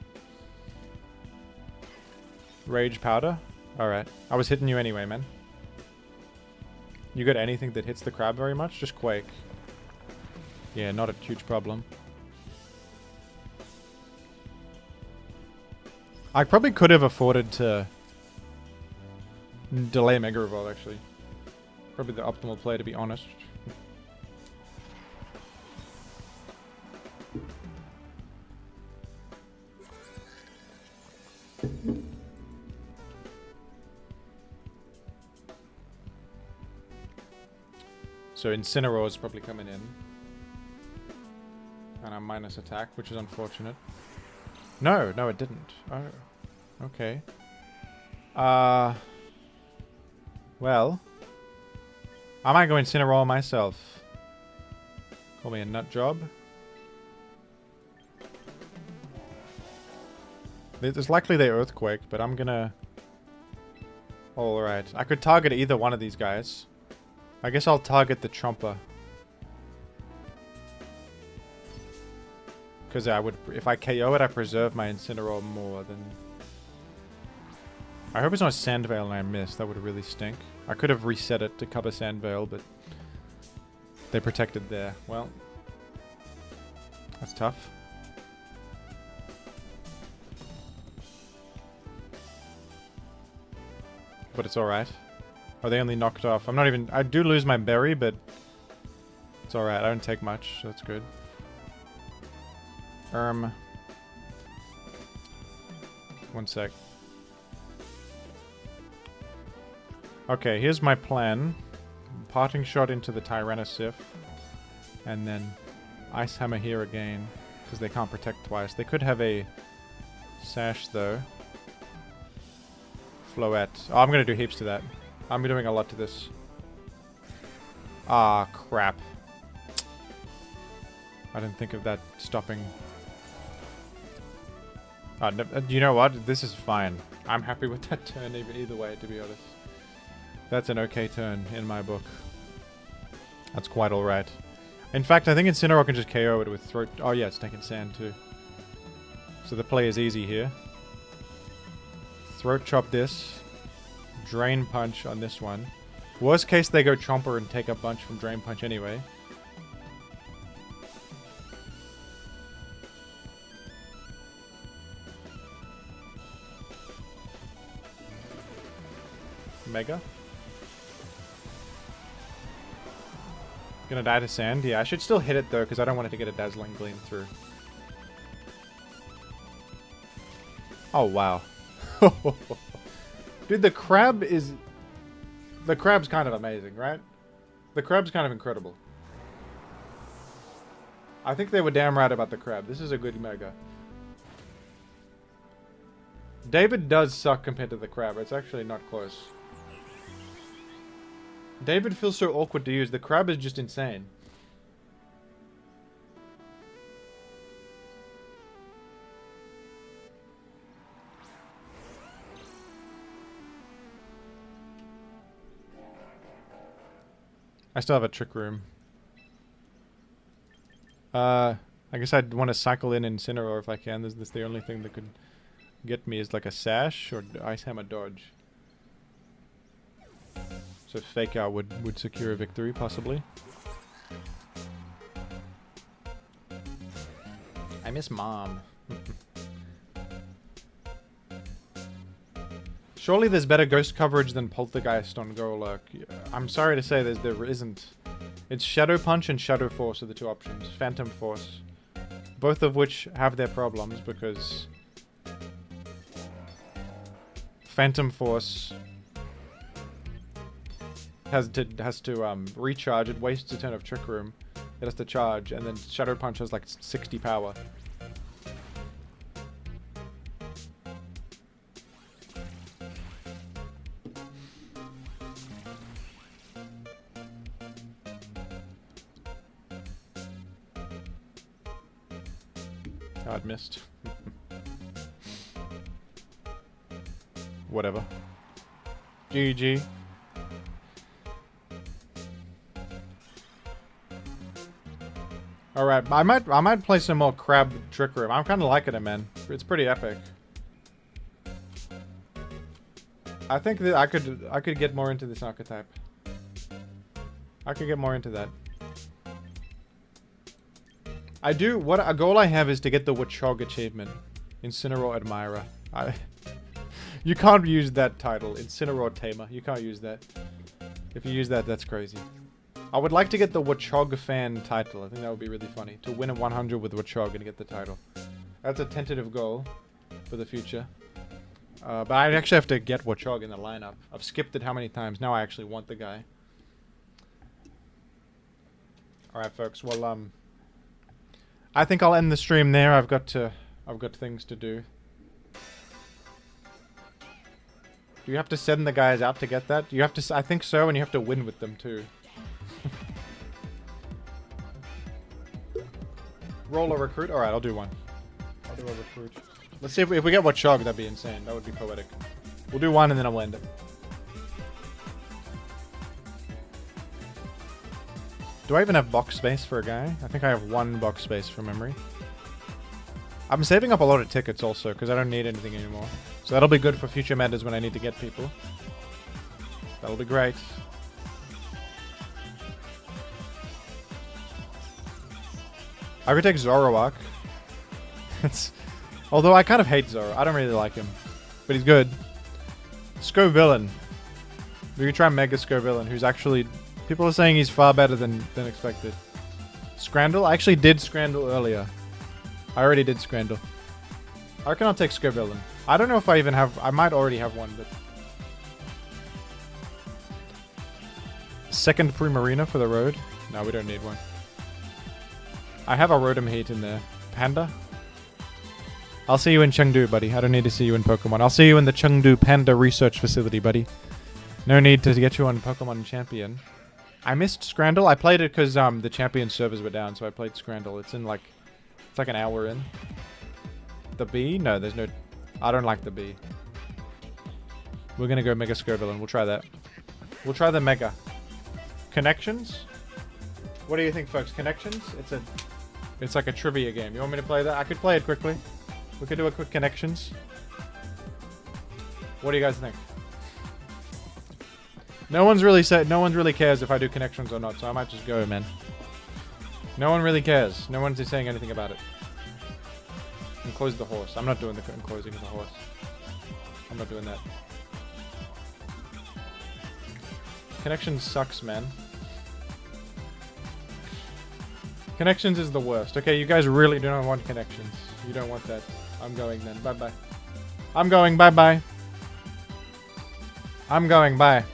Rage Powder? Alright. I was hitting you anyway, man. You got anything that hits the crab very much? Just Quake. Yeah, not a huge problem. I probably could have afforded to delay Mega Evolve, actually. Probably the optimal play, to be honest. So Incineroar is probably coming in. And I'm minus attack, which is unfortunate. No, it didn't. Oh, okay. Well, I might go Incineroar myself. Call me a nut job. There's likely they Earthquake, but I'm gonna... Alright. I could target either one of these guys. I guess I'll target the Chomper. Because I would, if I KO it, I preserve my Incineroar more than... I hope it's not Sandvale and I missed. That would really stink. I could have reset it to cover Sandvale, but they protected there. Well, that's tough. But it's alright. Oh, they only knocked off. I'm not even... I do lose my berry, but it's alright. I don't take much, so that's good. One sec. Okay, here's my plan. Parting Shot into the Tyrannosif. And then Ice Hammer here again. Because they can't protect twice. They could have a Sash, though. Floette. Oh, I'm going to do heaps to that. I'm doing a lot to this. Ah, crap. I didn't think of that stopping. No, you know what? This is fine. I'm happy with that turn either way, to be honest. That's an okay turn in my book. That's quite alright. In fact, I think Incineroar can just KO it with Throat... Oh yeah, it's taking Sand too. So the play is easy here. Throat Chop this. Drain Punch on this one. Worst case, they go Chomper and take a bunch from Drain Punch anyway. Mega. Gonna die to Sand? Yeah, I should still hit it though, because I don't want it to get a Dazzling Gleam through. Oh, wow. Dude, the crab is... The crab's kind of amazing, right? The crab's kind of incredible. I think they were damn right about the crab. This is a good Mega. David does suck compared to the crab. It's actually not close. David feels so awkward to use. The crab is just insane. I still have a trick room. I guess I'd want to cycle in Incineroar if I can. This the only thing that could get me is like a sash or ice hammer dodge. So fake out would secure a victory possibly. I miss mom. Surely there's better ghost coverage than Poltergeist on Golurk. I'm sorry to say there isn't. It's Shadow Punch and Shadow Force are the two options. Phantom Force. Both of which have their problems because Phantom Force has to recharge. It wastes a turn of Trick Room. It has to charge, and then Shadow Punch has like 60 power. Oh, I'd missed. Whatever. GG. Alright, I might play some more Crab Trick Room. I'm kinda liking it, man. It's pretty epic. I think that I could get more into this archetype. I could get more into that. I do. What a goal I have is to get the Wachog achievement, Incineroar Admirer. You can't use that title, Incineroar Tamer. You can't use that. If you use that, that's crazy. I would like to get the Wachog fan title. I think that would be really funny to win a 100 with Wachog and get the title. That's a tentative goal for the future. But I actually have to get Wachog in the lineup. I've skipped it how many times? Now I actually want the guy. All right, folks. Well, I think I'll end the stream there. I've got things to do. Do you have to send the guys out to get that? You have to. I think so, and you have to win with them too. Roll a recruit. All right, I'll do one. I'll do a recruit. Let's see if we get Wachog. That'd be insane. That would be poetic. We'll do one, and then I'll end it. Do I even have box space for a guy? I think I have one box space from memory. I'm saving up a lot of tickets also, because I don't need anything anymore. So that'll be good for future metas when I need to get people. That'll be great. I could take Zoroark. Although I kind of hate Zoro. I don't really like him. But he's good. Scovillain. We could try Mega Scovillain, who's actually... People are saying he's far better than expected. Scrandle? I actually did Scrandle earlier. I already did Scrandle. I reckon I'll take Scovillain. I don't know if I even have... I might already have one, but... Second Primarina for the road? No, we don't need one. I have a Rotom Heat in there. Panda? I'll see you in Chengdu, buddy. I don't need to see you in Pokemon. I'll see you in the Chengdu Panda Research Facility, buddy. No need to get you on Pokemon Champion. I missed Scrandle. I played it because the Champion servers were down, so I played Scrandle. It's in like... It's like an hour in. The bee? No, there's no... I don't like the bee. We're gonna go Mega Scovillain. We'll try that. We'll try the Mega. Connections? What do you think, folks? Connections? It's like a trivia game. You want me to play that? I could play it quickly. We could do a quick Connections. What do you guys think? No one's really cares if I do Connections or not, so I might just go, man. No one really cares. No one's saying anything about it. Enclose the horse. I'm not doing the enclosing of the horse. I'm not doing that. Connections sucks, man. Connections is the worst. Okay, you guys really do not want Connections. You don't want that. I'm going then. Bye-bye. I'm going. Bye-bye. I'm going. Bye.